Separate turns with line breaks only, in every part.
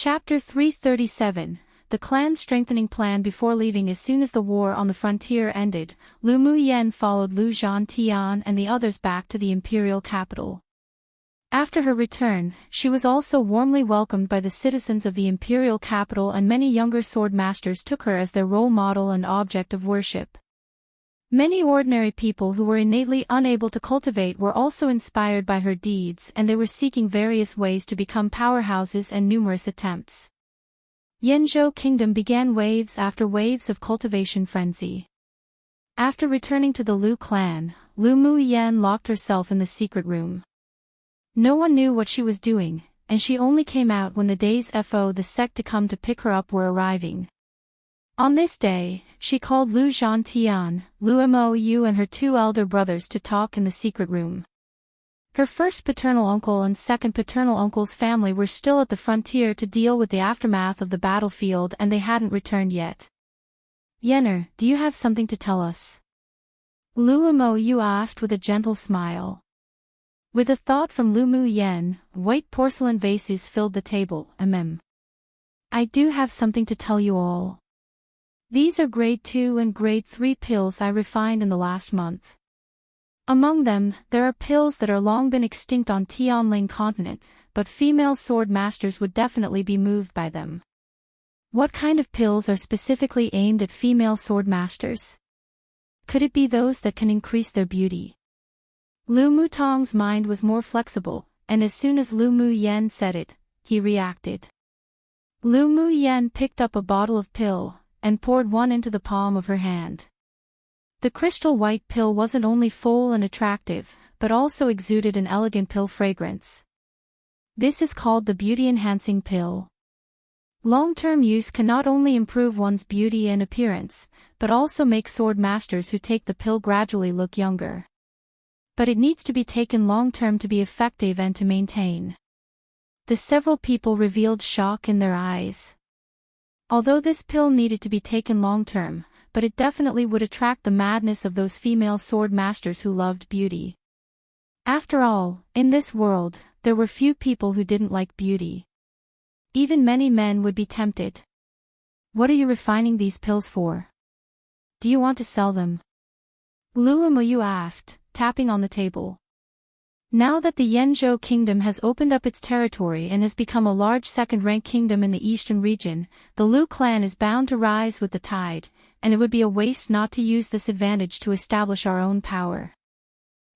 Chapter 337, The Clan's Strengthening Plan. Before leaving as soon as the war on the frontier ended, Lu Muyen followed Lu Zhantian and the others back to the Imperial capital. After her return, she was also warmly welcomed by the citizens of the Imperial capital, and many younger sword masters took her as their role model and object of worship. Many ordinary people who were innately unable to cultivate were also inspired by her deeds, and they were seeking various ways to become powerhouses and numerous attempts. Yanzhou Kingdom began waves after waves of cultivation frenzy. After returning to the Lu clan, Lu Muyen locked herself in the secret room. No one knew what she was doing, and she only came out when the days for the sect to come to pick her up were arriving. On this day, she called Lu Zhantian, Lu Mou, and her two elder brothers to talk in the secret room. Her first paternal uncle and second paternal uncle's family were still at the frontier to deal with the aftermath of the battlefield, and they hadn't returned yet. "Yener, do you have something to tell us?" Lu Mou asked with a gentle smile. With a thought from Lu Muyen, white porcelain vases filled the table. "I do have something to tell you all. These are grade 2 and grade 3 pills I refined in the last month. Among them, there are pills that are long been extinct on Tianling continent, but female sword masters would definitely be moved by them." "What kind of pills are specifically aimed at female sword masters? Could it be those that can increase their beauty?" Lu Mutong's mind was more flexible, and as soon as Lu Muyen said it, he reacted. Lu Muyen picked up a bottle of pill and poured one into the palm of her hand. The crystal white pill wasn't only full and attractive, but also exuded an elegant pill fragrance. This is called the beauty-enhancing pill. Long-term use can not only improve one's beauty and appearance, but also make sword masters who take the pill gradually look younger. But it needs to be taken long-term to be effective and to maintain. The several people revealed shock in their eyes. Although this pill needed to be taken long-term, but it definitely would attract the madness of those female sword masters who loved beauty. After all, in this world, there were few people who didn't like beauty. Even many men would be tempted. "What are you refining these pills for? Do you want to sell them?" Lu Mou asked, tapping on the table. Now that the Yanzhou Kingdom has opened up its territory and has become a large second-rank kingdom in the eastern region, the Lu clan is bound to rise with the tide, and it would be a waste not to use this advantage to establish our own power.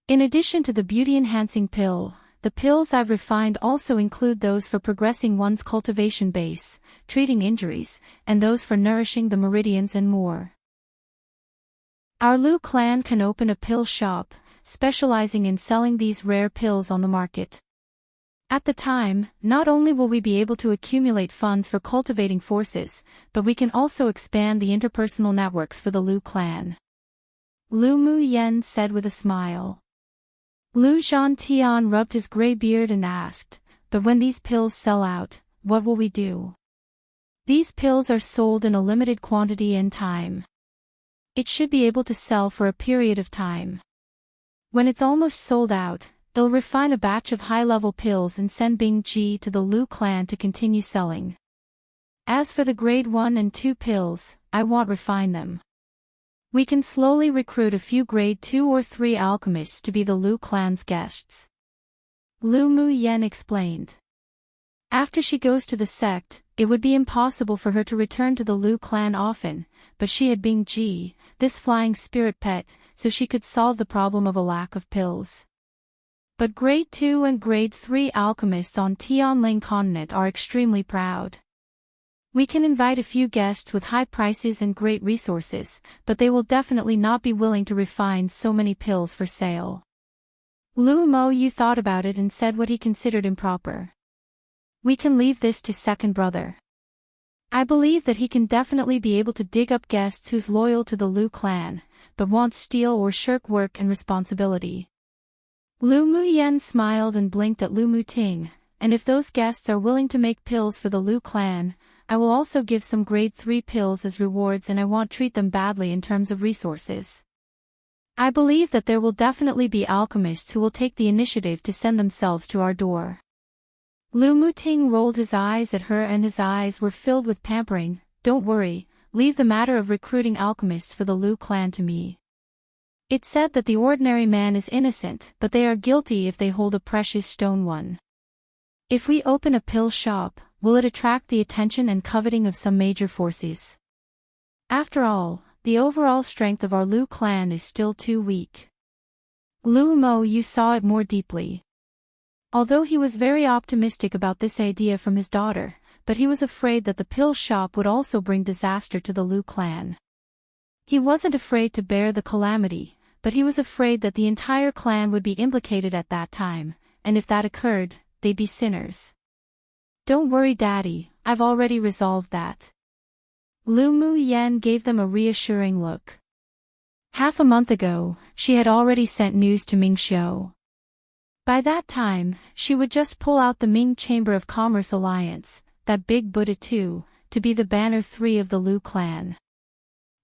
In addition to the beauty-enhancing pill, the pills I've refined also include those for progressing one's cultivation base, treating injuries, and those for nourishing the meridians and more. Our Lu clan can open a pill shop, specializing in selling these rare pills on the market. At the time, not only will we be able to accumulate funds for cultivating forces, but we can also expand the interpersonal networks for the Lu clan. Lu Muyen said with a smile. Lu Zhantian rubbed his gray beard and asked, "But when these pills sell out, what will we do?" "These pills are sold in a limited quantity and time. It should be able to sell for a period of time. When it's almost sold out, it'll refine a batch of high-level pills and send Bingji to the Lu clan to continue selling. As for the grade 1 and 2 pills, I won't refine them. We can slowly recruit a few grade 2 or 3 alchemists to be the Lu clan's guests." Lu Muyen explained. After she goes to the sect, it would be impossible for her to return to the Lu clan often, but she had Bingji, this flying spirit pet, so she could solve the problem of a lack of pills. But grade 2 and grade 3 alchemists on Tianling continent are extremely proud. We can invite a few guests with high prices and great resources, but they will definitely not be willing to refine so many pills for sale. Lu Mou thought about it and said what he considered improper. "We can leave this to second brother. I believe that he can definitely be able to dig up guests who's loyal to the Lu clan, but won't steal or shirk work and responsibility." Lu Muyen smiled and blinked at Lu Muting, "And if those guests are willing to make pills for the Lu clan, I will also give some grade 3 pills as rewards, and I won't treat them badly in terms of resources. I believe that there will definitely be alchemists who will take the initiative to send themselves to our door." Lu Muting rolled his eyes at her and his eyes were filled with pampering. Don't worry, leave the matter of recruiting alchemists for the Lu clan to me. It's said that the ordinary man is innocent, but they are guilty if they hold a precious stone one. If we open a pill shop, will it attract the attention and coveting of some major forces? After all, the overall strength of our Lu clan is still too weak. Lu Mo Yu saw it more deeply. Although he was very optimistic about this idea from his daughter, but he was afraid that the pill shop would also bring disaster to the Lu clan. He wasn't afraid to bear the calamity, but he was afraid that the entire clan would be implicated at that time, and if that occurred, they'd be sinners. Don't worry, Daddy, I've already resolved that. Lu Mu Yan gave them a reassuring look. Half a month ago, she had already sent news to Ming Xiu. By that time, she would just pull out the Ming Chamber of Commerce Alliance, that big Buddha too, to be the banner 3 of the Lu clan.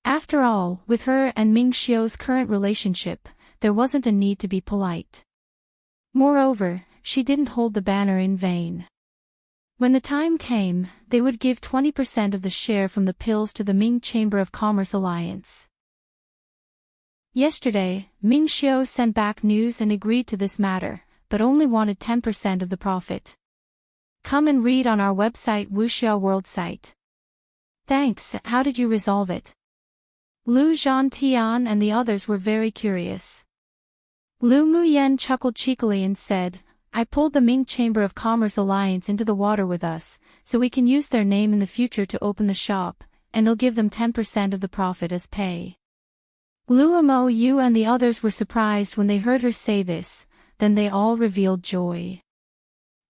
After all, with her and Ming Xiu's current relationship, there wasn't a need to be polite. Moreover, she didn't hold the banner in vain. When the time came, they would give 20% of the share from the pills to the Ming Chamber of Commerce Alliance. Yesterday, Ming Xiu sent back news and agreed to this matter, but only wanted 10% of the profit. Come and read on our website Wuxia World site. Thanks, how did you resolve it? Lu Zhantian and the others were very curious. Lu Muyen chuckled cheekily and said, I pulled the Ming Chamber of Commerce Alliance into the water with us, so we can use their name in the future to open the shop, and they'll give them 10% of the profit as pay. Lu Mo Yu and the others were surprised when they heard her say this, then they all revealed joy.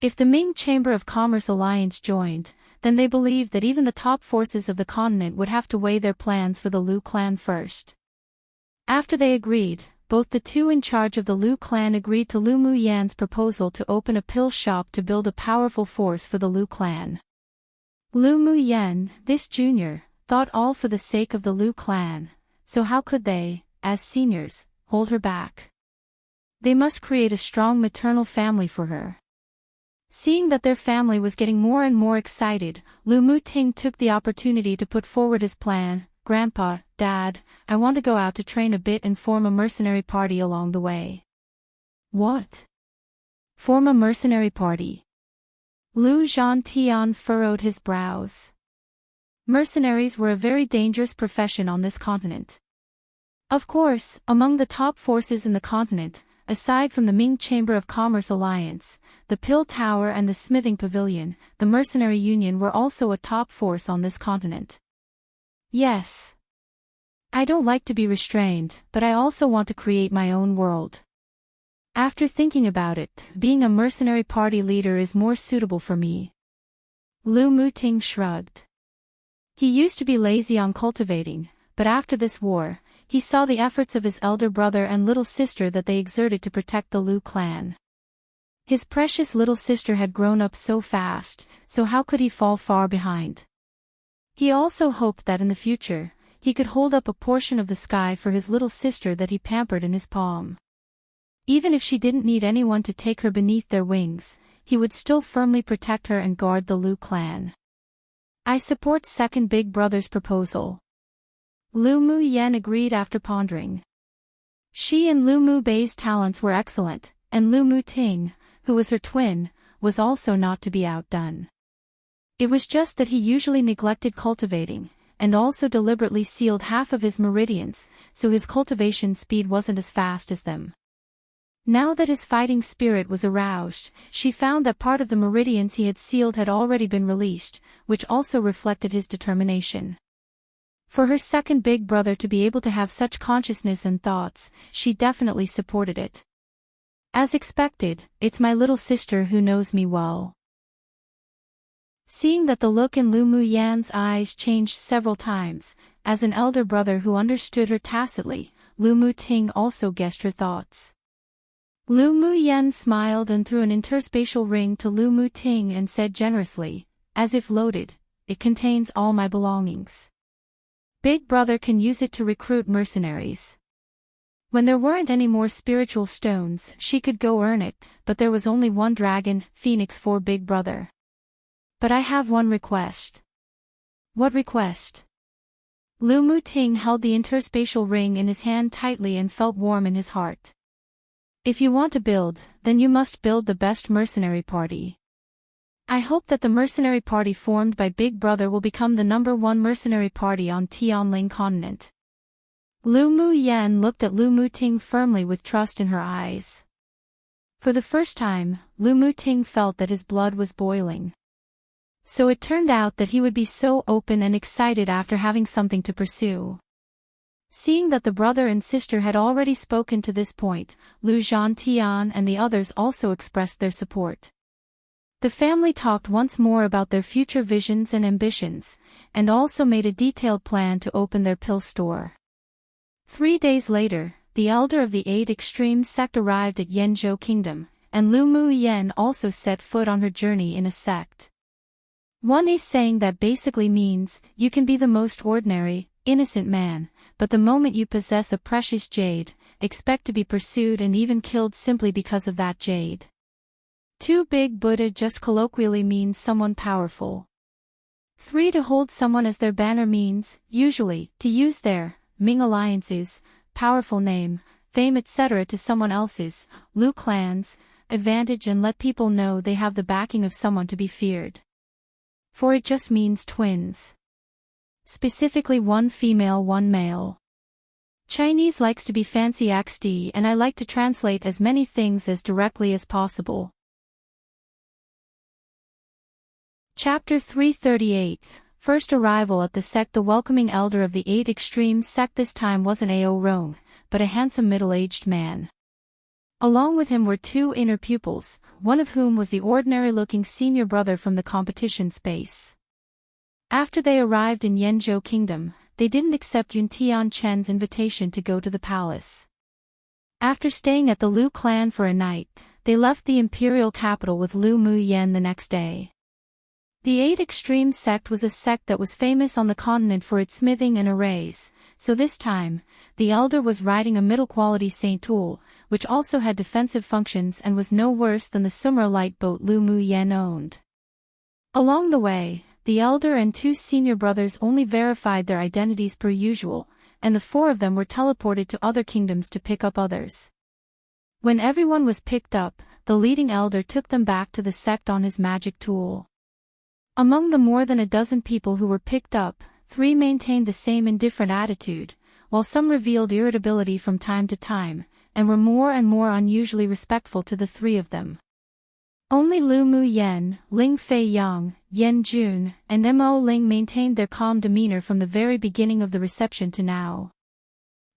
If the Ming Chamber of Commerce Alliance joined, then they believed that even the top forces of the continent would have to weigh their plans for the Lu clan first. After they agreed, both the two in charge of the Lu clan agreed to Lu Mu Yan's proposal to open a pill shop to build a powerful force for the Lu clan. Lu Mu Yan, this junior, thought all for the sake of the Lu clan, so how could they, as seniors, hold her back? They must create a strong maternal family for her. Seeing that their family was getting more and more excited, Lu Muting took the opportunity to put forward his plan. Grandpa, Dad, I want to go out to train a bit and form a mercenary party along the way. What? Form a mercenary party? Lu Zhantian furrowed his brows. Mercenaries were a very dangerous profession on this continent. Of course, among the top forces in the continent, aside from the Ming Chamber of Commerce Alliance, the Pill Tower and the Smithing Pavilion, the Mercenary Union were also a top force on this continent. Yes. I don't like to be restrained, but I also want to create my own world. After thinking about it, being a mercenary party leader is more suitable for me. Lu Muting shrugged. He used to be lazy on cultivating, but after this war, he saw the efforts of his elder brother and little sister that they exerted to protect the Lu clan. His precious little sister had grown up so fast, so how could he fall far behind? He also hoped that in the future, he could hold up a portion of the sky for his little sister that he pampered in his palm. Even if she didn't need anyone to take her beneath their wings, he would still firmly protect her and guard the Lu clan. I support second big brother's proposal. Lu Mu Yan agreed after pondering. She and Lu Mu Bei's talents were excellent, and Lu Muting, who was her twin, was also not to be outdone. It was just that he usually neglected cultivating, and also deliberately sealed half of his meridians, so his cultivation speed wasn't as fast as them. Now that his fighting spirit was aroused, she found that part of the meridians he had sealed had already been released, which also reflected his determination. For her second big brother to be able to have such consciousness and thoughts, she definitely supported it. As expected, it's my little sister who knows me well. Seeing that the look in Lu Mu Yan's eyes changed several times, as an elder brother who understood her tacitly, Lu Muting also guessed her thoughts. Lu Mu Yan smiled and threw an interspatial ring to Lu Muting and said generously, as if loaded, it contains all my belongings. Big brother can use it to recruit mercenaries. When there weren't any more spiritual stones, she could go earn it, but there was only one dragon, Phoenix for Big Brother. But I have one request. What request? Lu Muting held the interspatial ring in his hand tightly and felt warm in his heart. If you want to build, then you must build the best mercenary party. I hope that the mercenary party formed by Big Brother will become the #1 mercenary party on Tianling continent. Lu Muyen looked at Lu Muting firmly with trust in her eyes. For the first time, Lu Muting felt that his blood was boiling. So it turned out that he would be so open and excited after having something to pursue. Seeing that the brother and sister had already spoken to this point, Lu Zhantian and the others also expressed their support. The family talked once more about their future visions and ambitions, and also made a detailed plan to open their pill store. 3 days later, the elder of the 8 extreme sect arrived at Yanzhou Kingdom, and Lu Muyen also set foot on her journey in a sect. One is saying that basically means, you can be the most ordinary, innocent man, but the moment you possess a precious jade, expect to be pursued and even killed simply because of that jade. Too big Buddha just colloquially means someone powerful. 3 to hold someone as their banner means, usually, to use their Ming alliances, powerful name, fame etc. to someone else's, Lu clan's, advantage and let people know they have the backing of someone to be feared. For it just means twins. Specifically one female one male. Chinese likes to be fancy XD and I like to translate as many things as directly as possible. Chapter 338, First Arrival at the Sect. The welcoming elder of the 8 extreme sect this time wasn't Ao Rong, but a handsome middle-aged man. Along with him were 2 inner pupils, one of whom was the ordinary-looking senior brother from the competition space. After they arrived in Yanzhou Kingdom, they didn't accept Yun Tian Chen's invitation to go to the palace. After staying at the Lu clan for a night, they left the imperial capital with Lu Muyen the next day. The 8 extreme sect was a sect that was famous on the continent for its smithing and arrays, so this time, the elder was riding a middle-quality Saint Tool, which also had defensive functions and was no worse than the Summer light boat Lu Muyen owned. Along the way, the elder and 2 senior brothers only verified their identities per usual, and the 4 of them were teleported to other kingdoms to pick up others. When everyone was picked up, the leading elder took them back to the sect on his magic tool. Among the more than a dozen people who were picked up, 3 maintained the same indifferent attitude, while some revealed irritability from time to time, and were more and more unusually respectful to the 3 of them. Only Lu Muyen, Ling Fei Yang, Yan Jun, and Mo Ling maintained their calm demeanor from the very beginning of the reception to now.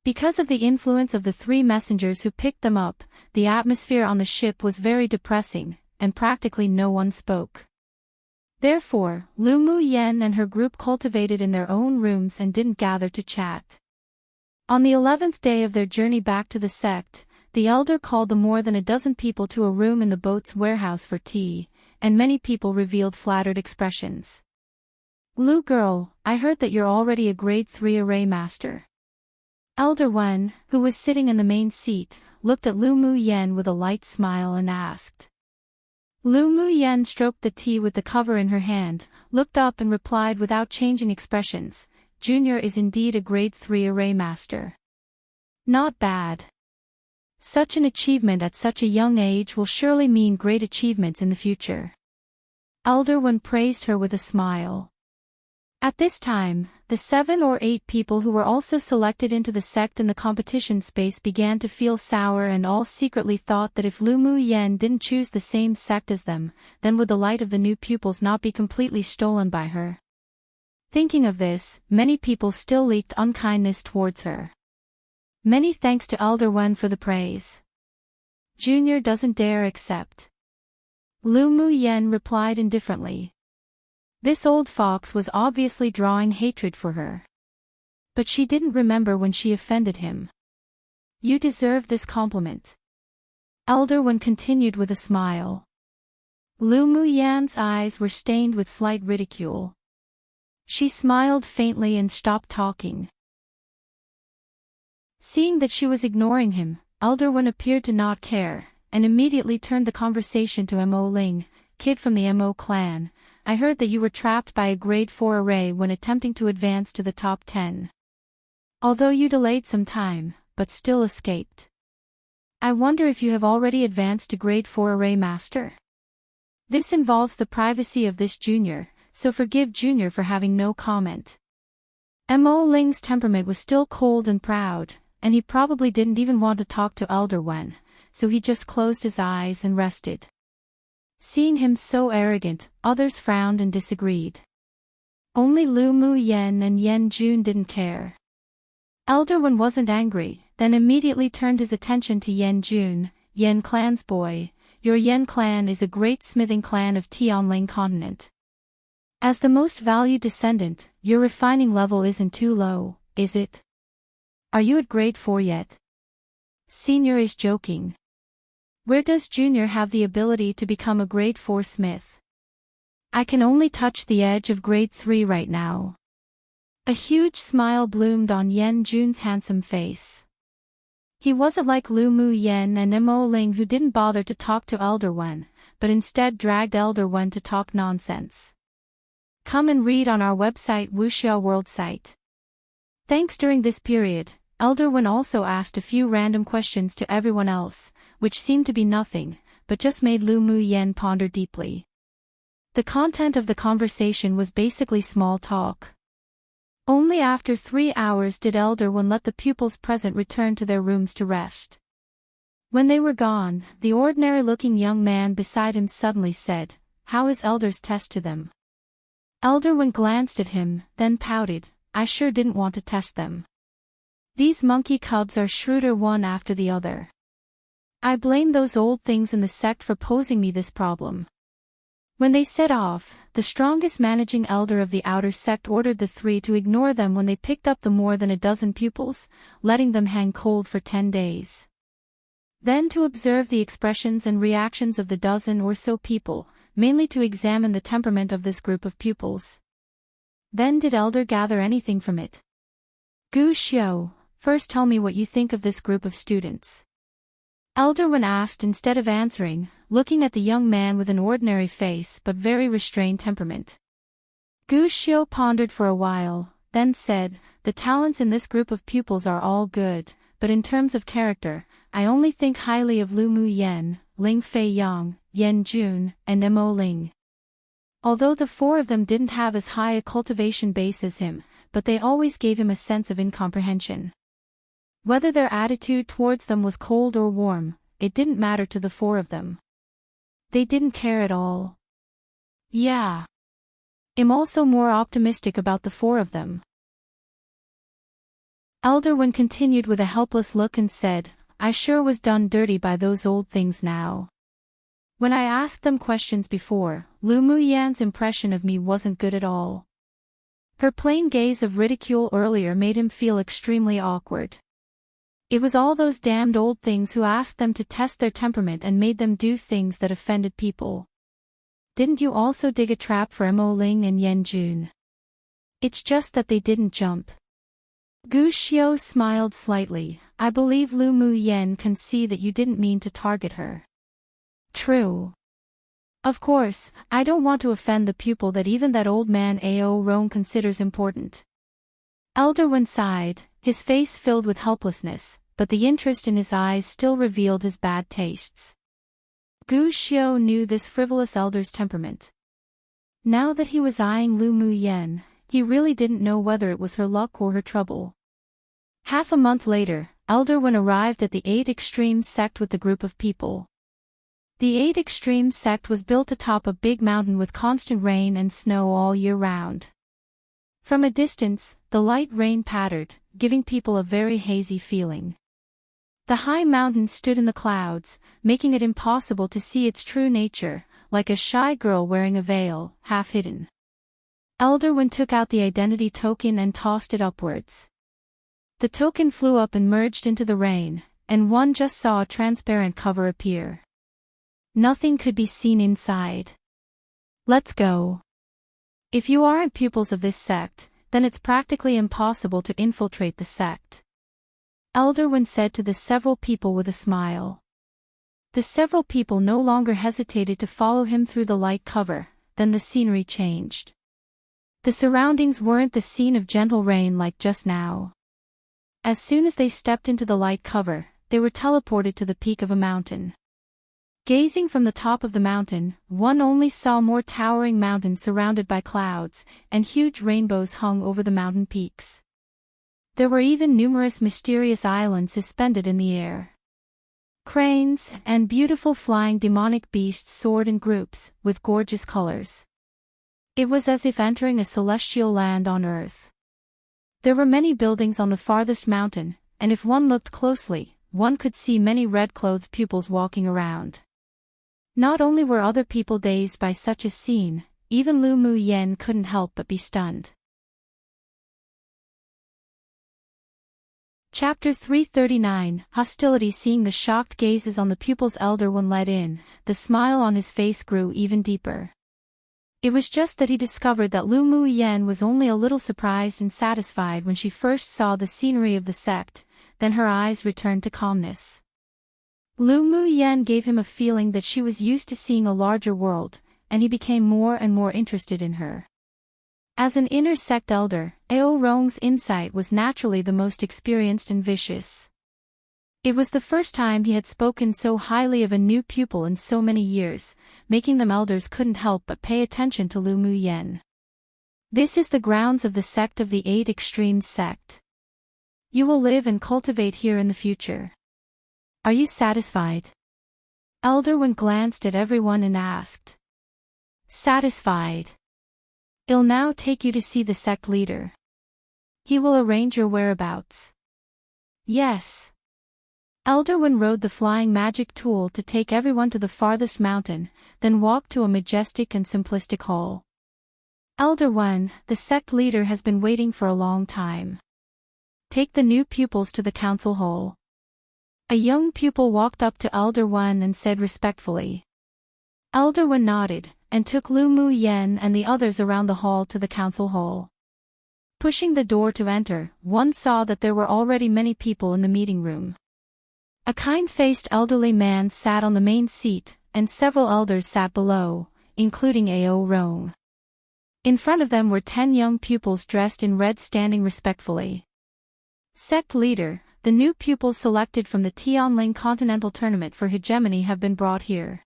Because of the influence of the 3 messengers who picked them up, the atmosphere on the ship was very depressing, and practically no one spoke. Therefore, Lu Muyen and her group cultivated in their own rooms and didn't gather to chat. On the 11th day of their journey back to the sect, the elder called the more than a dozen people to a room in the boat's warehouse for tea, and many people revealed flattered expressions. Lu girl, I heard that you're already a grade 3 array master. Elder Wen, who was sitting in the main seat, looked at Lu Muyen with a light smile and asked. Lu Muyen stroked the tea with the cover in her hand, looked up and replied without changing expressions, Junior is indeed a grade 3 array master. Not bad. Such an achievement at such a young age will surely mean great achievements in the future. Elder Wen praised her with a smile. At this time, the 7 or 8 people who were also selected into the sect in the competition space began to feel sour and all secretly thought that if Lu Muyen didn't choose the same sect as them, then would the light of the new pupils not be completely stolen by her. Thinking of this, many people still leaked unkindness towards her. Many thanks to Elder Wen for the praise. Junior doesn't dare accept. Lu Muyen replied indifferently. This old fox was obviously drawing hatred for her. But she didn't remember when she offended him. You deserve this compliment. Elder Wen continued with a smile. Lu Muyen's eyes were stained with slight ridicule. She smiled faintly and stopped talking. Seeing that she was ignoring him, Elder Wen appeared to not care, and immediately turned the conversation to Mo Ling, kid from the Mo clan. I heard that you were trapped by a grade 4 array when attempting to advance to the top 10. Although you delayed some time, but still escaped. I wonder if you have already advanced to grade 4 array master? This involves the privacy of this junior, so forgive Junior for having no comment. Mo Ling's temperament was still cold and proud, and he probably didn't even want to talk to Elder Wen, so he just closed his eyes and rested. Seeing him so arrogant, others frowned and disagreed. Only Lu Mu Yen and Yen Jun didn't care. Elder Wen wasn't angry, then immediately turned his attention to Yen Jun. Yen clan's boy, your Yen clan is a great smithing clan of Tianling continent. As the most valued descendant, your refining level isn't too low, is it? Are you at grade 4 yet? Senior is joking. Where does Junior have the ability to become a grade 4 smith? I can only touch the edge of grade 3 right now. A huge smile bloomed on Yen Jun's handsome face. He wasn't like Lu Mu Yen and Mo Ling, who didn't bother to talk to Elder Wen, but instead dragged Elder Wen to talk nonsense. Come and read on our website Wuxia World site. Thanks. During this period, Elder Wen also asked a few random questions to everyone else, which seemed to be nothing, but just made Lu Mu Yen ponder deeply. The content of the conversation was basically small talk. Only after 3 hours did Elder Wen let the pupils present return to their rooms to rest. When they were gone, the ordinary-looking young man beside him suddenly said, "How is Elder's test to them?" Elder Wen glanced at him, then pouted, "I sure didn't want to test them. These monkey cubs are shrewder one after the other. I blame those old things in the sect for posing me this problem." When they set off, the strongest managing elder of the outer sect ordered the 3 to ignore them when they picked up the more than a dozen pupils, letting them hang cold for 10 days. Then to observe the expressions and reactions of the dozen or so people, mainly to examine the temperament of this group of pupils. Then did Elder gather anything from it? Gu Xiu, first tell me what you think of this group of students. Elder Wen asked instead of answering, looking at the young man with an ordinary face but very restrained temperament. Gu Xiu pondered for a while, then said, "The talents in this group of pupils are all good, but in terms of character, I only think highly of Lu Mu Yen, Ling Fei Yang, Yen Jun, and Mo Ling. Although the 4 of them didn't have as high a cultivation base as him, but they always gave him a sense of incomprehension. Whether their attitude towards them was cold or warm, it didn't matter to the 4 of them. They didn't care at all. Yeah. I'm also more optimistic about the 4 of them." Elder Wen continued with a helpless look and said, "I sure was done dirty by those old things now. When I asked them questions before, Lu Mu Yan's impression of me wasn't good at all. Her plain gaze of ridicule earlier made him feel extremely awkward. It was all those damned old things who asked them to test their temperament and made them do things that offended people. Didn't you also dig a trap for Mo Ling and Yen Jun? It's just that they didn't jump." Gu Xiu smiled slightly. "I believe Lu Mu Yen can see that you didn't mean to target her." "True. Of course, I don't want to offend the pupil that even that old man Ao Rong considers important." Elder Wen sighed, his face filled with helplessness, but the interest in his eyes still revealed his bad tastes. Gu Xiu knew this frivolous elder's temperament. Now that he was eyeing Lu Mu Yen, he really didn't know whether it was her luck or her trouble. Half a month later, Elder Wen arrived at the 8 Extremes sect with the group of people. The 8 Extremes sect was built atop a big mountain with constant rain and snow all year round. From a distance, the light rain pattered, giving people a very hazy feeling. The high mountain stood in the clouds, making it impossible to see its true nature, like a shy girl wearing a veil, half hidden. Elder Wen took out the identity token and tossed it upwards. The token flew up and merged into the rain, and one just saw a transparent cover appear. Nothing could be seen inside. "Let's go. If you aren't pupils of this sect, then it's practically impossible to infiltrate the sect." Elder Wen said to the several people with a smile. The several people no longer hesitated to follow him through the light cover. Then the scenery changed. The surroundings weren't the scene of gentle rain like just now. As soon as they stepped into the light cover, they were teleported to the peak of a mountain. Gazing from the top of the mountain, one only saw more towering mountains surrounded by clouds, and huge rainbows hung over the mountain peaks. There were even numerous mysterious islands suspended in the air. Cranes and beautiful flying demonic beasts soared in groups, with gorgeous colors. It was as if entering a celestial land on earth. There were many buildings on the farthest mountain, and if one looked closely, one could see many red-clothed pupils walking around. Not only were other people dazed by such a scene, even Lu Mu Yen couldn't help but be stunned. Chapter 339, Hostility. Seeing the shocked gazes on the pupils Elder Wen let in, the smile on his face grew even deeper. It was just that he discovered that Lu Mu Yen was only a little surprised and satisfied when she first saw the scenery of the sect, then her eyes returned to calmness. Lu Mu Yen gave him a feeling that she was used to seeing a larger world, and he became more and more interested in her. As an inner sect elder, Ao Rong's insight was naturally the most experienced and vicious. It was the first time he had spoken so highly of a new pupil in so many years, making them elders couldn't help but pay attention to Lu Mu Yen. This is the grounds of the sect of the 8 Extremes sect. You will live and cultivate here in the future. Are you satisfied? Elder Wen glanced at everyone and asked. Satisfied. I'll now take you to see the sect leader. He will arrange your whereabouts. Yes. Elder Wen rode the flying magic tool to take everyone to the farthest mountain, then walked to a majestic and simplistic hall. Elder Wen, the sect leader has been waiting for a long time. Take the new pupils to the council hall. A young pupil walked up to Elder Wen and said respectfully. Elder Wen nodded, and took Lu Mu Yen and the others around the hall to the council hall. Pushing the door to enter, one saw that there were already many people in the meeting room. A kind-faced elderly man sat on the main seat, and several elders sat below, including Ao Rong. In front of them were 10 young pupils dressed in red standing respectfully. Sect leader, the new pupils selected from the Tianling Continental Tournament for Hegemony have been brought here.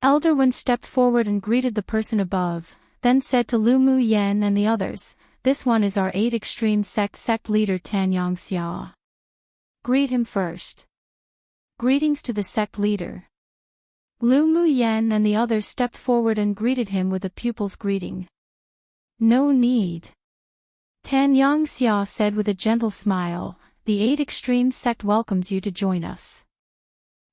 Elder Wen stepped forward and greeted the person above, then said to Lu Mu Yen and the others, "This one is our 8 Extreme sect leader Tan Yangxia. Greet him first." Greetings to the sect leader. Lu Mu Yen and the others stepped forward and greeted him with a pupil's greeting. No need. Tan Yangxia said with a gentle smile, "The 8 Extreme sect welcomes you to join us.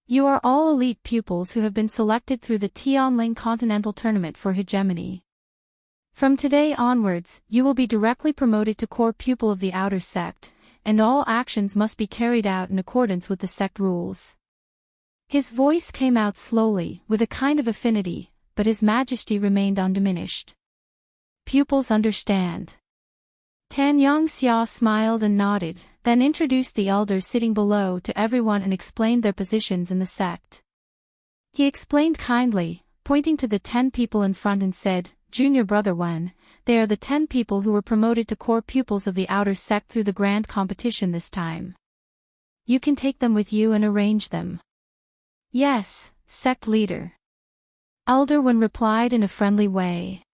You are all elite pupils who have been selected through the Tianling Continental Tournament for Hegemony. From today onwards, you will be directly promoted to core pupil of the outer sect, and all actions must be carried out in accordance with the sect rules." His voice came out slowly, with a kind of affinity, but his majesty remained undiminished. Pupils understand. Tan Yangxia smiled and nodded, then introduced the elders sitting below to everyone and explained their positions in the sect. He explained kindly, pointing to the 10 people in front and said, "Junior brother Wen, they are the 10 people who were promoted to core pupils of the outer sect through the grand competition this time. You can take them with you and arrange them." "Yes, sect leader." Elder Wen replied in a friendly way.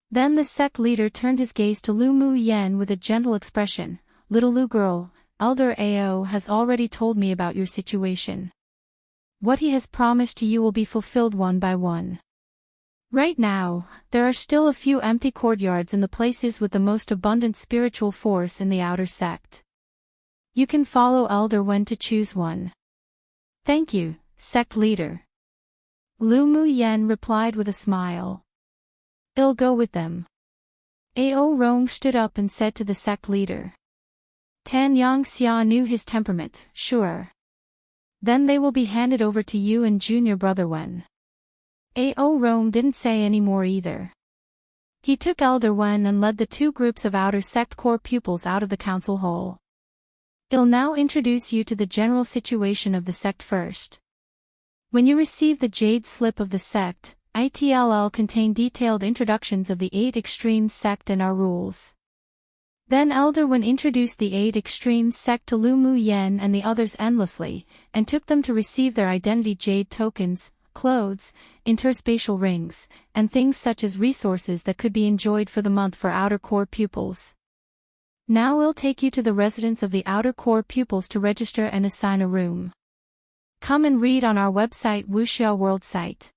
Then the sect leader turned his gaze to Lu Mu Yen with a gentle expression. "Little Lu girl, Elder Ao has already told me about your situation. What he has promised to you will be fulfilled one by one. Right now, there are still a few empty courtyards in the places with the most abundant spiritual force in the outer sect. You can follow Elder Wen to choose one." "Thank you, sect leader." Lu Mu Yen replied with a smile. "I'll go with them." Ao Rong stood up and said to the sect leader. Tan Yangxia knew his temperament, "Sure. Then they will be handed over to you and junior brother Wen." Ao Rong didn't say any more either. He took Elder Wen and led the 2 groups of outer sect core pupils out of the council hall. I'll now introduce you to the general situation of the sect first. When you receive the Jade Slip of the sect, it'll contain detailed introductions of the 8 Extremes sect and our rules. Then Elder Wen introduced the 8 Extremes sect to Lu Mu Yen and the others endlessly, and took them to receive their identity jade tokens, clothes, interspatial rings, and things such as resources that could be enjoyed for the month for outer core pupils. Now we'll take you to the residence of the outer core pupils to register and assign a room. Come and read on our website Wuxia World site.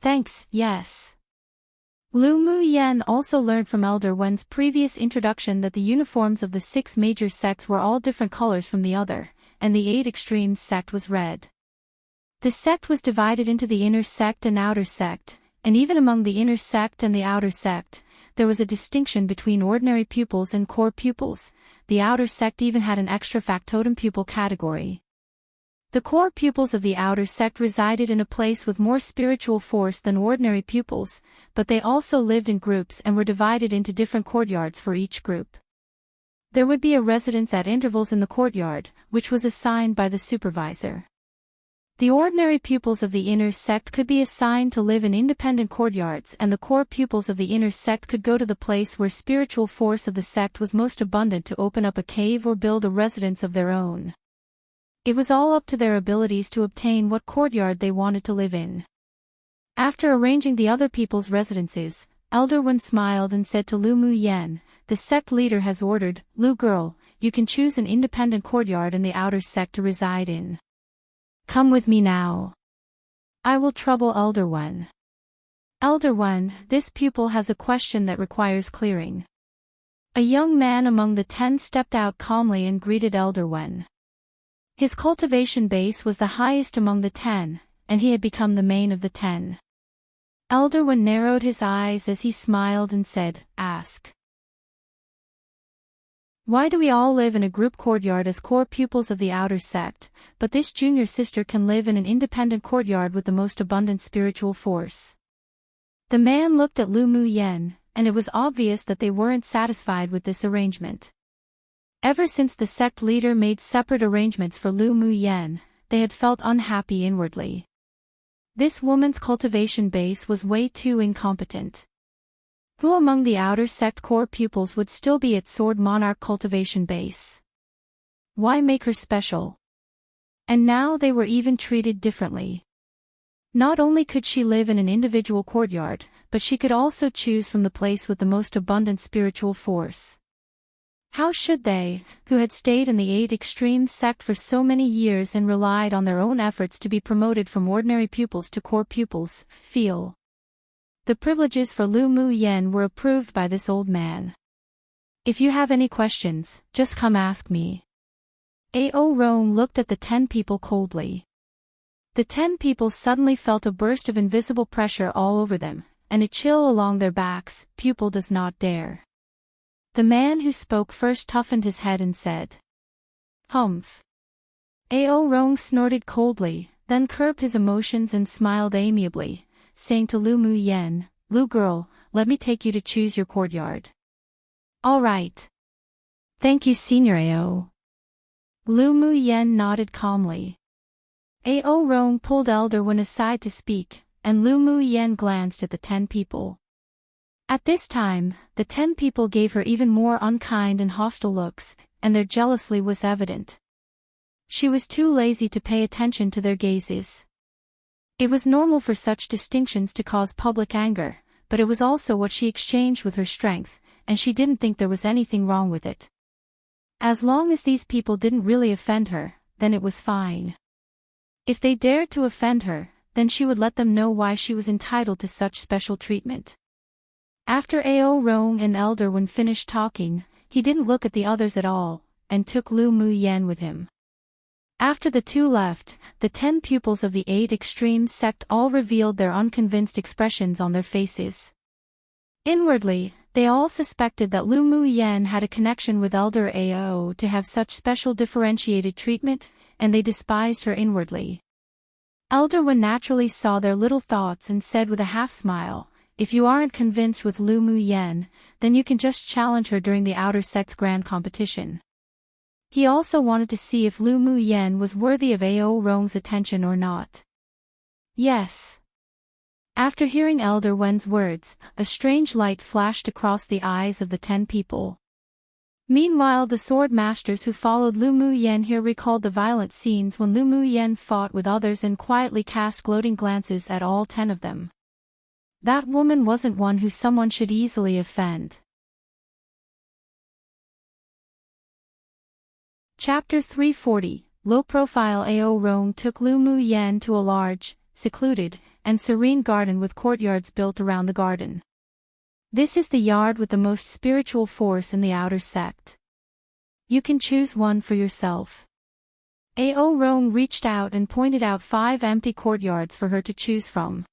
Thanks, yes. Lu Mu Yen also learned from Elder Wen's previous introduction that the uniforms of the 6 major sects were all different colors from the other, and the 8 Extremes sect was red. The sect was divided into the inner sect and outer sect, and even among the inner sect and the outer sect, there was a distinction between ordinary pupils and core pupils. The outer sect even had an extra factotum pupil category. The core pupils of the outer sect resided in a place with more spiritual force than ordinary pupils, but they also lived in groups and were divided into different courtyards for each group. There would be a residence at intervals in the courtyard, which was assigned by the supervisor. The ordinary pupils of the inner sect could be assigned to live in independent courtyards, and the core pupils of the inner sect could go to the place where spiritual force of the sect was most abundant to open up a cave or build a residence of their own. It was all up to their abilities to obtain what courtyard they wanted to live in. After arranging the other people's residences, Elder Wen smiled and said to Lu Mu Yen, "The sect leader has ordered, Lu girl, you can choose an independent courtyard in the outer sect to reside in. Come with me now. I will trouble Elder Wen." "Elder Wen, this pupil has a question that requires clearing." A young man among the 10 stepped out calmly and greeted Elder Wen. His cultivation base was the highest among the 10, and he had become the main of the 10. Elder Wen narrowed his eyes as he smiled and said, "Ask." "Why do we all live in a group courtyard as core pupils of the outer sect, but this junior sister can live in an independent courtyard with the most abundant spiritual force?" The man looked at Lu Mu Yen, and it was obvious that they weren't satisfied with this arrangement. Ever since the sect leader made separate arrangements for Lu Mu Yen, they had felt unhappy inwardly. This woman's cultivation base was way too incompetent. Who among the outer sect core pupils would still be at Sword Monarch cultivation base? Why make her special? And now they were even treated differently. Not only could she live in an individual courtyard, but she could also choose from the place with the most abundant spiritual force. How should they, who had stayed in the 8 Extremes sect for so many years and relied on their own efforts to be promoted from ordinary pupils to core pupils, feel? The privileges for Lu Mu Yen were approved by this old man. "If you have any questions, just come ask me." Ao Rong looked at the 10 people coldly. The 10 people suddenly felt a burst of invisible pressure all over them, and a chill along their backs. "Pupil does not dare." The man who spoke first toughened his head and said, "Humph." Ao Rong snorted coldly, then curbed his emotions and smiled amiably, saying to Lu Mu Yen, "Lu girl, let me take you to choose your courtyard." "All right. Thank you, Senior Ao." Lu Mu Yen nodded calmly. Ao Rong pulled Elder Wen aside to speak, and Lu Mu Yen glanced at the 10 people. At this time, the 10 people gave her even more unkind and hostile looks, and their jealousy was evident. She was too lazy to pay attention to their gazes. It was normal for such distinctions to cause public anger, but it was also what she exchanged with her strength, and she didn't think there was anything wrong with it. As long as these people didn't really offend her, then it was fine. If they dared to offend her, then she would let them know why she was entitled to such special treatment. After Ao Rong and Elder Wen finished talking, he didn't look at the others at all, and took Lu Mu Yen with him. After the two left, the 10 pupils of the 8 Extremes sect all revealed their unconvinced expressions on their faces. Inwardly, they all suspected that Lu Mu Yen had a connection with Elder Ao to have such special differentiated treatment, and they despised her inwardly. Elder Wen naturally saw their little thoughts and said with a half-smile, "If you aren't convinced with Lu Mu Yen, then you can just challenge her during the outer sect's grand competition." He also wanted to see if Lu Mu Yen was worthy of Ao Rong's attention or not. Yes. After hearing Elder Wen's words, a strange light flashed across the eyes of the 10 people. Meanwhile, the sword masters who followed Lu Mu Yen here recalled the violent scenes when Lu Mu Yen fought with others and quietly cast gloating glances at all 10 of them. That woman wasn't one who someone should easily offend. Chapter 340, Low-profile Ao Rong took Lu Mu Yen to a large, secluded, and serene garden with courtyards built around the garden. This is the yard with the most spiritual force in the outer sect. You can choose one for yourself. Ao Rong reached out and pointed out 5 empty courtyards for her to choose from.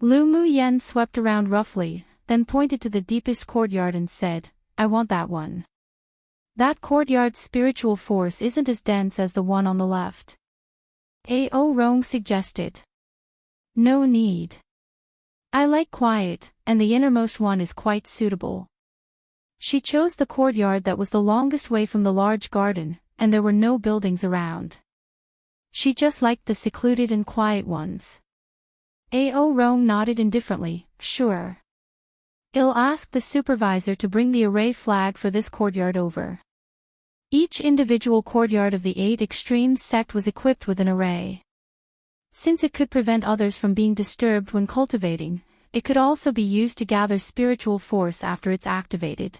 Lu Mu Yen swept around roughly, then pointed to the deepest courtyard and said, "I want that one." That courtyard's spiritual force isn't as dense as the one on the left. Ao Rong suggested. No need. I like quiet, and the innermost one is quite suitable. She chose the courtyard that was the longest way from the large garden, and there were no buildings around. She just liked the secluded and quiet ones. Ao Rong nodded indifferently, sure. I'll ask the supervisor to bring the array flag for this courtyard over. Each individual courtyard of the 8 extremes sect was equipped with an array. Since it could prevent others from being disturbed when cultivating, it could also be used to gather spiritual force after it's activated.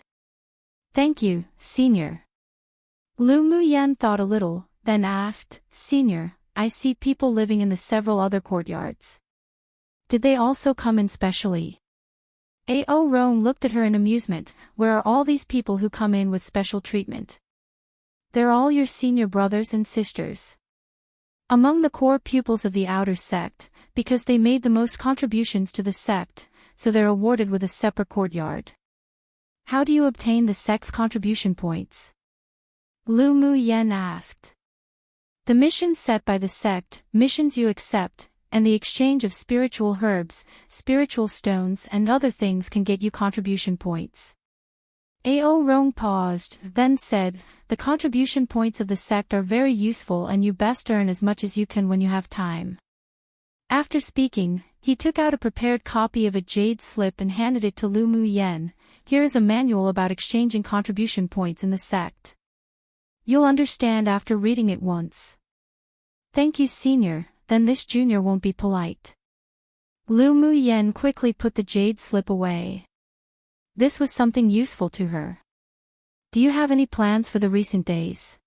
Thank you, Senior. Lu Mu Yen thought a little, then asked, Senior, I see people living in the several other courtyards. Did they also come in specially? Ao Rong looked at her in amusement. Where are all these people who come in with special treatment? They're all your senior brothers and sisters. Among the core pupils of the outer sect, because they made the most contributions to the sect, so they're awarded with a separate courtyard. How do you obtain the sect's contribution points? Lu Mu Yen asked. The missions set by the sect, missions you accept, and the exchange of spiritual herbs, spiritual stones and other things can get you contribution points. Ao Rong paused, then said, the contribution points of the sect are very useful and you best earn as much as you can when you have time. After speaking, he took out a prepared copy of a jade slip and handed it to Lu Mu Yen. Here is a manual about exchanging contribution points in the sect. You'll understand after reading it once. Thank you, Senior, then this junior won't be polite. Lu Mu Yen quickly put the jade slip away. This was something useful to her. Do you have any plans for the recent days?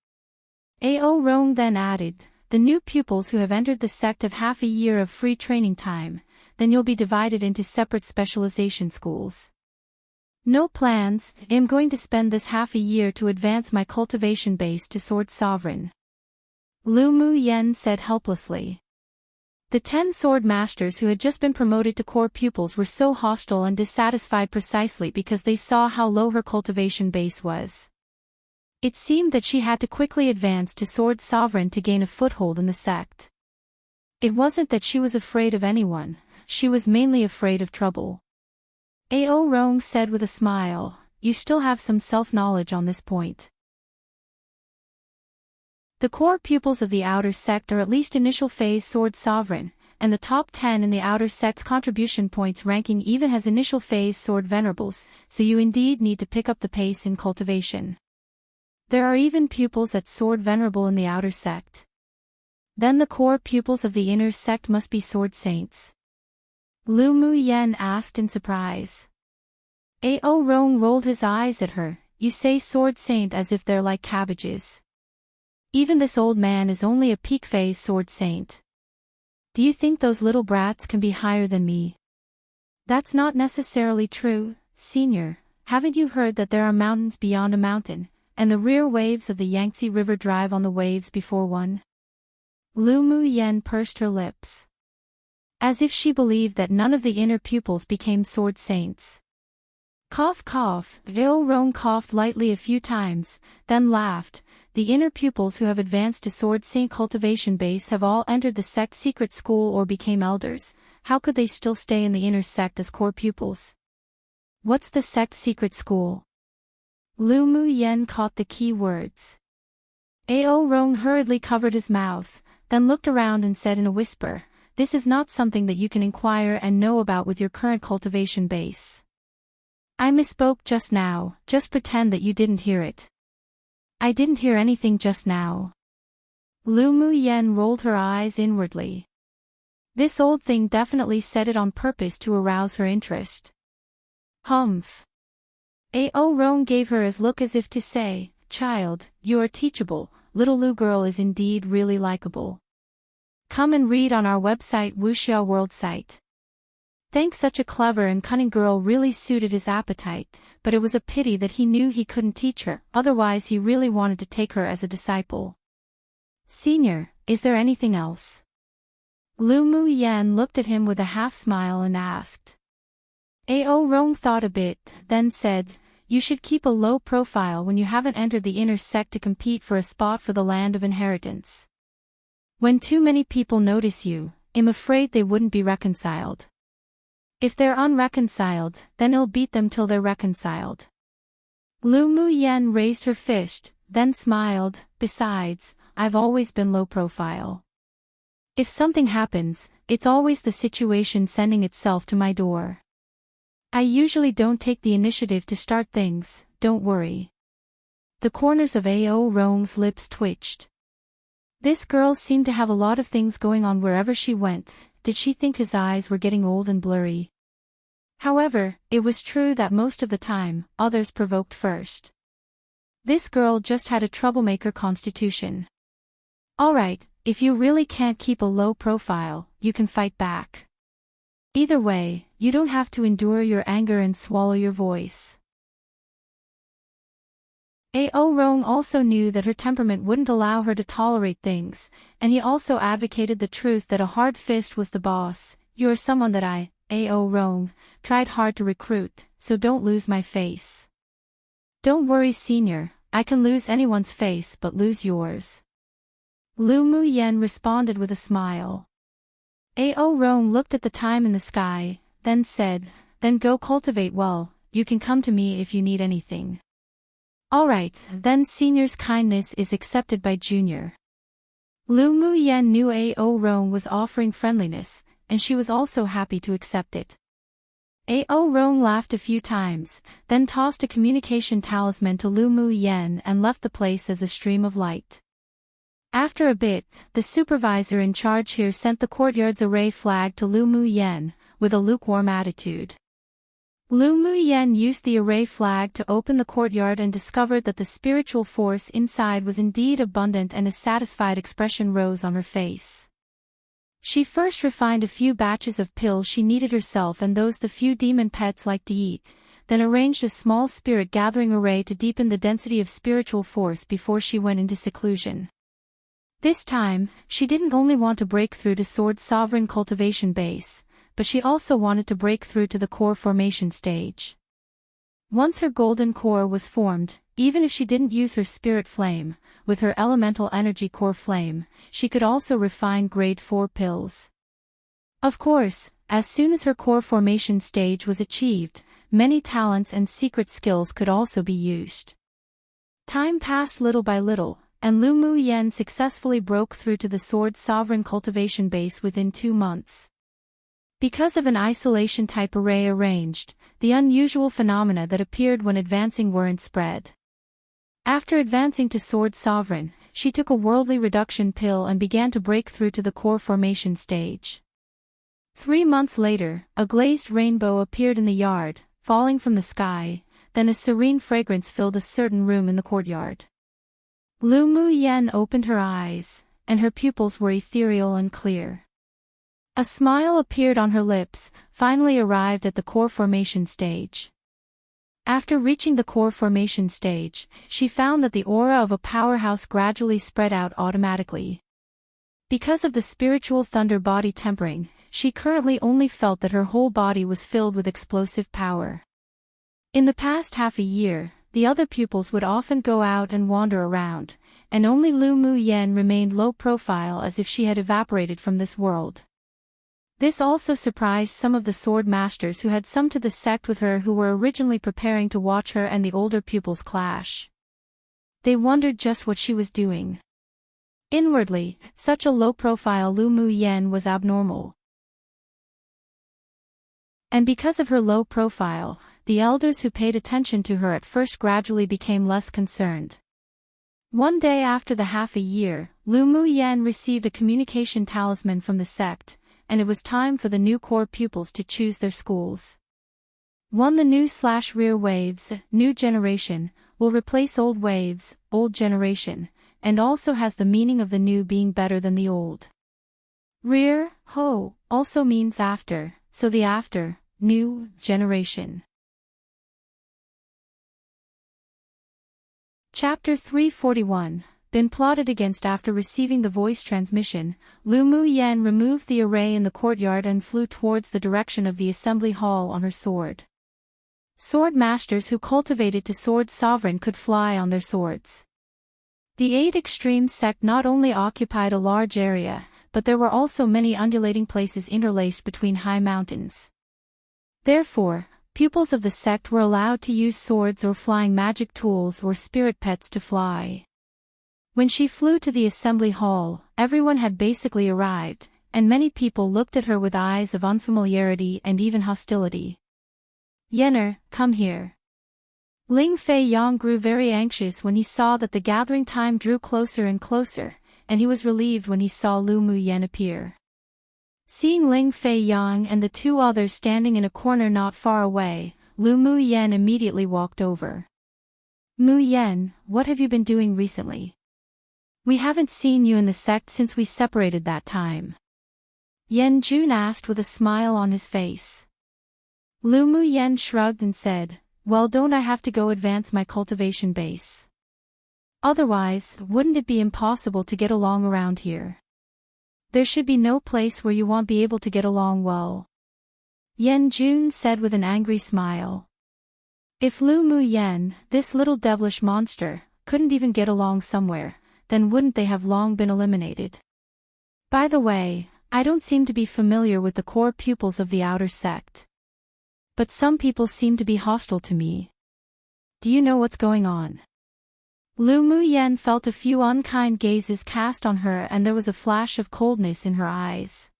Ao Rong then added, the new pupils who have entered the sect have half a year of free training time, then you'll be divided into separate specialization schools. No plans, I am going to spend this half a year to advance my cultivation base to Sword Sovereign. Lu Mu Yen said helplessly. The 10 sword masters who had just been promoted to core pupils were so hostile and dissatisfied precisely because they saw how low her cultivation base was. It seemed that she had to quickly advance to Sword Sovereign to gain a foothold in the sect. It wasn't that she was afraid of anyone, she was mainly afraid of trouble. Ao Rong said with a smile, you still have some self-knowledge on this point. The core pupils of the outer sect are at least initial phase Sword Sovereign, and the top 10 in the outer sect's contribution points ranking even has initial phase Sword Venerables, so you indeed need to pick up the pace in cultivation. There are even pupils at Sword Venerable in the outer sect. Then the core pupils of the inner sect must be Sword Saints. Lu Mu Yen asked in surprise. Ao Rong rolled his eyes at her, you say Sword Saint as if they're like cabbages. Even this old man is only a peak phase Sword Saint. Do you think those little brats can be higher than me? That's not necessarily true, Senior. Haven't you heard that there are mountains beyond a mountain, and the rear waves of the Yangtze River drive on the waves before one? Lu Mu Yen pursed her lips. As if she believed that none of the inner pupils became Sword Saints. Cough cough, Ao Rong coughed lightly a few times, then laughed. The inner pupils who have advanced to Sword Saint cultivation base have all entered the sect secret school or became elders. How could they still stay in the inner sect as core pupils? What's the sect secret school? Lu Mu Yen caught the key words. Ao Rong hurriedly covered his mouth, then looked around and said in a whisper, "This is not something that you can inquire and know about with your current cultivation base. I misspoke just now, just pretend that you didn't hear it." "I didn't hear anything just now." Lu Mu Yen rolled her eyes inwardly. This old thing definitely said it on purpose to arouse her interest. Humph. Ao Rong gave her a look as if to say, "Child, you are teachable, little Lu girl is indeed really likable. Come and read on our website Wuxia World site." Think such a clever and cunning girl really suited his appetite, but it was a pity that he knew he couldn't teach her, otherwise he really wanted to take her as a disciple. "Senior, is there anything else?" Lu Mu Yen looked at him with a half-smile and asked. Ao Rong thought a bit, then said, "You should keep a low profile when you haven't entered the inner sect to compete for a spot for the land of inheritance. When too many people notice you, I'm afraid they wouldn't be reconciled. If they're unreconciled, then I'll beat them till they're reconciled." Lu Mu Yen raised her fist, then smiled, "Besides, I've always been low profile. If something happens, it's always the situation sending itself to my door. I usually don't take the initiative to start things, don't worry." The corners of Ao Rong's lips twitched. This girl seemed to have a lot of things going on wherever she went. Did she think his eyes were getting old and blurry? However, it was true that most of the time, others provoked first. This girl just had a troublemaker constitution. Alright, if you really can't keep a low profile, you can fight back. Either way, you don't have to endure your anger and swallow your voice. Ao Rong also knew that her temperament wouldn't allow her to tolerate things, and he also advocated the truth that a hard fist was the boss. "You're someone that I, Ao Rong, tried hard to recruit, so don't lose my face." "Don't worry, senior, I can lose anyone's face but lose yours." Lu Mu Yen responded with a smile. Ao Rong looked at the time in the sky, then said, "Then go cultivate well, you can come to me if you need anything." "Alright, then senior's kindness is accepted by junior." Lu Mu Yen knew Ao Rong was offering friendliness, and she was also happy to accept it. Ao Rong laughed a few times, then tossed a communication talisman to Lu Mu Yen and left the place as a stream of light. After a bit, the supervisor in charge here sent the courtyard's array flag to Lu Mu Yen, with a lukewarm attitude. Lu Mu Yen used the array flag to open the courtyard and discovered that the spiritual force inside was indeed abundant, and a satisfied expression rose on her face. She first refined a few batches of pills she needed herself and those the few demon pets liked to eat, then arranged a small spirit gathering array to deepen the density of spiritual force before she went into seclusion. This time, she didn't only want to break through to Sword Sovereign cultivation base, but she also wanted to break through to the core formation stage. Once her golden core was formed, even if she didn't use her spirit flame, with her elemental energy core flame, she could also refine grade 4 pills. Of course, as soon as her core formation stage was achieved, many talents and secret skills could also be used. Time passed little by little, and Lu Mu Yen successfully broke through to the Sword Sovereign cultivation base within 2 months. Because of an isolation-type array arranged, the unusual phenomena that appeared when advancing weren't spread. After advancing to Sword Sovereign, she took a worldly reduction pill and began to break through to the core formation stage. 3 months later, a glazed rainbow appeared in the yard, falling from the sky, then a serene fragrance filled a certain room in the courtyard. Lu Mu Yen opened her eyes, and her pupils were ethereal and clear. A smile appeared on her lips, finally arrived at the core formation stage. After reaching the core formation stage, she found that the aura of a powerhouse gradually spread out automatically. Because of the spiritual thunder body tempering, she currently only felt that her whole body was filled with explosive power. In the past half a year, the other pupils would often go out and wander around, and only Lu Mu Yen remained low profile as if she had evaporated from this world. This also surprised some of the sword masters who had summoned to the sect with her, who were originally preparing to watch her and the older pupils clash. They wondered just what she was doing. Inwardly, such a low-profile Lu Mu Yen was abnormal. And because of her low profile, the elders who paid attention to her at first gradually became less concerned. One day after the half a year, Lu Mu Yen received a communication talisman from the sect, and it was time for the new core pupils to choose their schools. One, the new/rear waves, new generation, will replace old waves, old generation, and also has the meaning of the new being better than the old. Rear, ho, also means after, so the after, new, generation. Chapter 341, been plotted against. After receiving the voice transmission, Lu Mu Yen removed the array in the courtyard and flew towards the direction of the assembly hall on her sword. Sword masters who cultivated to sword sovereign could fly on their swords. The 8 extreme sect not only occupied a large area, but there were also many undulating places interlaced between high mountains. Therefore, pupils of the sect were allowed to use swords or flying magic tools or spirit pets to fly. When she flew to the assembly hall, everyone had basically arrived, and many people looked at her with eyes of unfamiliarity and even hostility. "Yenner, come here." Ling Fei Yang grew very anxious when he saw that the gathering time drew closer and closer, and he was relieved when he saw Lu Mu Yen appear. Seeing Ling Fei Yang and the 2 others standing in a corner not far away, Lu Mu Yen immediately walked over. "Mu Yen, what have you been doing recently? We haven't seen you in the sect since we separated that time." Yen Jun asked with a smile on his face. Lu Mu Yen shrugged and said, "Well, don't I have to go advance my cultivation base? Otherwise, wouldn't it be impossible to get along around here? There should be no place where you won't be able to get along well." Yen Jun said with an angry smile. If Lu Mu Yen, this little devilish monster, couldn't even get along somewhere, then wouldn't they have long been eliminated? By the way, I don't seem to be familiar with the core pupils of the outer sect. But some people seem to be hostile to me. Do you know what's going on? Lu Mu Yen felt a few unkind gazes cast on her and there was a flash of coldness in her eyes.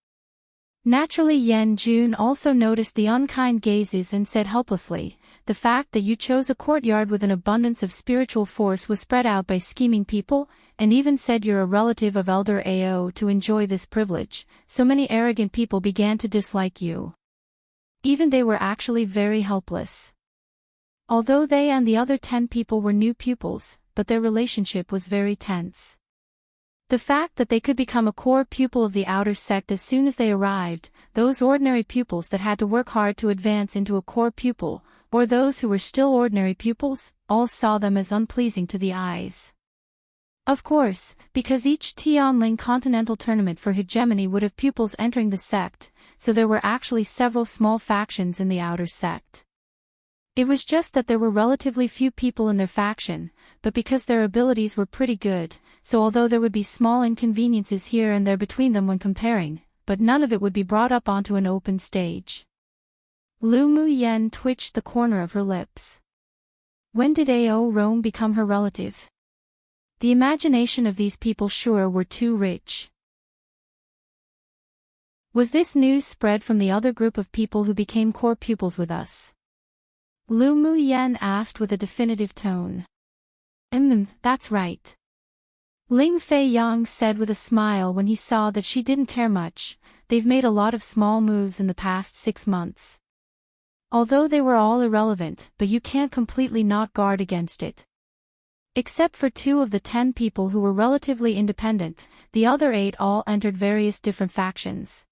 Naturally, Yen Jun also noticed the unkind gazes and said helplessly, "The fact that you chose a courtyard with an abundance of spiritual force was spread out by scheming people, and even said you're a relative of Elder Ao to enjoy this privilege, so many arrogant people began to dislike you. Even they were actually very helpless. Although they and the other 10 people were new pupils, but their relationship was very tense. The fact that they could become a core pupil of the outer sect as soon as they arrived, those ordinary pupils that had to work hard to advance into a core pupil, or those who were still ordinary pupils, all saw them as unpleasing to the eyes. Of course, because each Tianling continental tournament for hegemony would have pupils entering the sect, so there were actually several small factions in the outer sect. It was just that there were relatively few people in their faction, but because their abilities were pretty good, so although there would be small inconveniences here and there between them when comparing, but none of it would be brought up onto an open stage. Lu Mu Yen twitched the corner of her lips. When did Ao Rome become her relative? The imagination of these people sure were too rich. Was this news spread from the other group of people who became core pupils with us? Lu Mu Yen asked with a definitive tone. That's right. Ling Fei Yang said with a smile when he saw that she didn't care much. They've made a lot of small moves in the past 6 months. Although they were all irrelevant, but you can't completely not guard against it. Except for 2 of the 10 people who were relatively independent, the other 8 all entered various different factions.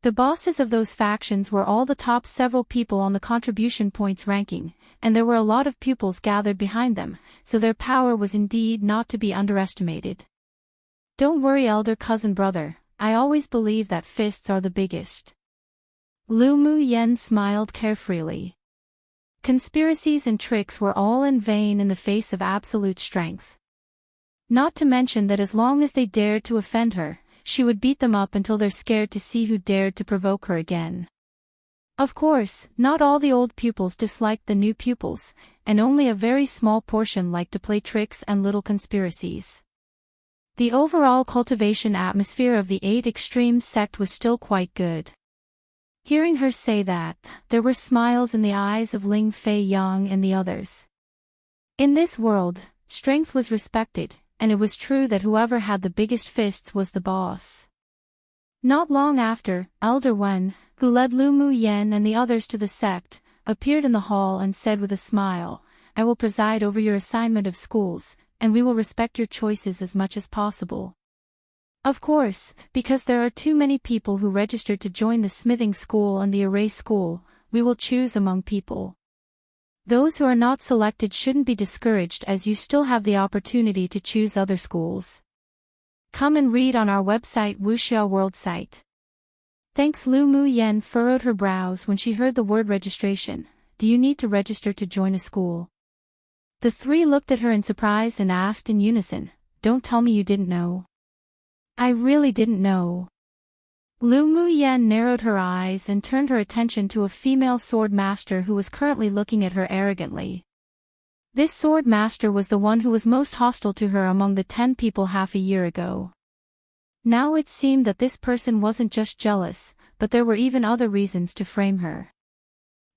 The bosses of those factions were all the top several people on the contribution points ranking, and there were a lot of pupils gathered behind them, so their power was indeed not to be underestimated. Don't worry, elder cousin brother, I always believe that fists are the biggest. Lu Mu Yen smiled carefreely. Conspiracies and tricks were all in vain in the face of absolute strength. Not to mention that as long as they dared to offend her, she would beat them up until they're scared to see who dared to provoke her again. Of course, not all the old pupils disliked the new pupils, and only a very small portion liked to play tricks and little conspiracies. The overall cultivation atmosphere of the 8 Extremes sect was still quite good. Hearing her say that, there were smiles in the eyes of Ling Fei Yang and the others. In this world, strength was respected, and it was true that whoever had the biggest fists was the boss. Not long after, Elder Wen, who led Lu Mu Yen and the others to the sect, appeared in the hall and said with a smile, "I will preside over your assignment of schools, and we will respect your choices as much as possible." Of course, because there are too many people who registered to join the smithing school and the array school, we will choose among people. Those who are not selected shouldn't be discouraged as you still have the opportunity to choose other schools. Come and read on our website Wuxia World site. Thanks. Lu Mu Yen furrowed her brows when she heard the word registration. Do you need to register to join a school? The 3 looked at her in surprise and asked in unison, "Don't tell me you didn't know." "I really didn't know." Lu Mu Yen narrowed her eyes and turned her attention to a female sword master who was currently looking at her arrogantly. This sword master was the one who was most hostile to her among the 10 people half a year ago. Now it seemed that this person wasn't just jealous, but there were even other reasons to frame her.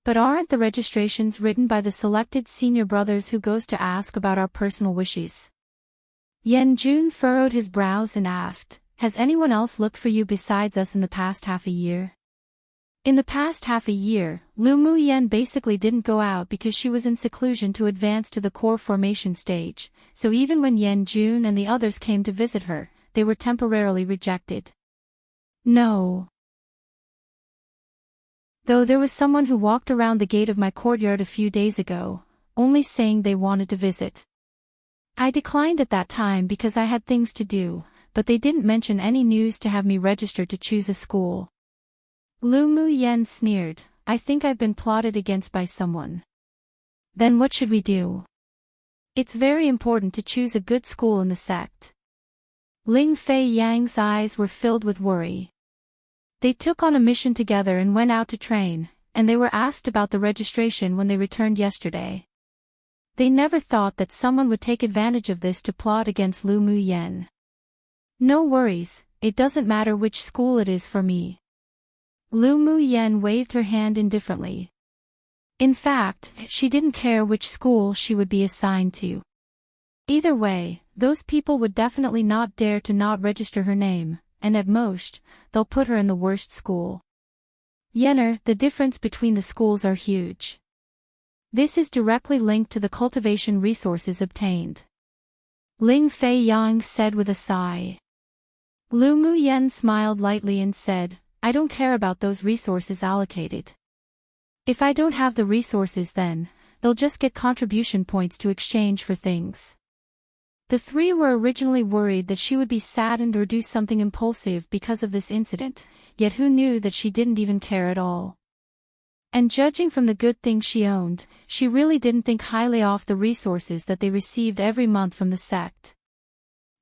"But aren't the registrations written by the selected senior brothers who goes to ask about our personal wishes?" Yen Jun furrowed his brows and asked, "Has anyone else looked for you besides us in the past half a year?" In the past half a year, Lu Mu Yen basically didn't go out because she was in seclusion to advance to the core formation stage, so even when Yen Jun and the others came to visit her, they were temporarily rejected. No. Though there was someone who walked around the gate of my courtyard a few days ago, only saying they wanted to visit. I declined at that time because I had things to do, but they didn't mention any news to have me registered to choose a school. Lu Mu Yen sneered, "I think I've been plotted against by someone." "Then what should we do?" "It's very important to choose a good school in the sect." Ling Fei Yang's eyes were filled with worry. They took on a mission together and went out to train, and they were asked about the registration when they returned yesterday. They never thought that someone would take advantage of this to plot against Lu Mu Yen. "No worries, it doesn't matter which school it is for me." Lu Mu Yen waved her hand indifferently. In fact, she didn't care which school she would be assigned to. Either way, those people would definitely not dare to not register her name, and at most, they'll put her in the worst school. Yenner, the difference between the schools are huge. This is directly linked to the cultivation resources obtained. Ling Fei Yang said with a sigh. Lu Mu Yen smiled lightly and said, "I don't care about those resources allocated. If I don't have the resources then, they'll just get contribution points to exchange for things." The 3 were originally worried that she would be saddened or do something impulsive because of this incident, yet who knew that she didn't even care at all. And judging from the good things she owned, she really didn't think highly of the resources that they received every month from the sect.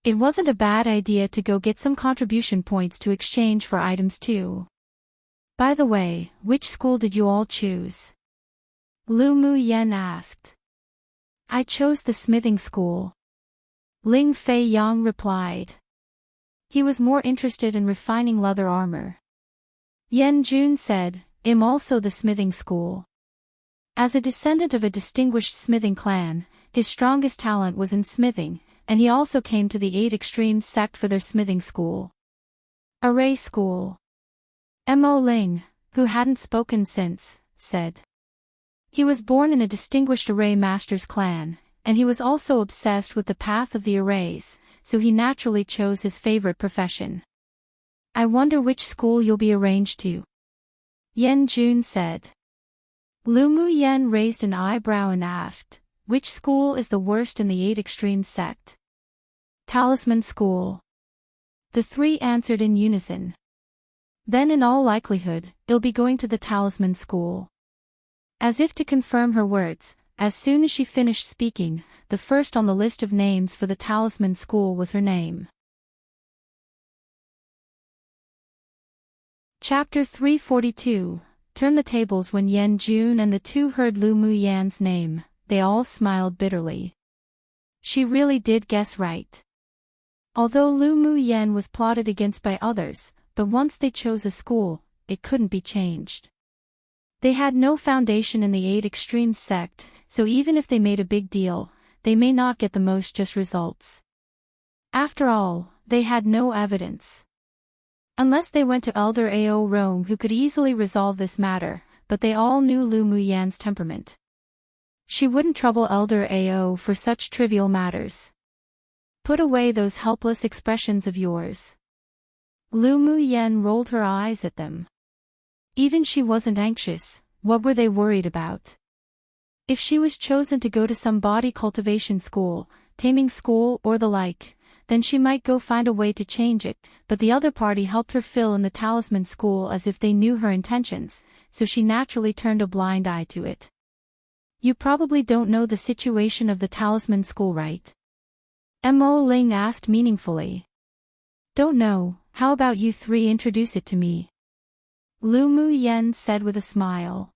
It wasn't a bad idea to go get some contribution points to exchange for items too. By the way, which school did you all choose? Lu Mu Yen asked. "I chose the smithing school." Ling Fei Yang replied. He was more interested in refining leather armor. Yen Jun said, "I'm also the smithing school." As a descendant of a distinguished smithing clan, his strongest talent was in smithing, and he also came to the 8 Extremes sect for their smithing school. Array school. Mo Ling, who hadn't spoken since, said. He was born in a distinguished array master's clan, and he was also obsessed with the path of the arrays, so he naturally chose his favorite profession. "I wonder which school you'll be arranged to," Yen Jun said. Lu Mu Yen raised an eyebrow and asked, "Which school is the worst in the 8 Extremes sect?" "Talisman school." The 3 answered in unison. "Then in all likelihood, it'll be going to the Talisman school." As if to confirm her words, as soon as she finished speaking, the first on the list of names for the Talisman school was her name. Chapter 342, turned the tables when Yan Jun and the two heard Lu Muyan's name. They all smiled bitterly. She really did guess right. Although Lu Muyan was plotted against by others, but once they chose a school, it couldn't be changed. They had no foundation in the 8 Extremes sect, so even if they made a big deal, they may not get the most just results. After all, they had no evidence. Unless they went to Elder Ao Rome, who could easily resolve this matter, but they all knew Lu Muyan's temperament. She wouldn't trouble Elder Ao for such trivial matters. Put away those helpless expressions of yours. Lu Muyan rolled her eyes at them. Even she wasn't anxious. What were they worried about? If she was chosen to go to some body cultivation school, taming school or the like, then she might go find a way to change it, but the other party helped her fill in the talisman school as if they knew her intentions, so she naturally turned a blind eye to it. You probably don't know the situation of the talisman school, right? Mo Ling asked meaningfully. Don't know. How about you three introduce it to me? Lu Muyan said with a smile.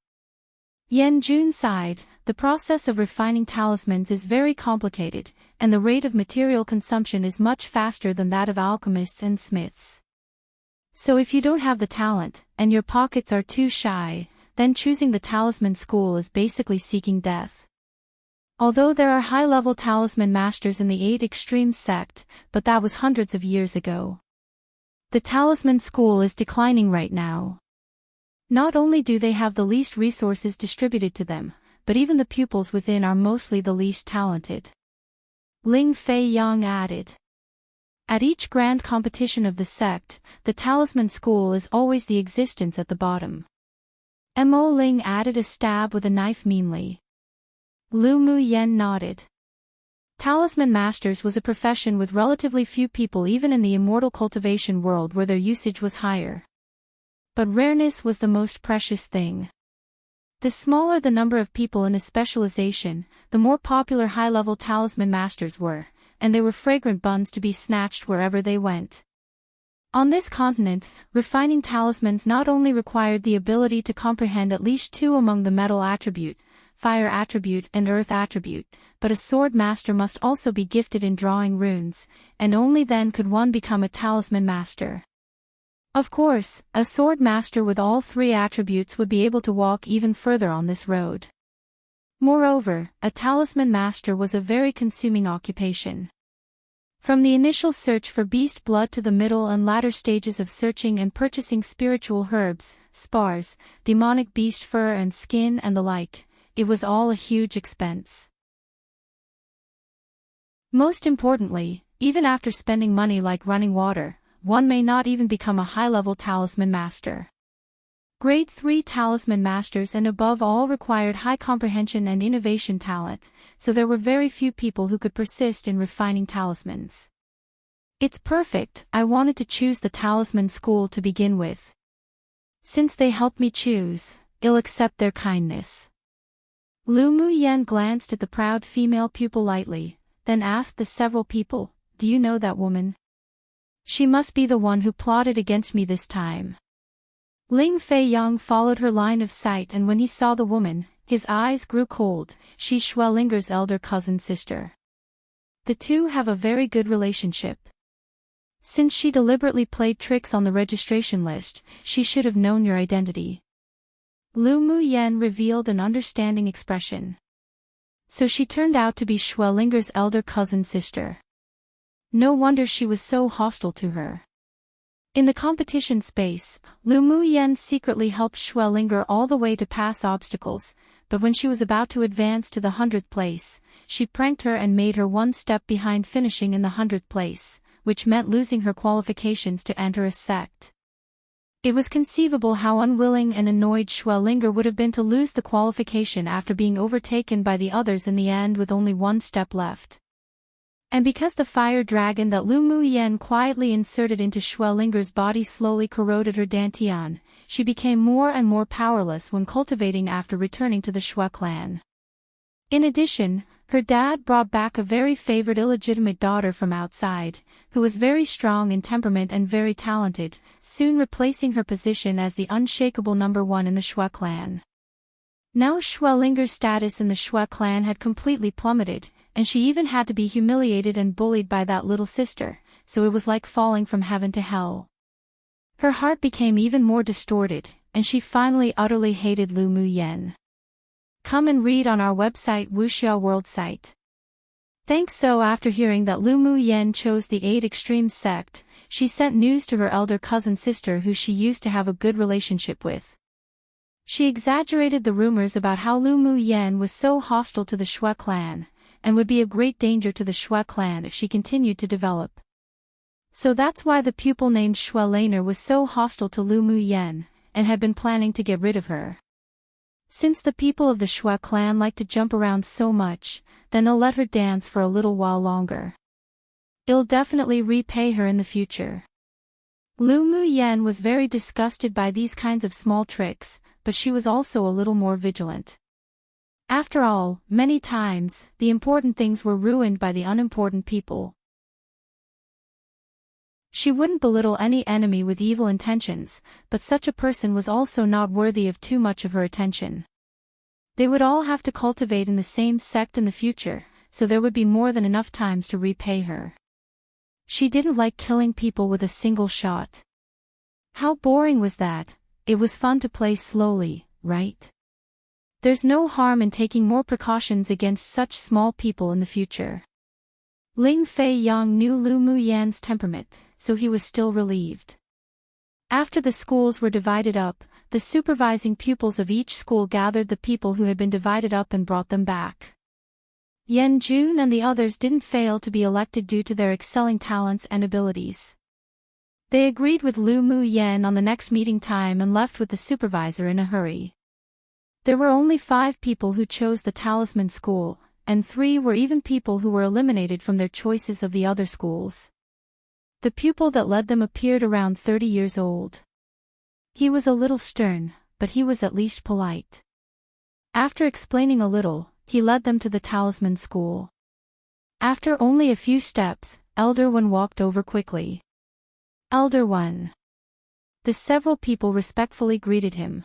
Yan Jun sighed. The process of refining talismans is very complicated, and the rate of material consumption is much faster than that of alchemists and smiths. So if you don't have the talent, and your pockets are too shy, then choosing the talisman school is basically seeking death. Although there are high-level talisman masters in the 8 Extremes sect, but that was hundreds of years ago. The talisman school is declining right now. Not only do they have the least resources distributed to them, but even the pupils within are mostly the least talented. Ling Fei Yang added. At each grand competition of the sect, the talisman school is always the existence at the bottom. Mo Ling added a stab with a knife meanly. Lu Muyan nodded. Talisman masters was a profession with relatively few people even in the immortal cultivation world where their usage was higher. But rareness was the most precious thing. The smaller the number of people in a specialization, the more popular high-level talisman masters were, and they were fragrant buns to be snatched wherever they went. On this continent, refining talismans not only required the ability to comprehend at least 2 among the metal attribute, fire attribute and earth attribute, but a sword master must also be gifted in drawing runes, and only then could one become a talisman master. Of course, a sword master with all 3 attributes would be able to walk even further on this road. Moreover, a talisman master was a very consuming occupation. From the initial search for beast blood to the middle and latter stages of searching and purchasing spiritual herbs, spars, demonic beast fur and skin and the like, it was all a huge expense. Most importantly, even after spending money like running water, one may not even become a high-level talisman master. Grade 3 talisman masters and above all required high comprehension and innovation talent, so there were very few people who could persist in refining talismans. It's perfect. I wanted to choose the talisman school to begin with. Since they helped me choose, I'll accept their kindness. Lu Muyan glanced at the proud female pupil lightly, then asked the several people, "Do you know that woman? She must be the one who plotted against me this time." Ling Fei Yang followed her line of sight, and when he saw the woman, his eyes grew cold. She's Schwellinger's elder cousin sister. The two have a very good relationship. Since she deliberately played tricks on the registration list, she should have known your identity. Lu Muyan revealed an understanding expression. So she turned out to be Schwellinger's elder cousin sister. No wonder she was so hostile to her. In the competition space, Lu Muyan secretly helped Schwellinger all the way to pass obstacles, but when she was about to advance to the 100th place, she pranked her and made her one step behind finishing in the 100th place, which meant losing her qualifications to enter a sect. It was conceivable how unwilling and annoyed Schwellinger would have been to lose the qualification after being overtaken by the others in the end with only one step left. And because the fire dragon that Lu Muyan quietly inserted into Schwellinger's body slowly corroded her dantian, she became more and more powerless when cultivating after returning to the Schwe clan. In addition, her dad brought back a very favored illegitimate daughter from outside, who was very strong in temperament and very talented, soon replacing her position as the unshakable number one in the Shui clan. Now Schwellinger's status in the Shui clan had completely plummeted, and she even had to be humiliated and bullied by that little sister, so it was like falling from heaven to hell. Her heart became even more distorted, and she finally utterly hated Lu Mu Yen. Come and read on our website Wuxia World site. Thanks. So after hearing that Lu Mu Yen chose the 8 Extreme sect, she sent news to her elder cousin sister who she used to have a good relationship with. She exaggerated the rumors about how Lu Mu Yen was so hostile to the Shui clan, and would be a great danger to the Shui clan if she continued to develop. So that's why the pupil named Schweleiner was so hostile to Lu Mu Yen, and had been planning to get rid of her. Since the people of the Shui clan like to jump around so much, then they'll let her dance for a little while longer. It'll definitely repay her in the future. Lu Mu Yen was very disgusted by these kinds of small tricks, but she was also a little more vigilant. After all, many times, the important things were ruined by the unimportant people. She wouldn't belittle any enemy with evil intentions, but such a person was also not worthy of too much of her attention. They would all have to cultivate in the same sect in the future, so there would be more than enough times to repay her. She didn't like killing people with a single shot. How boring was that? It was fun to play slowly, right? There's no harm in taking more precautions against such small people in the future. Ling Fei Yang knew Lu Mu Yan's temperament, so he was still relieved. After the schools were divided up, the supervising pupils of each school gathered the people who had been divided up and brought them back. Yan Jun and the others didn't fail to be elected due to their excelling talents and abilities. They agreed with Lu Mu Yen on the next meeting time and left with the supervisor in a hurry. There were only 5 people who chose the Talisman School, and 3 were even people who were eliminated from their choices of the other schools. The pupil that led them appeared around 30 years old. He was a little stern, but he was at least polite. After explaining a little, he led them to the Talisman School. After only a few steps, Elder One walked over quickly. Elder One. The several people respectfully greeted him.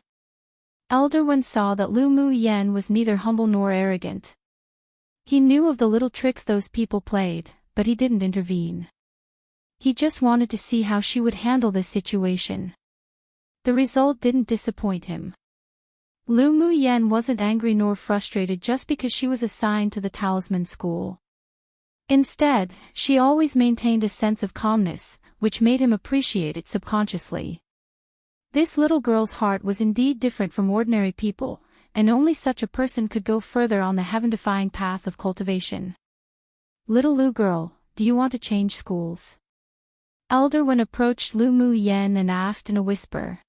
Elder One saw that Lu Mu Yen was neither humble nor arrogant. He knew of the little tricks those people played, but he didn't intervene. He just wanted to see how she would handle this situation. The result didn't disappoint him. Lu Mu Yen wasn't angry nor frustrated just because she was assigned to the Talisman School. Instead, she always maintained a sense of calmness, which made him appreciate it subconsciously. This little girl's heart was indeed different from ordinary people, and only such a person could go further on the heaven-defying path of cultivation. Little Lu girl, do you want to change schools? Elder One approached Lu Mu Yen and asked in a whisper.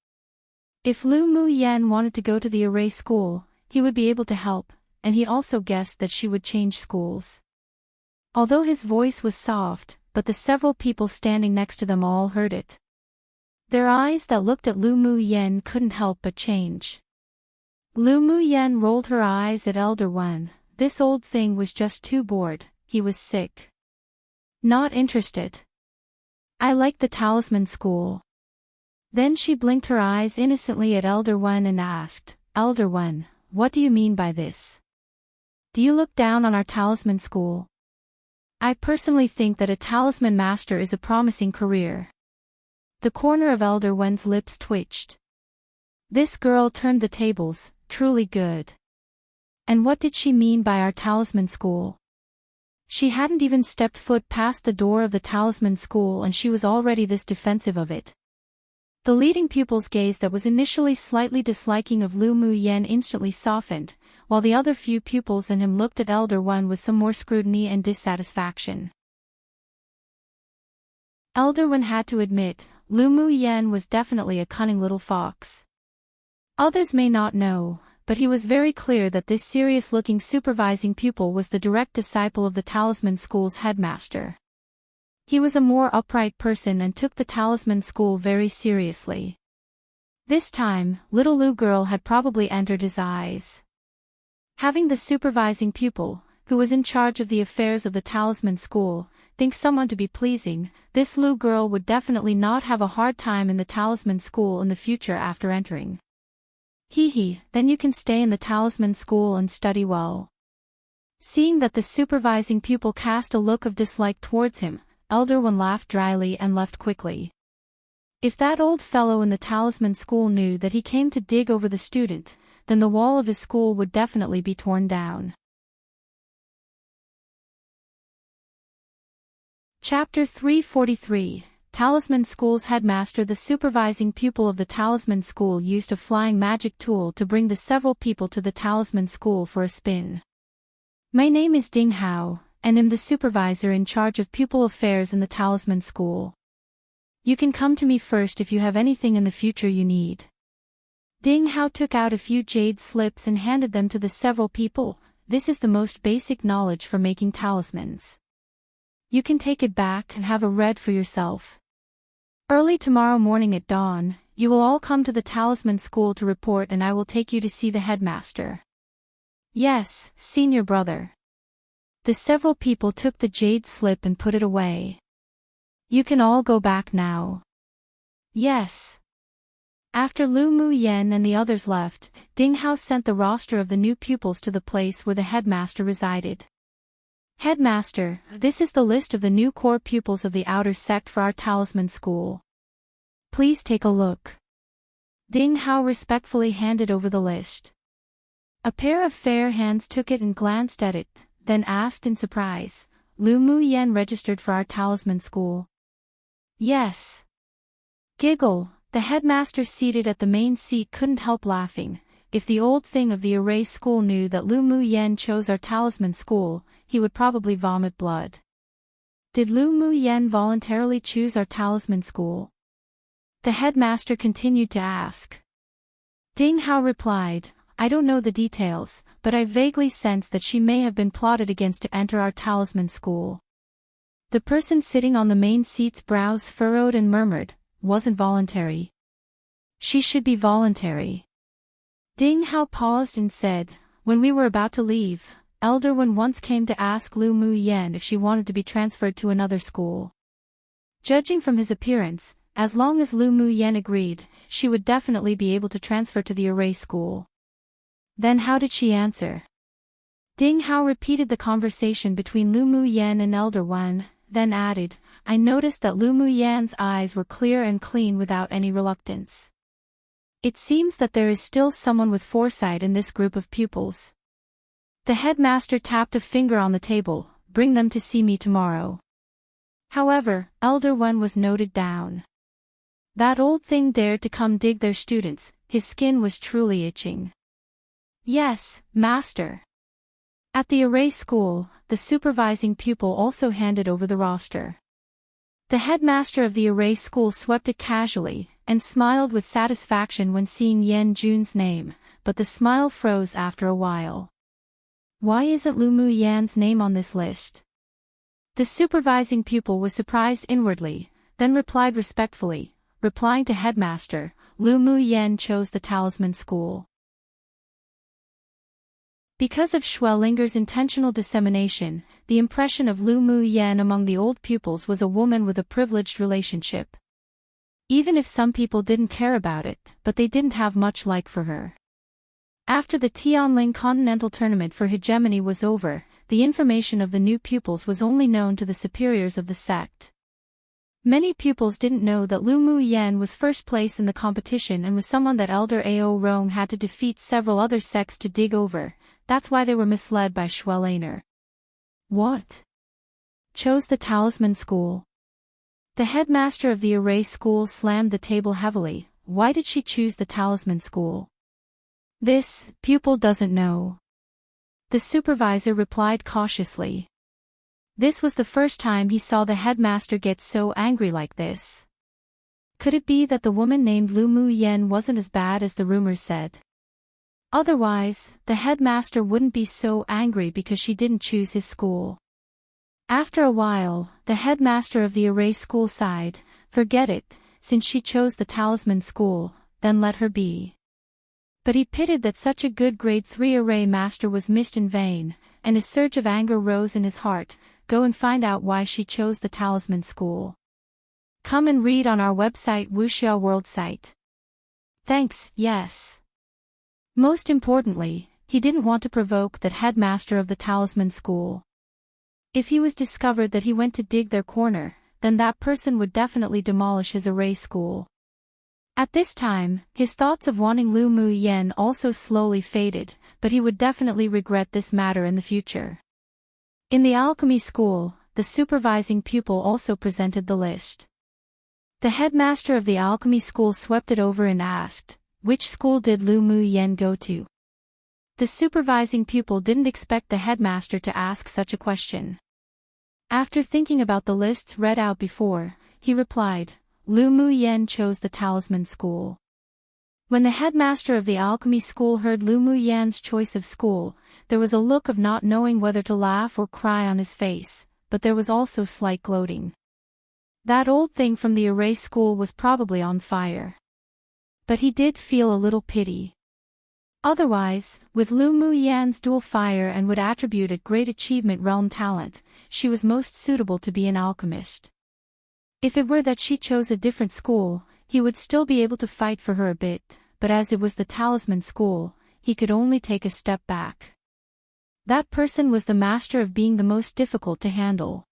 If Lu Mu Yen wanted to go to the array school, he would be able to help, and he also guessed that she would change schools. Although his voice was soft, but the several people standing next to them all heard it. Their eyes that looked at Lu Mu Yen couldn't help but change. Lu Mu Yen rolled her eyes at Elder One. This old thing was just too bored, he was sick. Not interested. I like the Talisman School. Then she blinked her eyes innocently at Elder One and asked, Elder One, what do you mean by this? Do you look down on our Talisman School? I personally think that a Talisman Master is a promising career. The corner of Elder One's lips twitched. This girl turned the tables, truly good. And what did she mean by our Talisman School? She hadn't even stepped foot past the door of the Talisman School and she was already this defensive of it. The leading pupil's gaze that was initially slightly disliking of Lu Mu Yen instantly softened, while the other few pupils and him looked at Elder One with some more scrutiny and dissatisfaction. Elder One had to admit, Lu Mu Yen was definitely a cunning little fox. Others may not know, but he was very clear that this serious-looking supervising pupil was the direct disciple of the Talisman School's headmaster. He was a more upright person and took the Talisman School very seriously. This time, little Lu girl had probably entered his eyes. Having the supervising pupil, who was in charge of the affairs of the talisman school, think someone to be pleasing, this Lu girl would definitely not have a hard time in the talisman school in the future after entering. Then you can stay in the talisman school and study well. Seeing that the supervising pupil cast a look of dislike towards him, Elder One laughed dryly and left quickly. If that old fellow in the talisman school knew that he came to dig over the student, then the wall of his school would definitely be torn down. Chapter 343, Talisman School's headmaster. The supervising pupil of the talisman school used a flying magic tool to bring the several people to the talisman school for a spin. My name is Ding Hao, and am the supervisor in charge of pupil affairs in the talisman school. You can come to me first if you have anything in the future you need. Ding Hao took out a few jade slips and handed them to the several people. This is the most basic knowledge for making talismans. You can take it back and have a read for yourself. Early tomorrow morning at dawn, you will all come to the talisman school to report, and I will take you to see the headmaster. Yes, senior brother. The several people took the jade slip and put it away. You can all go back now. Yes. After Lu Mu Yen and the others left, Ding Hao sent the roster of the new pupils to the place where the headmaster resided. Headmaster, this is the list of the new core pupils of the outer sect for our talisman school. Please take a look. Ding Hao respectfully handed over the list. A pair of fair hands took it and glanced at it, then asked in surprise, Lu Mu Yen registered for our talisman school? Yes. Giggle, the headmaster seated at the main seat couldn't help laughing. If the old thing of the array school knew that Lu Mu Yen chose our talisman school, he would probably vomit blood. Did Lu Mu Yen voluntarily choose our talisman school? The headmaster continued to ask. Ding Hao replied, I don't know the details, but I vaguely sense that she may have been plotted against to enter our talisman school. The person sitting on the main seat's brows furrowed and murmured, wasn't voluntary. She should be voluntary. Ding Hao paused and said, when we were about to leave, Elder One once came to ask Lu Mu Yen if she wanted to be transferred to another school. Judging from his appearance, as long as Lu Mu Yen agreed, she would definitely be able to transfer to the array school. Then how did she answer? Ding Hao repeated the conversation between Lu Mu Yen and Elder One, then added, I noticed that Lu Mu Yan's eyes were clear and clean without any reluctance. It seems that there is still someone with foresight in this group of pupils. The headmaster tapped a finger on the table, bring them to see me tomorrow. However, Elder One was noted down. That old thing dared to come dig their students, his skin was truly itching. Yes, master. At the array school, the supervising pupil also handed over the roster. The headmaster of the array school swept it casually, and smiled with satisfaction when seeing Yen Jun's name, but the smile froze after a while. Why isn't Lu Mu Yan's name on this list? The supervising pupil was surprised inwardly, then replied respectfully, replying to headmaster, Lu Mu Yen chose the talisman school. Because of Schwellinger's intentional dissemination, the impression of Lu Mu Yen among the old pupils was a woman with a privileged relationship. Even if some people didn't care about it, but they didn't have much like for her. After the Tianling Continental Tournament for Hegemony was over, the information of the new pupils was only known to the superiors of the sect. Many pupils didn't know that Lu Mu Yen was first place in the competition and was someone that Elder Ao Rong had to defeat several other sects to dig over. That's why they were misled by Schwellinger. What? Chose the talisman school. The headmaster of the array school slammed the table heavily. Why did she choose the talisman school? This pupil doesn't know. The supervisor replied cautiously. This was the first time he saw the headmaster get so angry like this. Could it be that the woman named Lu Mu Yen wasn't as bad as the rumors said? Otherwise, the headmaster wouldn't be so angry because she didn't choose his school. After a while, the headmaster of the array school sighed, forget it, since she chose the talisman school, then let her be. But he pitied that such a good grade 3 array master was missed in vain, and a surge of anger rose in his heart. Go and find out why she chose the talisman school. Come and read on our website Wuxia World site. Thanks, yes. Most importantly, he didn't want to provoke that headmaster of the talisman school. If he was discovered that he went to dig their corner, then that person would definitely demolish his array school. At this time, his thoughts of wanting Lu Mu Yen also slowly faded, but he would definitely regret this matter in the future. In the alchemy school, the supervising pupil also presented the list. The headmaster of the alchemy school swept it over and asked, "Which school did Lu Mu Yen go to?" The supervising pupil didn't expect the headmaster to ask such a question. After thinking about the lists read out before, he replied, "Lu Mu Yen chose the talisman school." When the headmaster of the alchemy school heard Lu Mu Yan's choice of school, there was a look of not knowing whether to laugh or cry on his face, but there was also slight gloating. That old thing from the array school was probably on fire. But he did feel a little pity. Otherwise, with Lu Mu Yan's dual fire and would attribute a great achievement realm talent, she was most suitable to be an alchemist. If it were that she chose a different school, he would still be able to fight for her a bit, but as it was the talisman school, he could only take a step back. That person was the master of being the most difficult to handle.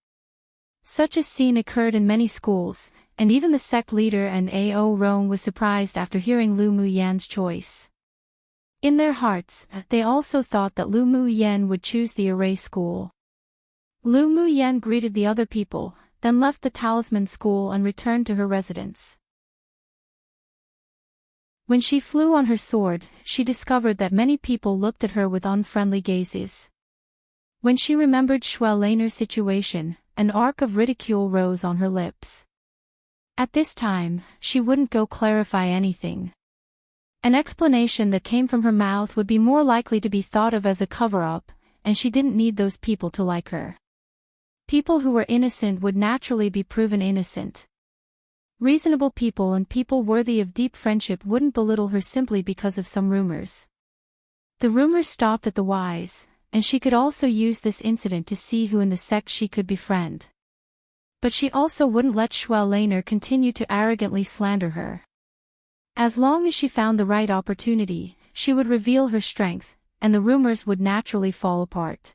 Such a scene occurred in many schools, and even the sect leader and Ao Rong was surprised after hearing Lu Mu Yan's choice. In their hearts, they also thought that Lu Mu Yan would choose the array school. Lu Mu Yan greeted the other people, then left the talisman school and returned to her residence. When she flew on her sword, she discovered that many people looked at her with unfriendly gazes. When she remembered Xuelaner's situation, an arc of ridicule rose on her lips. At this time, she wouldn't go clarify anything. An explanation that came from her mouth would be more likely to be thought of as a cover-up, and she didn't need those people to like her. People who were innocent would naturally be proven innocent. Reasonable people and people worthy of deep friendship wouldn't belittle her simply because of some rumors. The rumors stopped at the wise, and she could also use this incident to see who in the sect she could befriend. But she also wouldn't let Xuelaner continue to arrogantly slander her. As long as she found the right opportunity, she would reveal her strength, and the rumors would naturally fall apart.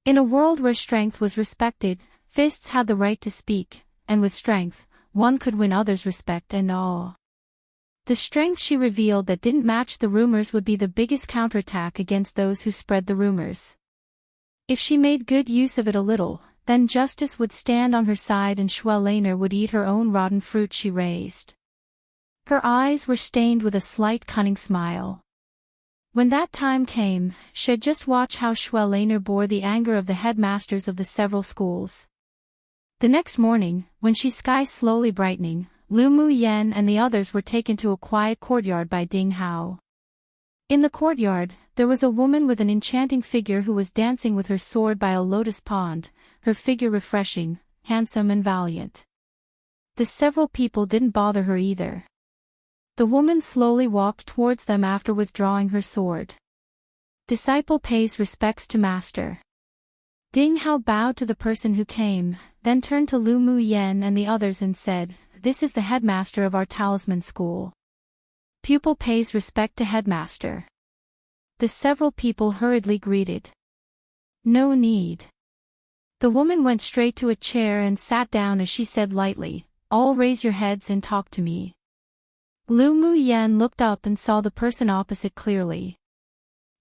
In a world where strength was respected, fists had the right to speak, and with strength, one could win others' respect and awe. The strength she revealed that didn't match the rumors would be the biggest counterattack against those who spread the rumors. If she made good use of it a little, then justice would stand on her side and Xuelaner would eat her own rotten fruit she raised. Her eyes were stained with a slight cunning smile. When that time came, she'd just watch how Xuelaner bore the anger of the headmasters of the several schools. The next morning, when she sky slowly brightening, Lu Mu Yen and the others were taken to a quiet courtyard by Ding Hao. In the courtyard, there was a woman with an enchanting figure who was dancing with her sword by a lotus pond, her figure refreshing, handsome and valiant. The several people didn't bother her either. The woman slowly walked towards them after withdrawing her sword. Disciple pays respects to master. Ding Hao bowed to the person who came, then turned to Lu Mu Yen and the others and said, "This is the headmaster of our talisman school. Pupil pays respect to headmaster." The several people hurriedly greeted. "No need." The woman went straight to a chair and sat down as she said lightly, "All raise your heads and talk to me." Lu Mu Yen looked up and saw the person opposite clearly.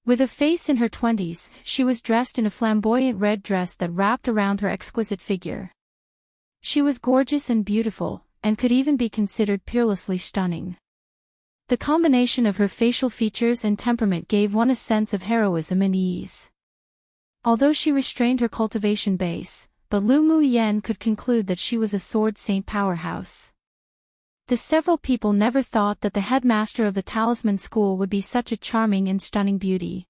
With a face in her 20s, she was dressed in a flamboyant red dress that wrapped around her exquisite figure. She was gorgeous and beautiful, and could even be considered peerlessly stunning. The combination of her facial features and temperament gave one a sense of heroism and ease. Although she restrained her cultivation base, but Lu Mu Yen could conclude that she was a sword saint powerhouse. The several people never thought that the headmaster of the talisman school would be such a charming and stunning beauty.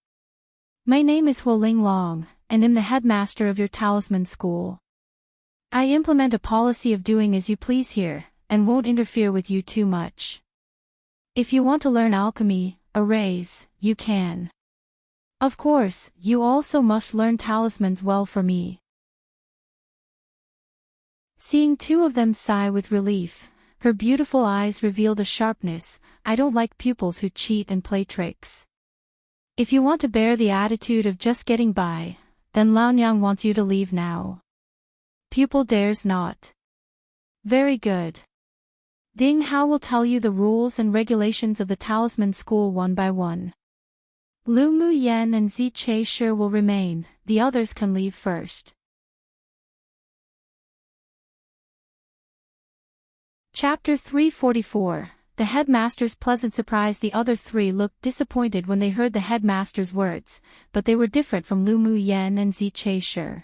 "My name is Huoling Long, and am the headmaster of your talisman school. I implement a policy of doing as you please here, and won't interfere with you too much. If you want to learn alchemy, Erase, you can. Of course, you also must learn talismans well for me. Seeing two of them sigh with relief, her beautiful eyes revealed a sharpness. I don't like pupils who cheat and play tricks. If you want to bear the attitude of just getting by, then Laonyang wants you to leave now. Pupil dares not. Very good. Ding Hao will tell you the rules and regulations of the talisman school one by one. Lu Mu Yen and Zi Che Shi will remain, the others can leave first. Chapter 344. The headmaster's pleasant surprise. The other three looked disappointed when they heard the headmaster's words, but they were different from Lu Mu Yen and Zi Che Shi.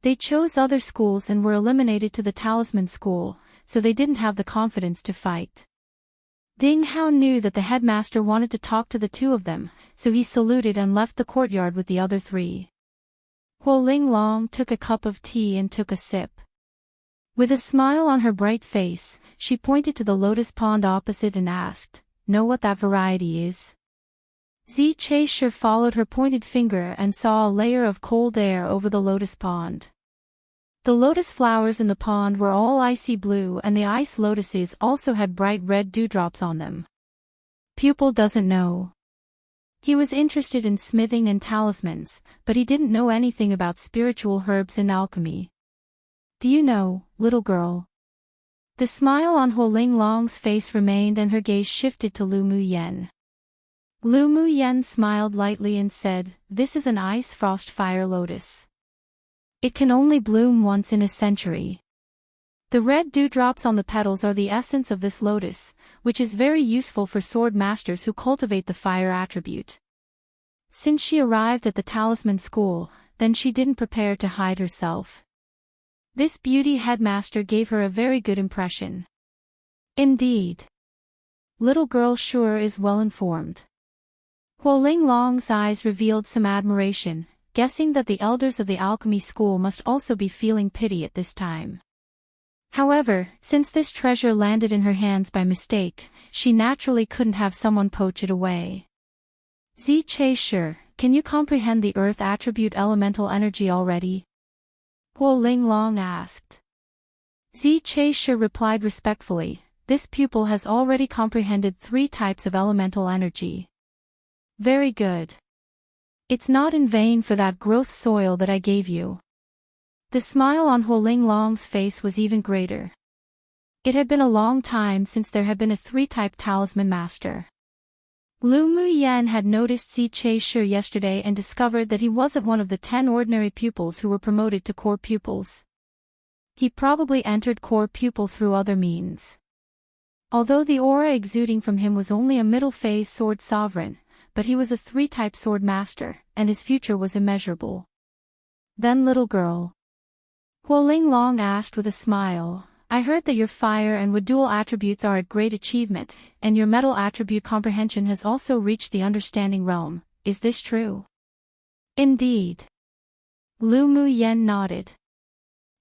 They chose other schools and were eliminated to the talisman school, so they didn't have the confidence to fight. Ding Hao knew that the headmaster wanted to talk to the two of them, so he saluted and left the courtyard with the other three. Huo Linglong took a cup of tea and took a sip. With a smile on her bright face, she pointed to the lotus pond opposite and asked, "Know what that variety is?" Zi Che Shi followed her pointed finger and saw a layer of cold air over the lotus pond. The lotus flowers in the pond were all icy blue and the ice lotuses also had bright red dewdrops on them. Pupil doesn't know. He was interested in smithing and talismans, but he didn't know anything about spiritual herbs and alchemy. Do you know, little girl? The smile on Huo Linglong's face remained and her gaze shifted to Lu Mu Yen. Lu Mu Yen smiled lightly and said, "This is an ice frost fire lotus. It can only bloom once in a century. The red dewdrops on the petals are the essence of this lotus, which is very useful for sword masters who cultivate the fire attribute." Since she arrived at the talisman school, then she didn't prepare to hide herself. This beauty headmaster gave her a very good impression. Indeed. Little girl sure is well informed. Huo Linglong's eyes revealed some admiration, guessing that the elders of the alchemy school must also be feeling pity at this time. However, since this treasure landed in her hands by mistake, she naturally couldn't have someone poach it away. Zi Che Shi, can you comprehend the earth attribute elemental energy already? Huo Linglong asked. Zi Che Shi replied respectfully, "This pupil has already comprehended 3 types of elemental energy." Very good. It's not in vain for that growth soil that I gave you. The smile on Huo Linglong's face was even greater. It had been a long time since there had been a 3-type talisman master. Lu Mu Yen had noticed Zi Che Shi yesterday and discovered that he wasn't one of the 10 ordinary pupils who were promoted to core pupils. He probably entered core pupil through other means. Although the aura exuding from him was only a middle-phase sword sovereign, but he was a 3-type sword master, and his future was immeasurable. Then little girl. Huo Linglong asked with a smile, "I heard that your fire and wood dual attributes are at great achievement, and your metal attribute comprehension has also reached the understanding realm. Is this true?" Indeed. Lu Mu Yen nodded.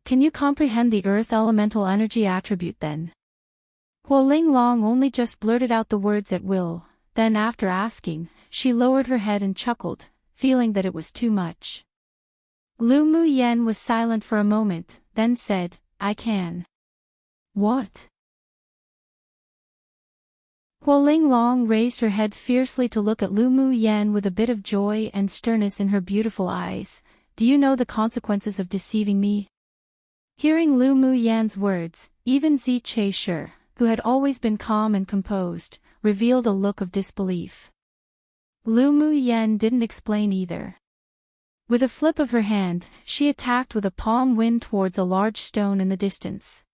Can you comprehend the earth elemental energy attribute then? Huo Linglong only just blurted out the words at will, then after asking, she lowered her head and chuckled, feeling that it was too much. Lu Mu Yen was silent for a moment, then said, "I can." What? Huo Linglong raised her head fiercely to look at Lu Mu Yen with a bit of joy and sternness in her beautiful eyes. "Do you know the consequences of deceiving me?" Hearing Lu Mu Yan's words, even Zi Che Shi, who had always been calm and composed, revealed a look of disbelief. Lu Mu Yen didn't explain either. With a flip of her hand, she attacked with a palm wind towards a large stone in the distance.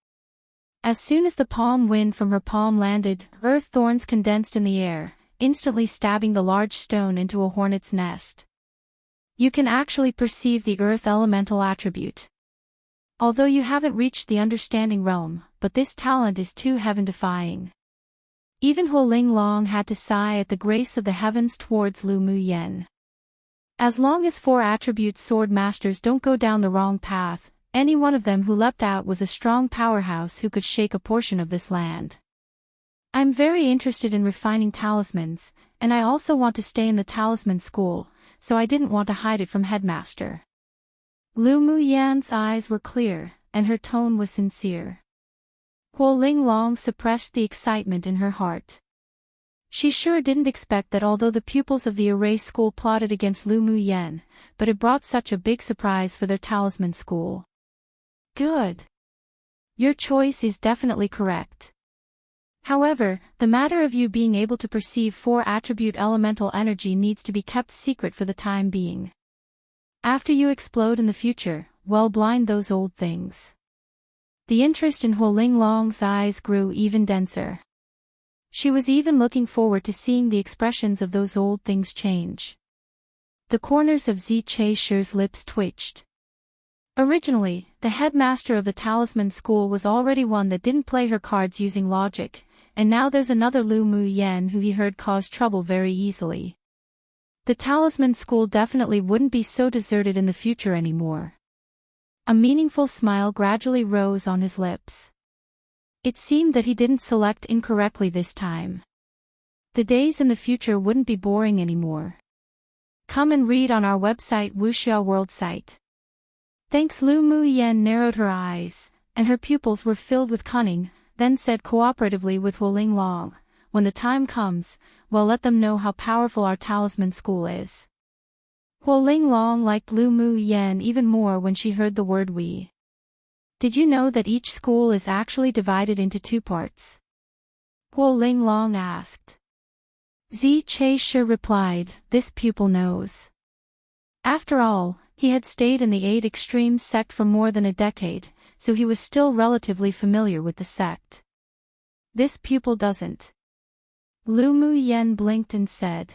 As soon as the palm wind from her palm landed, earth thorns condensed in the air, instantly stabbing the large stone into a hornet's nest. You can actually perceive the earth elemental attribute. Although you haven't reached the understanding realm, but this talent is too heaven-defying. Even Huo Linglong had to sigh at the grace of the heavens towards Lu Mu Yen. As long as 4 attribute sword masters don't go down the wrong path, any one of them who leapt out was a strong powerhouse who could shake a portion of this land. I'm very interested in refining talismans, and I also want to stay in the talisman school, so I didn't want to hide it from headmaster. Lu Muyan's eyes were clear, and her tone was sincere. Huo Linglong suppressed the excitement in her heart. She sure didn't expect that although the pupils of the array school plotted against Lu Muyan, but it brought such a big surprise for their talisman school. Good. Your choice is definitely correct. However, the matter of you being able to perceive 4-attribute elemental energy needs to be kept secret for the time being. After you explode in the future, well, blind those old things. The interest in Huo Linglong's eyes grew even denser. She was even looking forward to seeing the expressions of those old things change. The corners of Zi Cheishi's lips twitched. Originally, the headmaster of the talisman school was already one that didn't play her cards using logic, and now there's another Lu Muyan who he heard caused trouble very easily. The talisman school definitely wouldn't be so deserted in the future anymore. A meaningful smile gradually rose on his lips. It seemed that he didn't select incorrectly this time. The days in the future wouldn't be boring anymore. Come and read on our website Wuxia World site. Thanks. Lu Muyan narrowed her eyes, and her pupils were filled with cunning, then said cooperatively with Huo Linglong, when the time comes, well, let them know how powerful our talisman school is. Huo Linglong liked Lu Muyan even more when she heard the word we. Did you know that each school is actually divided into 2 parts? Huo Linglong asked. Zi Cheishi replied, this pupil knows. After all, he had stayed in the 8 Extremes sect for more than a decade, so he was still relatively familiar with the sect. This pupil doesn't. Lu Muyan blinked and said.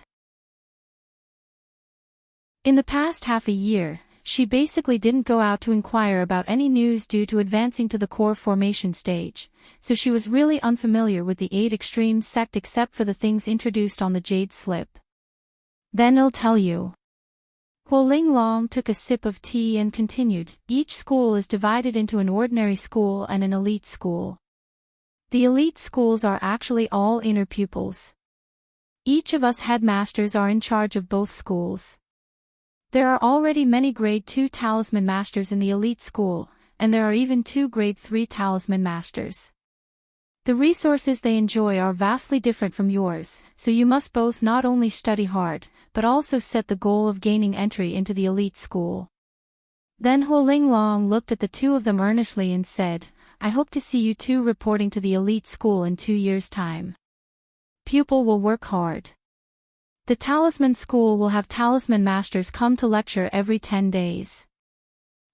In the past half a year, she basically didn't go out to inquire about any news due to advancing to the core formation stage, so she was really unfamiliar with the 8 Extremes sect except for the things introduced on the Jade Slip. Then I'll tell you. Huo Linglong took a sip of tea and continued, each school is divided into an ordinary school and an elite school. The elite schools are actually all inner pupils. Each of us headmasters are in charge of both schools. There are already many grade 2 talisman masters in the elite school, and there are even 2 grade 3 talisman masters. The resources they enjoy are vastly different from yours, so you must both not only study hard, but also set the goal of gaining entry into the elite school. Then Huo Linglong looked at the 2 of them earnestly and said, I hope to see you 2 reporting to the elite school in 2 years' time. Pupil will work hard. The talisman school will have talisman masters come to lecture every 10 days.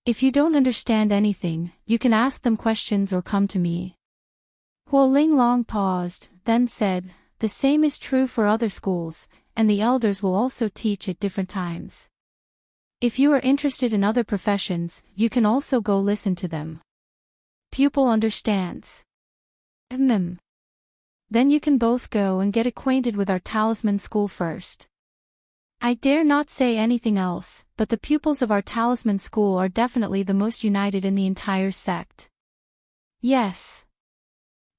If you don't understand anything, you can ask them questions or come to me. Huo Linglong paused, then said, the same is true for other schools, and the elders will also teach at different times. If you are interested in other professions, you can also go listen to them. Pupil understands. Then you can both go and get acquainted with our talisman school first. I dare not say anything else, but the pupils of our talisman school are definitely the most united in the entire sect. Yes.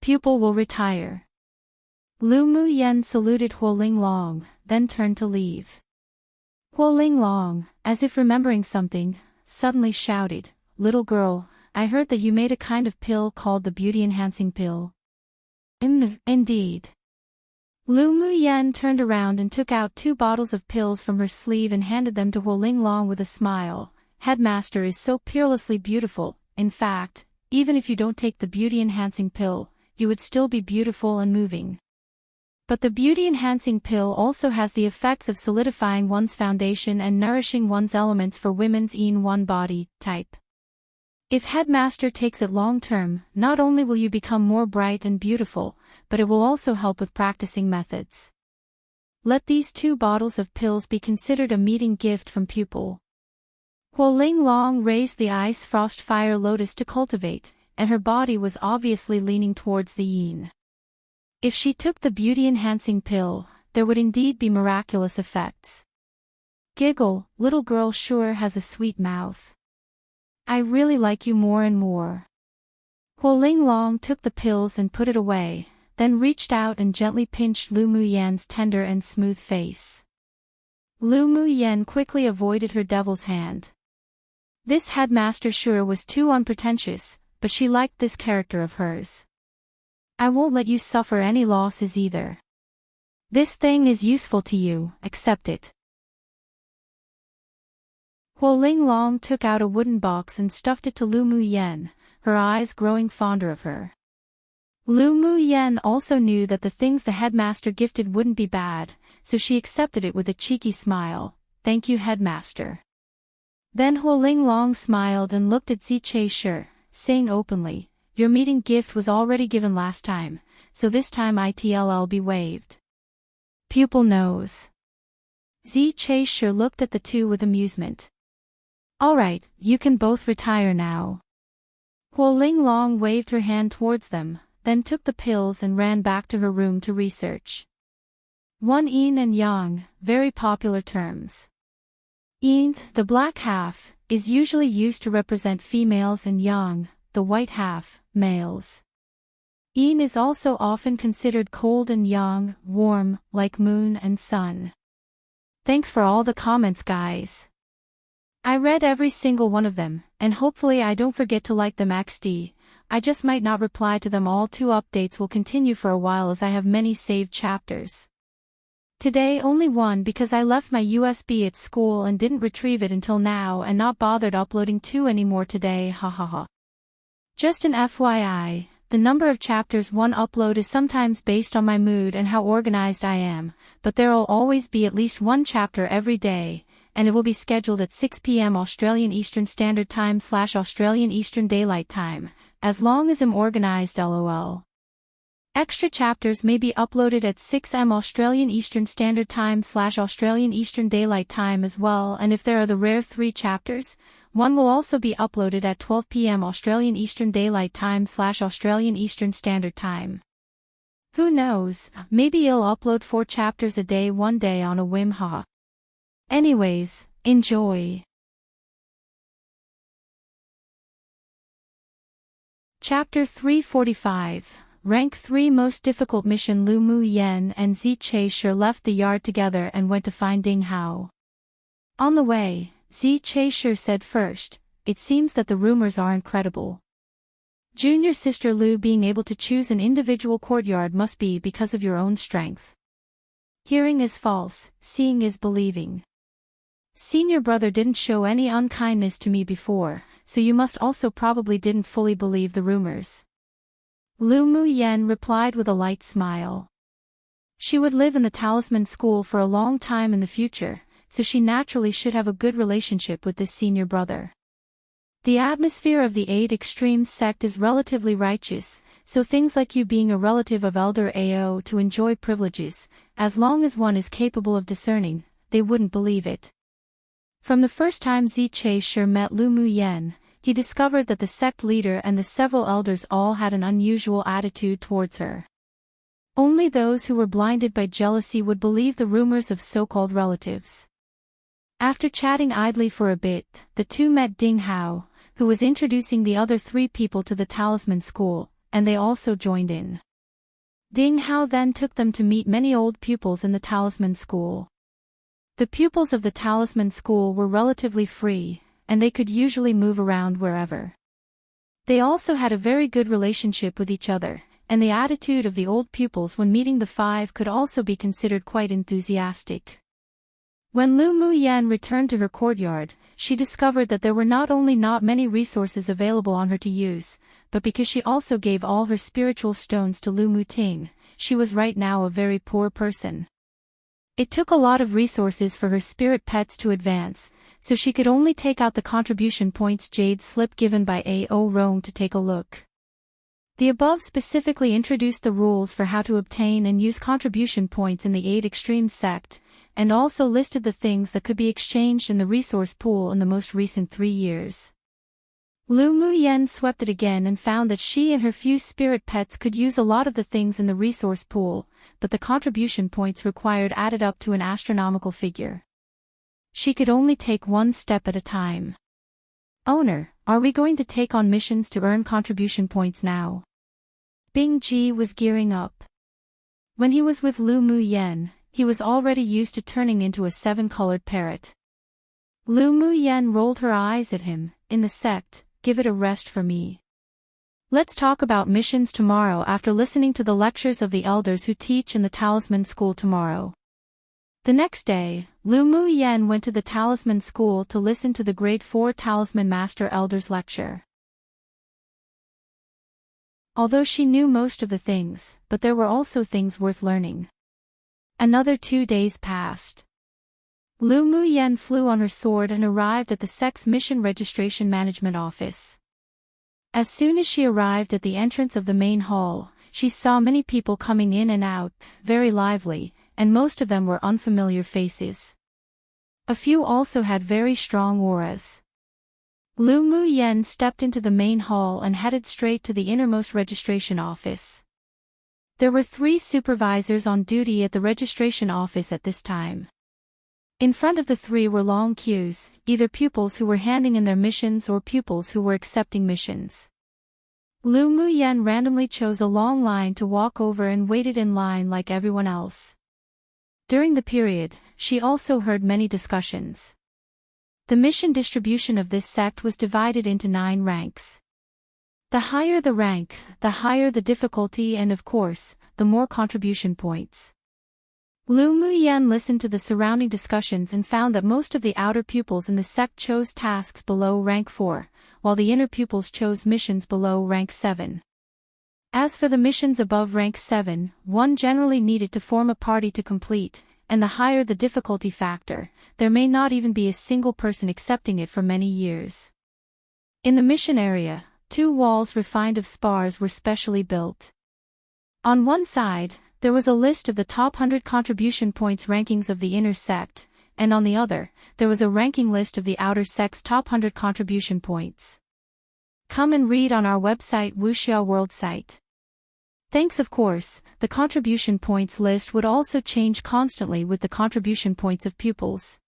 Pupil will retire. Lu Muyan saluted Huo Linglong, then turned to leave. Huo Linglong, as if remembering something, suddenly shouted, little girl, I heard that you made a kind of pill called the beauty-enhancing pill. Indeed. Lu Muyan turned around and took out 2 bottles of pills from her sleeve and handed them to Huo Linglong with a smile. Headmaster is so peerlessly beautiful, in fact, even if you don't take the beauty-enhancing pill, you would still be beautiful and moving. But the beauty-enhancing pill also has the effects of solidifying one's foundation and nourishing one's elements for women's one body type. If headmaster takes it long-term, not only will you become more bright and beautiful, but it will also help with practicing methods. Let these 2 bottles of pills be considered a meeting gift from pupil. Huo Linglong raised the ice frost fire lotus to cultivate, and her body was obviously leaning towards the yin. If she took the beauty-enhancing pill, there would indeed be miraculous effects. Giggle, little girl sure has a sweet mouth. I really like you more and more. Huo Linglong took the pills and put it away, then reached out and gently pinched Lu Muyan's tender and smooth face. Lu Muyan quickly avoided her devil's hand. This headmaster sure was too unpretentious, but she liked this character of hers. I won't let you suffer any losses either. This thing is useful to you, accept it. Huo Linglong took out a wooden box and stuffed it to Lu Muyan, her eyes growing fonder of her. Lu Muyan also knew that the things the headmaster gifted wouldn't be bad, so she accepted it with a cheeky smile. Thank you, headmaster. Then Huo Linglong smiled and looked at Zi Cheshire, saying openly, your meeting gift was already given last time, so this time it'll be waived. Pupil knows. Zi Cheshire looked at the two with amusement. Alright, you can both retire now. Huo Linglong waved her hand towards them, then took the pills and ran back to her room to research. 1 Yin and Yang, very popular terms. Yin, the black half, is usually used to represent females, and Yang, the white half, males. Yin is also often considered cold and Yang, warm, like moon and sun. Thanks for all the comments, guys. I read every single one of them, and hopefully I don't forget to like them XD. I just might not reply to them all. 2 updates will continue for a while as I have many saved chapters. Today only one because I left my USB at school and didn't retrieve it until now and not bothered uploading 2 anymore today, hahaha. Just an FYI, the number of chapters one upload is sometimes based on my mood and how organized I am, but there'll always be at least 1 chapter every day, and it will be scheduled at 6 p.m. Australian Eastern Standard Time / Australian Eastern Daylight Time, as long as I'm organized, lol. Extra chapters may be uploaded at 6 am Australian Eastern Standard Time / Australian Eastern Daylight Time as well, and if there are the rare 3 chapters, one will also be uploaded at 12 p.m. Australian Eastern Daylight Time / Australian Eastern Standard Time. Who knows, maybe I'll upload 4 chapters a day one day on a whim, haha. Anyways, enjoy. Chapter 345. Rank 3 Most Difficult Mission. Lu Muyan and Zi Cheshire left the yard together and went to find Ding Hao. On the way, Zi Cheshire said first, it seems that the rumors are incredible. Junior sister Lu being able to choose an individual courtyard must be because of your own strength. Hearing is false, seeing is believing. Senior brother didn't show any unkindness to me before, so you must also probably didn't fully believe the rumors. Lu Muyan replied with a light smile. She would live in the talisman school for a long time in the future, so she naturally should have a good relationship with this senior brother. The atmosphere of the 8 Extremes sect is relatively righteous, so things like you being a relative of Elder Ao to enjoy privileges, as long as one is capable of discerning, they wouldn't believe it. From the first time Zi Cheshire met Lu Muyan, he discovered that the sect leader and the several elders all had an unusual attitude towards her. Only those who were blinded by jealousy would believe the rumors of so-called relatives. After chatting idly for a bit, the two met Ding Hao, who was introducing the other 3 people to the talisman school, and they also joined in. Ding Hao then took them to meet many old pupils in the talisman school. The pupils of the talisman school were relatively free, and they could usually move around wherever. They also had a very good relationship with each other, and the attitude of the old pupils when meeting the 5 could also be considered quite enthusiastic. When Lu Muyan returned to her courtyard, she discovered that there were not only not many resources available on her to use, but because she also gave all her spiritual stones to Lu Muting, she was right now a very poor person. It took a lot of resources for her spirit pets to advance, so she could only take out the contribution points jade slip given by A.O. Rome to take a look. The above specifically introduced the rules for how to obtain and use contribution points in the 8 Extremes sect, and also listed the things that could be exchanged in the resource pool in the most recent 3 years. Lu Muyan swept it again and found that she and her few spirit pets could use a lot of the things in the resource pool, but the contribution points required added up to an astronomical figure. She could only take 1 step at a time. Owner, are we going to take on missions to earn contribution points now? Bing Ji was gearing up. When he was with Lu Mu Yen, he was already used to turning into a 7-colored parrot. Lu Mu Yen rolled her eyes at him. In the sect, give it a rest for me. Let's talk about missions tomorrow after listening to the lectures of the elders who teach in the Talisman School tomorrow. The next day, Lu Mu Yen went to the Talisman School to listen to the Grade 4 Talisman Master Elder's lecture. Although she knew most of the things, but there were also things worth learning. Another 2 days passed. Lu Mu Yen flew on her sword and arrived at the sect's Mission Registration Management Office. As soon as she arrived at the entrance of the main hall, she saw many people coming in and out, very lively, and most of them were unfamiliar faces. A few also had very strong auras. Lu Mu Yen stepped into the main hall and headed straight to the innermost registration office. There were 3 supervisors on duty at the registration office at this time. In front of the 3 were long queues, either pupils who were handing in their missions or pupils who were accepting missions. Lu Mu Yen randomly chose a long line to walk over and waited in line like everyone else. During the period, she also heard many discussions. The mission distribution of this sect was divided into 9 ranks. The higher the rank, the higher the difficulty and of course, the more contribution points. Lu Mu Yen listened to the surrounding discussions and found that most of the outer pupils in the sect chose tasks below rank 4, while the inner pupils chose missions below rank 7. As for the missions above rank 7, one generally needed to form a party to complete, and the higher the difficulty factor, there may not even be a single person accepting it for many years. In the mission area, 2 walls refined of spars were specially built. On one side, there was a list of the top 100 contribution points rankings of the inner sect, and on the other, there was a ranking list of the outer sect's top 100 contribution points. Come and read on our website Wuxia World site. Thanks of course, the contribution points list would also change constantly with the contribution points of pupils.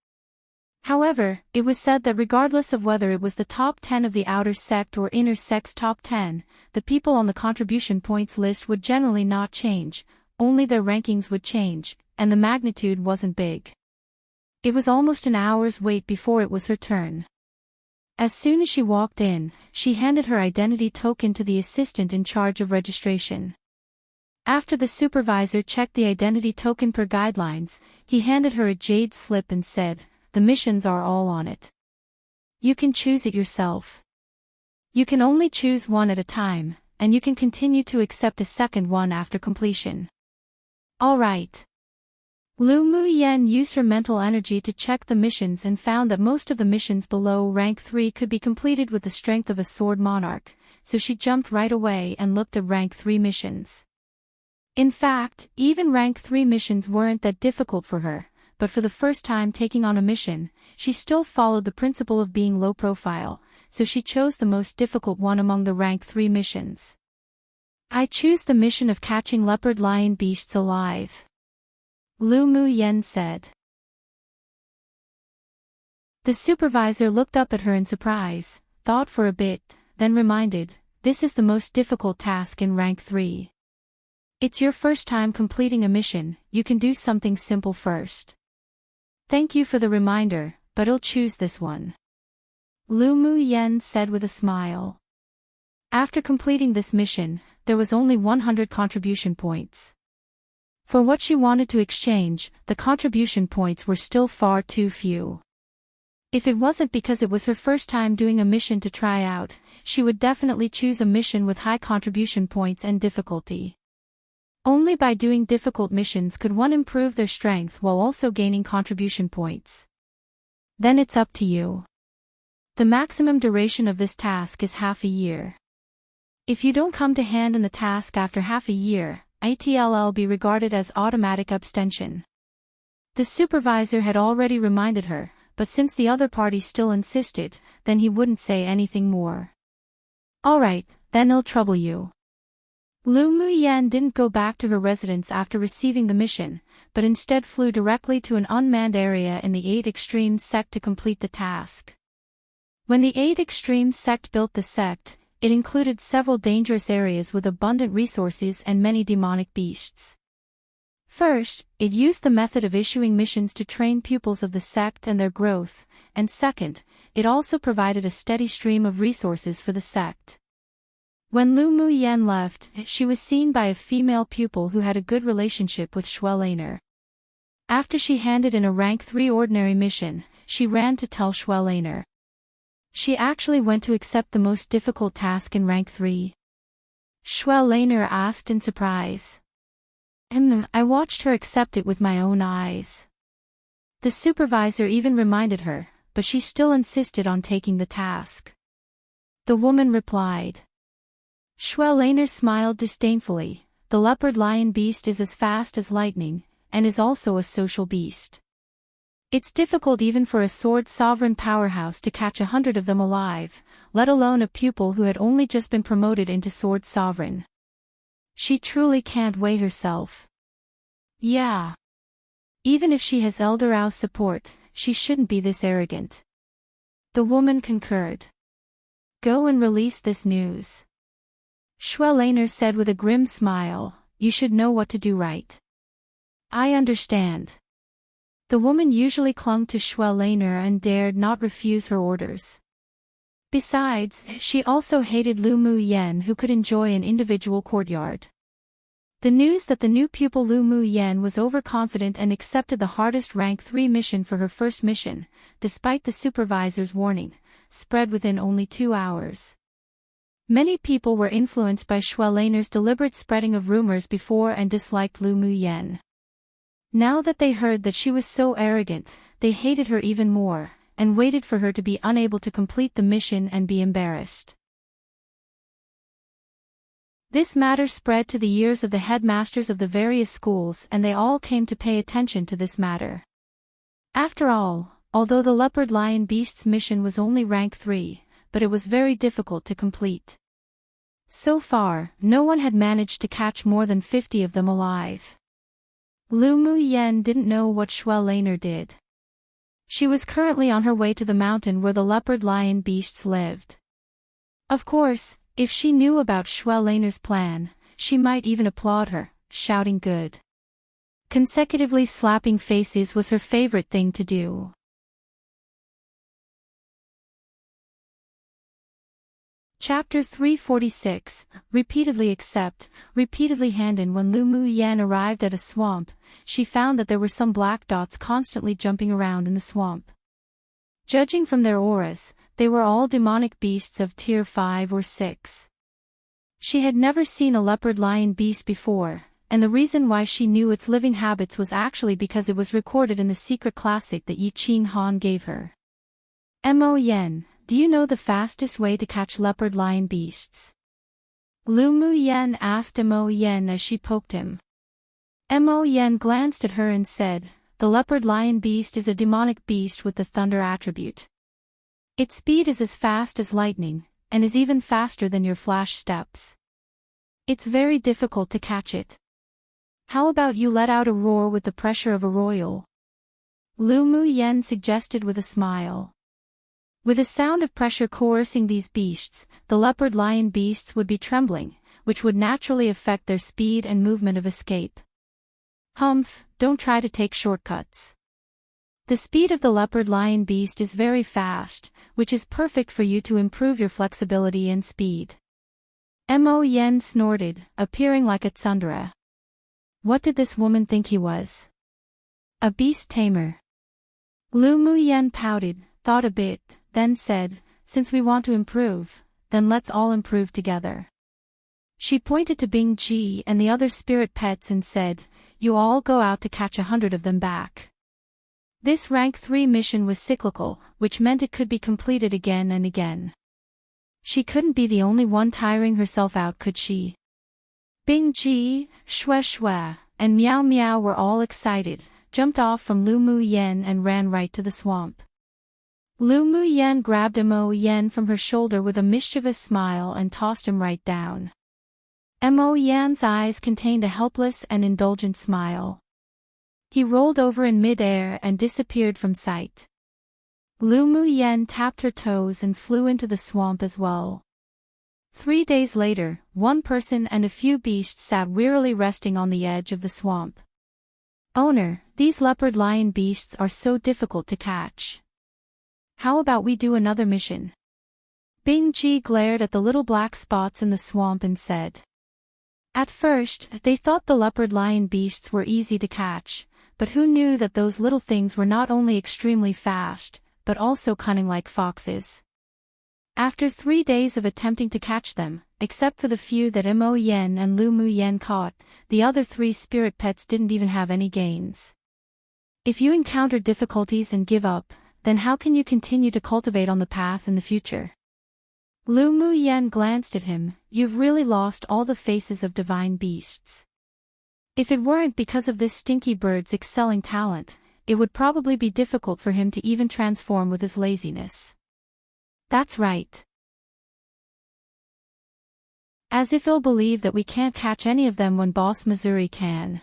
However, it was said that regardless of whether it was the top 10 of the outer sect or inner sect's top 10, the people on the contribution points list would generally not change, only their rankings would change, and the magnitude wasn't big. It was almost an hour's wait before it was her turn. As soon as she walked in, she handed her identity token to the assistant in charge of registration. After the supervisor checked the identity token per guidelines, he handed her a jade slip and said, "The missions are all on it. You can choose it yourself. You can only choose one at a time, and you can continue to accept a second one after completion." All right. Lu Mu Yen used her mental energy to check the missions and found that most of the missions below rank 3 could be completed with the strength of a sword monarch, so she jumped right away and looked at rank 3 missions. In fact, even rank 3 missions weren't that difficult for her, but for the first time taking on a mission, she still followed the principle of being low profile, so she chose the most difficult one among the rank 3 missions. I choose the mission of catching leopard lion beasts alive, Lu Mu Yen said. The supervisor looked up at her in surprise, thought for a bit, then reminded, "This is the most difficult task in rank 3. It's your first time completing a mission, you can do something simple first." "Thank you for the reminder, but I'll choose this one," Lu Mu Yen said with a smile. After completing this mission, there was only 100 contribution points. For what she wanted to exchange, the contribution points were still far too few. If it wasn't because it was her first time doing a mission to try out, she would definitely choose a mission with high contribution points and difficulty. Only by doing difficult missions could one improve their strength while also gaining contribution points. Then it's up to you. The maximum duration of this task is half a year. If you don't come to hand in the task after half a year, it'll be regarded as automatic abstention. The supervisor had already reminded her, but since the other party still insisted, then he wouldn't say anything more. Alright, then I'll trouble you. Lu Mu Yen didn't go back to her residence after receiving the mission, but instead flew directly to an unmanned area in the 8 Extremes sect to complete the task. When the 8 Extremes sect built the sect, it included several dangerous areas with abundant resources and many demonic beasts. First, it used the method of issuing missions to train pupils of the sect and their growth, and second, it also provided a steady stream of resources for the sect. When Lu Mu Yen left, she was seen by a female pupil who had a good relationship with Schweleiner. After she handed in a rank 3 ordinary mission, she ran to tell Schweleiner. She actually went to accept the most difficult task in rank 3. Schweleiner asked in surprise. I watched her accept it with my own eyes. The supervisor even reminded her, but she still insisted on taking the task. The woman replied. Schweleiner smiled disdainfully. The leopard lion beast is as fast as lightning, and is also a social beast. It's difficult even for a sword sovereign powerhouse to catch 100 of them alive, let alone a pupil who had only just been promoted into sword sovereign. She truly can't weigh herself. Yeah. Even if she has Elder Rao's support, she shouldn't be this arrogant. The woman concurred. Go and release this news. Schweleiner said with a grim smile, you should know what to do, right? I understand. The woman usually clung to Schweleiner and dared not refuse her orders. Besides, she also hated Lu Mu Yen, who could enjoy an individual courtyard. The news that the new pupil Lu Mu Yen was overconfident and accepted the hardest rank 3 mission for her first mission, despite the supervisor's warning, spread within only 2 hours. Many people were influenced by Schweleiner's deliberate spreading of rumors before and disliked Lu Mu Yen. Now that they heard that she was so arrogant, they hated her even more, and waited for her to be unable to complete the mission and be embarrassed. This matter spread to the ears of the headmasters of the various schools, and they all came to pay attention to this matter. After all, although the leopard lion beast's mission was only rank 3, but it was very difficult to complete. So far, no one had managed to catch more than 50 of them alive. Lu Mu Yen didn't know what Schweleiner did. She was currently on her way to the mountain where the leopard lion beasts lived. Of course, if she knew about Schweleiner's plan, she might even applaud her, shouting good. Consecutively slapping faces was her favorite thing to do. Chapter 346, Repeatedly Accept, Repeatedly Hand in. When Lu Mu Yen arrived at a swamp, she found that there were some black dots constantly jumping around in the swamp. Judging from their auras, they were all demonic beasts of tier 5 or 6. She had never seen a leopard lion beast before, and the reason why she knew its living habits was actually because it was recorded in the secret classic that Yi Qin Han gave her. Mo Yen, do you know the fastest way to catch leopard lion beasts? Lu Mu Yen asked Mo Yen as she poked him. Mo Yen glanced at her and said, the leopard lion beast is a demonic beast with the thunder attribute. Its speed is as fast as lightning, and is even faster than your flash steps. It's very difficult to catch it. How about you let out a roar with the pressure of a royal? Lu Mu Yen suggested with a smile. With a sound of pressure coercing these beasts, the leopard lion beasts would be trembling, which would naturally affect their speed and movement of escape. Humph, don't try to take shortcuts. The speed of the leopard lion beast is very fast, which is perfect for you to improve your flexibility and speed. Mo Yen snorted, appearing like a tsundere. What did this woman think he was? A beast tamer. Lu Mu Yen pouted, thought a bit, then said, since we want to improve, then let's all improve together. She pointed to Bing Ji and the other spirit pets and said, you all go out to catch 100 of them back. This rank 3 mission was cyclical, which meant it could be completed again and again. She couldn't be the only one tiring herself out, could she? Bing Ji, Shue Shue, and Meow Meow were all excited, jumped off from Lu Mu Yen and ran right to the swamp. Lu Mu Yen grabbed Mo Yen from her shoulder with a mischievous smile and tossed him right down. Mo Yen's eyes contained a helpless and indulgent smile. He rolled over in mid-air and disappeared from sight. Lu Mu Yen tapped her toes and flew into the swamp as well. 3 days later, one person and a few beasts sat wearily resting on the edge of the swamp. Owner, these leopard lion beasts are so difficult to catch. How about we do another mission? Bing Ji glared at the little black spots in the swamp and said. At first, they thought the leopard lion beasts were easy to catch, but who knew that those little things were not only extremely fast, but also cunning like foxes. After 3 days of attempting to catch them, except for the few that Mo Yen and Lu Mu Yen caught, the other 3 spirit pets didn't even have any gains. If you encounter difficulties and give up, then how can you continue to cultivate on the path in the future? Lu Mu Yen glanced at him. You've really lost all the faces of divine beasts. If it weren't because of this stinky bird's excelling talent, it would probably be difficult for him to even transform with his laziness. That's right. As if he'll believe that we can't catch any of them when Boss Missouri can.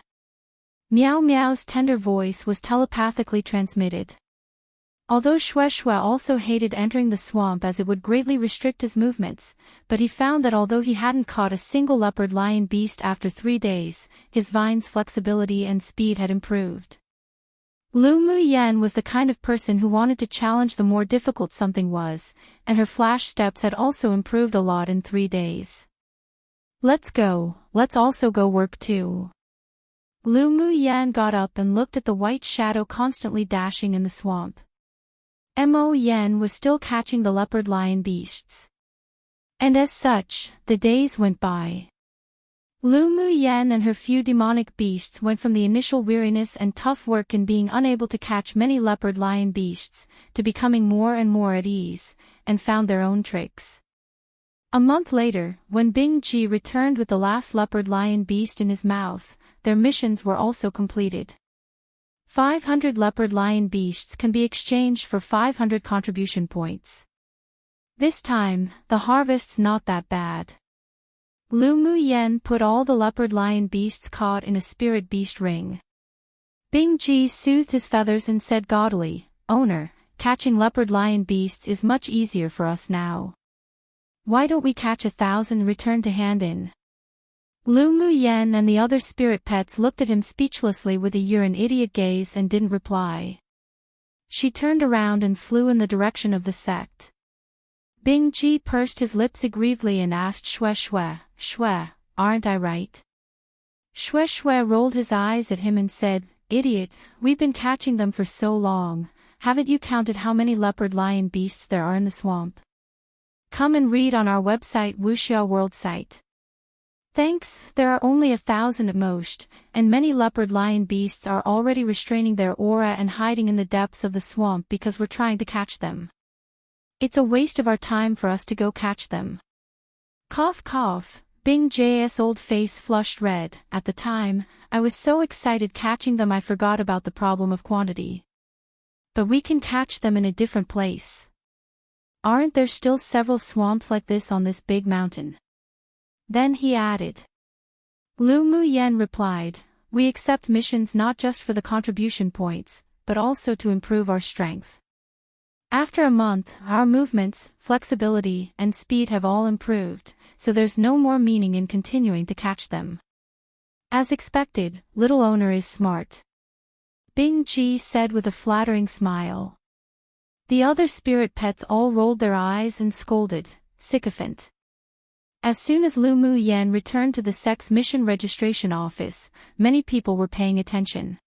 Meow Meow's tender voice was telepathically transmitted. Although Shue Shue also hated entering the swamp as it would greatly restrict his movements, but he found that although he hadn't caught a single leopard lion beast after 3 days, his vine's flexibility and speed had improved. Lu Mu Yen was the kind of person who wanted to challenge the more difficult something was, and her flash steps had also improved a lot in 3 days. Let's go, let's also go work too. Lu Mu Yen got up and looked at the white shadow constantly dashing in the swamp. Mo Yen was still catching the leopard lion beasts. And as such, the days went by. Lu Mu Yen and her few demonic beasts went from the initial weariness and tough work in being unable to catch many leopard lion beasts, to becoming more and more at ease, and found their own tricks. A month later, when Bing Ji returned with the last leopard lion beast in his mouth, their missions were also completed. 500 leopard lion beasts can be exchanged for 500 contribution points. This time, the harvest's not that bad. Lu Mu Yen put all the leopard lion beasts caught in a spirit beast ring. Bing Ji soothed his feathers and said gaudily, Owner, catching leopard lion beasts is much easier for us now. Why don't we catch 1,000 and return to hand in? Lu Mu Yen and the other spirit pets looked at him speechlessly with a you're an idiot gaze and didn't reply. She turned around and flew in the direction of the sect. Bing Ji pursed his lips aggrievedly and asked Shue Shue, Shue, aren't I right? Shue Shue rolled his eyes at him and said, Idiot, we've been catching them for so long, haven't you counted how many leopard lion beasts there are in the swamp? Come and read on our website Wuxia World site. Thanks, there are only 1,000 at most, and many leopard lion beasts are already restraining their aura and hiding in the depths of the swamp because we're trying to catch them. It's a waste of our time for us to go catch them. Cough cough, Bing J's old face flushed red. At the time, I was so excited catching them I forgot about the problem of quantity. But we can catch them in a different place. Aren't there still several swamps like this on this big mountain? Then he added. Lu Mu Yen replied, We accept missions not just for the contribution points, but also to improve our strength. After a month, our movements, flexibility, and speed have all improved, so there's no more meaning in continuing to catch them. As expected, little owner is smart. Bing Ji said with a flattering smile. The other spirit pets all rolled their eyes and scolded, sycophant. As soon as Lu Mu Yen returned to the sect's mission registration office, many people were paying attention.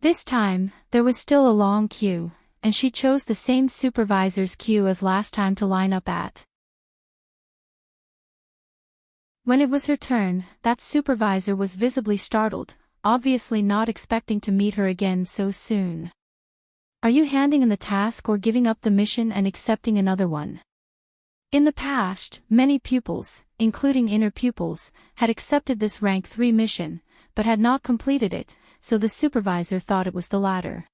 This time, there was still a long queue, and she chose the same supervisor's queue as last time to line up at. When it was her turn, that supervisor was visibly startled, obviously not expecting to meet her again so soon. Are you handing in the task or giving up the mission and accepting another one? In the past, many pupils, including inner pupils, had accepted this rank 3 mission, but had not completed it, so the supervisor thought it was the latter.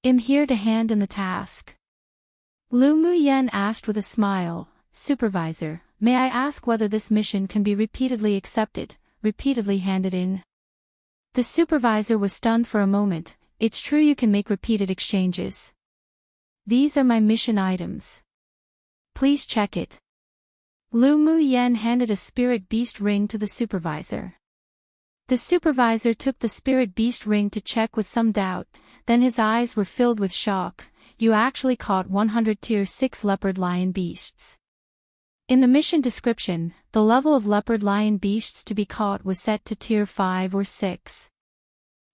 I'm here to hand in the task. Lu Mu Yen asked with a smile, Supervisor, may I ask whether this mission can be repeatedly accepted, repeatedly handed in? The supervisor was stunned for a moment. It's true you can make repeated exchanges. These are my mission items. Please check it. Lu Mu Yen handed a spirit beast ring to the supervisor. The supervisor took the spirit beast ring to check with some doubt, then his eyes were filled with shock. You actually caught 100 tier 6 leopard lion beasts. In the mission description, the level of leopard lion beasts to be caught was set to tier 5 or 6.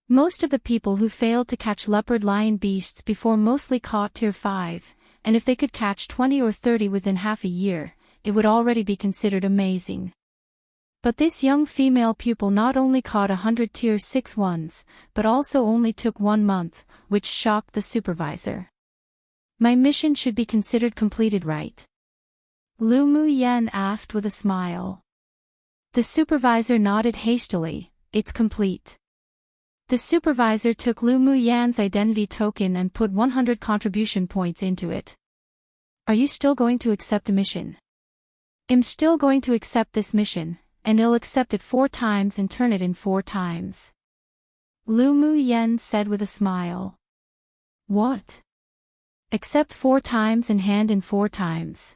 Most of the people who failed to catch leopard lion beasts before mostly caught tier 5, and if they could catch 20 or 30 within half a year, it would already be considered amazing. But this young female pupil not only caught 100 tier 6 ones, but also only took 1 month, which shocked the supervisor. My mission should be considered completed, right? Lu Mu Yen asked with a smile. The supervisor nodded hastily. It's complete. The supervisor took Lu Mu Yan's identity token and put 100 contribution points into it. Are you still going to accept a mission? I'm still going to accept this mission, and I'll accept it 4 times and turn it in 4 times. Lu Mu Yen said with a smile. What? Accept 4 times and hand in 4 times.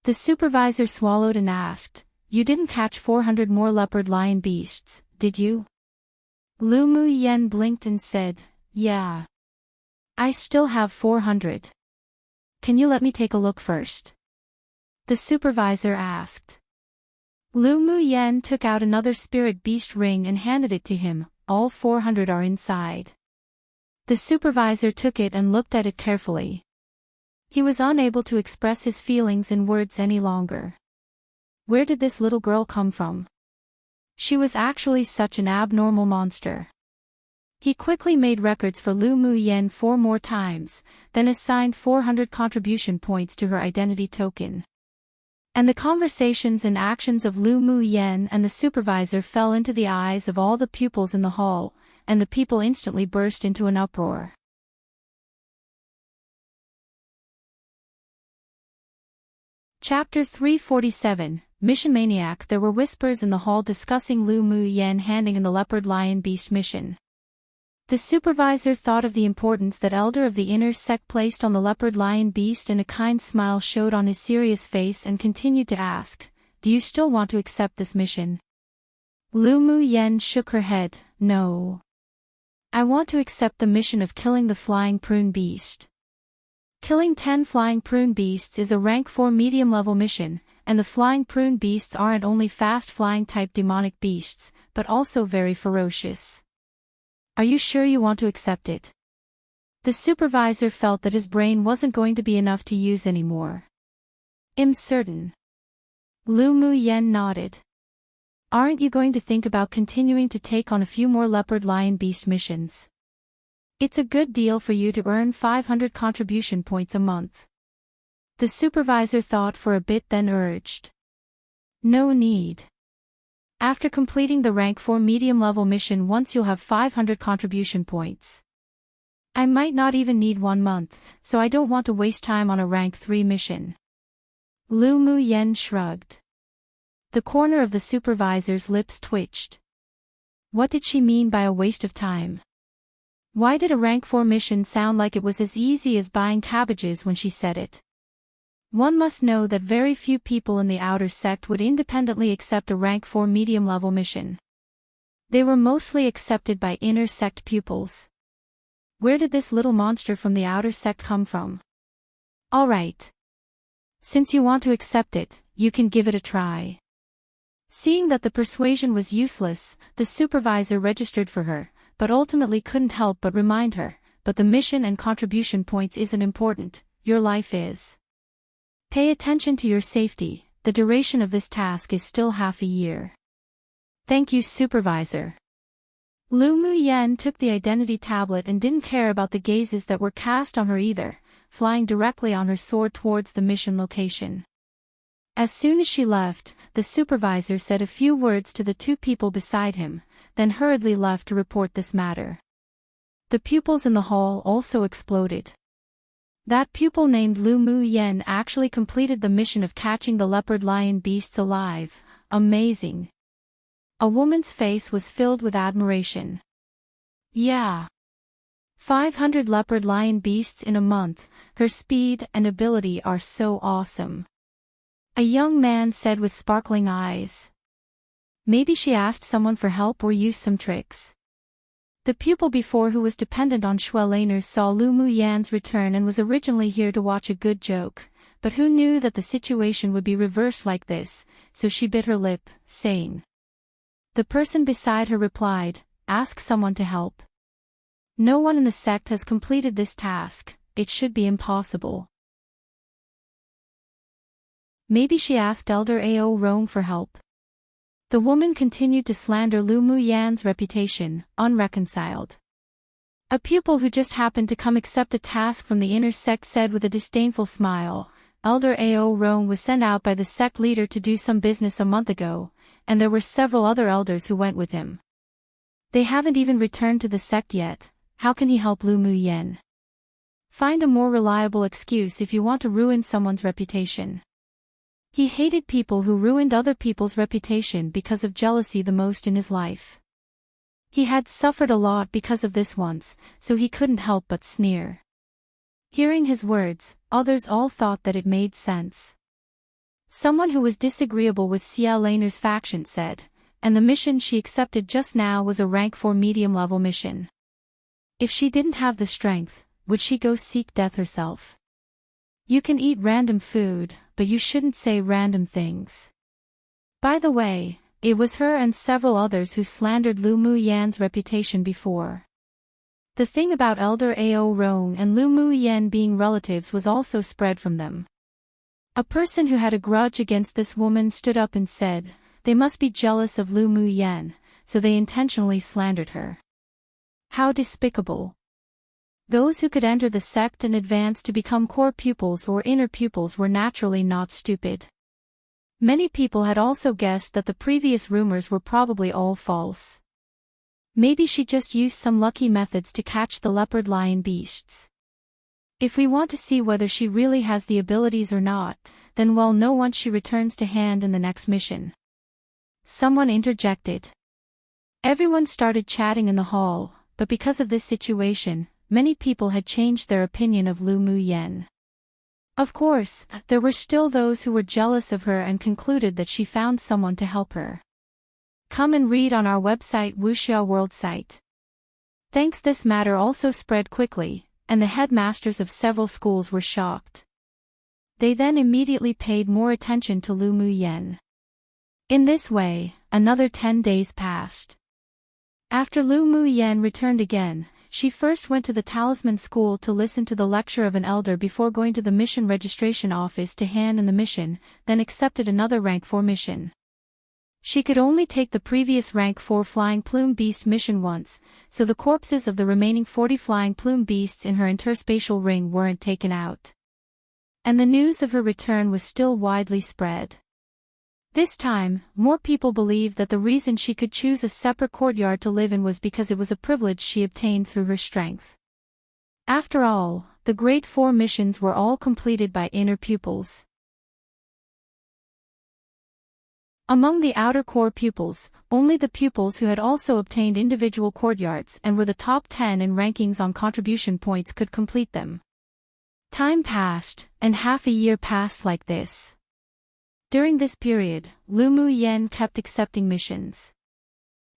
The supervisor swallowed and asked, You didn't catch 400 more leopard lion beasts, did you? Lu Mu Yen blinked and said, Yeah. I still have 400. Can you let me take a look first? The supervisor asked. Lu Mu Yen took out another spirit beast ring and handed it to him. All 400 are inside. The supervisor took it and looked at it carefully. He was unable to express his feelings in words any longer. Where did this little girl come from? She was actually such an abnormal monster. He quickly made records for Lu Mu Yen 4 more times, then assigned 400 contribution points to her identity token. And the conversations and actions of Lu Mu Yen and the supervisor fell into the eyes of all the pupils in the hall, and the people instantly burst into an uproar. Chapter 347, Mission Maniac. There were whispers in the hall discussing Lu Mu Yen handing in the leopard lion beast mission. The supervisor thought of the importance that elder of the inner sect placed on the leopard lion beast, and a kind smile showed on his serious face and continued to ask, Do you still want to accept this mission? Lu Mu Yen shook her head, No. I want to accept the mission of killing the flying prune beast. Killing 10 flying prune beasts is a rank 4 medium-level mission, and the flying prune beasts aren't only fast-flying type demonic beasts, but also very ferocious. Are you sure you want to accept it? The supervisor felt that his brain wasn't going to be enough to use anymore. I'm certain. Lu Mu Yen nodded. Aren't you going to think about continuing to take on a few more leopard lion beast missions? It's a good deal for you to earn 500 contribution points a month. The supervisor thought for a bit, then urged. No need. After completing the rank 4 medium-level mission once, you'll have 500 contribution points. I might not even need 1 month, so I don't want to waste time on a rank 3 mission. Lu Mu Yen shrugged. The corner of the supervisor's lips twitched. What did she mean by a waste of time? Why did a rank 4 mission sound like it was as easy as buying cabbages when she said it? One must know that very few people in the outer sect would independently accept a rank 4 medium-level mission. They were mostly accepted by inner sect pupils. Where did this little monster from the outer sect come from? All right. Since you want to accept it, you can give it a try. Seeing that the persuasion was useless, the supervisor registered for her, but ultimately couldn't help but remind her, but the mission and contribution points isn't important, your life is. Pay attention to your safety, the duration of this task is still half a year. Thank you, supervisor. Lu Mu Yen took the identity tablet and didn't care about the gazes that were cast on her either, flying directly on her sword towards the mission location. As soon as she left, the supervisor said a few words to the 2 people beside him, then hurriedly left to report this matter. The pupils in the hall also exploded. That pupil named Lu Mu Yen actually completed the mission of catching the leopard lion beasts alive. Amazing. A woman's face was filled with admiration. Yeah. 500 leopard lion beasts in a month, her speed and ability are so awesome. A young man said with sparkling eyes. Maybe she asked someone for help or used some tricks. The pupil before who was dependent on Shuelaners saw Lu Muyan's return and was originally here to watch a good joke, but who knew that the situation would be reversed like this, so she bit her lip, saying. The person beside her replied, "Ask someone to help. No one in the sect has completed this task, it should be impossible." Maybe she asked Elder Ao Rong for help. The woman continued to slander Lu Muyan's reputation, unreconciled. A pupil who just happened to come accept a task from the inner sect said with a disdainful smile, "Elder Ao Rong was sent out by the sect leader to do some business a month ago, and there were several other elders who went with him. They haven't even returned to the sect yet, how can he help Lu Muyan? Find a more reliable excuse if you want to ruin someone's reputation." He hated people who ruined other people's reputation because of jealousy the most in his life. He had suffered a lot because of this once, so he couldn't help but sneer. Hearing his words, others all thought that it made sense. Someone who was disagreeable with Xia Laner's faction said, and the mission she accepted just now was a rank 4 medium-level mission. If she didn't have the strength, would she go seek death herself? You can eat random food, but you shouldn't say random things. By the way, it was her and several others who slandered Lu Muyan's reputation before. The thing about Elder Ao Rong and Lu Muyan being relatives was also spread from them. A person who had a grudge against this woman stood up and said, they must be jealous of Lu Muyan, so they intentionally slandered her. How despicable. Those who could enter the sect and advance to become core pupils or inner pupils were naturally not stupid. Many people had also guessed that the previous rumors were probably all false. Maybe she just used some lucky methods to catch the leopard lion beasts. If we want to see whether she really has the abilities or not, then we'll know once she returns to hand in the next mission. Someone interjected. Everyone started chatting in the hall, but because of this situation, many people had changed their opinion of Lu Muyan. Of course, there were still those who were jealous of her and concluded that she found someone to help her. Come and read on our website Wuxia World site. Thanks, this matter also spread quickly, and the headmasters of several schools were shocked. They then immediately paid more attention to Lu Muyan. In this way, another 10 days passed. After Lu Muyan returned again, she first went to the Talisman School to listen to the lecture of an elder before going to the mission registration office to hand in the mission, then accepted another rank 4 mission. She could only take the previous rank 4 Flying Plume Beast mission once, so the corpses of the remaining 40 Flying Plume Beasts in her interspatial ring weren't taken out. And the news of her return was still widely spread. This time, more people believed that the reason she could choose a separate courtyard to live in was because it was a privilege she obtained through her strength. After all, the Grade 4 missions were all completed by inner pupils. Among the outer core pupils, only the pupils who had also obtained individual courtyards and were the top 10 in rankings on contribution points could complete them. Time passed, and half a year passed like this. During this period, Lu Muyan kept accepting missions.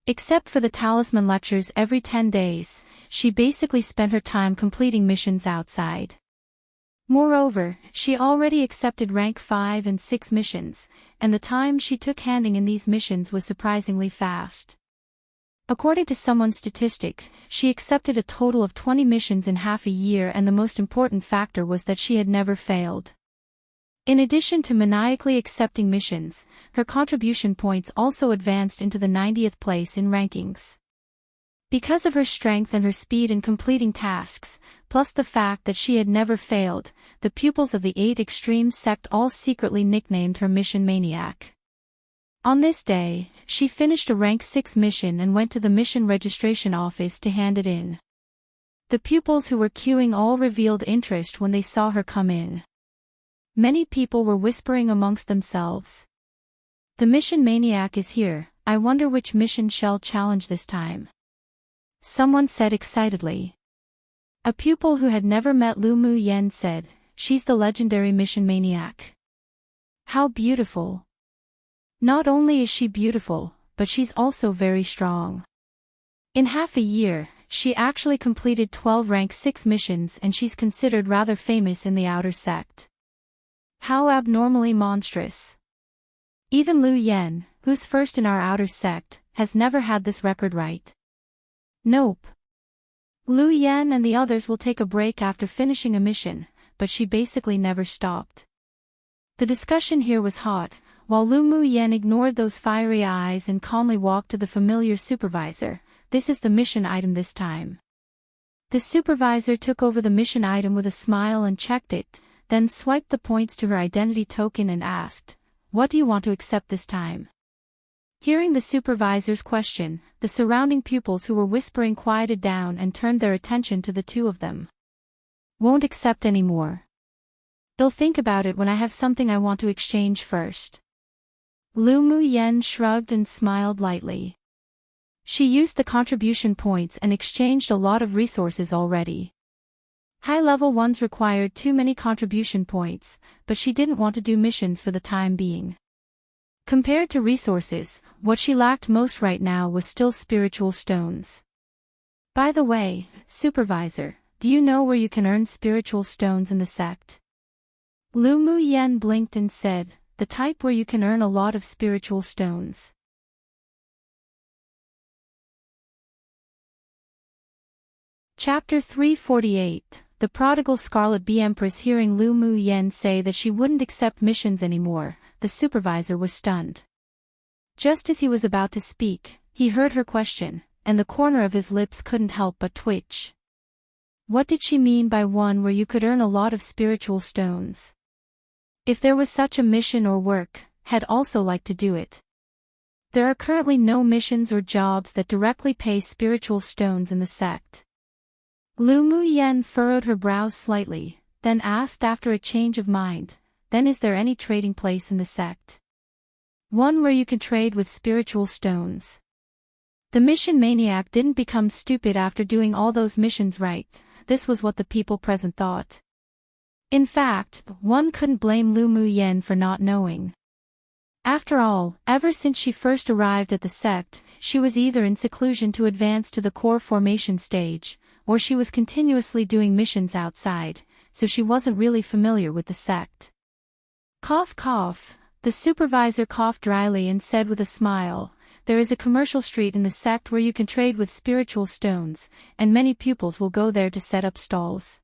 Except for the talisman lectures every 10 days, she basically spent her time completing missions outside. Moreover, she already accepted rank 5 and 6 missions, and the time she took handing in these missions was surprisingly fast. According to someone's statistic, she accepted a total of 20 missions in half a year, and the most important factor was that she had never failed. In addition to maniacally accepting missions, her contribution points also advanced into the 90th place in rankings. Because of her strength and her speed in completing tasks, plus the fact that she had never failed, the pupils of the 8 Extremes sect all secretly nicknamed her Mission Maniac. On this day, she finished a rank 6 mission and went to the mission registration office to hand it in. The pupils who were queuing all revealed interest when they saw her come in. Many people were whispering amongst themselves. The Mission Maniac is here, I wonder which mission shall challenge this time. Someone said excitedly. A pupil who had never met Lu Muyan said, she's the legendary Mission Maniac. How beautiful. Not only is she beautiful, but she's also very strong. In half a year, she actually completed 12 rank 6 missions and she's considered rather famous in the outer sect. How abnormally monstrous. Even Lu Yen, who's first in our outer sect, has never had this record right. Nope. Lu Yen and the others will take a break after finishing a mission, but she basically never stopped. The discussion here was hot, while Lu Mu Yen ignored those fiery eyes and calmly walked to the familiar supervisor. This is the mission item this time. The supervisor took over the mission item with a smile and checked it, then swiped the points to her identity token and asked, "What do you want to accept this time?" Hearing the supervisor's question, the surrounding pupils who were whispering quieted down and turned their attention to the two of them. "Won't accept anymore. I'll think about it when I have something I want to exchange first." Lu Mu Yen shrugged and smiled lightly. She used the contribution points and exchanged a lot of resources already. High-level ones required too many contribution points, but she didn't want to do missions for the time being. Compared to resources, what she lacked most right now was still spiritual stones. By the way, supervisor, do you know where you can earn spiritual stones in the sect? Lu Mu Yen blinked and said, "The type where you can earn a lot of spiritual stones." Chapter 348, The Prodigal Scarlet Bee. Empress. Hearing Lu Mu Yen say that she wouldn't accept missions anymore, the supervisor was stunned. Just as he was about to speak, he heard her question, and the corner of his lips couldn't help but twitch. What did she mean by one where you could earn a lot of spiritual stones? If there was such a mission or work, he'd also like to do it. There are currently no missions or jobs that directly pay spiritual stones in the sect. Lu Mu Yen furrowed her brows slightly, then asked after a change of mind, "Then is there any trading place in the sect? One where you can trade with spiritual stones?" The mission maniac didn't become stupid after doing all those missions right. This was what the people present thought. In fact, one couldn't blame Lu Mu Yen for not knowing. After all, ever since she first arrived at the sect, she was either in seclusion to advance to the core formation stage, or she was continuously doing missions outside, so she wasn't really familiar with the sect. Cough cough, the supervisor coughed dryly and said with a smile, "There is a commercial street in the sect where you can trade with spiritual stones, and many pupils will go there to set up stalls.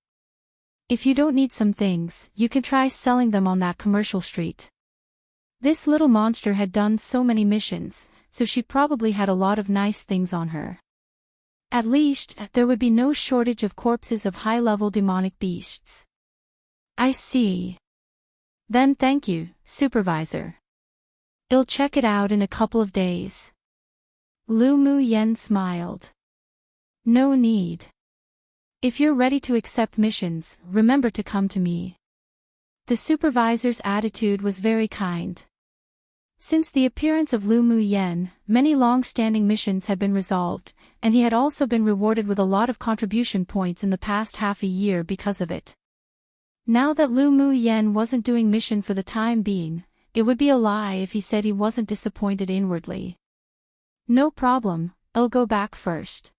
If you don't need some things, you can try selling them on that commercial street." This little monster had done so many missions, so she probably had a lot of nice things on her. At least, there would be no shortage of corpses of high-level demonic beasts. "I see. Then thank you, supervisor. I'll check it out in a couple of days." Lu Mu Yen smiled. "No need. If you're ready to accept missions, remember to come to me." The supervisor's attitude was very kind. Since the appearance of Lu Mu Yen, many long-standing missions had been resolved, and he had also been rewarded with a lot of contribution points in the past half a year because of it. Now that Lu Mu Yen wasn't doing mission for the time being, it would be a lie if he said he wasn't disappointed inwardly. "No problem, I'll go back first."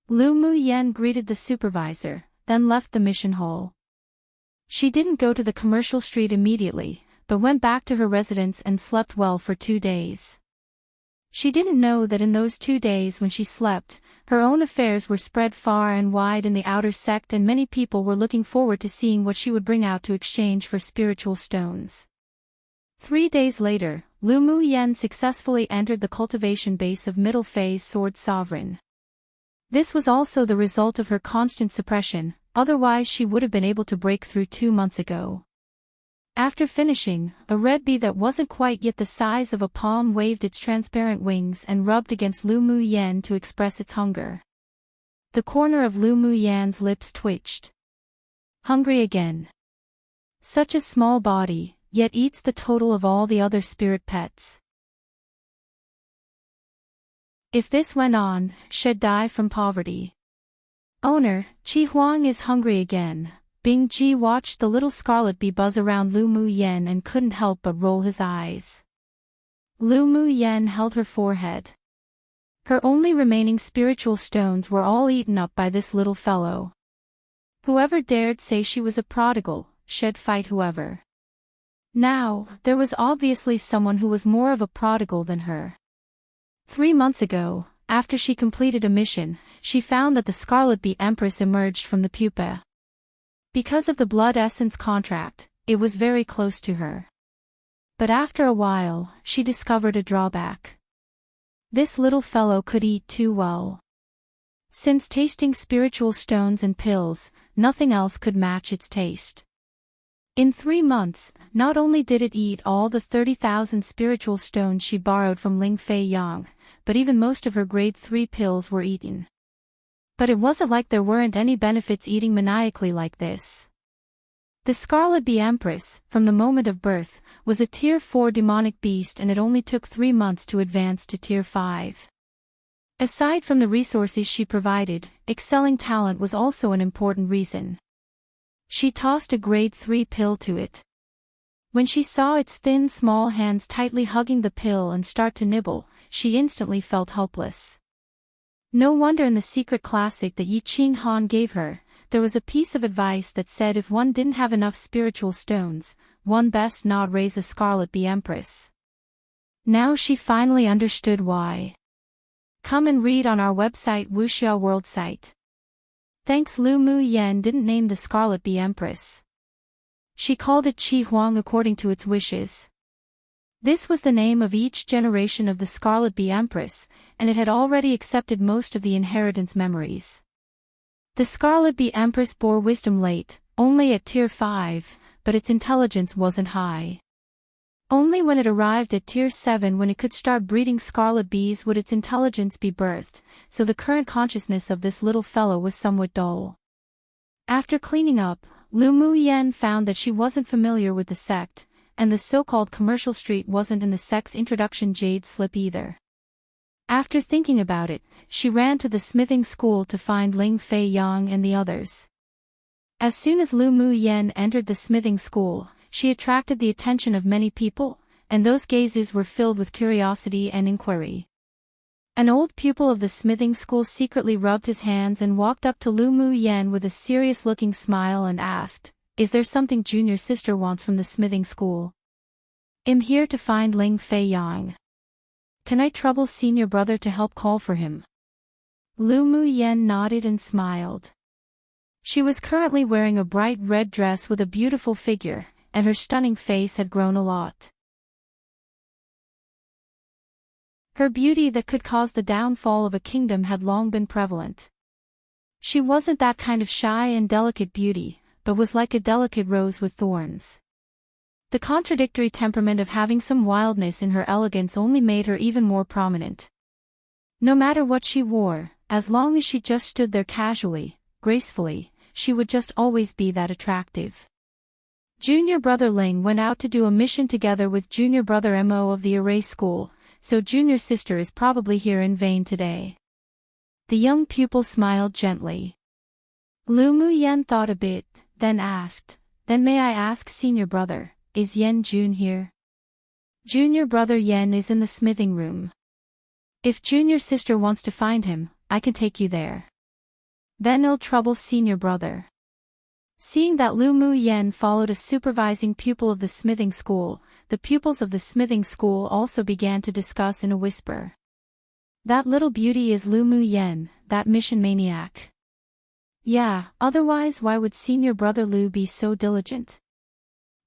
Lu Mu Yen greeted the supervisor, then left the mission hall. She didn't go to the commercial street immediately, but went back to her residence and slept well for 2 days. She didn't know that in those 2 days when she slept, her own affairs were spread far and wide in the outer sect and many people were looking forward to seeing what she would bring out to exchange for spiritual stones. 3 days later, Lu Mu Yen successfully entered the cultivation base of Middle Phase Sword Sovereign. This was also the result of her constant suppression, otherwise she would have been able to break through 2 months ago. After finishing, a red bee that wasn't quite yet the size of a palm waved its transparent wings and rubbed against Lu Mu Yen to express its hunger. The corner of Lu Mu Yan's lips twitched. Hungry again. Such a small body, yet eats the total of all the other spirit pets. If this went on, she'd die from poverty. Owner, Chi Huang is hungry again. Bing Ji watched the little scarlet bee buzz around Lu Mu Yen and couldn't help but roll his eyes. Lu Mu Yen held her forehead. Her only remaining spiritual stones were all eaten up by this little fellow. Whoever dared say she was a prodigal, should fight whoever. Now, there was obviously someone who was more of a prodigal than her. 3 months ago, after she completed a mission, she found that the Scarlet Bee Empress emerged from the pupa. Because of the blood essence contract, it was very close to her. But after a while, she discovered a drawback. This little fellow could eat too well. Since tasting spiritual stones and pills, nothing else could match its taste. In 3 months, not only did it eat all the 30,000 spiritual stones she borrowed from Ling Fei Yang, but even most of her grade 3 pills were eaten. But it wasn't like there weren't any benefits eating maniacally like this. The Scarlet Bee Empress, from the moment of birth, was a Tier 4 demonic beast, and it only took 3 months to advance to Tier 5. Aside from the resources she provided, excelling talent was also an important reason. She tossed a grade 3 pill to it. When she saw its thin small hands tightly hugging the pill and start to nibble, she instantly felt helpless. No wonder in the secret classic that Yi Ching Han gave her, there was a piece of advice that said if one didn't have enough spiritual stones, one best not raise a Scarlet Bee Empress. Now she finally understood why. Come and read on our website Wuxia World site. Thanks. Lu Mu Yen didn't name the Scarlet Bee Empress. She called it Qi Huang according to its wishes. This was the name of each generation of the Scarlet Bee Empress, and it had already accepted most of the inheritance memories. The Scarlet Bee Empress bore wisdom late, only at Tier 5, but its intelligence wasn't high. Only when it arrived at Tier 7 when it could start breeding scarlet bees would its intelligence be birthed, so the current consciousness of this little fellow was somewhat dull. After cleaning up, Lu Mu Yen found that she wasn't familiar with the sect, and the so-called commercial street wasn't in the sect's introduction jade slip either. After thinking about it, she ran to the smithing school to find Ling Fei Yang and the others. As soon as Lu Mu Yen entered the smithing school, she attracted the attention of many people, and those gazes were filled with curiosity and inquiry. An old pupil of the smithing school secretly rubbed his hands and walked up to Lu Mu Yen with a serious-looking smile and asked, "Is there something junior sister wants from the smithing school?" "I'm here to find Ling Fei Yang. Can I trouble senior brother to help call for him?" Lu Mu Yen nodded and smiled. She was currently wearing a bright red dress with a beautiful figure, and her stunning face had grown a lot. Her beauty that could cause the downfall of a kingdom had long been prevalent. She wasn't that kind of shy and delicate beauty, but was like a delicate rose with thorns. The contradictory temperament of having some wildness in her elegance only made her even more prominent. No matter what she wore, as long as she just stood there casually, gracefully, she would just always be that attractive. Junior brother Ling went out to do a mission together with junior brother Mo of the array school, so junior sister is probably here in vain today. The young pupil smiled gently. Lu Mu Yen thought a bit, then asked, "Then may I ask senior brother, is Yen Jun here?" "Junior brother Yen is in the smithing room. If junior sister wants to find him, I can take you there." "Then I'll trouble senior brother." Seeing that Lu Mu Yen followed a supervising pupil of the smithing school, the pupils of the smithing school also began to discuss in a whisper. "That little beauty is Lu Mu Yen, that mission maniac." "Yeah, otherwise why would senior brother Lu be so diligent?"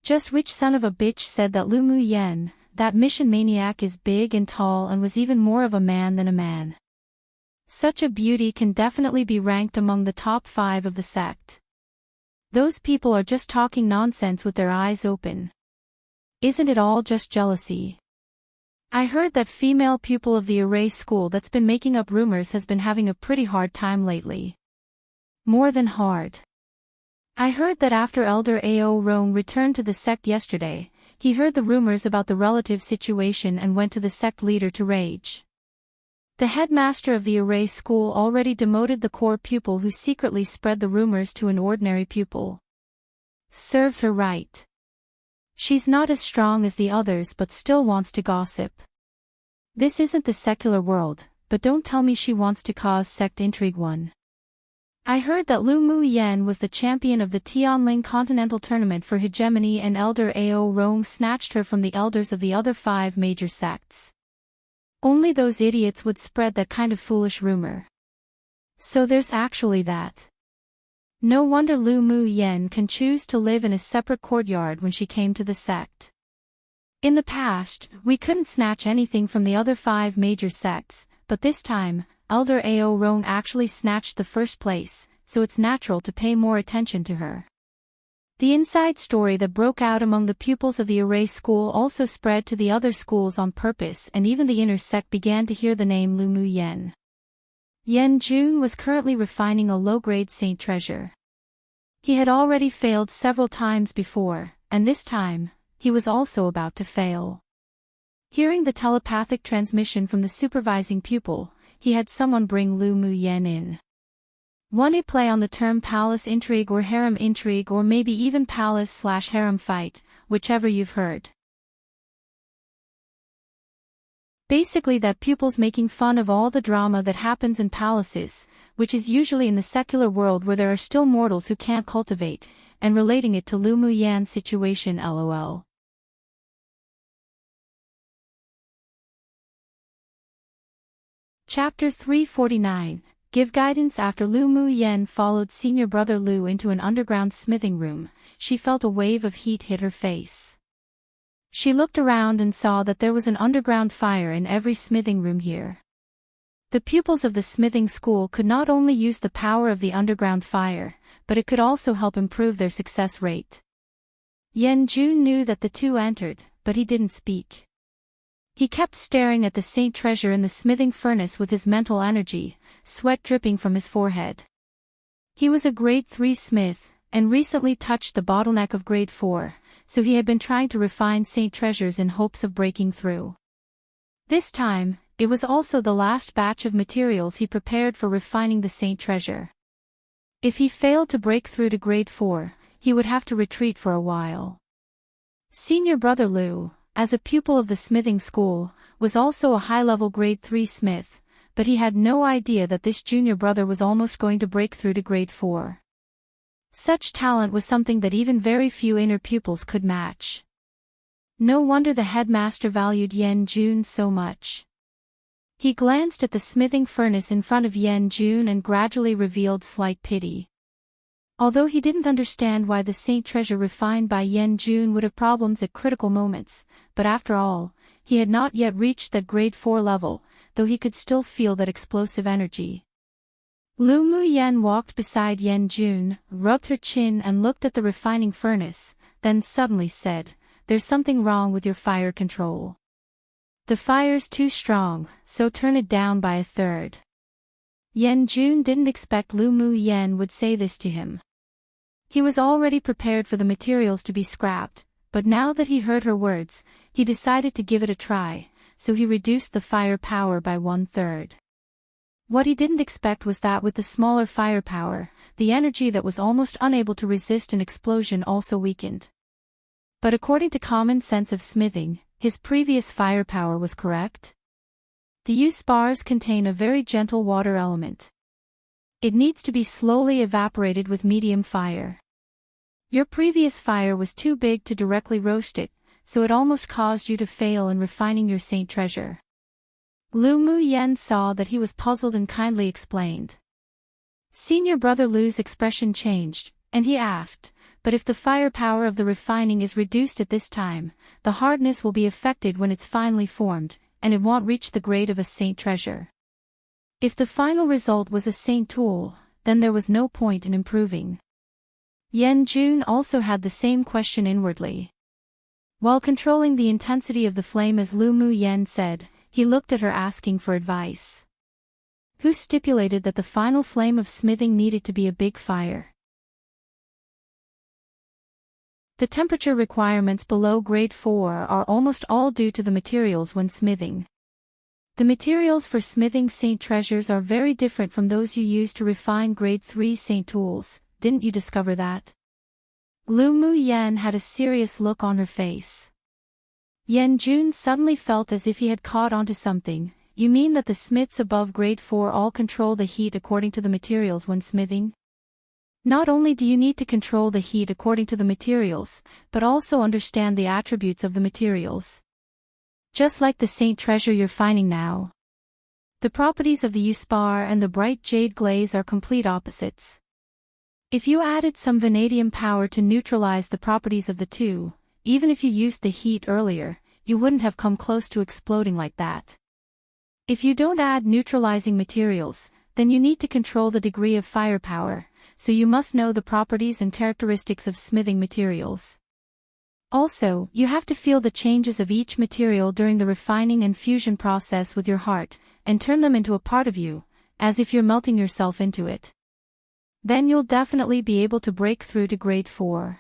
"Just which son of a bitch said that Lu Mu Yen, that mission maniac is big and tall and was even more of a man than a man. Such a beauty can definitely be ranked among the top 5 of the sect. Those people are just talking nonsense with their eyes open. Isn't it all just jealousy? I heard that female pupil of the array school that's been making up rumors has been having a pretty hard time lately. More than hard. I heard that after Elder Ao Rong returned to the sect yesterday, he heard the rumors about the relative situation and went to the sect leader to rage. The headmaster of the array school already demoted the core pupil who secretly spread the rumors to an ordinary pupil. Serves her right. She's not as strong as the others but still wants to gossip. This isn't the secular world, but don't tell me she wants to cause sect intrigue one. I heard that Lu Mu Yen was the champion of the Tianling Continental Tournament for Hegemony and Elder Ao Rong snatched her from the elders of the other 5 major sects. Only those idiots would spread that kind of foolish rumor. So there's actually that. No wonder Lu Mu Yen can choose to live in a separate courtyard when she came to the sect. In the past, we couldn't snatch anything from the other 5 major sects, but this time, Elder Ao Rong actually snatched the first place, so it's natural to pay more attention to her. The inside story that broke out among the pupils of the Array School also spread to the other schools on purpose, and even the inner sect began to hear the name Lu Mu Yen. Yen Jun was currently refining a low-grade Saint treasure. He had already failed several times before, and this time, he was also about to fail. Hearing the telepathic transmission from the supervising pupil, he had someone bring Lu Mu Yen in. One a play on the term palace intrigue or harem intrigue, or maybe even palace/harem fight, whichever you've heard. Basically that pupils making fun of all the drama that happens in palaces, which is usually in the secular world where there are still mortals who can't cultivate, and relating it to Lu Mu Yan's situation lol. Chapter 349, Give Guidance. After Lu Mu Yen followed senior brother Lu into an underground smithing room, she felt a wave of heat hit her face. She looked around and saw that there was an underground fire in every smithing room here. The pupils of the smithing school could not only use the power of the underground fire, but it could also help improve their success rate. Yen Jun knew that the two entered, but he didn't speak. He kept staring at the Saint treasure in the smithing furnace with his mental energy, sweat dripping from his forehead. He was a grade 3 smith, and recently touched the bottleneck of grade 4, so he had been trying to refine Saint treasures in hopes of breaking through. This time, it was also the last batch of materials he prepared for refining the Saint treasure. If he failed to break through to grade 4, he would have to retreat for a while. Senior brother Lu, as a pupil of the smithing school, was also a high-level grade 3 smith, but he had no idea that this junior brother was almost going to break through to grade 4. Such talent was something that even very few inner pupils could match. No wonder the headmaster valued Yen Jun so much. He glanced at the smithing furnace in front of Yen Jun and gradually revealed slight pity. Although he didn't understand why the Saint treasure refined by Yen Jun would have problems at critical moments, but after all, he had not yet reached that grade 4 level, though he could still feel that explosive energy. Lu Mu Yen walked beside Yen Jun, rubbed her chin and looked at the refining furnace, then suddenly said, "There's something wrong with your fire control. The fire's too strong, so turn it down by a third." Yen Jun didn't expect Lu Mu Yen would say this to him. He was already prepared for the materials to be scrapped, but now that he heard her words, he decided to give it a try, so he reduced the fire power by 1/3. What he didn't expect was that with the smaller firepower, the energy that was almost unable to resist an explosion also weakened. But according to common sense of smithing, his previous firepower was correct. The U spars contain a very gentle water element. It needs to be slowly evaporated with medium fire. Your previous fire was too big to directly roast it, so it almost caused you to fail in refining your Saint treasure. Lu Mu Yen saw that he was puzzled and kindly explained. Senior brother Lu's expression changed, and he asked, "But if the firepower of the refining is reduced at this time, the hardness will be affected when it's finally formed, and it won't reach the grade of a Saint treasure. If the final result was a Saint tool, then there was no point in improving." Yen Jun also had the same question inwardly. While controlling the intensity of the flame as Lu Mu Yen said, he looked at her asking for advice. Who stipulated that the final flame of smithing needed to be a big fire? The temperature requirements below grade 4 are almost all due to the materials when smithing. The materials for smithing Saint treasures are very different from those you use to refine grade 3 Saint tools, didn't you discover that? Lu Mu Yen had a serious look on her face. Yan Jun suddenly felt as if he had caught onto something. You mean that the smiths above grade 4 all control the heat according to the materials when smithing? Not only do you need to control the heat according to the materials, but also understand the attributes of the materials. Just like the saint treasure you're finding now. The properties of the Uspar and the bright jade glaze are complete opposites. If you added some vanadium power to neutralize the properties of the two, even if you used the heat earlier, you wouldn't have come close to exploding like that. If you don't add neutralizing materials, then you need to control the degree of firepower, so you must know the properties and characteristics of smithing materials. Also, you have to feel the changes of each material during the refining and fusion process with your heart, and turn them into a part of you, as if you're melting yourself into it. Then you'll definitely be able to break through to grade 4.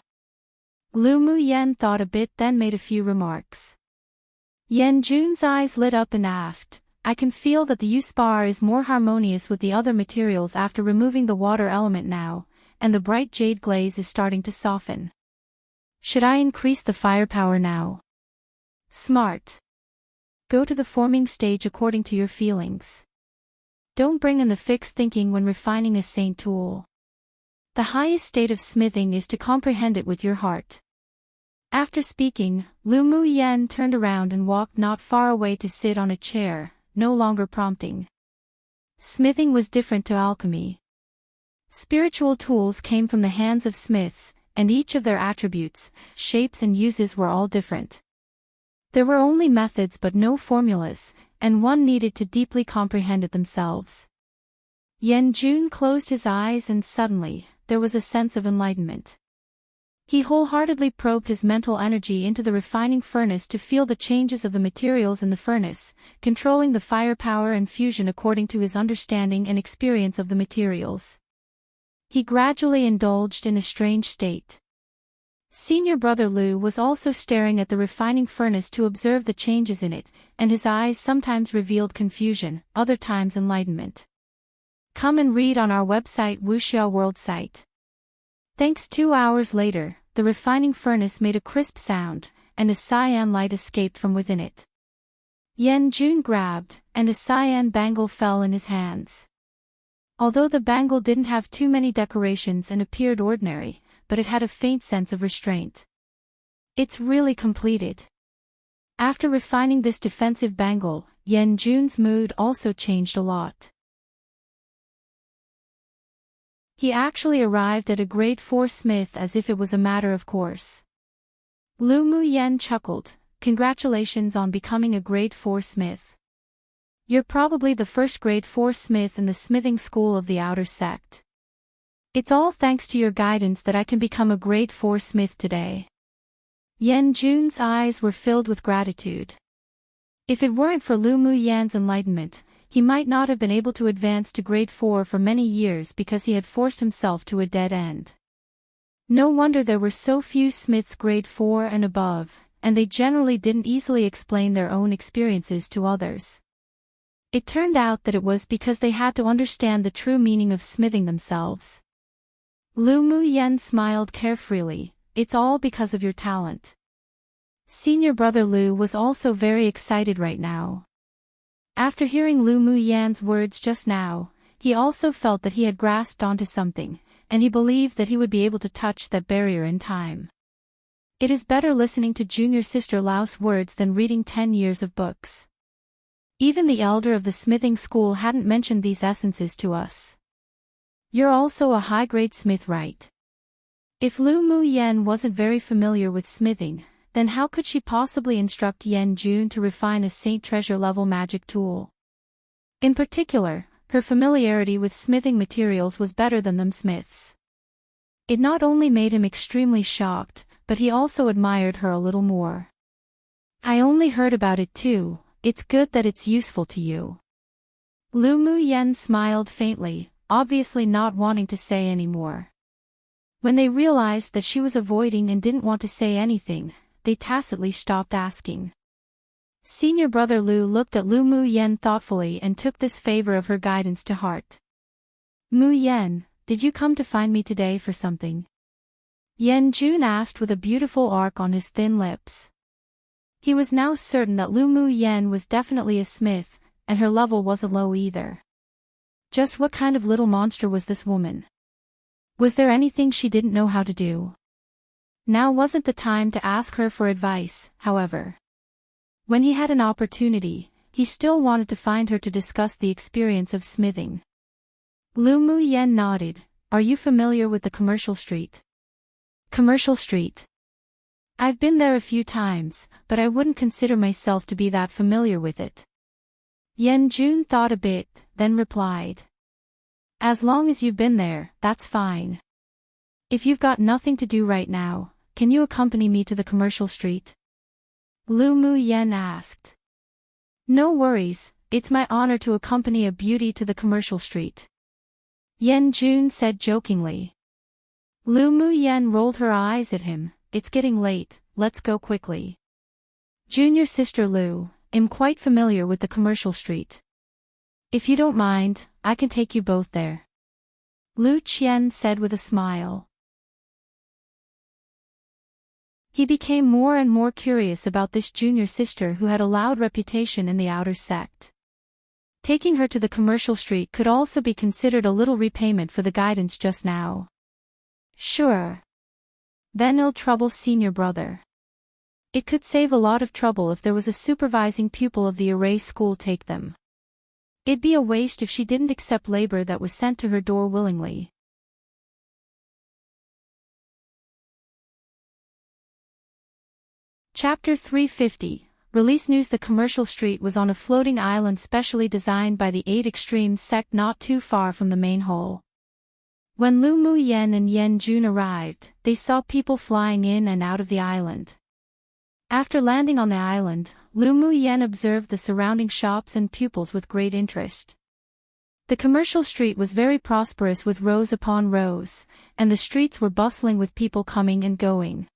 Lu Mu Yen thought a bit, then made a few remarks. Yan Jun's eyes lit up and asked, I can feel that the Uspar is more harmonious with the other materials after removing the water element now, and the bright jade glaze is starting to soften. Should I increase the firepower now? Smart. Go to the forming stage according to your feelings. Don't bring in the fixed thinking when refining a saint tool. The highest state of smithing is to comprehend it with your heart. After speaking, Lu Mu Yen turned around and walked not far away to sit on a chair, no longer prompting. Smithing was different to alchemy. Spiritual tools came from the hands of smiths, and each of their attributes, shapes and uses were all different. There were only methods but no formulas, and one needed to deeply comprehend it themselves. Yan Jun closed his eyes and suddenly, there was a sense of enlightenment. He wholeheartedly probed his mental energy into the refining furnace to feel the changes of the materials in the furnace, controlling the firepower and fusion according to his understanding and experience of the materials. He gradually indulged in a strange state. Senior brother Lu was also staring at the refining furnace to observe the changes in it, and his eyes sometimes revealed confusion, other times enlightenment. Come and read on our website Wuxia World site. Thanks. 2 hours later, the refining furnace made a crisp sound, and a cyan light escaped from within it. Yan Jun grabbed, and a cyan bangle fell in his hands. Although the bangle didn't have too many decorations and appeared ordinary, but it had a faint sense of restraint. It's really completed. After refining this defensive bangle, Yan Jun's mood also changed a lot. He actually arrived at a grade 4 smith as if it was a matter of course. Lu Mu Yen chuckled, congratulations on becoming a grade 4 smith. You're probably the first grade 4 smith in the smithing school of the outer sect. It's all thanks to your guidance that I can become a grade 4 smith today. Yan Jun's eyes were filled with gratitude. If it weren't for Lu Mu Yan's enlightenment, he might not have been able to advance to grade 4 for many years because he had forced himself to a dead end. No wonder there were so few smiths grade 4 and above, and they generally didn't easily explain their own experiences to others. It turned out that it was because they had to understand the true meaning of smithing themselves. Lu Mu Yen smiled carefreely, it's all because of your talent. Senior brother Lu was also very excited right now. After hearing Lu Mu Yan's words just now, he also felt that he had grasped onto something, and he believed that he would be able to touch that barrier in time. It is better listening to junior sister Lao's words than reading 10 years of books. Even the elder of the smithing school hadn't mentioned these essences to us. You're also a high-grade smith, right? If Lu Mu Yen wasn't very familiar with smithing, then how could she possibly instruct Yan Jun to refine a saint treasure level magic tool? In particular, her familiarity with smithing materials was better than them smiths. It not only made him extremely shocked, but he also admired her a little more. I only heard about it too, it's good that it's useful to you. Lu Mu Yen smiled faintly, obviously not wanting to say any more. When they realized that she was avoiding and didn't want to say anything, they tacitly stopped asking. Senior brother Lu looked at Lu Mu Yen thoughtfully and took this favor of her guidance to heart. Mu Yen, did you come to find me today for something? Yan Jun asked with a beautiful arc on his thin lips. He was now certain that Lu Mu Yen was definitely a smith, and her level wasn't low either. Just what kind of little monster was this woman? Was there anything she didn't know how to do? Now wasn't the time to ask her for advice, however. When he had an opportunity, he still wanted to find her to discuss the experience of smithing. Lu Mu Yen nodded. Are you familiar with the Commercial Street? Commercial Street. I've been there a few times, but I wouldn't consider myself to be that familiar with it. Yen Jun thought a bit, then replied. As long as you've been there, that's fine. If you've got nothing to do right now, can you accompany me to the Commercial Street? Lu Mu Yen asked. No worries, it's my honor to accompany a beauty to the Commercial Street. Yen Jun said jokingly. Lu Mu Yen rolled her eyes at him. It's getting late, let's go quickly. Junior sister Lu, I'm quite familiar with the Commercial Street. If you don't mind, I can take you both there. Lu Qian said with a smile. He became more and more curious about this junior sister who had a loud reputation in the outer sect. Taking her to the Commercial Street could also be considered a little repayment for the guidance just now. Sure. Then it'll trouble senior brother. It could save a lot of trouble if there was a supervising pupil of the array school take them. It'd be a waste if she didn't accept labor that was sent to her door willingly. Chapter 350, Release News. The Commercial Street was on a floating island specially designed by the 8 Extremes sect not too far from the main hall. When Lu Mu Yen and Yen Jun arrived, they saw people flying in and out of the island. After landing on the island, Lu Mu Yen observed the surrounding shops and pupils with great interest. The Commercial Street was very prosperous with rows upon rows, and the streets were bustling with people coming and going.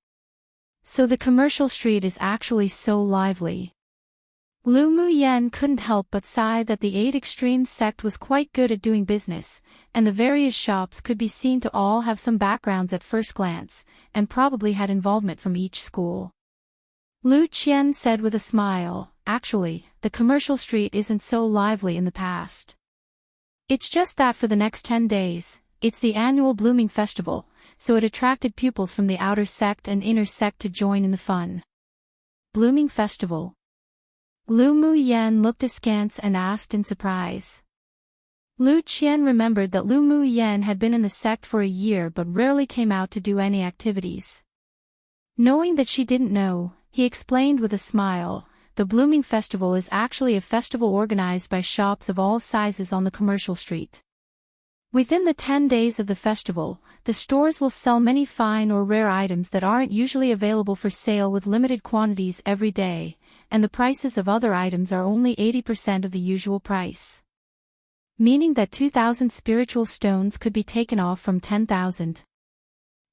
So the Commercial Street is actually so lively. Lu Mu Yen couldn't help but sigh that the 8 Extremes sect was quite good at doing business, and the various shops could be seen to all have some backgrounds at first glance, and probably had involvement from each school. Lu Qian said with a smile, actually, the Commercial Street isn't so lively in the past. It's just that for the next 10 days, it's the annual Blooming Festival, so it attracted pupils from the outer sect and inner sect to join in the fun. Blooming Festival. Lu Mu Yen looked askance and asked in surprise. Lu Qian remembered that Lu Mu Yen had been in the sect for a year but rarely came out to do any activities. Knowing that she didn't know, he explained with a smile, the Blooming Festival is actually a festival organized by shops of all sizes on the Commercial Street. Within the 10 days of the festival, the stores will sell many fine or rare items that aren't usually available for sale with limited quantities every day, and the prices of other items are only 80% of the usual price. Meaning that 2,000 spiritual stones could be taken off from 10,000.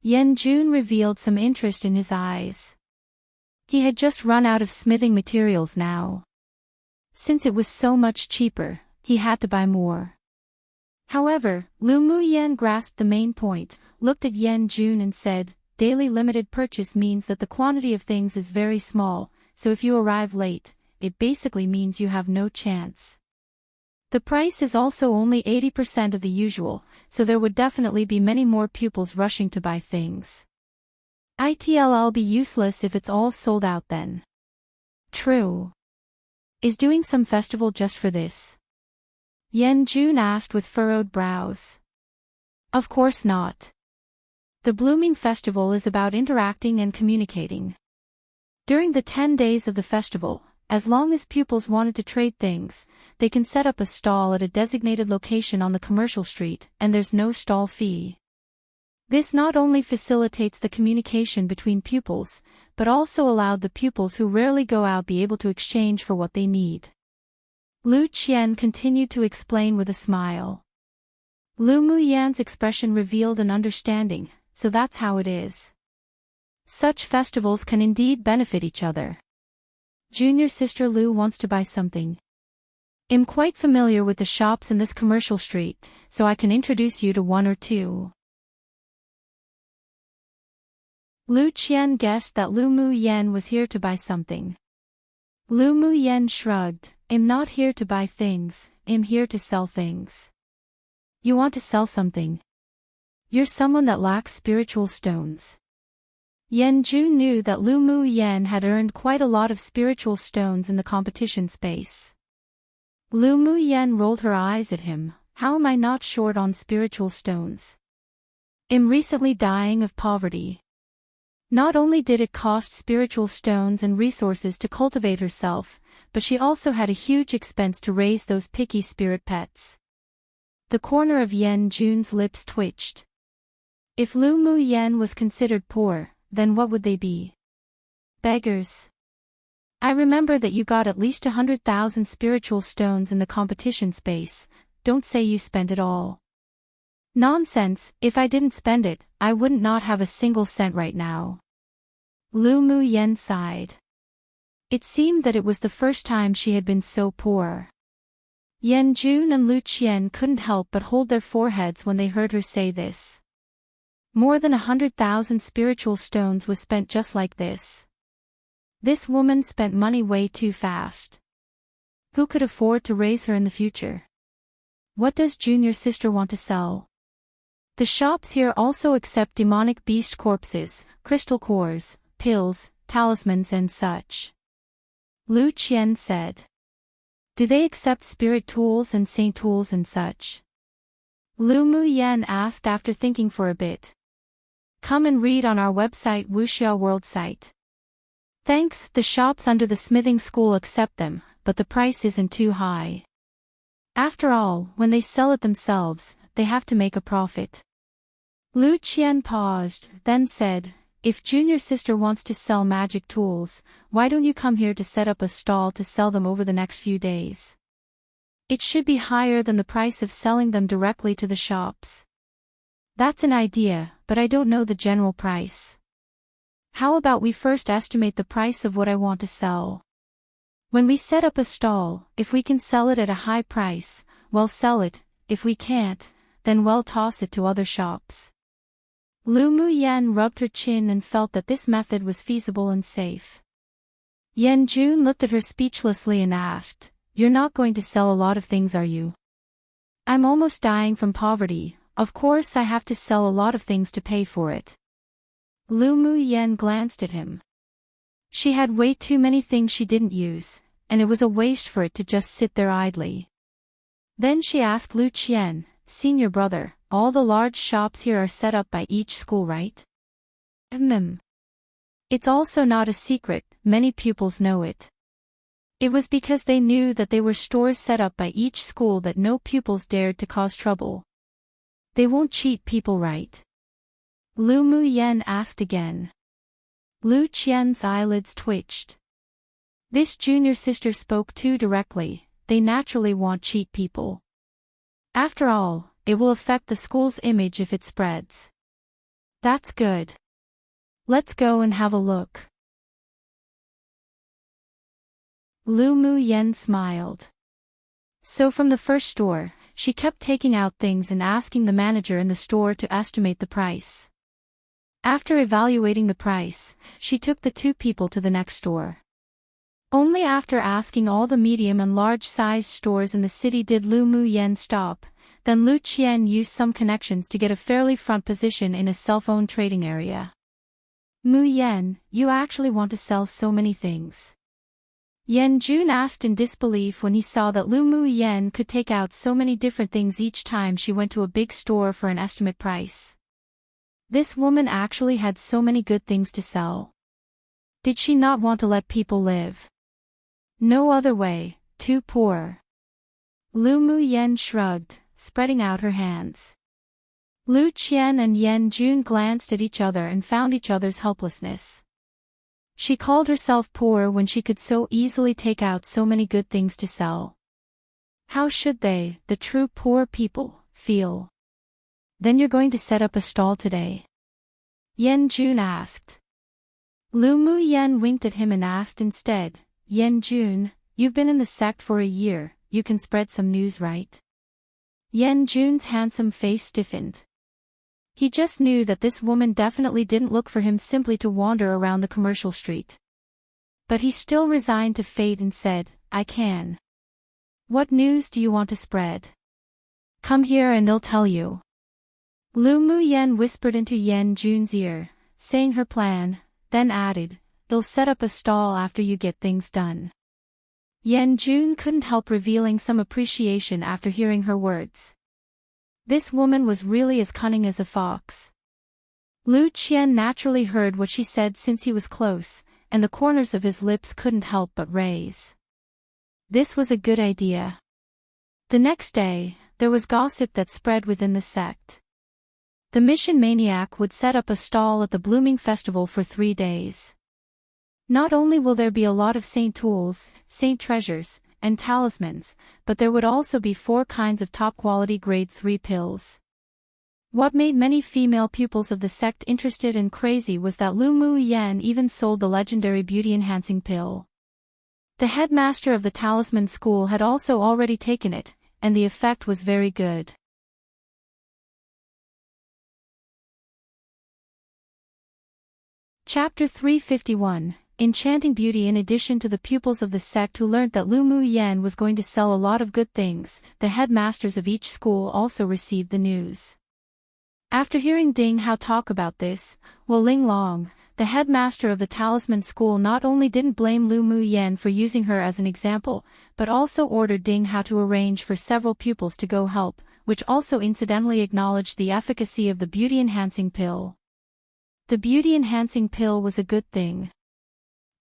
Yen Jun revealed some interest in his eyes. He had just run out of smithing materials now. Since it was so much cheaper, he had to buy more. However, Lu Mu Yen grasped the main point, looked at Yen Jun and said, daily limited purchase means that the quantity of things is very small, so if you arrive late, it basically means you have no chance. The price is also only 80% of the usual, so there would definitely be many more pupils rushing to buy things. It'll be useless if it's all sold out then. True. Is doing some festival just for this? Yen Jun asked with furrowed brows. Of course not. The Blooming Festival is about interacting and communicating. During the 10 days of the festival, as long as pupils wanted to trade things, they can set up a stall at a designated location on the Commercial Street, and there's no stall fee. This not only facilitates the communication between pupils, but also allowed the pupils who rarely go out be able to exchange for what they need. Lu Qian continued to explain with a smile. Lu Mu Yan's expression revealed an understanding, so that's how it is. Such festivals can indeed benefit each other. Junior sister Lu wants to buy something. I'm quite familiar with the shops in this Commercial Street, so I can introduce you to one or two. Lu Qian guessed that Lu Mu Yen was here to buy something. Lu Muyen shrugged. I'm not here to buy things, I'm here to sell things. You want to sell something? You're someone that lacks spiritual stones. Yan Jun knew that Lu Muyen had earned quite a lot of spiritual stones in the competition space. Lu Muyen rolled her eyes at him. How am I not short on spiritual stones? I'm recently dying of poverty. Not only did it cost spiritual stones and resources to cultivate herself, but she also had a huge expense to raise those picky spirit pets. The corner of Yan Jun's lips twitched. If Lu Muyen was considered poor, then what would they be? Beggars. I remember that you got at least 100,000 spiritual stones in the competition space. Don't say you spent it all. Nonsense, if I didn't spend it, I wouldn't not have a single cent right now. Lu Muyen sighed. It seemed that it was the first time she had been so poor. Yan Jun and Lu Qian couldn't help but hold their foreheads when they heard her say this. More than 100,000 spiritual stones was spent just like this. This woman spent money way too fast. Who could afford to raise her in the future? What does junior sister want to sell? The shops here also accept demonic beast corpses, crystal cores, pills, talismans and such. Lu Qian said. Do they accept spirit tools and saint tools and such? Lu Muyen asked after thinking for a bit. Come and read on our website Wuxia World site. Thanks, the shops under the smithing school accept them, but the price isn't too high. After all, when they sell it themselves, they have to make a profit. Lu Qian paused, then said, if junior sister wants to sell magic tools, why don't you come here to set up a stall to sell them over the next few days? It should be higher than the price of selling them directly to the shops. That's an idea, but I don't know the general price. How about we first estimate the price of what I want to sell? When we set up a stall, if we can sell it at a high price, well sell it, if we can't, then well toss it to other shops. Lu Muyen rubbed her chin and felt that this method was feasible and safe. Yan Jun looked at her speechlessly and asked, You're not going to sell a lot of things, are you? I'm almost dying from poverty. Of course I have to sell a lot of things to pay for it. Lu Muyen glanced at him. She had way too many things she didn't use, and it was a waste for it to just sit there idly. Then she asked Lu Qian, Senior brother, all the large shops here are set up by each school, right? It's also not a secret, many pupils know it. It was because they knew that they were stores set up by each school that no pupils dared to cause trouble. They won't cheat people, right? Lu Muyen asked again. Lu Qian's eyelids twitched. This junior sister spoke too directly, they naturally won't cheat people. After all, it will affect the school's image if it spreads. That's good. Let's go and have a look. Lu Muyen smiled. So from the first store, she kept taking out things and asking the manager in the store to estimate the price. After evaluating the price, she took the two people to the next store. Only after asking all the medium and large-sized stores in the city did Lu Muyen stop, then Lu Qian used some connections to get a fairly front position in a cell-phone trading area. Muyen, you actually want to sell so many things? Yan Jun asked in disbelief when he saw that Lu Muyen could take out so many different things each time she went to a big store for an estimate price. This woman actually had so many good things to sell. Did she not want to let people live? No other way, too poor. Lu Muyen shrugged, spreading out her hands. Lu Qian and Yan Jun glanced at each other and found each other's helplessness. She called herself poor when she could so easily take out so many good things to sell. How should they, the true poor people, feel? Then you're going to set up a stall today? Yan Jun asked. Lu Muyen winked at him and asked instead, Yan Jun, you've been in the sect for a year, you can spread some news, right? Yan Jun's handsome face stiffened. He just knew that this woman definitely didn't look for him simply to wander around the commercial street. But he still resigned to fate and said, I can. What news do you want to spread? Come here and they'll tell you. Lu Muyen whispered into Yan Jun's ear, saying her plan, then added, they'll set up a stall after you get things done. Yan Jun couldn't help revealing some appreciation after hearing her words. This woman was really as cunning as a fox. Lu Qian naturally heard what she said since he was close, and the corners of his lips couldn't help but raise. This was a good idea. The next day, there was gossip that spread within the sect. The mission maniac would set up a stall at the blooming festival for 3 days. Not only will there be a lot of saint tools, saint treasures, and talismans, but there would also be 4 kinds of top-quality grade 3 pills. What made many female pupils of the sect interested and crazy was that Lu Muyen even sold the legendary beauty-enhancing pill. The headmaster of the talisman school had also already taken it, and the effect was very good. Chapter 351, Enchanting Beauty. In addition to the pupils of the sect who learnt that Lu Muyen was going to sell a lot of good things, the headmasters of each school also received the news. After hearing Ding Hao talk about this, Ling Long, the headmaster of the talisman school, not only didn't blame Lu Muyen for using her as an example, but also ordered Ding Hao to arrange for several pupils to go help, which also incidentally acknowledged the efficacy of the beauty-enhancing pill. The beauty-enhancing pill was a good thing.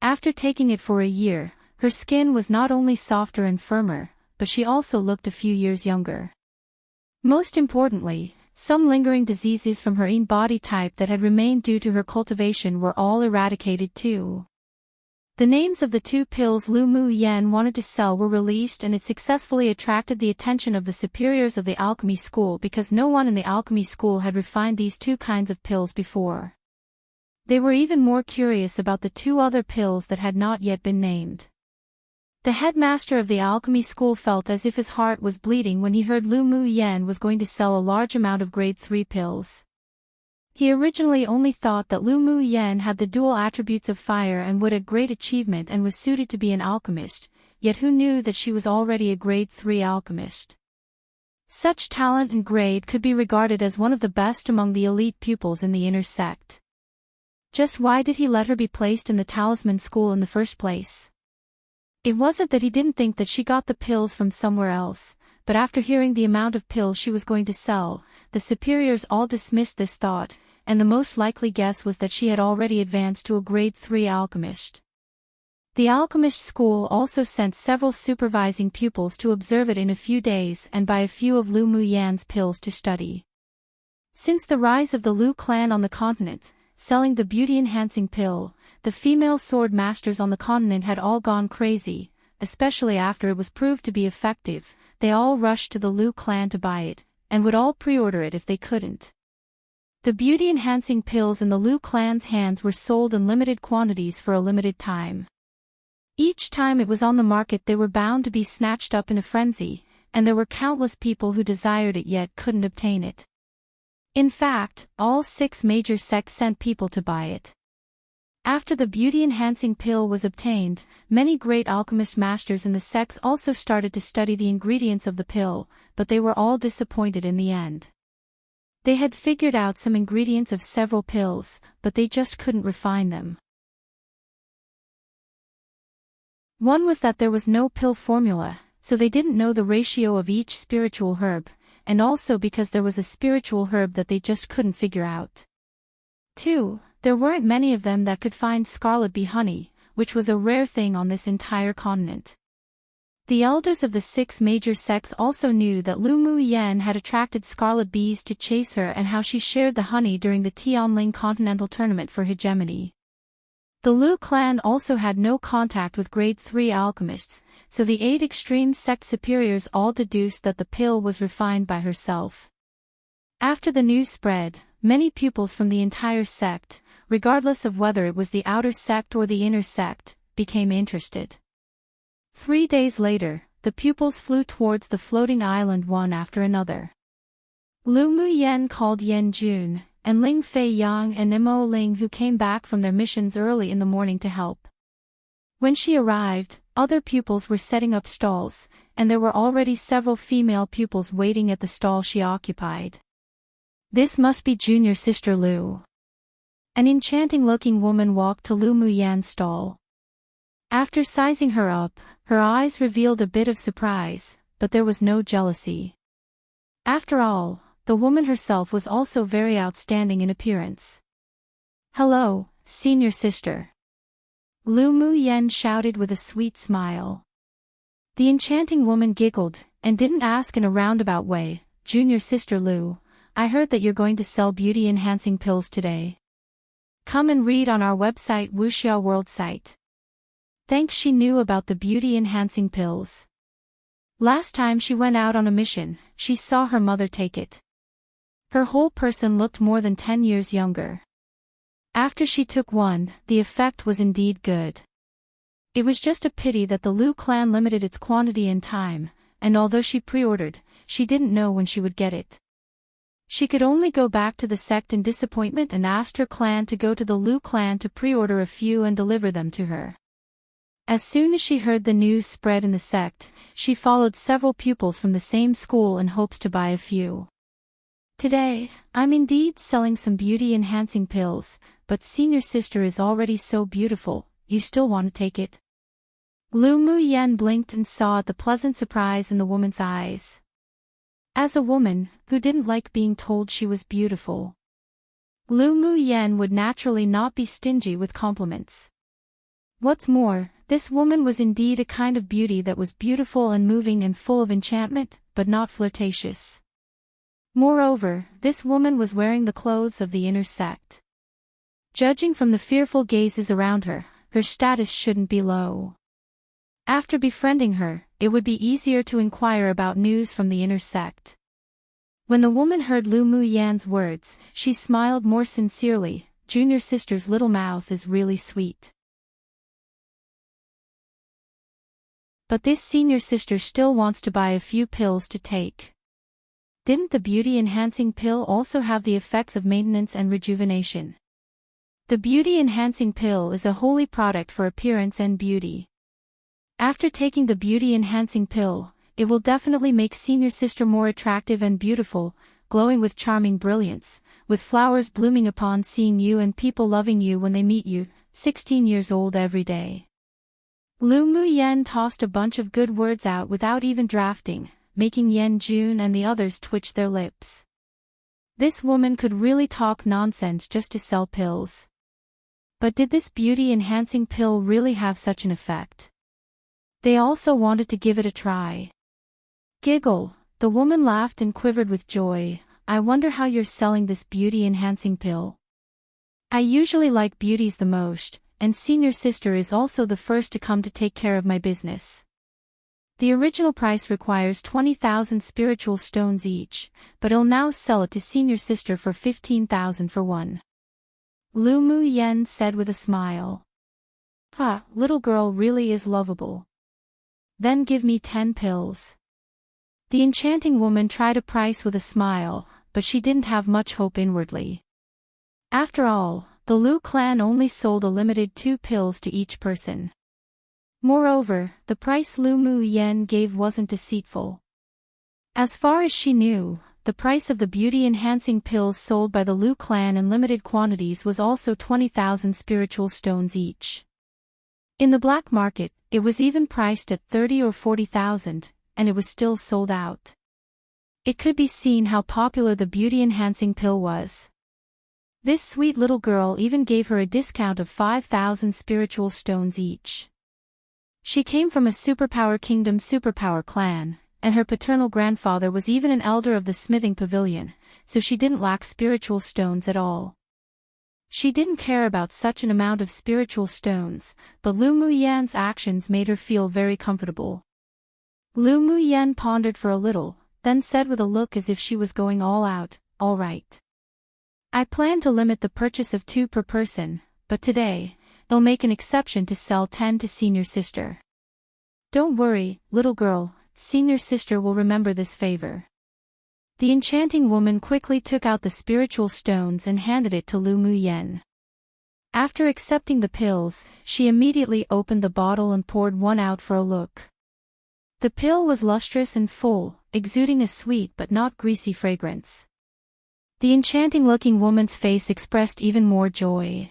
After taking it for a year, her skin was not only softer and firmer, but she also looked a few years younger. Most importantly, some lingering diseases from her own body type that had remained due to her cultivation were all eradicated too. The names of the 2 pills Lu Muyen wanted to sell were released, and it successfully attracted the attention of the superiors of the alchemy school because no one in the alchemy school had refined these 2 kinds of pills before. They were even more curious about the 2 other pills that had not yet been named. The headmaster of the alchemy school felt as if his heart was bleeding when he heard Lu Muyen was going to sell a large amount of grade 3 pills. He originally only thought that Lu Muyen had the dual attributes of fire and would a great achievement and was suited to be an alchemist, yet who knew that she was already a grade 3 alchemist. Such talent and grade could be regarded as one of the best among the elite pupils in the inner sect. Just why did he let her be placed in the talisman school in the first place? It wasn't that he didn't think that she got the pills from somewhere else, but after hearing the amount of pills she was going to sell, the superiors all dismissed this thought, and the most likely guess was that she had already advanced to a grade 3 alchemist. The alchemist school also sent several supervising pupils to observe it in a few days and buy a few of Lu Muyen's pills to study. Since the rise of the Lu clan on the continent, selling the beauty-enhancing pill, the female sword masters on the continent had all gone crazy, especially after it was proved to be effective. They all rushed to the Lu clan to buy it, and would all pre-order it if they couldn't. The beauty-enhancing pills in the Lu clan's hands were sold in limited quantities for a limited time. Each time it was on the market they were bound to be snatched up in a frenzy, and there were countless people who desired it yet couldn't obtain it. In fact, all 6 major sects sent people to buy it. After the beauty-enhancing pill was obtained, many great alchemist masters in the sects also started to study the ingredients of the pill, but they were all disappointed in the end. They had figured out some ingredients of several pills, but they just couldn't refine them. One was that there was no pill formula, so they didn't know the ratio of each spiritual herb, and also because there was a spiritual herb that they just couldn't figure out. 2. There weren't many of them that could find scarlet bee honey, which was a rare thing on this entire continent. The elders of the 6 major sects also knew that Lu Muyen had attracted scarlet bees to chase her and how she shared the honey during the Tianling Continental Tournament for hegemony. The Lu clan also had no contact with grade 3 alchemists, so the 8 extreme sect superiors all deduced that the pill was refined by herself. After the news spread, many pupils from the entire sect, regardless of whether it was the outer sect or the inner sect, became interested. 3 days later, the pupils flew towards the floating island one after another. Lu Muyen called Yan Jun, and Ling Fei Yang and Mo Ling, who came back from their missions early in the morning to help. When she arrived, other pupils were setting up stalls, and there were already several female pupils waiting at the stall she occupied. This must be junior sister Lu. An enchanting-looking woman walked to Lu Muyan's stall. After sizing her up, her eyes revealed a bit of surprise, but there was no jealousy. After all, the woman herself was also very outstanding in appearance. "Hello, senior sister." Lu Muyan shouted with a sweet smile. The enchanting woman giggled, and didn't ask in a roundabout way, "Junior sister Lu, I heard that you're going to sell beauty-enhancing pills today. Come and read on our website Wuxia World site." Thanks, she knew about the beauty-enhancing pills. Last time she went out on a mission, she saw her mother take it. Her whole person looked more than 10 years younger. After she took one, the effect was indeed good. It was just a pity that the Lu clan limited its quantity and time, and although she pre-ordered, she didn't know when she would get it. She could only go back to the sect in disappointment and asked her clan to go to the Lu clan to pre-order a few and deliver them to her. As soon as she heard the news spread in the sect, she followed several pupils from the same school in hopes to buy a few. "Today, I'm indeed selling some beauty-enhancing pills, but senior sister is already so beautiful, you still want to take it?" Lu Muyan blinked and saw the pleasant surprise in the woman's eyes. As a woman, who didn't like being told she was beautiful, Lu Muyan would naturally not be stingy with compliments. What's more, this woman was indeed a kind of beauty that was beautiful and moving and full of enchantment, but not flirtatious. Moreover, this woman was wearing the clothes of the inner sect. Judging from the fearful gazes around her, her status shouldn't be low. After befriending her, it would be easier to inquire about news from the inner sect. When the woman heard Lu Muyan's words, she smiled more sincerely. "Junior sister's little mouth is really sweet. But this senior sister still wants to buy a few pills to take. Didn't the beauty-enhancing pill also have the effects of maintenance and rejuvenation?" The beauty-enhancing pill is a holy product for appearance and beauty. After taking the beauty-enhancing pill, it will definitely make senior sister more attractive and beautiful, glowing with charming brilliance, with flowers blooming upon seeing you and people loving you when they meet you, 16 years old every day. Lu Muyan tossed a bunch of good words out without even drafting, making Yan Jun and the others twitch their lips. This woman could really talk nonsense just to sell pills. But did this beauty-enhancing pill really have such an effect? They also wanted to give it a try. Giggle, the woman laughed and quivered with joy. "I wonder how you're selling this beauty-enhancing pill. I usually like beauties the most, and senior sister is also the first to come to take care of my business. The original price requires 20,000 spiritual stones each, but I'll now sell it to senior sister for 15,000 for one." Lu Muyan said with a smile. "Ha, little girl really is lovable. Then give me 10 pills." The enchanting woman tried a price with a smile, but she didn't have much hope inwardly. After all, the Lu clan only sold a limited 2 pills to each person. Moreover, the price Lu Muyan gave wasn't deceitful. As far as she knew, the price of the beauty-enhancing pills sold by the Lu clan in limited quantities was also 20,000 spiritual stones each. In the black market, it was even priced at 30 or 40,000, and it was still sold out. It could be seen how popular the beauty-enhancing pill was. This sweet little girl even gave her a discount of 5,000 spiritual stones each. She came from a superpower kingdom superpower clan, and her paternal grandfather was even an elder of the smithing pavilion, so she didn't lack spiritual stones at all. She didn't care about such an amount of spiritual stones, but Lu Muyan's actions made her feel very comfortable. Lu Muyan pondered for a little, then said with a look as if she was going all out, "All right. I plan to limit the purchase of 2 per person, but today, I'll make an exception to sell 10 to senior sister. Don't worry, little girl, senior sister will remember this favor." The enchanting woman quickly took out the spiritual stones and handed it to Lu Muyan. After accepting the pills, she immediately opened the bottle and poured one out for a look. The pill was lustrous and full, exuding a sweet but not greasy fragrance. The enchanting-looking woman's face expressed even more joy.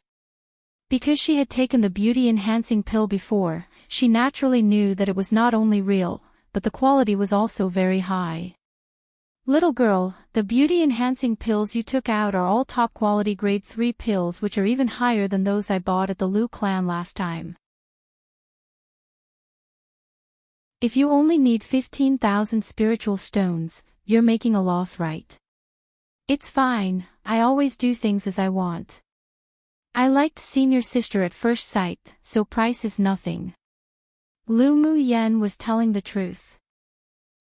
Because she had taken the beauty-enhancing pill before, she naturally knew that it was not only real, but the quality was also very high. Little girl, the beauty-enhancing pills you took out are all top-quality grade 3 pills which are even higher than those I bought at the Lu clan last time. If you only need 15,000 spiritual stones, you're making a loss, right? It's fine, I always do things as I want. I liked senior sister at first sight, so price is nothing. Lu Mu Yen was telling the truth.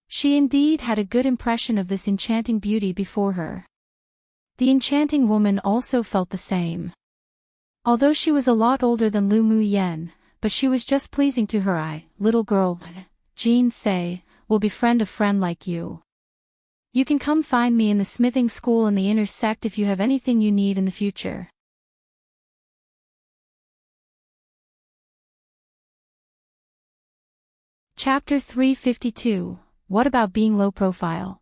She indeed had a good impression of this enchanting beauty before her. The enchanting woman also felt the same. Although she was a lot older than Lu Mu Yen, but she was just pleasing to her eye. Little girl, Jean say, will befriend a friend like you. You can come find me in the smithing school in the inner sect if you have anything you need in the future. Chapter 352, What about being low profile?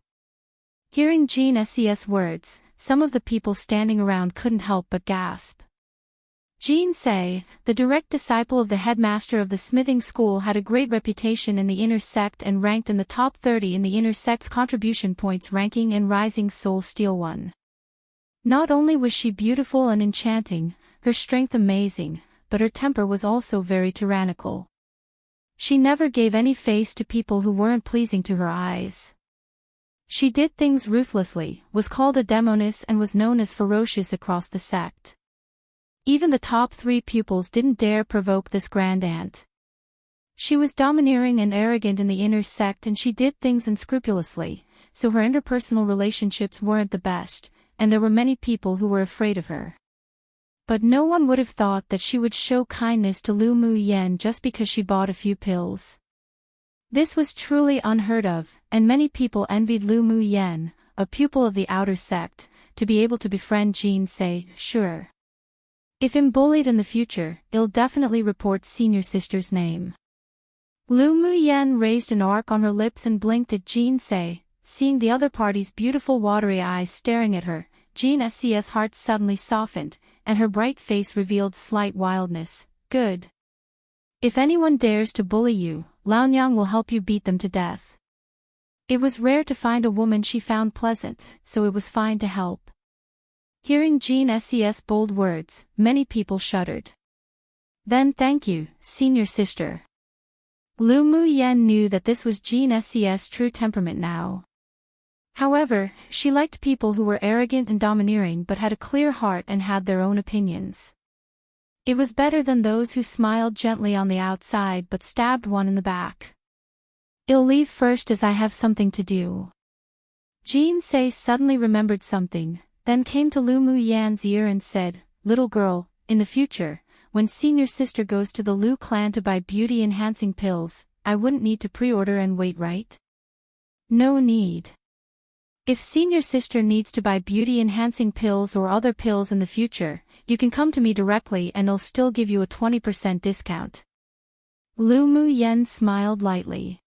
Hearing Jean Ses words, some of the people standing around couldn't help but gasp. Jean Say, the direct disciple of the headmaster of the smithing school, had a great reputation in the inner sect and ranked in the top 30 in the inner sect's contribution points ranking and Rising Soul Steel 1. Not only was she beautiful and enchanting, her strength amazing, but her temper was also very tyrannical. She never gave any face to people who weren't pleasing to her eyes. She did things ruthlessly, was called a demoness and was known as ferocious across the sect. Even the top 3 pupils didn't dare provoke this grand aunt. She was domineering and arrogant in the inner sect and she did things unscrupulously, so her interpersonal relationships weren't the best, and there were many people who were afraid of her. But no one would have thought that she would show kindness to Lu Mu Yen just because she bought a few pills. This was truly unheard of, and many people envied Lu Mu Yen, a pupil of the outer sect, to be able to befriend Jean Say. Sure. If I'm bullied in the future, I'll definitely report senior sister's name. Lu Mu Yen raised an arc on her lips and blinked at Jean Say, seeing the other party's beautiful watery eyes staring at her. Jean Ses' heart suddenly softened, and her bright face revealed slight wildness. Good. If anyone dares to bully you, Laonyang will help you beat them to death. It was rare to find a woman she found pleasant, so it was fine to help. Hearing Jean Ses' bold words, many people shuddered. Then thank you, senior sister. Lu Mu Yen knew that this was Jean Ses' true temperament now. However, she liked people who were arrogant and domineering but had a clear heart and had their own opinions. It was better than those who smiled gently on the outside but stabbed one in the back. I'll leave first as I have something to do. Jean Say suddenly remembered something, then came to Lu Mu Yan's ear and said, Little girl, in the future, when senior sister goes to the Lu clan to buy beauty-enhancing pills, I wouldn't need to pre-order and wait, right? No need. If senior sister needs to buy beauty-enhancing pills or other pills in the future, you can come to me directly and I'll still give you a 20% discount. Lu Mu Yen smiled lightly.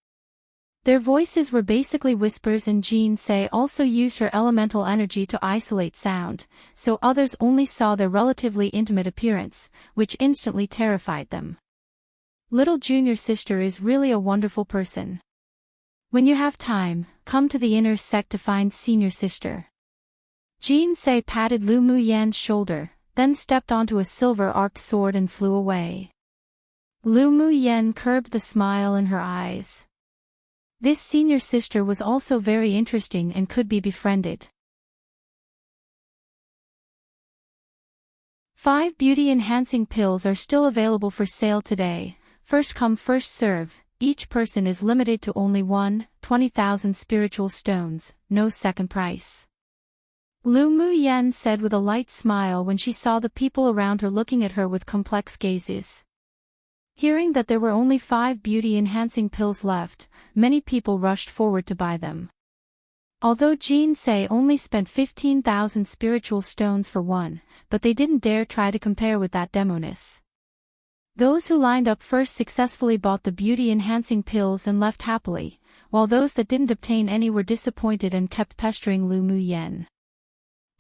Their voices were basically whispers and Jean Say also used her elemental energy to isolate sound, so others only saw their relatively intimate appearance, which instantly terrified them. Little junior sister is really a wonderful person. When you have time, come to the inner sect to find senior sister. Jean Say patted Lu Mu Yan's shoulder, then stepped onto a silver-arced sword and flew away. Lu Mu Yen curbed the smile in her eyes. This senior sister was also very interesting and could be befriended. 5 beauty-enhancing pills are still available for sale today. First come first serve. Each person is limited to only 20,000 spiritual stones, no second price. Lu Mu Yen said with a light smile when she saw the people around her looking at her with complex gazes. Hearing that there were only 5 beauty-enhancing pills left, many people rushed forward to buy them. Although Jean Say only spent 15,000 spiritual stones for one, but they didn't dare try to compare with that demoness. Those who lined up first successfully bought the beauty-enhancing pills and left happily, while those that didn't obtain any were disappointed and kept pestering Lu Mu Yen.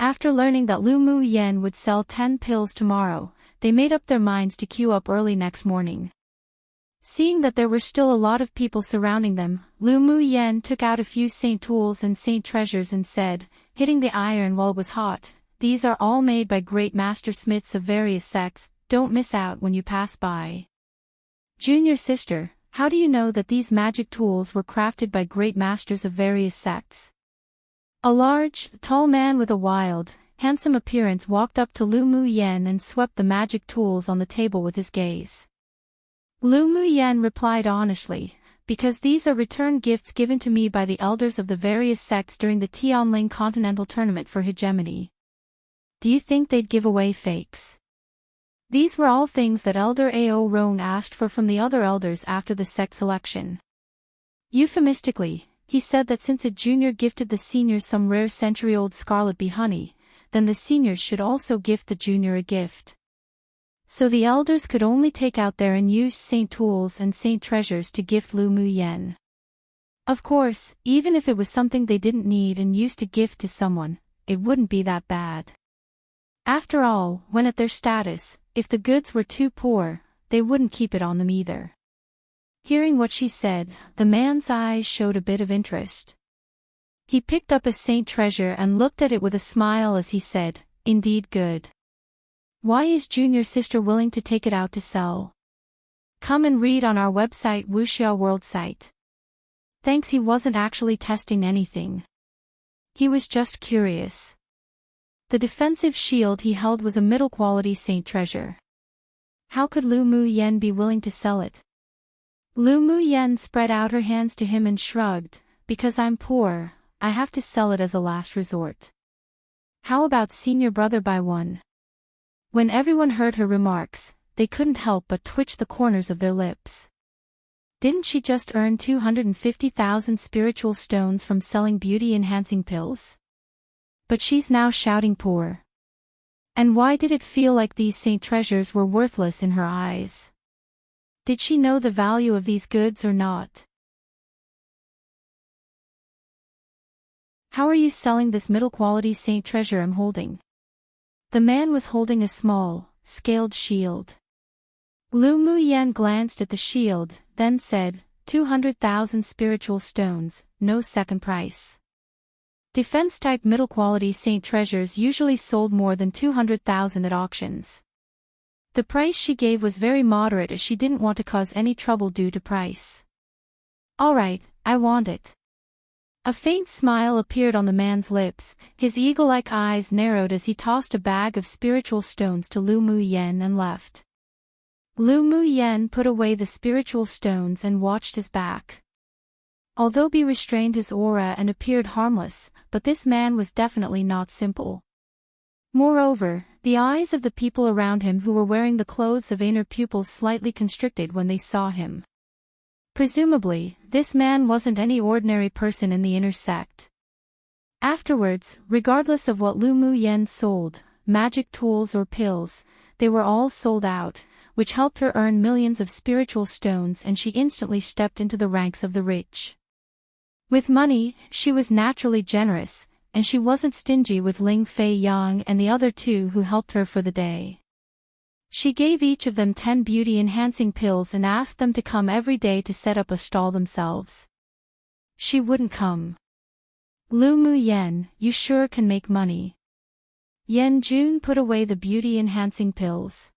After learning that Lu Mu Yen would sell 10 pills tomorrow, they made up their minds to queue up early next morning. Seeing that there were still a lot of people surrounding them, Lu Mu Yen took out a few saint tools and saint treasures and said, hitting the iron while it was hot, "These are all made by great master smiths of various sects, don't miss out when you pass by." Junior sister, how do you know that these magic tools were crafted by great masters of various sects? A large, tall man with a wild, handsome appearance walked up to Lu Mu Yen and swept the magic tools on the table with his gaze. Lu Mu Yen replied honestly, "Because these are return gifts given to me by the elders of the various sects during the Tianling Continental Tournament for Hegemony. Do you think they'd give away fakes?" These were all things that Elder Ao Rong asked for from the other elders after the sect selection. Euphemistically, he said that since a junior gifted the seniors some rare century-old scarlet bee honey, then the seniors should also gift the junior a gift. So the elders could only take out their unused saint tools and saint treasures to gift Lu Mu Yen. Of course, even if it was something they didn't need and used to gift to someone, it wouldn't be that bad. After all, when at their status, if the goods were too poor, they wouldn't keep it on them either. Hearing what she said, the man's eyes showed a bit of interest. He picked up a saint treasure and looked at it with a smile as he said, "Indeed good. Why is junior sister willing to take it out to sell? Come and read on our website Wuxia World site." Thanks, he wasn't actually testing anything. He was just curious. The defensive shield he held was a middle-quality saint treasure. How could Lu Mu Yen be willing to sell it? Lu Mu Yen spread out her hands to him and shrugged, "Because I'm poor, I have to sell it as a last resort. How about senior brother buy one?" When everyone heard her remarks, they couldn't help but twitch the corners of their lips. Didn't she just earn 250,000 spiritual stones from selling beauty-enhancing pills? But she's now shouting poor. And why did it feel like these saint treasures were worthless in her eyes? Did she know the value of these goods or not? "How are you selling this middle-quality saint treasure I'm holding?" The man was holding a small, scaled shield. Lu Mu Yen glanced at the shield, then said, 200,000 spiritual stones, no second price. Defense-type middle-quality saint treasures usually sold more than 200,000 at auctions. The price she gave was very moderate as she didn't want to cause any trouble due to price. "All right, I want it." A faint smile appeared on the man's lips, his eagle-like eyes narrowed as he tossed a bag of spiritual stones to Lu Mu Yen and left. Lu Mu Yen put away the spiritual stones and watched his back. Although Bi restrained his aura and appeared harmless, but this man was definitely not simple. Moreover, the eyes of the people around him who were wearing the clothes of inner pupils slightly constricted when they saw him. Presumably, this man wasn't any ordinary person in the inner sect. Afterwards, regardless of what Lu Mu Yen sold, magic tools or pills, they were all sold out, which helped her earn millions of spiritual stones, and she instantly stepped into the ranks of the rich. With money, she was naturally generous, and she wasn't stingy with Ling Fei Yang and the other two who helped her for the day. She gave each of them 10 beauty-enhancing pills and asked them to come every day to set up a stall themselves. She wouldn't come. "Lu Mu Yen, you sure can make money." Yen Jun put away the beauty-enhancing pills.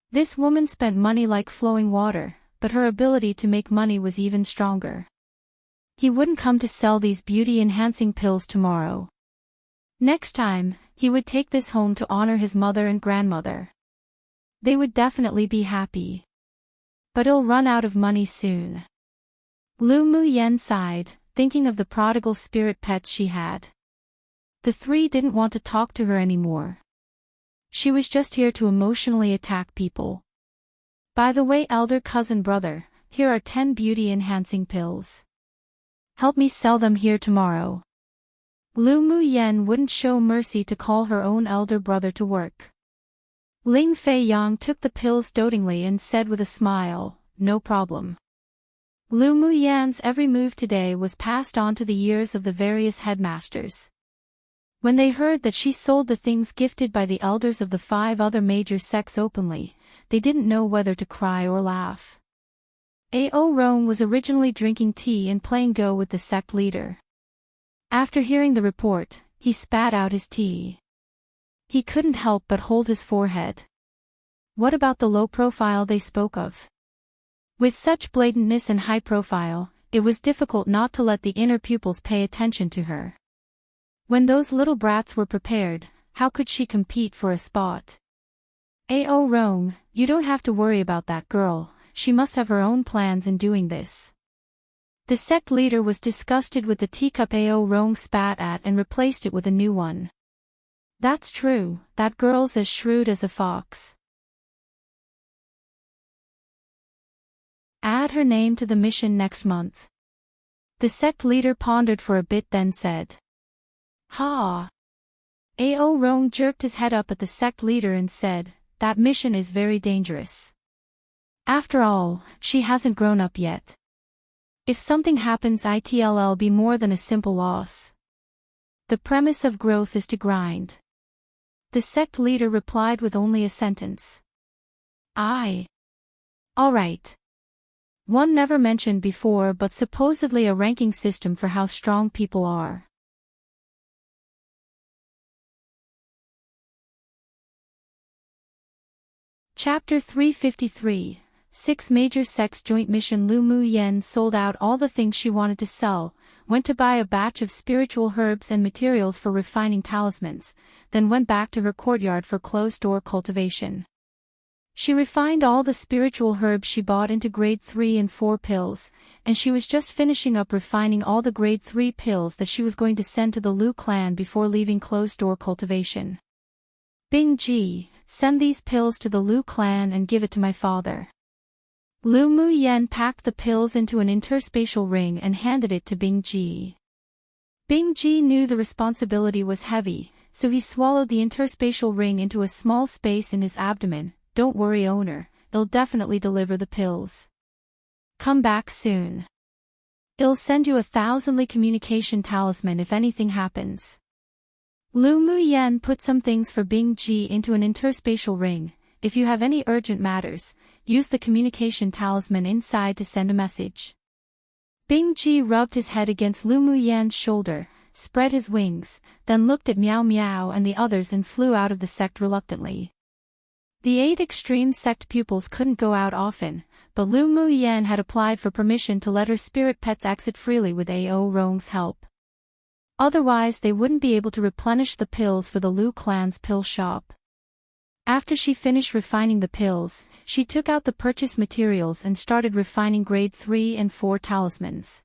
This woman spent money like flowing water, but her ability to make money was even stronger. He wouldn't come to sell these beauty-enhancing pills tomorrow. Next time, he would take this home to honor his mother and grandmother. They would definitely be happy. But he'll run out of money soon. Lu Mu Yen sighed, thinking of the prodigal spirit pets she had. The three didn't want to talk to her anymore. She was just here to emotionally attack people. "By the way, elder cousin brother, here are 10 beauty-enhancing pills. Help me sell them here tomorrow." Lu Muyen wouldn't show mercy to call her own elder brother to work. Ling Fei Yang took the pills dotingly and said with a smile, "No problem." Lu Muyan's every move today was passed on to the ears of the various headmasters. When they heard that she sold the things gifted by the elders of the 5 other major sects openly, they didn't know whether to cry or laugh. Ao Rong was originally drinking tea and playing Go with the sect leader. After hearing the report, he spat out his tea. He couldn't help but hold his forehead. What about the low profile they spoke of? With such blatantness and high profile, it was difficult not to let the inner pupils pay attention to her. When those little brats were prepared, how could she compete for a spot? Ao Rong, you don't have to worry about that girl, she must have her own plans in doing this. The sect leader was disgusted with the teacup Ao Rong spat at and replaced it with a new one. That's true, that girl's as shrewd as a fox. Add her name to the mission next month. The sect leader pondered for a bit then said. Ha! Ao Rong jerked his head up at the sect leader and said, that mission is very dangerous. After all, she hasn't grown up yet. If something happens it'll be more than a simple loss. The premise of growth is to grind. The sect leader replied with only a sentence. Aye. All right. One never mentioned before but supposedly a ranking system for how strong people are. Chapter 353, 6 Major Sects Joint Mission. Lu Muyen sold out all the things she wanted to sell, went to buy a batch of spiritual herbs and materials for refining talismans, then went back to her courtyard for closed-door cultivation. She refined all the spiritual herbs she bought into grade 3 and 4 pills, and she was just finishing up refining all the grade 3 pills that she was going to send to the Lu clan before leaving closed-door cultivation. Bing Ji, send these pills to the Lu clan and give it to my father. Lu Muyen packed the pills into an interspatial ring and handed it to Bing Ji. Bing Ji knew the responsibility was heavy, so he swallowed the interspatial ring into a small space in his abdomen. Don't worry, owner, I'll definitely deliver the pills. Come back soon. I'll send you a 1,000 Li communication talisman if anything happens. Lu Muyen put some things for Bing Ji into an interspatial ring. If you have any urgent matters, use the communication talisman inside to send a message. Bing Ji rubbed his head against Lu Muyen's shoulder, spread his wings, then looked at Miao Miao and the others and flew out of the sect reluctantly. The 8 extreme sect pupils couldn't go out often, but Lu Muyen had applied for permission to let her spirit pets exit freely with Ao Rong's help. Otherwise they wouldn't be able to replenish the pills for the Lu clan's pill shop. After she finished refining the pills, she took out the purchased materials and started refining grade 3 and 4 talismans.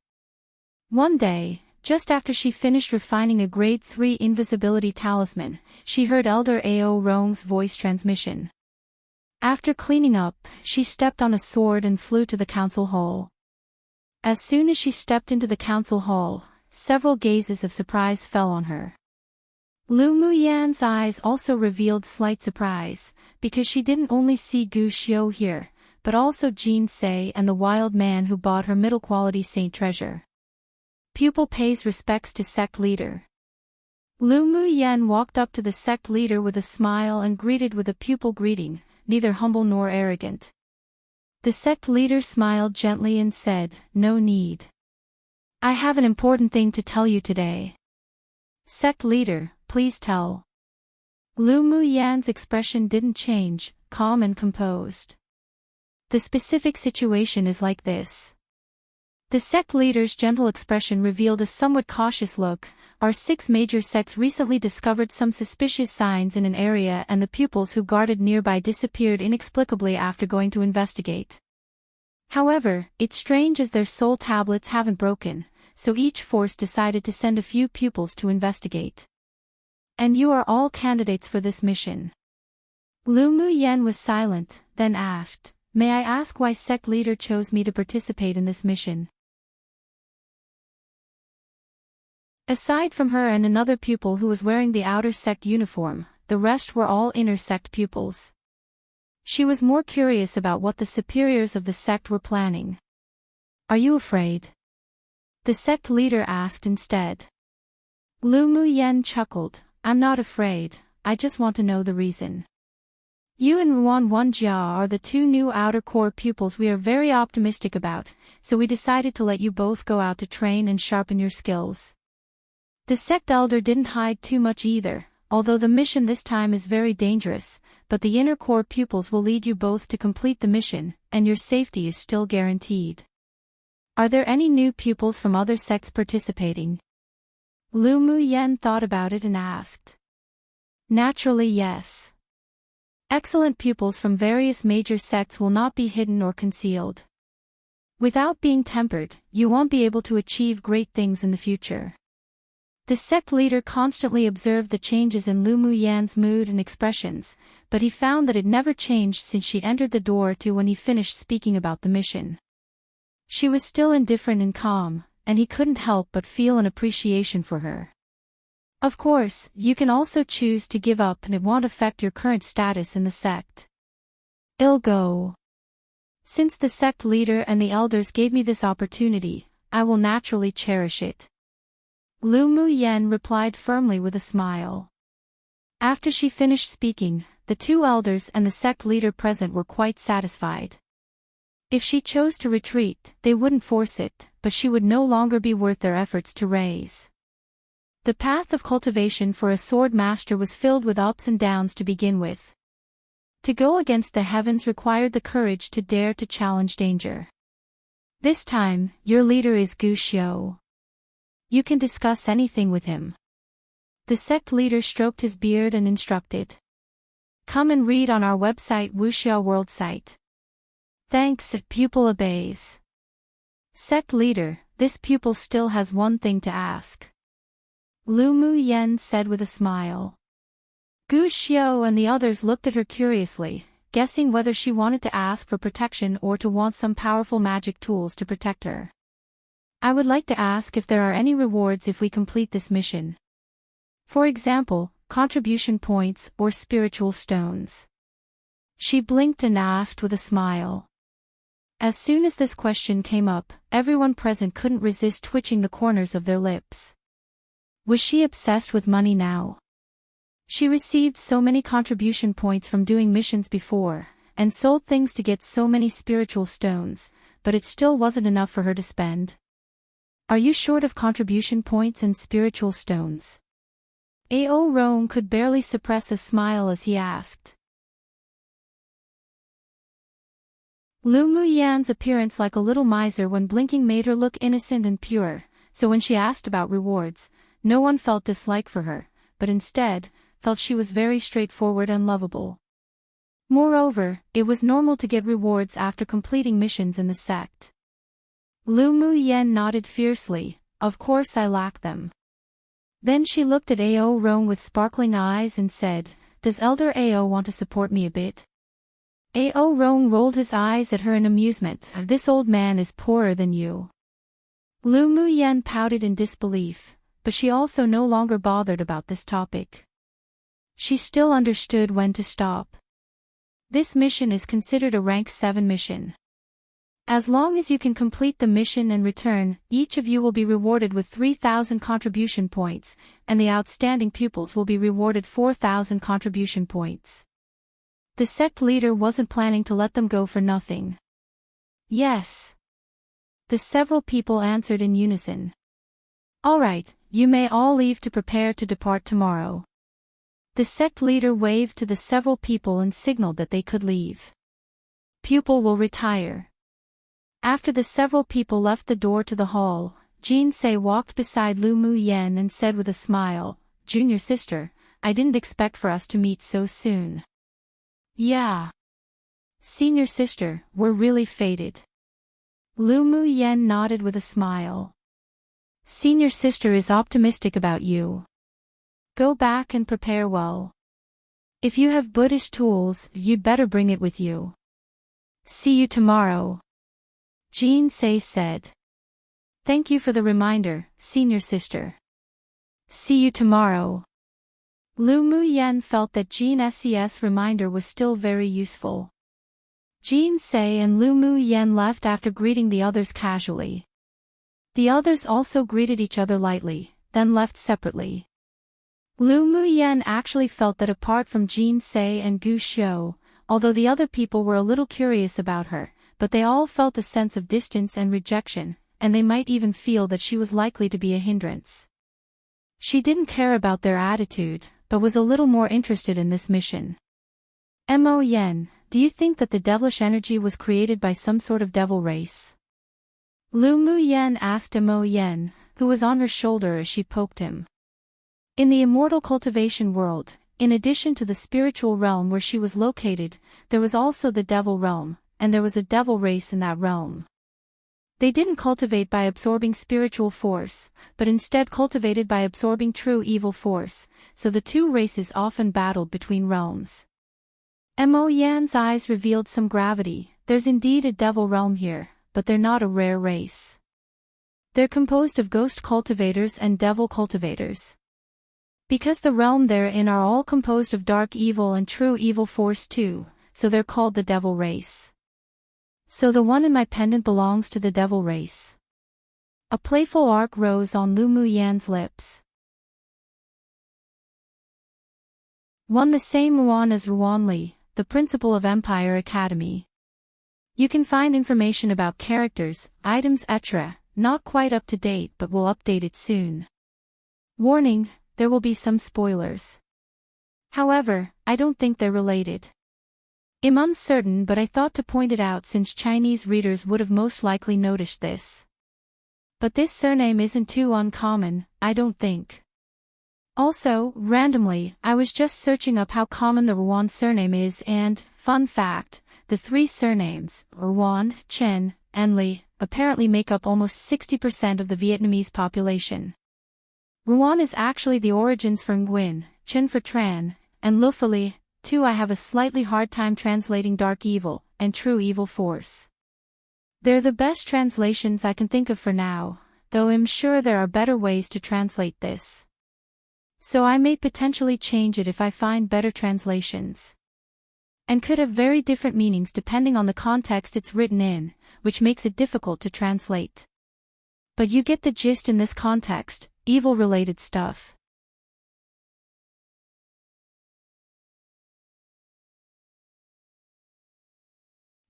One day, just after she finished refining a grade 3 invisibility talisman, she heard Elder Ao Rong's voice transmission. After cleaning up, she stepped on a sword and flew to the council hall. As soon as she stepped into the council hall, several gazes of surprise fell on her. Lu Muyan's eyes also revealed slight surprise, because she didn't only see Gu Xiu here, but also Jin Sei and the wild man who bought her middle-quality saint treasure. Pupil pays respects to sect leader. Lu Muyen walked up to the sect leader with a smile and greeted with a pupil greeting, neither humble nor arrogant. The sect leader smiled gently and said, "No need. I have an important thing to tell you today." "Sect leader, please tell." Lu Muyan's expression didn't change, calm and composed. "The specific situation is like this." The sect leader's gentle expression revealed a somewhat cautious look. Our 6 major sects recently discovered some suspicious signs in an area and the pupils who guarded nearby disappeared inexplicably after going to investigate. However, it's strange as their soul tablets haven't broken, so each force decided to send a few pupils to investigate. And you are all candidates for this mission. Lu Muyen was silent, then asked, "May I ask why sect leader chose me to participate in this mission?" Aside from her and another pupil who was wearing the outer sect uniform, the rest were all inner sect pupils. She was more curious about what the superiors of the sect were planning. "Are you afraid?" the sect leader asked instead. Lu Muyen chuckled. "I'm not afraid, I just want to know the reason. You and Ruan Wenjia are the two new outer core pupils we are very optimistic about, so we decided to let you both go out to train and sharpen your skills." The sect elder didn't hide too much either, although the mission this time is very dangerous, but the inner core pupils will lead you both to complete the mission, and your safety is still guaranteed. "Are there any new pupils from other sects participating?" Lu Muyen thought about it and asked. "Naturally, yes. Excellent pupils from various major sects will not be hidden or concealed. Without being tempered, you won't be able to achieve great things in the future." The sect leader constantly observed the changes in Lu Muyen's mood and expressions, but he found that it never changed since she entered the door to when he finished speaking about the mission. She was still indifferent and calm, and he couldn't help but feel an appreciation for her. Of course, you can also choose to give up and it won't affect your current status in the sect. "I'll go. Since the sect leader and the elders gave me this opportunity, I will naturally cherish it." Lu Muyen replied firmly with a smile. After she finished speaking, the two elders and the sect leader present were quite satisfied. If she chose to retreat, they wouldn't force it, but she would no longer be worth their efforts to raise. The path of cultivation for a sword master was filled with ups and downs to begin with. To go against the heavens required the courage to dare to challenge danger. This time, your leader is Gu Xiu. You can discuss anything with him. The sect leader stroked his beard and instructed. "Come and read on our website Wuxia World site." "Thanks," pupil obeys. Sect leader, this pupil still has one thing to ask. Lu Muyen said with a smile. Gu Xiu and the others looked at her curiously, guessing whether she wanted to ask for protection or to want some powerful magic tools to protect her. "I would like to ask if there are any rewards if we complete this mission. For example, contribution points or spiritual stones." She blinked and asked with a smile. As soon as this question came up, everyone present couldn't resist twitching the corners of their lips. Was she obsessed with money now? She received so many contribution points from doing missions before, and sold things to get so many spiritual stones, but it still wasn't enough for her to spend. "Are you short of contribution points and spiritual stones?" Ao Rong could barely suppress a smile as he asked. Lu Muyan's appearance like a little miser when blinking made her look innocent and pure, so when she asked about rewards, no one felt dislike for her, but instead, felt she was very straightforward and lovable. Moreover, it was normal to get rewards after completing missions in the sect. Lu Muyen nodded fiercely. "Of course I lack them." Then she looked at Ao Rong with sparkling eyes and said, "Does Elder Ao want to support me a bit?" Ao Rong rolled his eyes at her in amusement. "This old man is poorer than you." Lu Muyen pouted in disbelief, but she also no longer bothered about this topic. She still understood when to stop. This mission is considered a rank 7 mission. As long as you can complete the mission and return, each of you will be rewarded with 3,000 contribution points, and the outstanding pupils will be rewarded 4,000 contribution points. The sect leader wasn't planning to let them go for nothing. "Yes." The several people answered in unison. "All right, you may all leave to prepare to depart tomorrow." The sect leader waved to the several people and signaled that they could leave. "Pupil will retire." After the several people left the door to the hall, Jin Se walked beside Lu Muyen and said with a smile, "Junior sister, I didn't expect for us to meet so soon." "Yeah. Senior sister, we're really fated." Lu Muyen nodded with a smile. "Senior sister is optimistic about you. Go back and prepare well. If you have Buddhist tools, you'd better bring it with you. See you tomorrow." Jin Se said. "Thank you for the reminder, senior sister." See you tomorrow. Lu Muyen felt that Jean Se's reminder was still very useful. Jean Se and Lu Muyen left after greeting the others casually. The others also greeted each other lightly, then left separately. Lu Muyen actually felt that apart from Jean Se and Gu Xiu, although the other people were a little curious about her, but they all felt a sense of distance and rejection, and they might even feel that she was likely to be a hindrance. She didn't care about their attitude, but was a little more interested in this mission. Mo Yen, do you think that the devilish energy was created by some sort of devil race? Lu Muyen asked Mo Yen, who was on her shoulder as she poked him. In the immortal cultivation world, in addition to the spiritual realm where she was located, there was also the devil realm, and there was a devil race in that realm. They didn't cultivate by absorbing spiritual force, but instead cultivated by absorbing true evil force, so the two races often battled between realms. Mo Yan's eyes revealed some gravity. There's indeed a devil realm here, but they're not a rare race. They're composed of ghost cultivators and devil cultivators. Because the realm they're in are all composed of dark evil and true evil force too, so they're called the devil race. So the one in my pendant belongs to the devil race. A playful arc rose on Lu Muyan's lips. One the same Ruan as Ruan Li, the principal of Empire Academy. You can find information about characters, items etc., not quite up to date but we'll update it soon. Warning, there will be some spoilers. However, I don't think they're related. I'm uncertain but I thought to point it out since Chinese readers would have most likely noticed this. But this surname isn't too uncommon, I don't think. Also, randomly, I was just searching up how common the Ruan surname is and, fun fact, the three surnames, Ruan, Chen, and Li, apparently make up almost 60% of the Vietnamese population. Ruan is actually the origins for Nguyen, Chen for Tran, and Lu for Li, too. I have a slightly hard time translating dark evil, and true evil force. They're the best translations I can think of for now, though I'm sure there are better ways to translate this. So I may potentially change it if I find better translations. And could have very different meanings depending on the context it's written in, which makes it difficult to translate. But you get the gist in this context, evil-related stuff.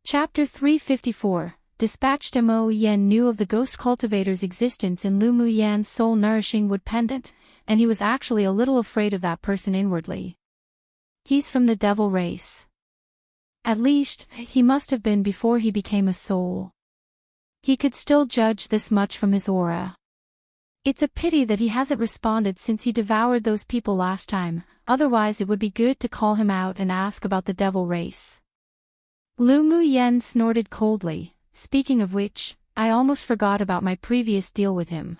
Chapter 354, Dispatched. Mo Yen knew of the ghost cultivator's existence in Lu Muyan's soul-nourishing wood pendant, and he was actually a little afraid of that person inwardly. He's from the devil race. At least, he must have been before he became a soul. He could still judge this much from his aura. It's a pity that he hasn't responded since he devoured those people last time, otherwise it would be good to call him out and ask about the devil race. Lu Muyen snorted coldly, speaking of which, I almost forgot about my previous deal with him.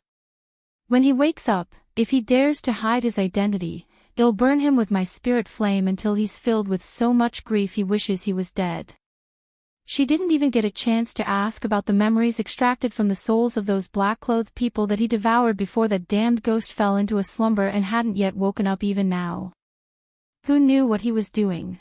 When he wakes up, if he dares to hide his identity, I'll burn him with my spirit flame until he's filled with so much grief he wishes he was dead. She didn't even get a chance to ask about the memories extracted from the souls of those black-clothed people that he devoured before that damned ghost fell into a slumber and hadn't yet woken up even now. Who knew what he was doing?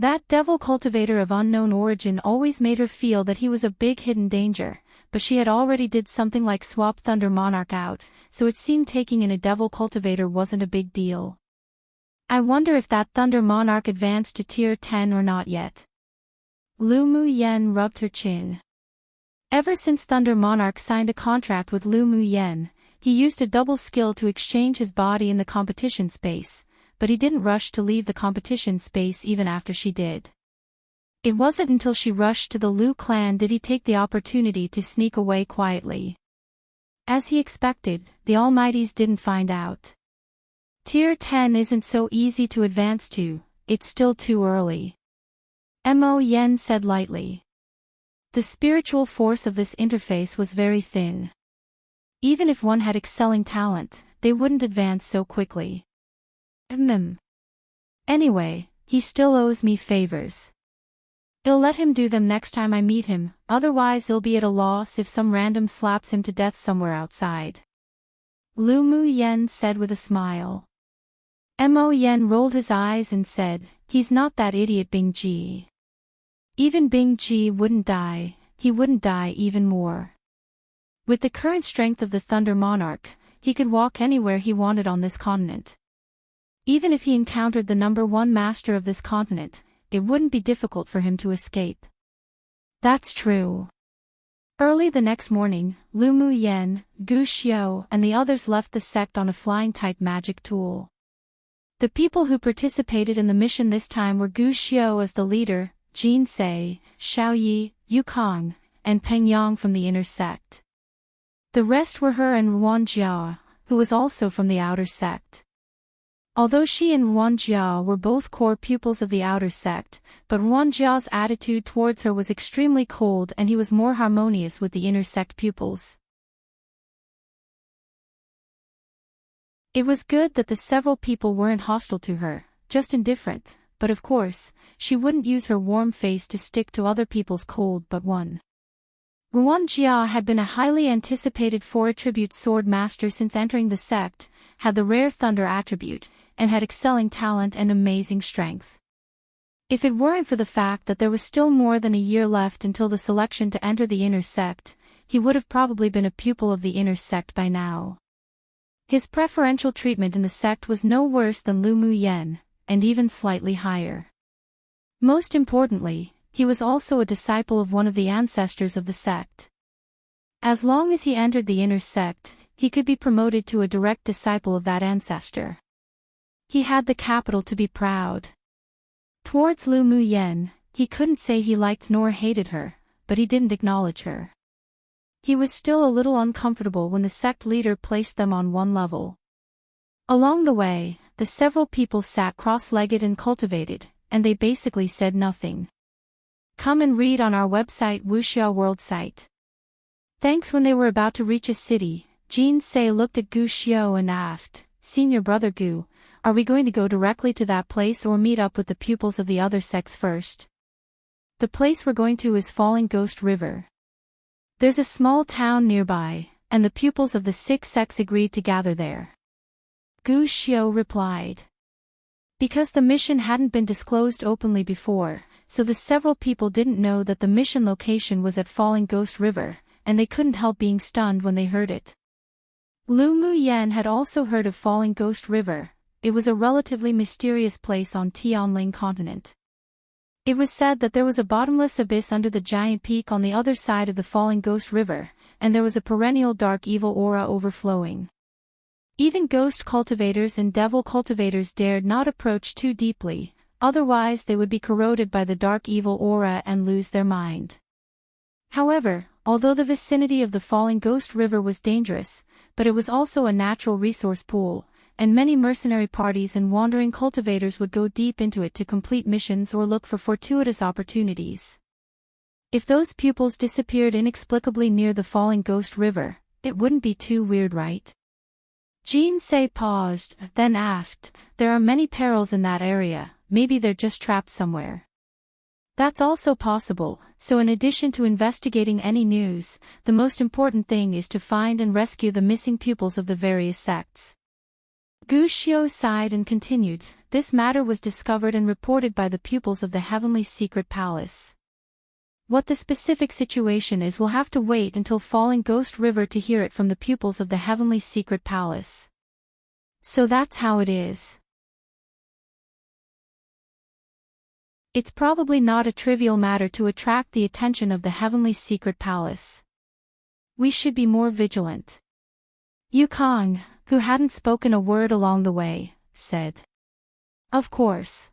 That devil cultivator of unknown origin always made her feel that he was a big hidden danger, but she had already did something like swap Thunder Monarch out, so it seemed taking in a devil cultivator wasn't a big deal. I wonder if that Thunder Monarch advanced to tier 10 or not yet. Lu Muyen rubbed her chin. Ever since Thunder Monarch signed a contract with Lu Muyen, he used a double skill to exchange his body in the competition space, but he didn't rush to leave the competition space even after she did. It wasn't until she rushed to the Lu clan did he take the opportunity to sneak away quietly. As he expected, the Almighties didn't find out. Tier 10 isn't so easy to advance to, it's still too early. Mo Yen said lightly. The spiritual force of this interface was very thin. Even if one had excelling talent, they wouldn't advance so quickly. Anyway, he still owes me favors. I'll let him do them next time I meet him, otherwise he'll be at a loss if some random slaps him to death somewhere outside. Lu Mu Yen said with a smile. Mo Yen rolled his eyes and said, "He's not that idiot Bing Ji. Even Bing Ji wouldn't die, he wouldn't die even more. With the current strength of the Thunder Monarch, he could walk anywhere he wanted on this continent. Even if he encountered the #1 master of this continent, it wouldn't be difficult for him to escape." That's true. Early the next morning, Lu Mu Yen, Gu Xiao and the others left the sect on a flying-type magic tool. The people who participated in the mission this time were Gu Xiao as the leader, Jin Sei, Xiao Yi, Yu Kong, and Peng Yang from the inner sect. The rest were her and Ruan Jia, who was also from the outer sect. Although she and Ruan Jia were both core pupils of the outer sect, but Ruan Jia's attitude towards her was extremely cold and he was more harmonious with the inner sect pupils. It was good that the several people weren't hostile to her, just indifferent, but of course, she wouldn't use her warm face to stick to other people's cold but one. Ruan Jia had been a highly anticipated 4-attribute sword master since entering the sect, had the rare thunder attribute, and had excelling talent and amazing strength. If it weren't for the fact that there was still more than a year left until the selection to enter the inner sect, he would have probably been a pupil of the inner sect by now. His preferential treatment in the sect was no worse than Lu Mu Yen, and even slightly higher. Most importantly, he was also a disciple of one of the ancestors of the sect. As long as he entered the inner sect, he could be promoted to a direct disciple of that ancestor. He had the capital to be proud. Towards Lu Mu Yen, he couldn't say he liked nor hated her, but he didn't acknowledge her. He was still a little uncomfortable when the sect leader placed them on one level. Along the way, the several people sat cross-legged and cultivated, and they basically said nothing. Come and read on our website Wuxia World site. Thanks. When they were about to reach a city, Jin Sei looked at Gu Xiao and asked, "Senior brother Gu, are we going to go directly to that place or meet up with the pupils of the other sects first?" "The place we're going to is Falling Ghost River. There's a small town nearby, and the pupils of the 6 sects agreed to gather there," Gu Xiao replied. Because the mission hadn't been disclosed openly before, so the several people didn't know that the mission location was at Falling Ghost River, and they couldn't help being stunned when they heard it. Lu Mu Yen had also heard of Falling Ghost River. It was a relatively mysterious place on Tianling continent. It was said that there was a bottomless abyss under the giant peak on the other side of the Falling Ghost River, and there was a perennial dark evil aura overflowing. Even ghost cultivators and devil cultivators dared not approach too deeply, otherwise they would be corroded by the dark evil aura and lose their mind. However, although the vicinity of the Falling Ghost River was dangerous, but it was also a natural resource pool, and many mercenary parties and wandering cultivators would go deep into it to complete missions or look for fortuitous opportunities. If those pupils disappeared inexplicably near the Falling Ghost River, it wouldn't be too weird, right? Jin Sei paused, then asked, "There are many perils in that area, maybe they're just trapped somewhere." "That's also possible, so in addition to investigating any news, the most important thing is to find and rescue the missing pupils of the various sects." Gu Xiao sighed and continued, "This matter was discovered and reported by the pupils of the Heavenly Secret Palace. What the specific situation is, we'll have to wait until Falling Ghost River to hear it from the pupils of the Heavenly Secret Palace. So that's how it is. It's probably not a trivial matter to attract the attention of the Heavenly Secret Palace. We should be more vigilant." Yu Kong, who hadn't spoken a word along the way, said, "Of course."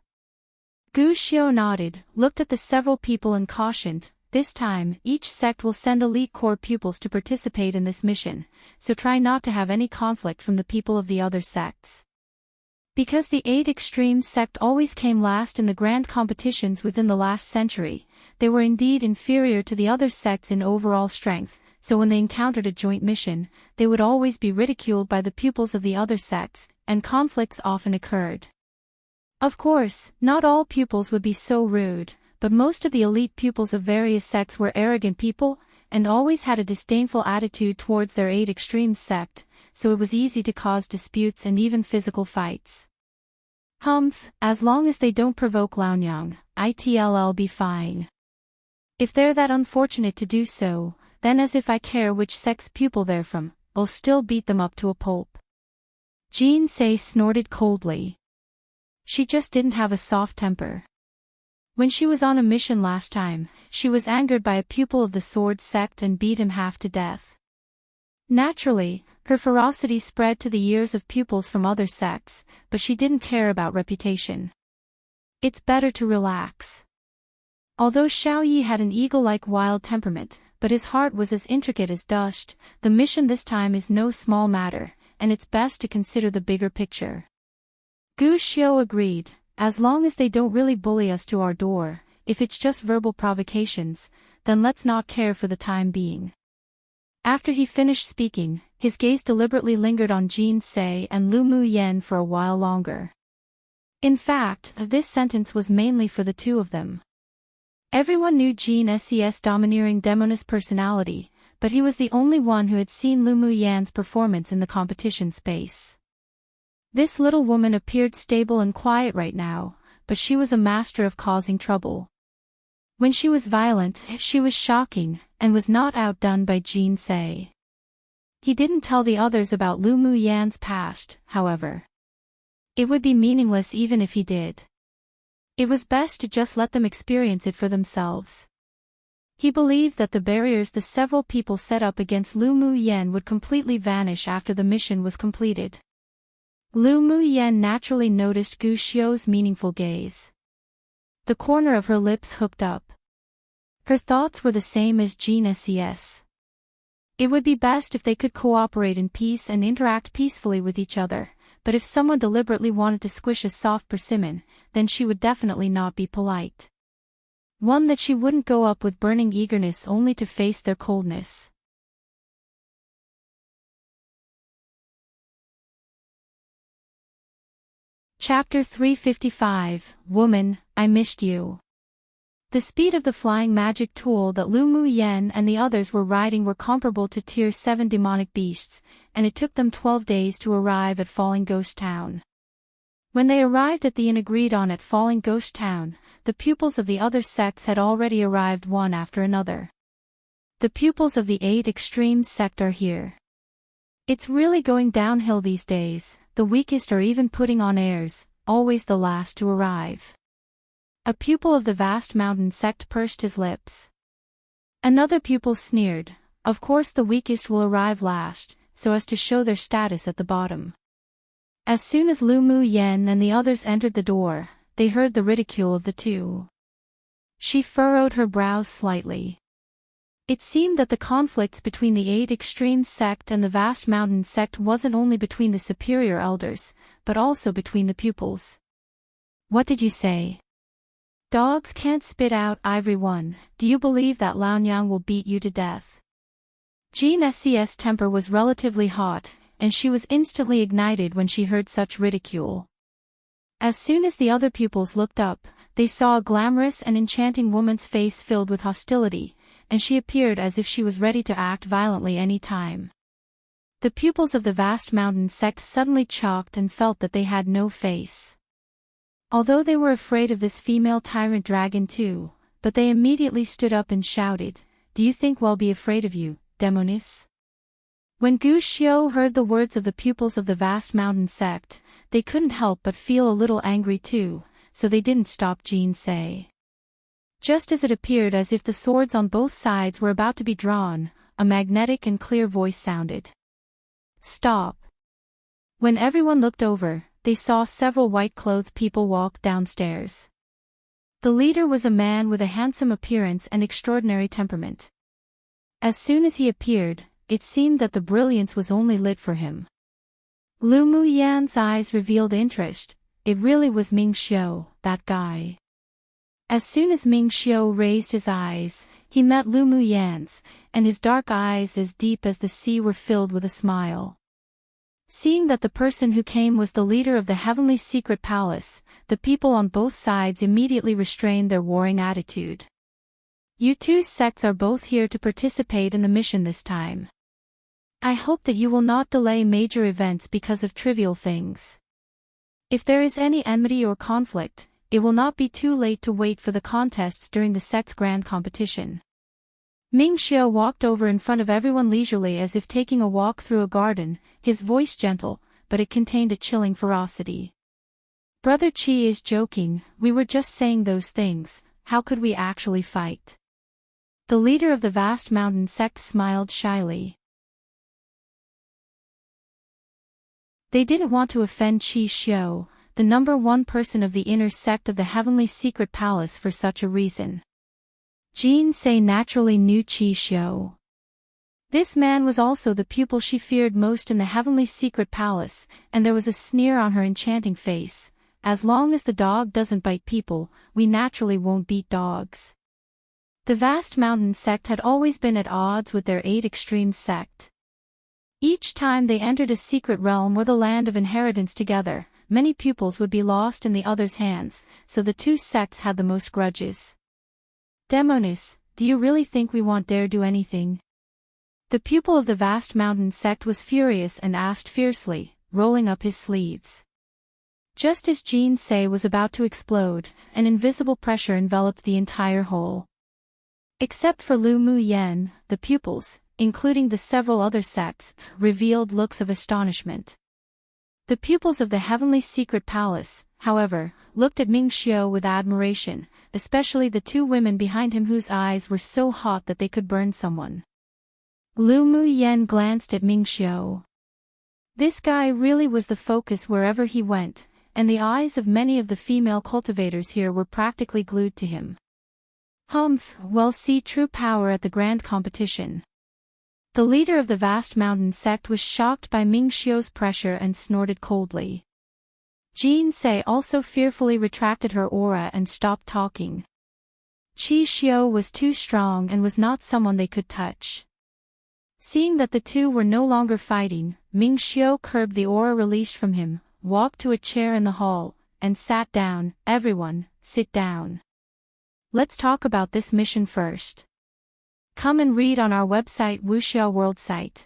Gu Xiao nodded, looked at the several people and cautioned, "This time, each sect will send elite core pupils to participate in this mission, so try not to have any conflict from the people of the other sects." Because the 8 Extreme sect always came last in the grand competitions within the last century, they were indeed inferior to the other sects in overall strength, so when they encountered a joint mission, they would always be ridiculed by the pupils of the other sects, and conflicts often occurred. Of course, not all pupils would be so rude, but most of the elite pupils of various sects were arrogant people, and always had a disdainful attitude towards their 8 Extreme sect, so it was easy to cause disputes and even physical fights. Humph, as long as they don't provoke Laonyang, it'll be fine. If they're that unfortunate to do so, then as if I care which sex pupil they're from, I'll still beat them up to a pulp. Jinsei snorted coldly. She just didn't have a soft temper. When she was on a mission last time, she was angered by a pupil of the sword sect and beat him half to death. Naturally, her ferocity spread to the ears of pupils from other sects, but she didn't care about reputation. It's better to relax. Although Xiaoyi had an eagle-like wild temperament, but his heart was as intricate as dust, the mission this time is no small matter, and it's best to consider the bigger picture. Gu Xiu agreed, as long as they don't really bully us to our door, if it's just verbal provocations, then let's not care for the time being. After he finished speaking, his gaze deliberately lingered on Jinsei and Lu Muyen for a while longer. In fact, this sentence was mainly for the two of them. Everyone knew Jinsei's domineering demoness personality, but he was the only one who had seen Lu Muyen's performance in the competition space. This little woman appeared stable and quiet right now, but she was a master of causing trouble. When she was violent, she was shocking, and was not outdone by Jinsei. He didn't tell the others about Lu Muyen's past, however. It would be meaningless even if he did. It was best to just let them experience it for themselves. He believed that the barriers the several people set up against Lu Muyen would completely vanish after the mission was completed. Lu Muyen naturally noticed Gu Xiu's meaningful gaze. The corner of her lips hooked up. Her thoughts were the same as Jinsei's. It would be best if they could cooperate in peace and interact peacefully with each other, but if someone deliberately wanted to squish a soft persimmon, then she would definitely not be polite. One that she wouldn't go up with burning eagerness only to face their coldness. Chapter 355, Woman, I Missed You. The speed of the flying magic tool that Lu Muyen and the others were riding were comparable to Tier 7 demonic beasts, and it took them 12 days to arrive at Falling Ghost Town. When they arrived at the inn agreed on at Falling Ghost Town, the pupils of the other sects had already arrived one after another. The pupils of the 8 Extremes sect are here. It's really going downhill these days, the weakest are even putting on airs, always the last to arrive. A pupil of the Vast Mountain sect pursed his lips. Another pupil sneered, of course the weakest will arrive last, so as to show their status at the bottom. As soon as Lu Muyen and the others entered the door, they heard the ridicule of the two. She furrowed her brows slightly. It seemed that the conflicts between the 8 Extremes sect and the Vast Mountain sect wasn't only between the superior elders, but also between the pupils. What did you say? Dogs can't spit out ivory one, do you believe that Laonyang will beat you to death? Jinsei's temper was relatively hot, and she was instantly ignited when she heard such ridicule. As soon as the other pupils looked up, they saw a glamorous and enchanting woman's face filled with hostility, and she appeared as if she was ready to act violently any time. The pupils of the Vast Mountain sect suddenly chalked and felt that they had no face. Although they were afraid of this female tyrant dragon too, but they immediately stood up and shouted, "Do you think we'll be afraid of you, demoness?" When Gu Xiu heard the words of the pupils of the Vast Mountain sect, they couldn't help but feel a little angry too, so they didn't stop Jinsei. Just as it appeared as if the swords on both sides were about to be drawn, a magnetic and clear voice sounded. "Stop." When everyone looked over, they saw several white-clothed people walk downstairs. The leader was a man with a handsome appearance and extraordinary temperament. As soon as he appeared, it seemed that the brilliance was only lit for him. Lu Muyan's eyes revealed interest. It really was Ming Xiu, that guy. As soon as Ming Xiu raised his eyes, he met Lu Muyan's, and his dark eyes as deep as the sea were filled with a smile. Seeing that the person who came was the leader of the Heavenly Secret Palace, the people on both sides immediately restrained their warring attitude. "You two sects are both here to participate in the mission this time." I hope that you will not delay major events because of trivial things. If there is any enmity or conflict, it will not be too late to wait for the contests during the sect's grand competition. Ming Xiao walked over in front of everyone leisurely as if taking a walk through a garden, his voice gentle, but it contained a chilling ferocity. Brother Qi is joking, we were just saying those things, how could we actually fight? The leader of the vast mountain sect smiled shyly. They didn't want to offend Qi Xiu, the number one person of the inner sect of the Heavenly Secret Palace for such a reason. Jin Se naturally knew Qi Xiu. This man was also the pupil she feared most in the Heavenly Secret Palace, and there was a sneer on her enchanting face. As long as the dog doesn't bite people, we naturally won't beat dogs. The vast mountain sect had always been at odds with their 8 extreme sect. Each time they entered a secret realm or the land of inheritance together, many pupils would be lost in the other's hands, so the two sects had the most grudges. Demonis, do you really think we won't dare do anything? The pupil of the vast mountain sect was furious and asked fiercely, rolling up his sleeves. Just as Jin Se was about to explode, an invisible pressure enveloped the entire hole. Except for Lu Mu Yen, the pupils, including the several other sects, revealed looks of astonishment. The pupils of the Heavenly Secret Palace, however, looked at Ming Xiu with admiration, especially the 2 women behind him whose eyes were so hot that they could burn someone. Lu Mu Yen glanced at Ming Xiu. This guy really was the focus wherever he went, and the eyes of many of the female cultivators here were practically glued to him. Humph, we'll see true power at the grand competition. The leader of the vast mountain sect was shocked by Ming Xiu's pressure and snorted coldly. Jin Se also fearfully retracted her aura and stopped talking. Qi Xiu was too strong and was not someone they could touch. Seeing that the two were no longer fighting, Ming Xiu curbed the aura released from him, walked to a chair in the hall, and sat down. Everyone, sit down. Let's talk about this mission first. Come and read on our website Wuxia World site.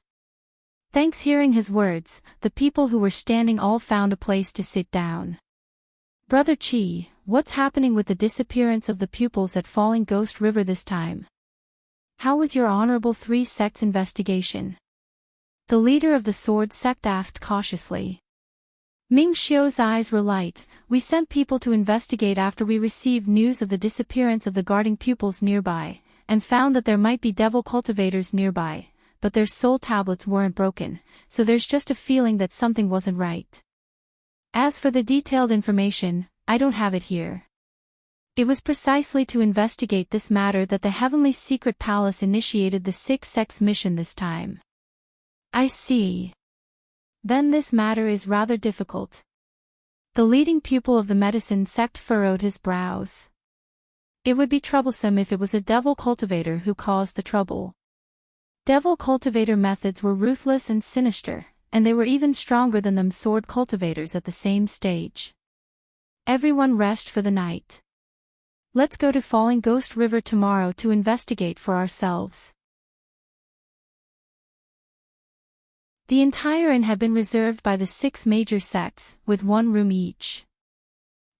Thanks. Hearing his words, the people who were standing all found a place to sit down. Brother Qi, what's happening with the disappearance of the pupils at Falling Ghost River this time? How was your Honorable 3 Sect's investigation? The leader of the Sword Sect asked cautiously. Ming Xiu's eyes were light. We sent people to investigate after we received news of the disappearance of the guarding pupils nearby, and found that there might be devil cultivators nearby, but their soul tablets weren't broken, so there's just a feeling that something wasn't right. As for the detailed information, I don't have it here. It was precisely to investigate this matter that the Heavenly Secret Palace initiated the 6 Sects mission this time. I see. Then this matter is rather difficult. The leading pupil of the medicine sect furrowed his brows. It would be troublesome if it was a devil cultivator who caused the trouble. Devil cultivator methods were ruthless and sinister, and they were even stronger than them sword cultivators at the same stage. Everyone rest for the night. Let's go to Falling Ghost River tomorrow to investigate for ourselves. The entire inn had been reserved by the 6 major sects, with 1 room each.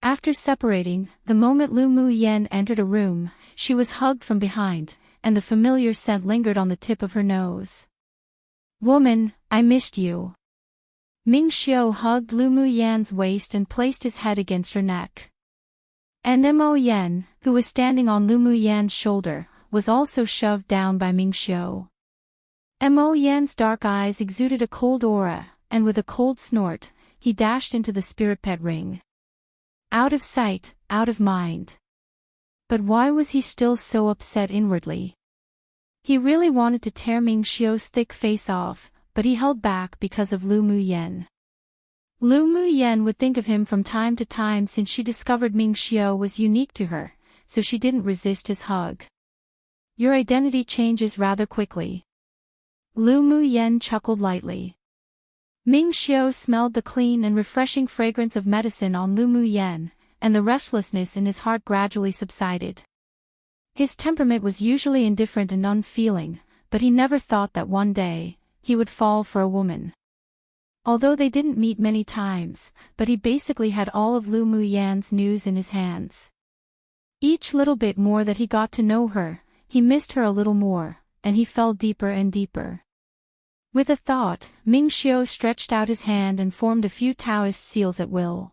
After separating, the moment Lu Mu Yen entered a room, she was hugged from behind, and the familiar scent lingered on the tip of her nose. Woman, I missed you. Ming Xiu hugged Lu Mu Yan's waist and placed his head against her neck. And Mo Yen, who was standing on Lu Mu Yan's shoulder, was also shoved down by Ming Xiu. Mo Yan's dark eyes exuded a cold aura, and with a cold snort, he dashed into the spirit pet ring. Out of sight, out of mind. But why was he still so upset inwardly? He really wanted to tear Ming Xiu's thick face off, but he held back because of Lu Mu Yen. Lu Mu Yen would think of him from time to time since she discovered Ming Xiu was unique to her, so she didn't resist his hug. Your identity changes rather quickly. Lu Mu Yen chuckled lightly. Ming Xiu smelled the clean and refreshing fragrance of medicine on Lu Mu Yen, and the restlessness in his heart gradually subsided. His temperament was usually indifferent and unfeeling, but he never thought that one day, he would fall for a woman. Although they didn't meet many times, but he basically had all of Lu Muyan's news in his hands. Each little bit more that he got to know her, he missed her a little more, and he fell deeper and deeper. With a thought, Ming Xiu stretched out his hand and formed a few Taoist seals at will.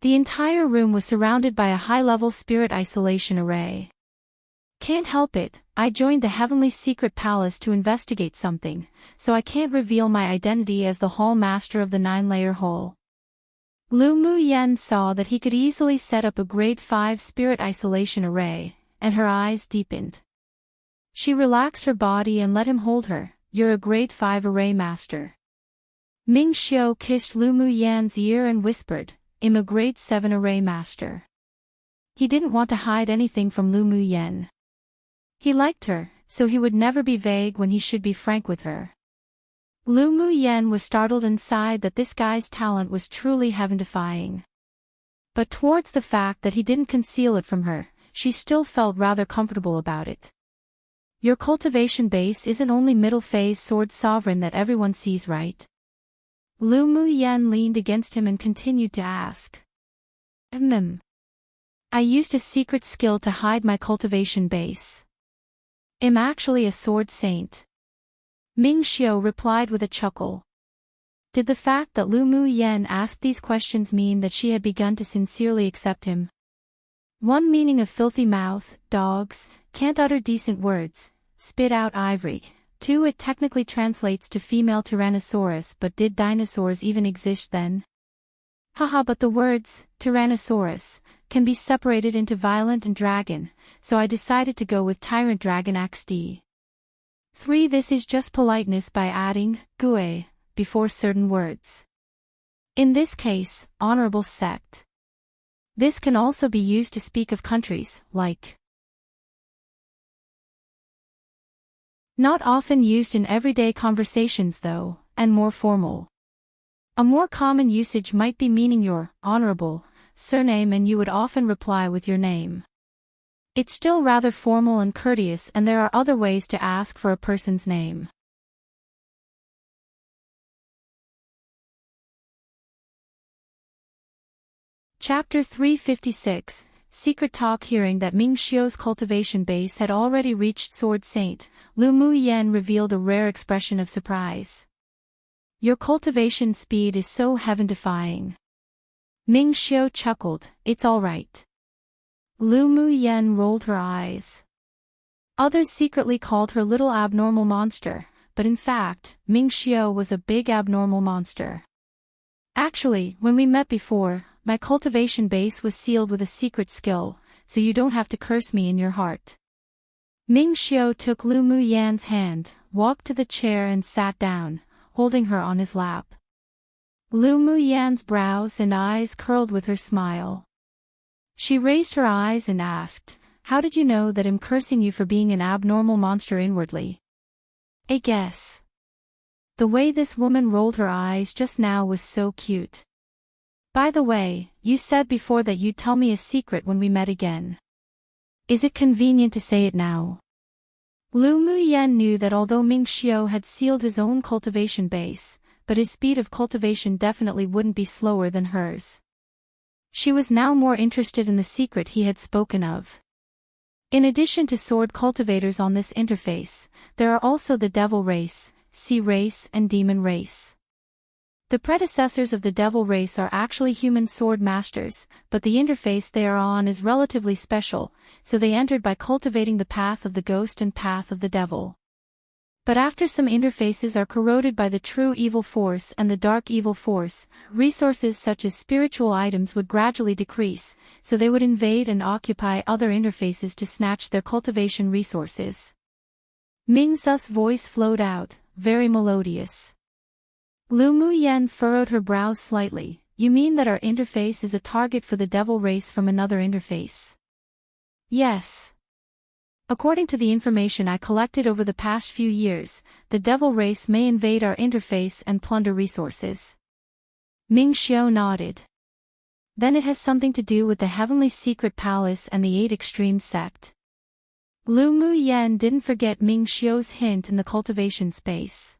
The entire room was surrounded by a high-level spirit isolation array. Can't help it, I joined the Heavenly Secret Palace to investigate something, so I can't reveal my identity as the Hall Master of the 9-layer hole. Lu Muyan saw that he could easily set up a grade 5 spirit isolation array, and her eyes deepened. She relaxed her body and let him hold her. You're a grade 5 array master. Ming Xiu kissed Lu Muyan's ear and whispered, I'm a grade 7 array master. He didn't want to hide anything from Lu Muyan. He liked her, so he would never be vague when he should be frank with her. Lu Muyan was startled and sighed that this guy's talent was truly heaven-defying. But towards the fact that he didn't conceal it from her, she still felt rather comfortable about it. Your cultivation base isn't only middle-phase sword sovereign that everyone sees, right? Lu Muyan leaned against him and continued to ask. I used a secret skill to hide my cultivation base. I'm actually a sword saint. Ming Xiu replied with a chuckle. Did the fact that Lu Muyan asked these questions mean that she had begun to sincerely accept him? One meaning of filthy mouth, dogs, can't utter decent words, spit out ivory. 2 It technically translates to female Tyrannosaurus, but did dinosaurs even exist then? Haha, but the words, Tyrannosaurus, can be separated into violent and dragon, so I decided to go with Tyrant Dragon XD. 3 This is just politeness by adding, gue, before certain words. In this case, honorable sect. This can also be used to speak of countries, like. Not often used in everyday conversations though, and more formal. A more common usage might be meaning your honorable surname, and you would often reply with your name. It's still rather formal and courteous, and there are other ways to ask for a person's name. Chapter 356, Secret Talk. Hearing that Ming Xiu's cultivation base had already reached Sword Saint, Lu Muyan revealed a rare expression of surprise. Your cultivation speed is so heaven-defying. Ming Xiu chuckled, it's all right. Lu Muyan rolled her eyes. Others secretly called her little abnormal monster, but in fact, Ming Xiu was a big abnormal monster. Actually, when we met before, my cultivation base was sealed with a secret skill, so you don't have to curse me in your heart. Ming Xiu took Lu Muyan's hand, walked to the chair and sat down, holding her on his lap. Lu Muyan's brows and eyes curled with her smile. She raised her eyes and asked, how did you know that I'm cursing you for being an abnormal monster inwardly? I guess. The way this woman rolled her eyes just now was so cute. By the way, you said before that you'd tell me a secret when we met again. Is it convenient to say it now? Lu Muyan knew that although Ming Xiu had sealed his own cultivation base, but his speed of cultivation definitely wouldn't be slower than hers. She was now more interested in the secret he had spoken of. In addition to sword cultivators on this interface, there are also the Devil race, Sea race and Demon race. The predecessors of the Devil race are actually human sword masters, but the interface they are on is relatively special, so they entered by cultivating the path of the ghost and path of the devil. But after some interfaces are corroded by the true evil force and the dark evil force, resources such as spiritual items would gradually decrease, so they would invade and occupy other interfaces to snatch their cultivation resources. Ming Xiu's voice flowed out, very melodious. Lu Muyan furrowed her brows slightly. You mean that our interface is a target for the devil race from another interface? Yes. According to the information I collected over the past few years, the devil race may invade our interface and plunder resources. Ming Xiu nodded. Then it has something to do with the Heavenly Secret Palace and the 8 Extreme sect. Lu Muyan didn't forget Ming Xiu's hint in the cultivation space.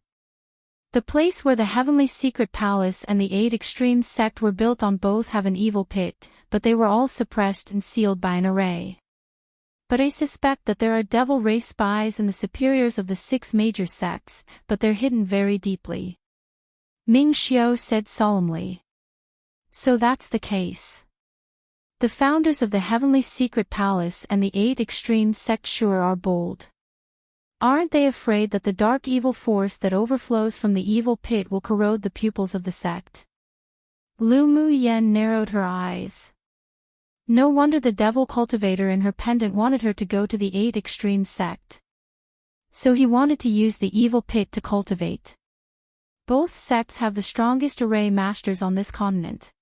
The place where the Heavenly Secret Palace and the 8 Extremes sect were built on both have an evil pit, but they were all suppressed and sealed by an array. But I suspect that there are devil race spies in the superiors of the 6 major sects, but they're hidden very deeply. Ming Xiao said solemnly. So that's the case. The founders of the Heavenly Secret Palace and the 8 Extremes sect sure are bold. Aren't they afraid that the dark evil force that overflows from the evil pit will corrode the pupils of the sect? Lu Mu Yen narrowed her eyes. No wonder the devil cultivator in her pendant wanted her to go to the 8 Extremes sect. So he wanted to use the evil pit to cultivate. Both sects have the strongest array masters on this continent.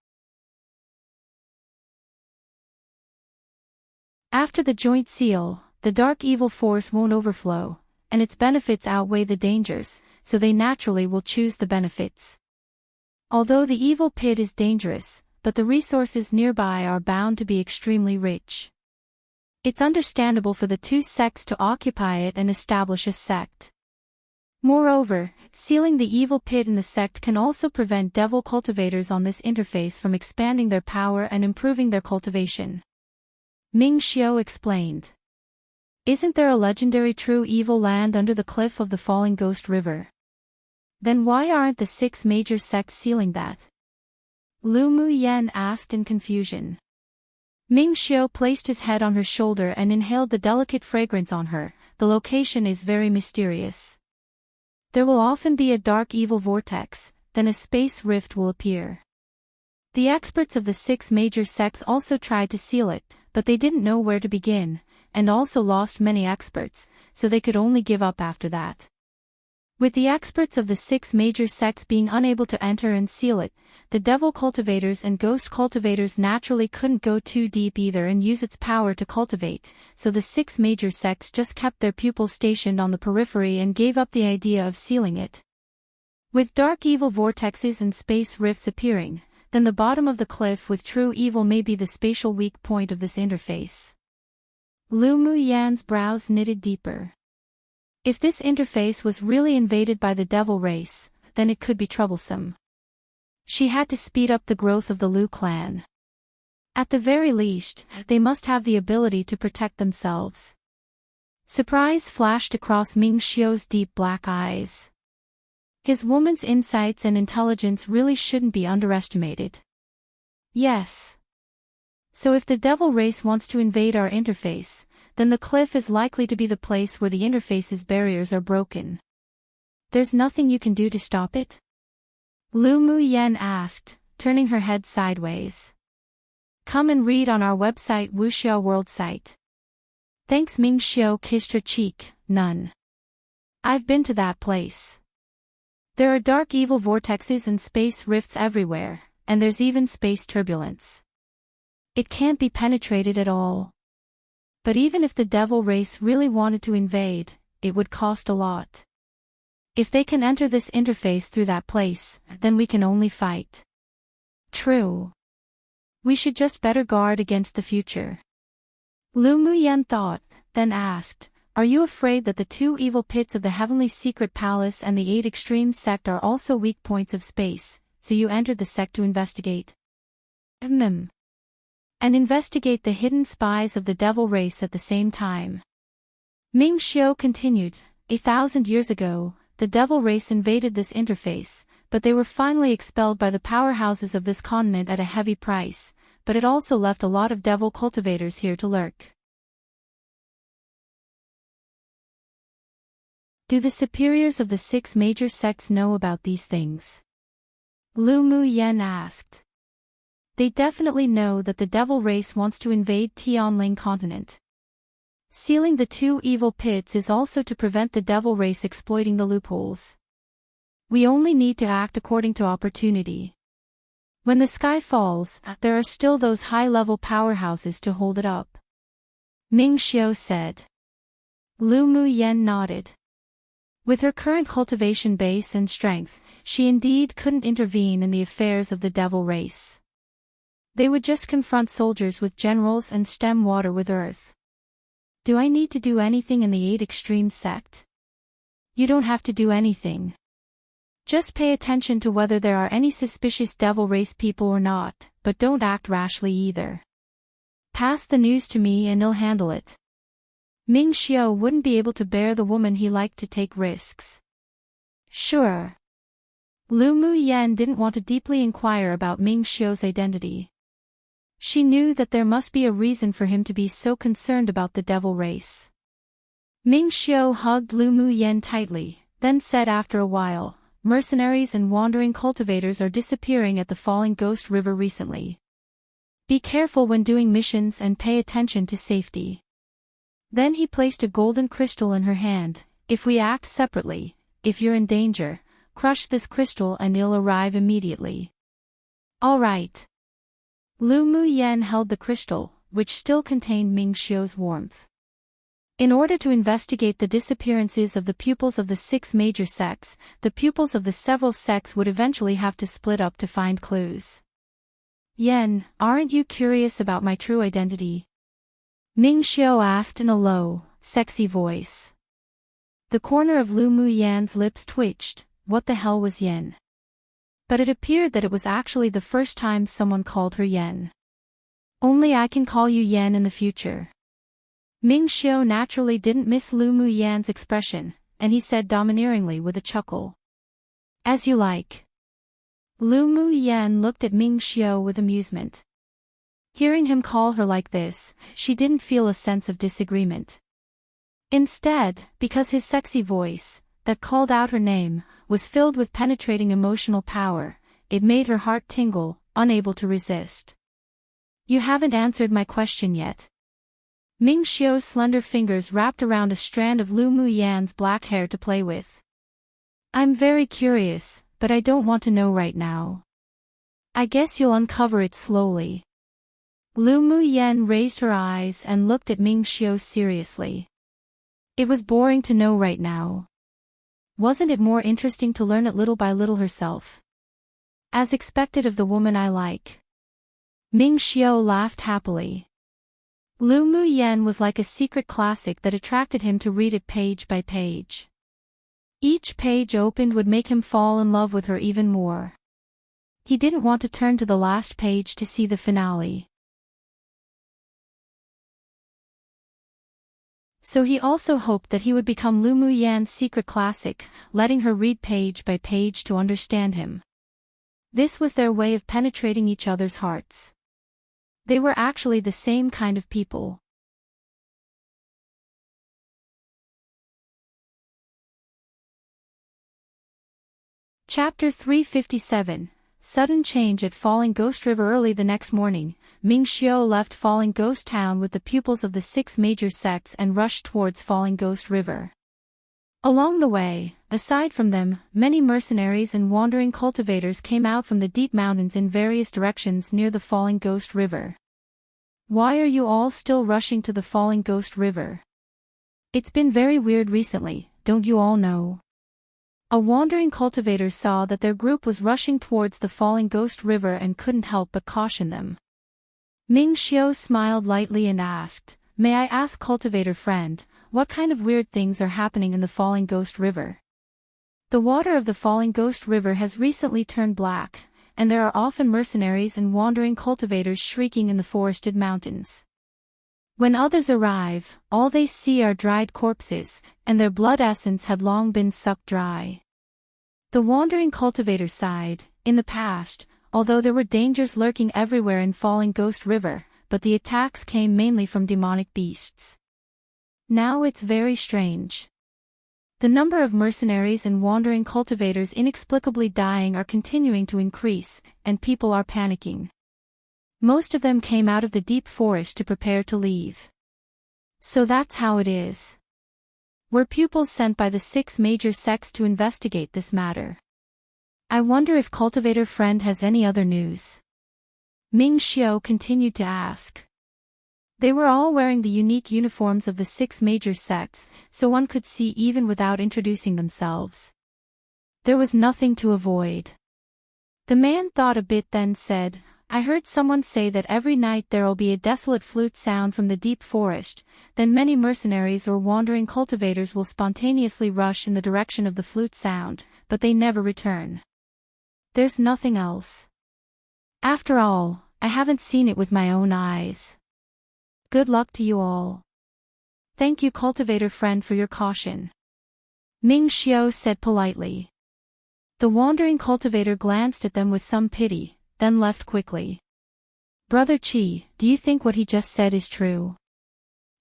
After the joint seal, the dark evil force won't overflow, and its benefits outweigh the dangers, so they naturally will choose the benefits. Although the evil pit is dangerous, but the resources nearby are bound to be extremely rich. It's understandable for the 2 sects to occupy it and establish a sect. Moreover, sealing the evil pit in the sect can also prevent devil cultivators on this interface from expanding their power and improving their cultivation. Ming Xiao explained. Isn't there a legendary true evil land under the cliff of the falling ghost river? Then why aren't the 6 major sects sealing that? Lu Mu Yen asked in confusion. Ming Xiao placed his head on her shoulder and inhaled the delicate fragrance on her. The location is very mysterious. There will often be a dark evil vortex, then a space rift will appear. The experts of the 6 major sects also tried to seal it, but they didn't know where to begin, and also lost many experts, so they could only give up after that. With the experts of the 6 major sects being unable to enter and seal it, the devil cultivators and ghost cultivators naturally couldn't go too deep either and use its power to cultivate, so the 6 major sects just kept their pupils stationed on the periphery and gave up the idea of sealing it. With dark evil vortexes and space rifts appearing, then the bottom of the cliff with true evil may be the spatial weak point of this interface. Lu Mu Yan's brows knitted deeper. If this interface was really invaded by the devil race, then it could be troublesome. She had to speed up the growth of the Lu clan. At the very least, they must have the ability to protect themselves. Surprise flashed across Ming Xiao's deep black eyes. His woman's insights and intelligence really shouldn't be underestimated. Yes. So if the devil race wants to invade our interface, then the cliff is likely to be the place where the interface's barriers are broken. There's nothing you can do to stop it? Lu Mu Yen asked, turning her head sideways. Come and read on our website Wuxia World site. Thanks. Ming Xiao kissed her cheek. None. I've been to that place. There are dark evil vortexes and space rifts everywhere, and there's even space turbulence. It can't be penetrated at all. But even if the devil race really wanted to invade, it would cost a lot. If they can enter this interface through that place, then we can only fight. True. We should just better guard against the future. Lu Mu Yan thought, then asked, are you afraid that the 2 evil pits of the Heavenly Secret Palace and the 8 Extremes sect are also weak points of space, so you entered the sect to investigate? And investigate the hidden spies of the devil race at the same time. Ming Xiao continued, 1,000 years ago, the devil race invaded this interface, but they were finally expelled by the powerhouses of this continent at a heavy price, but it also left a lot of devil cultivators here to lurk. Do the superiors of the 6 major sects know about these things? Lu Mu Yen asked. They definitely know that the devil race wants to invade Tianling continent. Sealing the 2 evil pits is also to prevent the devil race exploiting the loopholes. We only need to act according to opportunity. When the sky falls, there are still those high-level powerhouses to hold it up. Ming Xiao said. Lu Mu Yen nodded. With her current cultivation base and strength, she indeed couldn't intervene in the affairs of the devil race. They would just confront soldiers with generals and stem water with earth. Do I need to do anything in the 8 Extremes sect? You don't have to do anything. Just pay attention to whether there are any suspicious devil race people or not, but don't act rashly either. Pass the news to me and I'll handle it. Ming Xiao wouldn't be able to bear the woman he liked to take risks. Sure. Lu Mu Yan didn't want to deeply inquire about Ming Xiao's identity. She knew that there must be a reason for him to be so concerned about the devil race. Ming Xiao hugged Lu Mu Yan tightly, then said after a while, "Mercenaries and wandering cultivators are disappearing at the Falling Ghost River recently. Be careful when doing missions and pay attention to safety." Then he placed a golden crystal in her hand. "If we act separately, if you're in danger, crush this crystal and it'll arrive immediately." All right. Lu Mu Yan held the crystal, which still contained Ming Xiao's warmth. In order to investigate the disappearances of the pupils of the 6 major sects, the pupils of the several sects would eventually have to split up to find clues. "Yan, aren't you curious about my true identity?" Ming Xiao asked in a low, sexy voice. The corner of Lu Mu Yan's lips twitched. What the hell was Yan? But it appeared that it was actually the first time someone called her Yan. "Only I can call you Yan in the future." Ming Xiao naturally didn't miss Lu Mu Yan's expression, and he said domineeringly with a chuckle. "As you like." Lu Mu Yan looked at Ming Xiao with amusement. Hearing him call her like this, she didn't feel a sense of disagreement. Instead, because his sexy voice, that called out her name, was filled with penetrating emotional power, it made her heart tingle, unable to resist. "You haven't answered my question yet." Ming Xiao's slender fingers wrapped around a strand of Lu Mu Yan's black hair to play with. "I'm very curious, but I don't want to know right now. I guess you'll uncover it slowly." Lu Mu Yan raised her eyes and looked at Ming Xiao seriously. It was boring to know right now. Wasn't it more interesting to learn it little by little herself? As expected of the woman I like. Ming Xiao laughed happily. Lu Mu Yan was like a secret classic that attracted him to read it page by page. Each page opened would make him fall in love with her even more. He didn't want to turn to the last page to see the finale. So he also hoped that he would become Lu Mu Yan's secret classic, letting her read page by page to understand him. This was their way of penetrating each other's hearts. They were actually the same kind of people. Chapter 357. Sudden change at Falling Ghost River. Early the next morning, Ming Xiao left Falling Ghost Town with the pupils of the 6 major sects and rushed towards Falling Ghost River. Along the way, aside from them, many mercenaries and wandering cultivators came out from the deep mountains in various directions near the Falling Ghost River. "Why are you all still rushing to the Falling Ghost River? It's been very weird recently, don't you all know?" A wandering cultivator saw that their group was rushing towards the Falling Ghost River and couldn't help but caution them. Ming Xiao smiled lightly and asked, "May I ask, cultivator friend, what kind of weird things are happening in the Falling Ghost River?" The water of the Falling Ghost River has recently turned black, and there are often mercenaries and wandering cultivators shrieking in the forested mountains. When others arrive, all they see are dried corpses, and their blood essence had long been sucked dry. The wandering cultivator sighed. In the past, although there were dangers lurking everywhere in Falling Ghost River, but the attacks came mainly from demonic beasts. Now it's very strange. The number of mercenaries and wandering cultivators inexplicably dying are continuing to increase, and people are panicking. Most of them came out of the deep forest to prepare to leave. So that's how it is. We're pupils sent by the 6 major sects to investigate this matter. I wonder if cultivator friend has any other news. Ming Xiao continued to ask. They were all wearing the unique uniforms of the 6 major sects, so one could see even without introducing themselves. There was nothing to avoid. The man thought a bit then said, "I heard someone say that every night there'll be a desolate flute sound from the deep forest, then many mercenaries or wandering cultivators will spontaneously rush in the direction of the flute sound, but they never return. There's nothing else. After all, I haven't seen it with my own eyes. Good luck to you all. Thank you, cultivator friend, for your caution. Ming Xiao said politely. The wandering cultivator glanced at them with some pity, then left quickly. Brother Qi, do you think what he just said is true?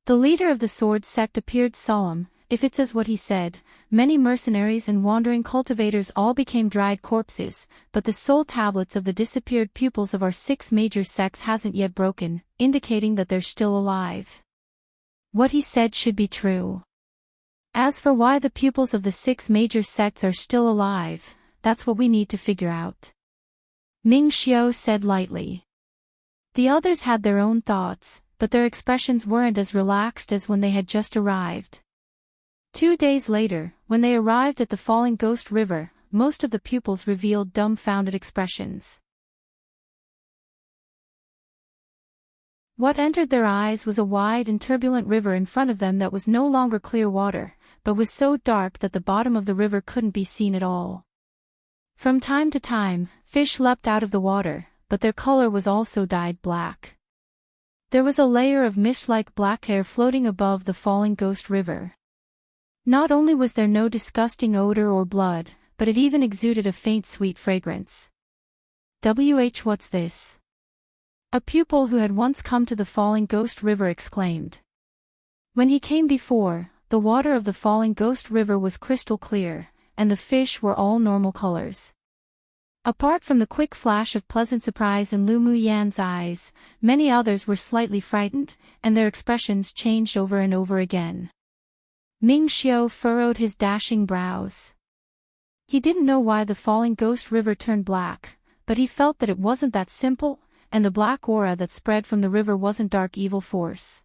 The leader of the sword sect appeared solemn. If it's as what he said, many mercenaries and wandering cultivators all became dried corpses, but the soul tablets of the disappeared pupils of our 6 major sects hasn't yet broken, indicating that they're still alive. What he said should be true. As for why the pupils of the 6 major sects are still alive, that's what we need to figure out. Ming Xiao said lightly. The others had their own thoughts, but their expressions weren't as relaxed as when they had just arrived. 2 days later, when they arrived at the Falling Ghost River, most of the pupils revealed dumbfounded expressions. What entered their eyes was a wide and turbulent river in front of them that was no longer clear water, but was so dark that the bottom of the river couldn't be seen at all. From time to time, fish leapt out of the water, but their color was also dyed black. There was a layer of mist-like black air floating above the Falling Ghost River. Not only was there no disgusting odor or blood, but it even exuded a faint sweet fragrance. What's this? A pupil who had once come to the Falling Ghost River exclaimed. When he came before, the water of the Falling Ghost River was crystal clear, and the fish were all normal colors. Apart from the quick flash of pleasant surprise in Lu Muyan's eyes, many others were slightly frightened, and their expressions changed over and over again. Ming Xiao furrowed his dashing brows. He didn't know why the Falling Ghost River turned black, but he felt that it wasn't that simple, and the black aura that spread from the river wasn't dark evil force.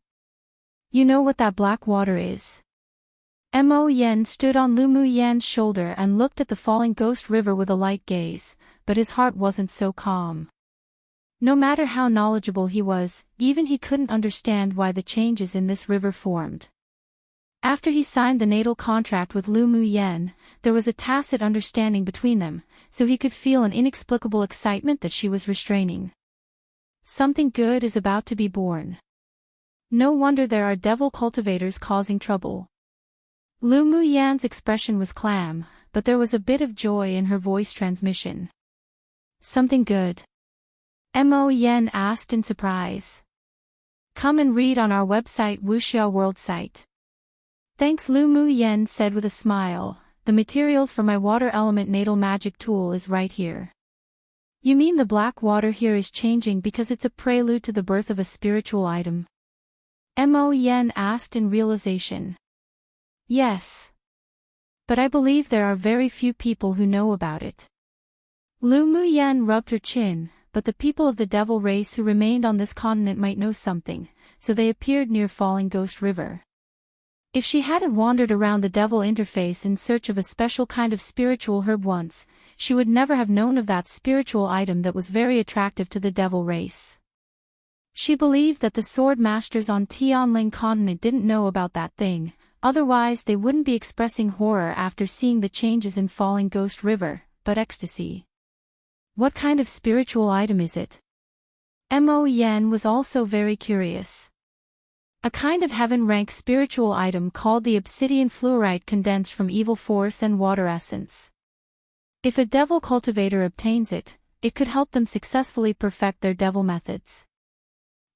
You know what that black water is? Mo Yen stood on Lu Muyan's shoulder and looked at the Falling Ghost River with a light gaze, but his heart wasn't so calm. No matter how knowledgeable he was, even he couldn't understand why the changes in this river formed. After he signed the natal contract with Lu Muyan, there was a tacit understanding between them, so he could feel an inexplicable excitement that she was restraining. Something good is about to be born. No wonder there are devil cultivators causing trouble. Lu Muyan's expression was calm, but there was a bit of joy in her voice transmission. Something good? Mo Yen asked in surprise. Come and read on our website Wuxia World site. Thanks, Lu Muyan said with a smile. The materials for my water element natal magic tool is right here. You mean the black water here is changing because it's a prelude to the birth of a spiritual item? Mo Yen asked in realization. Yes. But I believe there are very few people who know about it. Lu Muyan rubbed her chin, but the people of the devil race who remained on this continent might know something, so they appeared near Falling Ghost River. If she hadn't wandered around the devil interface in search of a special kind of spiritual herb once, she would never have known of that spiritual item that was very attractive to the devil race. She believed that the sword masters on Tianling continent didn't know about that thing, otherwise they wouldn't be expressing horror after seeing the changes in Falling Ghost River, but ecstasy. What kind of spiritual item is it? Mo Yen was also very curious. A kind of heaven-rank spiritual item called the obsidian fluorite condensed from evil force and water essence. If a devil cultivator obtains it, it could help them successfully perfect their devil methods.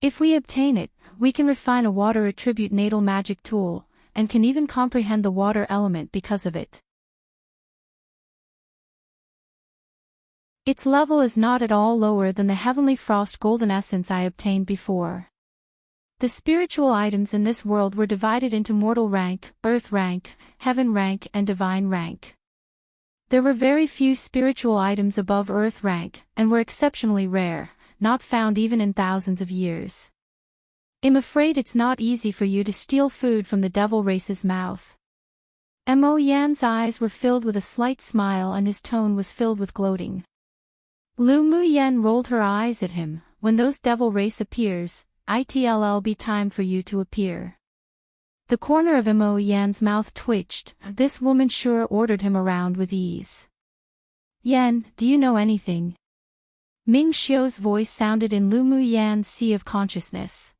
If we obtain it, we can refine a water attribute natal magic tool, and can even comprehend the water element because of it. Its level is not at all lower than the heavenly frost golden essence I obtained before. The spiritual items in this world were divided into mortal rank, earth rank, heaven rank and divine rank. There were very few spiritual items above earth rank, and were exceptionally rare, not found even in thousands of years. I'm afraid it's not easy for you to steal food from the devil race's mouth. Mo Yan's eyes were filled with a slight smile and his tone was filled with gloating. Lu Muyan rolled her eyes at him. When those devil race appears, it'll be time for you to appear. The corner of Mo Yan's mouth twitched. This woman sure ordered him around with ease. Yan, do you know anything? Ming Xiu's voice sounded in Lu Mu Yan's sea of consciousness.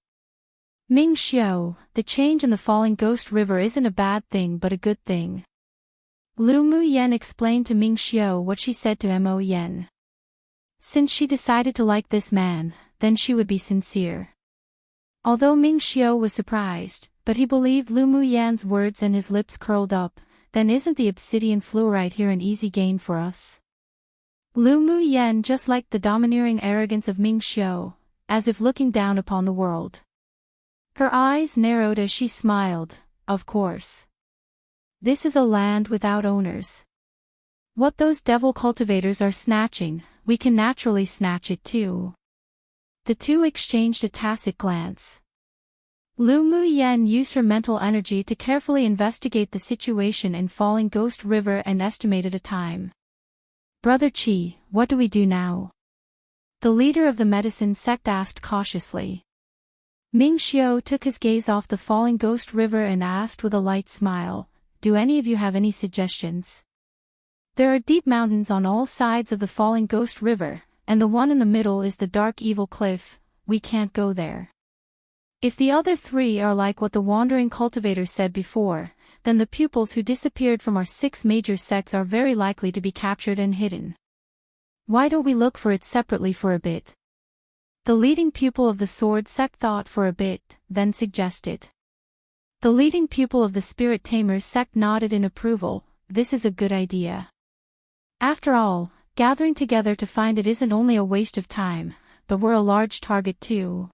Ming Xiu, the change in the falling ghost river isn't a bad thing but a good thing. Lu Mu Yan explained to Ming Xiu what she said to Mo Yan. Since she decided to like this man, then she would be sincere. Although Ming Xiu was surprised, but he believed Lu Mu Yan's words and his lips curled up, then isn't the obsidian fluorite here an easy gain for us? Lu Mu Yan just liked the domineering arrogance of Ming Xiu, as if looking down upon the world. Her eyes narrowed as she smiled, of course. This is a land without owners. What those devil cultivators are snatching, we can naturally snatch it too. The two exchanged a tacit glance. Lu Mu Yan used her mental energy to carefully investigate the situation in Falling Ghost River and estimated a time. Brother Qi, what do we do now? The leader of the medicine sect asked cautiously. Ming Xiu took his gaze off the Falling Ghost River and asked with a light smile, do any of you have any suggestions? There are deep mountains on all sides of the Falling Ghost River, and the one in the middle is the dark evil cliff. We can't go there. If the other three are like what the wandering cultivator said before, then the pupils who disappeared from our 6 major sects are very likely to be captured and hidden. Why don't we look for it separately for a bit? The leading pupil of the sword sect thought for a bit, then suggested. The leading pupil of the spirit tamers sect nodded in approval. This is a good idea. After all, gathering together to find it isn't only a waste of time, but we're a large target too.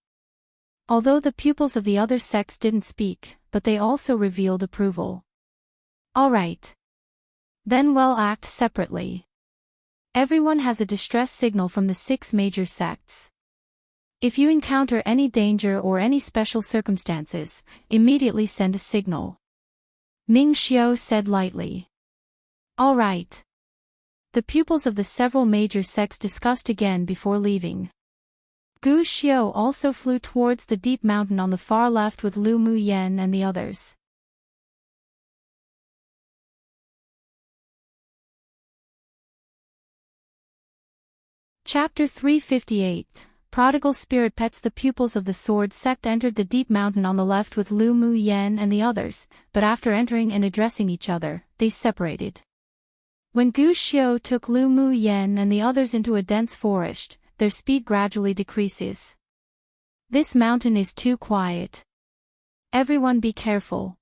Although the pupils of the other sects didn't speak, but they also revealed approval. All right. Then we'll act separately. Everyone has a distress signal from the 6 major sects. If you encounter any danger or any special circumstances, immediately send a signal. Ming Xiu said lightly. All right. The pupils of the several major sects discussed again before leaving. Gu Xiu also flew towards the deep mountain on the far left with Lu Mu Yan and the others. Chapter 358. Prodigal Spirit Pets. The pupils of the Sword Sect entered the deep mountain on the left with Lu Mu Yan and the others, but after entering and addressing each other, they separated. When Gu Xiu took Lu Mu Yan and the others into a dense forest, their speed gradually decreases. This mountain is too quiet. Everyone be careful.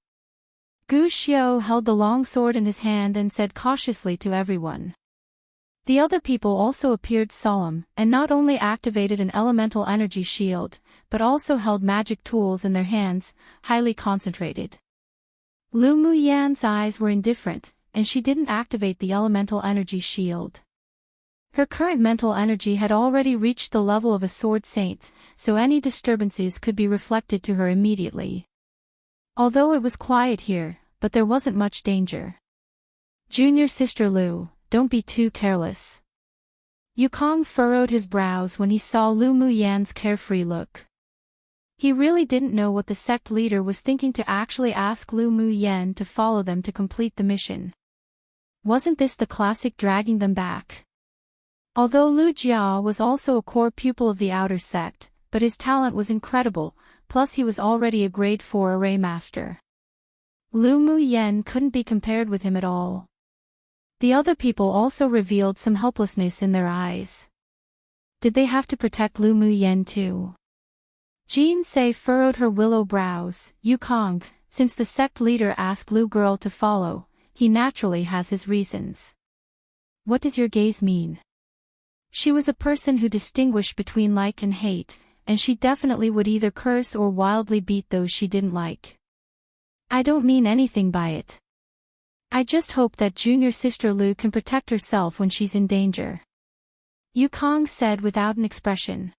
Gu Xiu held the long sword in his hand and said cautiously to everyone. The other people also appeared solemn, and not only activated an elemental energy shield, but also held magic tools in their hands, highly concentrated. Lu Mu Yan's eyes were indifferent, and she didn't activate the elemental energy shield. Her current mental energy had already reached the level of a sword saint, so any disturbances could be reflected to her immediately. Although it was quiet here, but there wasn't much danger. Junior Sister Lu, don't be too careless. Yukong furrowed his brows when he saw Lu Mu Yan's carefree look. He really didn't know what the sect leader was thinking to actually ask Lu Mu Yan to follow them to complete the mission. Wasn't this the classic dragging them back? Although Lu Jia was also a core pupil of the outer sect, but his talent was incredible, plus he was already a grade 4 array master. Lu Mu Yan couldn't be compared with him at all. The other people also revealed some helplessness in their eyes. Did they have to protect Lu Mu Yan too? Jean Se furrowed her willow brows. Yukong, since the sect leader asked Lu Girl to follow, he naturally has his reasons. What does your gaze mean? She was a person who distinguished between like and hate, and she definitely would either curse or wildly beat those she didn't like. I don't mean anything by it. I just hope that Junior Sister Lu can protect herself when she's in danger. Yukong said without an expression.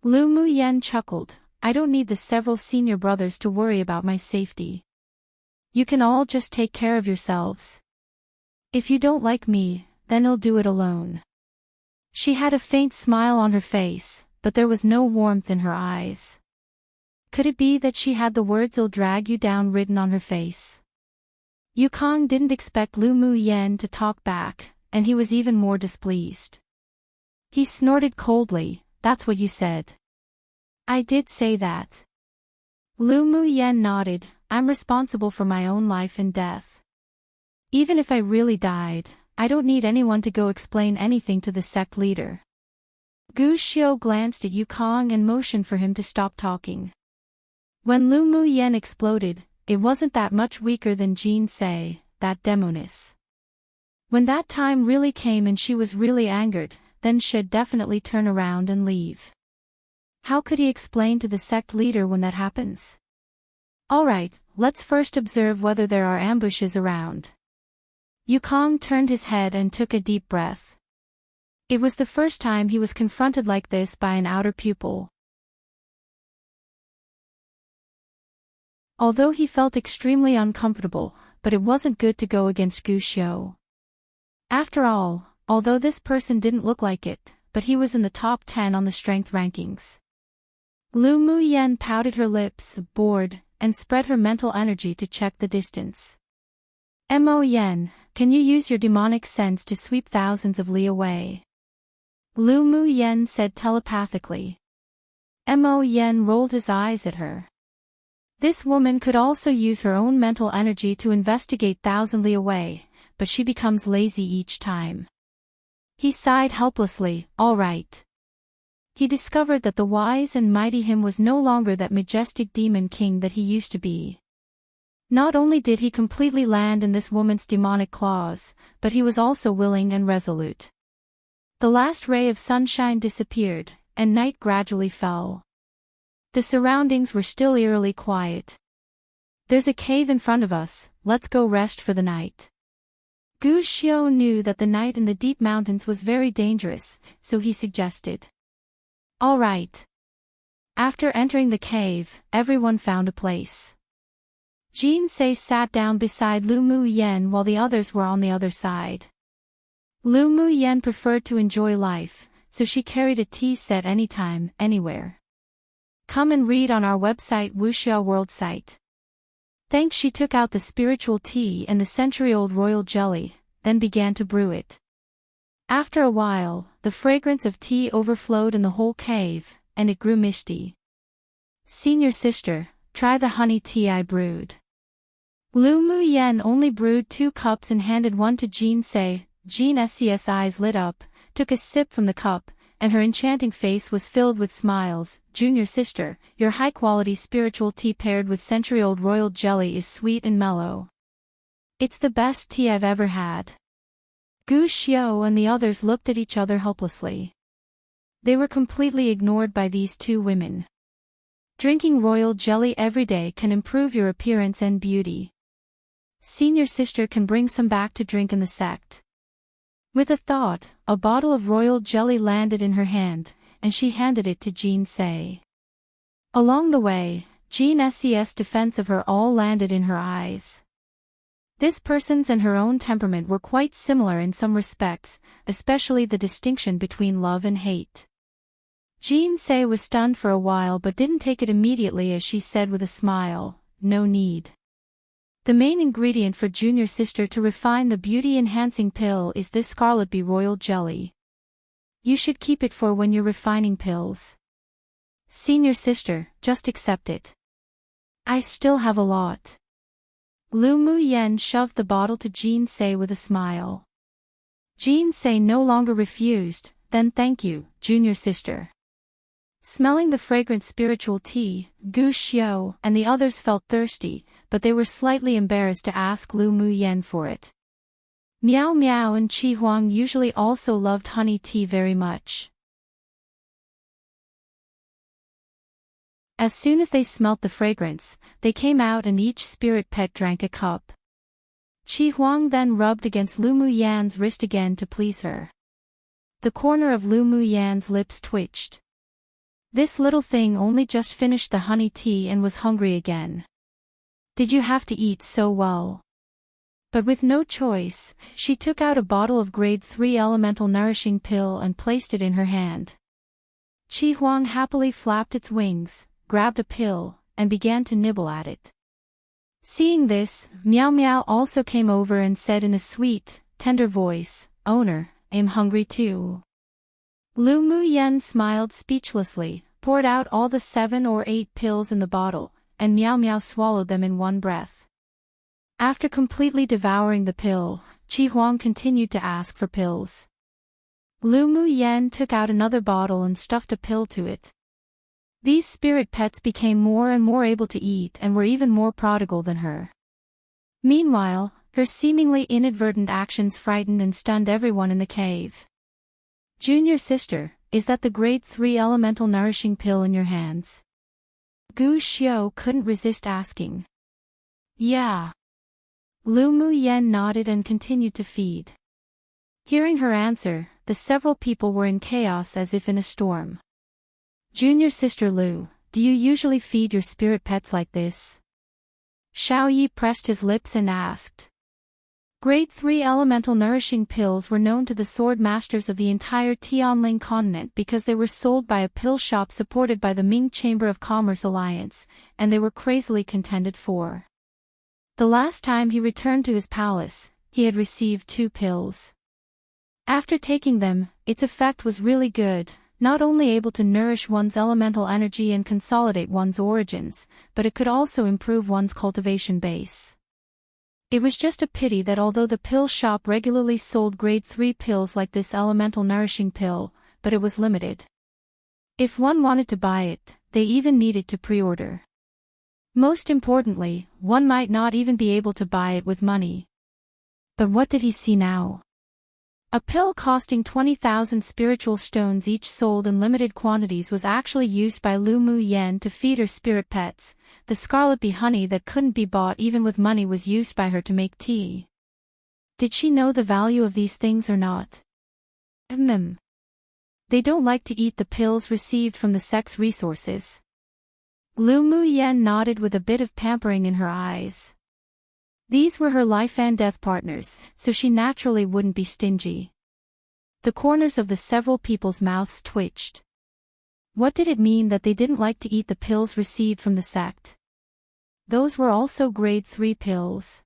Lu Mu Yan chuckled. I don't need the several senior brothers to worry about my safety. You can all just take care of yourselves. If you don't like me, then I'll do it alone. She had a faint smile on her face, but there was no warmth in her eyes. Could it be that she had the words "I'll drag you down" written on her face? Yukong didn't expect Lu Mu Yan to talk back, and he was even more displeased. He snorted coldly, "That's what you said." "I did say that." Lu Muyen nodded, "I'm responsible for my own life and death. Even if I really died, I don't need anyone to go explain anything to the sect leader." Gu Xiu glanced at Yukong and motioned for him to stop talking. When Lu Muyen exploded, it wasn't that much weaker than Jin Se, that demoness. When that time really came and she was really angered, then she'd definitely turn around and leave. How could he explain to the sect leader when that happens? "Alright, let's first observe whether there are ambushes around." Yukong turned his head and took a deep breath. It was the first time he was confronted like this by an outer pupil. Although he felt extremely uncomfortable, but it wasn't good to go against Gu Xiu. After all, although this person didn't look like it, but he was in the top 10 on the strength rankings. Lu Muyen pouted her lips, bored, and spread her mental energy to check the distance. "Mo Yen, can you use your demonic sense to sweep thousands of li away?" Lu Muyen said telepathically. Mo Yen rolled his eyes at her. This woman could also use her own mental energy to investigate thousand li away, but she becomes lazy each time. He sighed helplessly, "All right." He discovered that the wise and mighty him was no longer that majestic demon king that he used to be. Not only did he completely land in this woman's demonic claws, but he was also willing and resolute. The last ray of sunshine disappeared, and night gradually fell. The surroundings were still eerily quiet. "There's a cave in front of us, let's go rest for the night." Gu Xiu knew that the night in the deep mountains was very dangerous, so he suggested. "All right." After entering the cave, everyone found a place. Jin Se sat down beside Lu Muyen while the others were on the other side. Lu Muyen preferred to enjoy life, so she carried a tea set anytime, anywhere. Come and read on our website Wuxia World site. Thanks. She took out the spiritual tea and the century-old royal jelly, then began to brew it. After a while, the fragrance of tea overflowed in the whole cave, and it grew misty. "Senior sister, try the honey tea I brewed." Lu Muyen only brewed 2 cups and handed one to Jin Se. Jin Se's eyes lit up, took a sip from the cup, and her enchanting face was filled with smiles. "Junior sister, your high-quality spiritual tea paired with century-old royal jelly is sweet and mellow. It's the best tea I've ever had." Gu Xiu and the others looked at each other helplessly. They were completely ignored by these 2 women. Drinking royal jelly every day can improve your appearance and beauty. Senior sister can bring some back to drink in the sect. With a thought, a bottle of royal jelly landed in her hand, and she handed it to Jin Se. Along the way, Jin Se's defense of her all landed in her eyes. This person's and her own temperament were quite similar in some respects, especially the distinction between love and hate. Jin Se was stunned for a while but didn't take it immediately as she said with a smile, "No need. The main ingredient for junior sister to refine the beauty-enhancing pill is this Scarlet Bee royal jelly. You should keep it for when you're refining pills. Senior sister, just accept it. I still have a lot." Lu Muyen shoved the bottle to Jin Se with a smile. Jin Se no longer refused, "Then thank you, junior sister." Smelling the fragrant spiritual tea, Gu Xiu and the others felt thirsty, but they were slightly embarrassed to ask Lu Muyen for it. Miao Miao and Qi Huang usually also loved honey tea very much. As soon as they smelt the fragrance, they came out and each spirit pet drank a cup. Qi Huang then rubbed against Lu Muyen's wrist again to please her. The corner of Lu Muyen's lips twitched. This little thing only just finished the honey tea and was hungry again. Did you have to eat so well? But with no choice, she took out a bottle of grade 3 elemental nourishing pill and placed it in her hand. Qi Huang happily flapped its wings, grabbed a pill, and began to nibble at it. Seeing this, Miao Miao also came over and said in a sweet, tender voice, Owner, I'm hungry too. Lu Muyen smiled speechlessly, poured out all the 7 or 8 pills in the bottle, and Meow Meow swallowed them in one breath. After completely devouring the pill, Qi Huang continued to ask for pills. Lu Muyen took out another bottle and stuffed a pill to it. These spirit pets became more and more able to eat and were even more prodigal than her. Meanwhile, her seemingly inadvertent actions frightened and stunned everyone in the cave. Junior sister, is that the grade 3 elemental nourishing pill in your hands? Gu Xiu couldn't resist asking. Yeah. Lu Muyen nodded and continued to feed. Hearing her answer, the several people were in chaos as if in a storm. Junior sister Lu, do you usually feed your spirit pets like this? Xiao Yi pressed his lips and asked. Grade 3 elemental nourishing pills were known to the sword masters of the entire Tianling continent because they were sold by a pill shop supported by the Ming Chamber of Commerce Alliance, and they were crazily contended for. The last time he returned to his palace, he had received 2 pills. After taking them, its effect was really good, not only able to nourish one's elemental energy and consolidate one's origins, but it could also improve one's cultivation base. It was just a pity that although the pill shop regularly sold grade 3 pills like this elemental nourishing pill, but it was limited. If one wanted to buy it, they even needed to pre-order. Most importantly, one might not even be able to buy it with money. But what did he see now? A pill costing 20,000 spiritual stones each sold in limited quantities was actually used by Lu Muyen to feed her spirit pets. The scarlet bee honey that couldn't be bought even with money was used by her to make tea. Did she know the value of these things or not? They don't like to eat the pills received from the sex resources. Lu Muyen nodded with a bit of pampering in her eyes. These were her life and death partners, so she naturally wouldn't be stingy. The corners of the several people's mouths twitched. What did it mean that they didn't like to eat the pills received from the sect? Those were also grade 3 pills.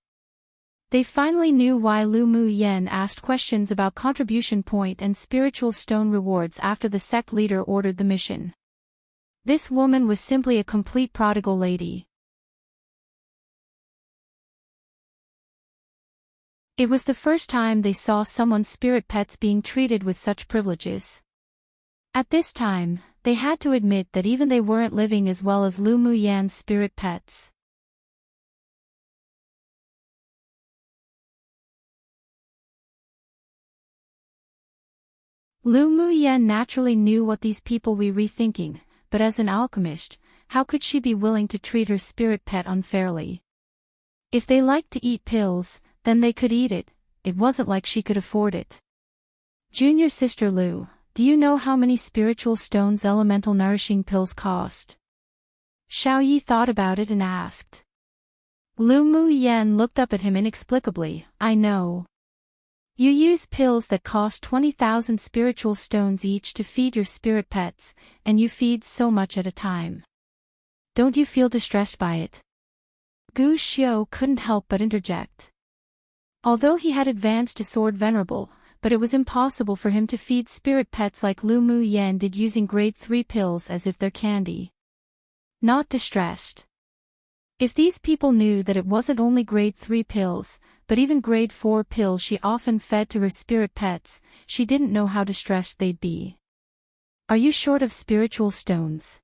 They finally knew why Lu Muyen asked questions about contribution point and spiritual stone rewards after the sect leader ordered the mission. This woman was simply a complete prodigal lady. It was the first time they saw someone's spirit pets being treated with such privileges. At this time, they had to admit that even they weren't living as well as Lu Muyen's spirit pets. Lu Muyen naturally knew what these people were rethinking, but as an alchemist, how could she be willing to treat her spirit pet unfairly? If they liked to eat pills, then they could eat it. It wasn't like she could afford it. Junior sister Lu, do you know how many spiritual stones elemental nourishing pills cost? Xiao Yi thought about it and asked. Lu Muyen looked up at him inexplicably. I know. You use pills that cost 20,000 spiritual stones each to feed your spirit pets, and you feed so much at a time. Don't you feel distressed by it? Gu Xiu couldn't help but interject. Although he had advanced to Sword Venerable, but it was impossible for him to feed spirit pets like Lu Muyen did using grade 3 pills as if they're candy. Not distressed. If these people knew that it wasn't only grade 3 pills, but even grade 4 pills she often fed to her spirit pets, she didn't know how distressed they'd be. Are you short of spiritual stones?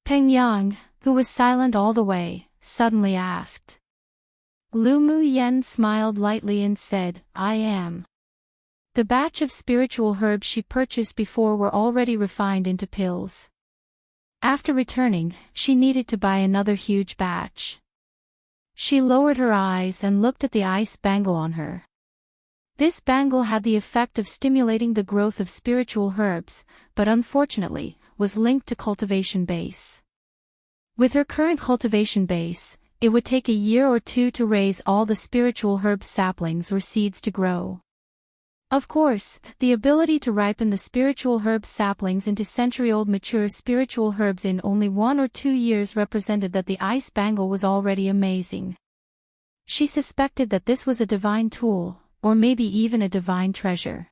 Peng Yang, who was silent all the way, suddenly asked. Lu Muyen smiled lightly and said, I am. The batch of spiritual herbs she purchased before were already refined into pills. After returning, she needed to buy another huge batch. She lowered her eyes and looked at the ice bangle on her. This bangle had the effect of stimulating the growth of spiritual herbs, but unfortunately, was linked to cultivation base. With her current cultivation base, it would take a year or 2 to raise all the spiritual herb saplings or seeds to grow. Of course, the ability to ripen the spiritual herb saplings into century-old mature spiritual herbs in only 1 or 2 years represented that the ice bangle was already amazing. She suspected that this was a divine tool, or maybe even a divine treasure.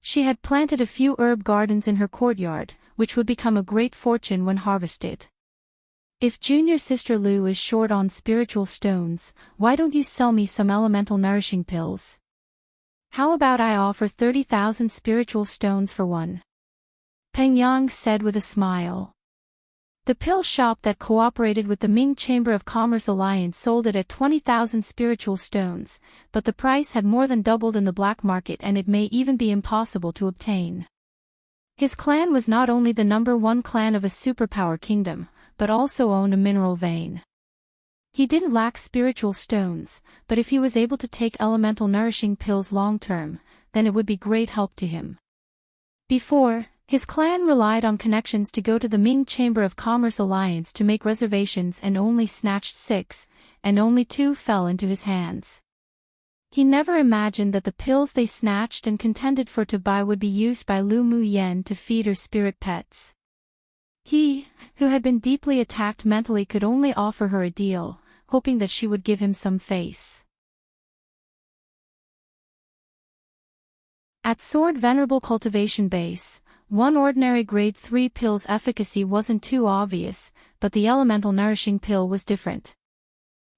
She had planted a few herb gardens in her courtyard, which would become a great fortune when harvested. If junior sister Lu is short on spiritual stones, why don't you sell me some elemental nourishing pills? How about I offer 30,000 spiritual stones for one? Peng Yang said with a smile. The pill shop that cooperated with the Ming Chamber of Commerce Alliance sold it at 20,000 spiritual stones, but the price had more than doubled in the black market and it may even be impossible to obtain. His clan was not only the #1 clan of a superpower kingdom, but also owned a mineral vein. He didn't lack spiritual stones, but if he was able to take elemental nourishing pills long-term, then it would be great help to him. Before, his clan relied on connections to go to the Ming Chamber of Commerce Alliance to make reservations and only snatched 6, and only 2 fell into his hands. He never imagined that the pills they snatched and contended for to buy would be used by Lu Muyen to feed her spirit pets. He, who had been deeply attacked mentally, could only offer her a deal, hoping that she would give him some face. At Sword Venerable Cultivation Base, one ordinary grade 3 pill's efficacy wasn't too obvious, but the elemental nourishing pill was different.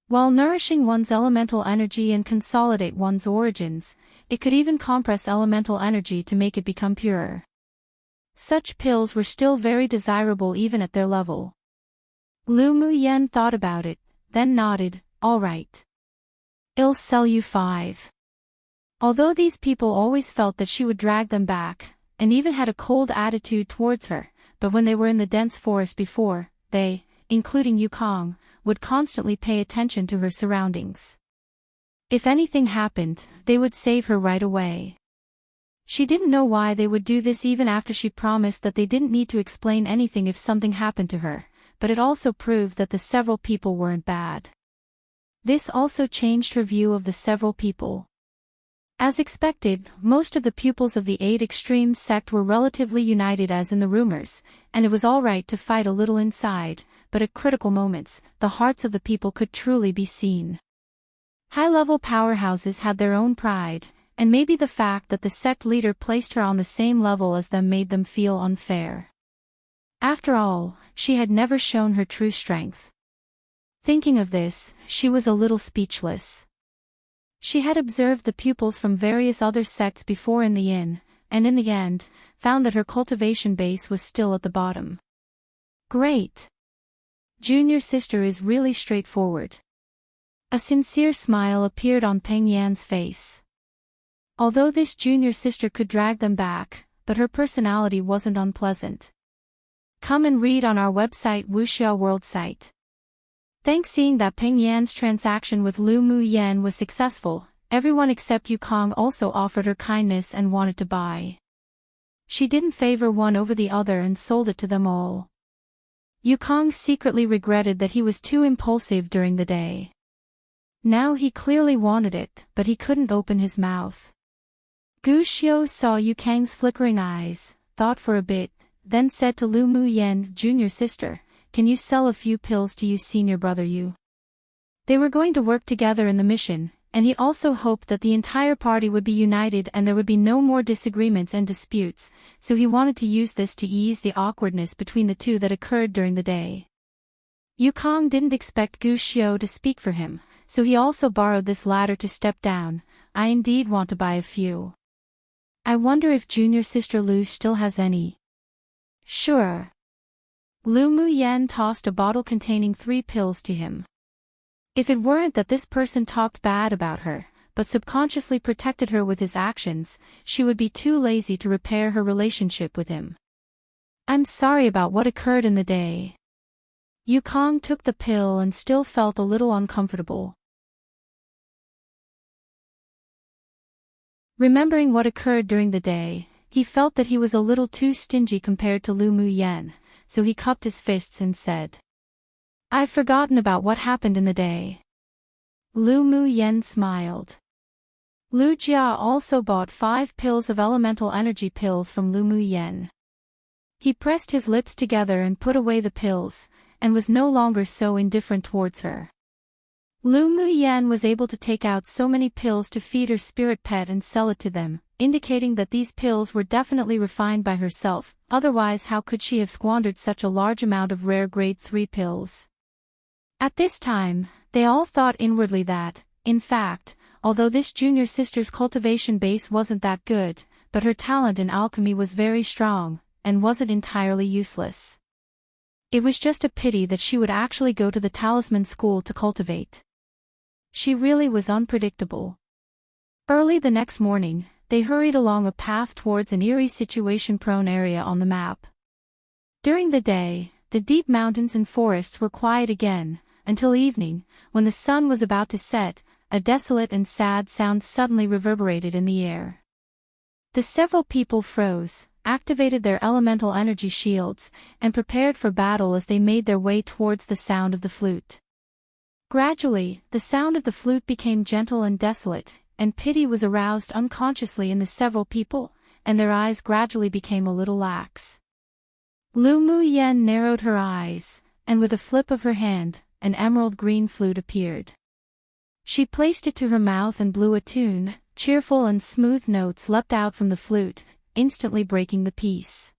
While nourishing one's elemental energy and consolidate one's origins, it could even compress elemental energy to make it become purer. Such pills were still very desirable even at their level. Lu Muyen thought about it, then nodded, "All right. I'll sell you 5. Although these people always felt that she would drag them back, and even had a cold attitude towards her, but when they were in the dense forest before, they, including Yukong, would constantly pay attention to her surroundings. If anything happened, they would save her right away. She didn't know why they would do this even after she promised that they didn't need to explain anything if something happened to her, but it also proved that the several people weren't bad. This also changed her view of the several people. As expected, most of the pupils of the 8 Extremes sect were relatively united as in the rumors, and it was alright to fight a little inside, but at critical moments, the hearts of the people could truly be seen. High-level powerhouses had their own pride, and maybe the fact that the sect leader placed her on the same level as them made them feel unfair. After all, she had never shown her true strength. Thinking of this, she was a little speechless. She had observed the pupils from various other sects before in the inn, and in the end, found that her cultivation base was still at the bottom. Great! Junior sister is really straightforward. A sincere smile appeared on Peng Yan's face. Although this junior sister could drag them back, but her personality wasn't unpleasant. Come and read on our website Wuxia World site. Thanks. Seeing that Peng Yan's transaction with Lu Muyen was successful, everyone except Yukong also offered her kindness and wanted to buy. She didn't favor one over the other and sold it to them all. Yukong secretly regretted that he was too impulsive during the day. Now he clearly wanted it, but he couldn't open his mouth. Gu Xiu saw Yukong's flickering eyes, thought for a bit, then said to Lu Muyen, "Junior sister, can you sell a few pills to you senior brother Yu?" They were going to work together in the mission, and he also hoped that the entire party would be united and there would be no more disagreements and disputes, so he wanted to use this to ease the awkwardness between the two that occurred during the day. Yukong didn't expect Gu Xiu to speak for him, so he also borrowed this latter to step down. "I indeed want to buy a few. I wonder if junior sister Lu still has any." "Sure." Lu Muyen tossed a bottle containing 3 pills to him. If it weren't that this person talked bad about her, but subconsciously protected her with his actions, she would be too lazy to repair her relationship with him. "I'm sorry about what occurred in the day." Yukong took the pill and still felt a little uncomfortable. Remembering what occurred during the day, he felt that he was a little too stingy compared to Lu Muyen, so he cupped his fists and said, "I've forgotten about what happened in the day." Lu Muyen smiled. Lu Jia also bought 5 pills of elemental energy pills from Lu Muyen. He pressed his lips together and put away the pills, and was no longer so indifferent towards her. Lu Muyan was able to take out so many pills to feed her spirit pet and sell it to them, indicating that these pills were definitely refined by herself, otherwise how could she have squandered such a large amount of rare grade 3 pills? At this time, they all thought inwardly that, in fact, although this junior sister's cultivation base wasn't that good, but her talent in alchemy was very strong, and wasn't entirely useless. It was just a pity that she would actually go to the talisman school to cultivate. She really was unpredictable. Early the next morning, they hurried along a path towards an eerie situation-prone area on the map. During the day, the deep mountains and forests were quiet again, until evening, when the sun was about to set, a desolate and sad sound suddenly reverberated in the air. The several people froze, activated their elemental energy shields, and prepared for battle as they made their way towards the sound of the flute. Gradually, the sound of the flute became gentle and desolate, and pity was aroused unconsciously in the several people, and their eyes gradually became a little lax. Lu Muyan narrowed her eyes, and with a flip of her hand, an emerald green flute appeared. She placed it to her mouth and blew a tune. Cheerful and smooth notes leapt out from the flute, instantly breaking the peace.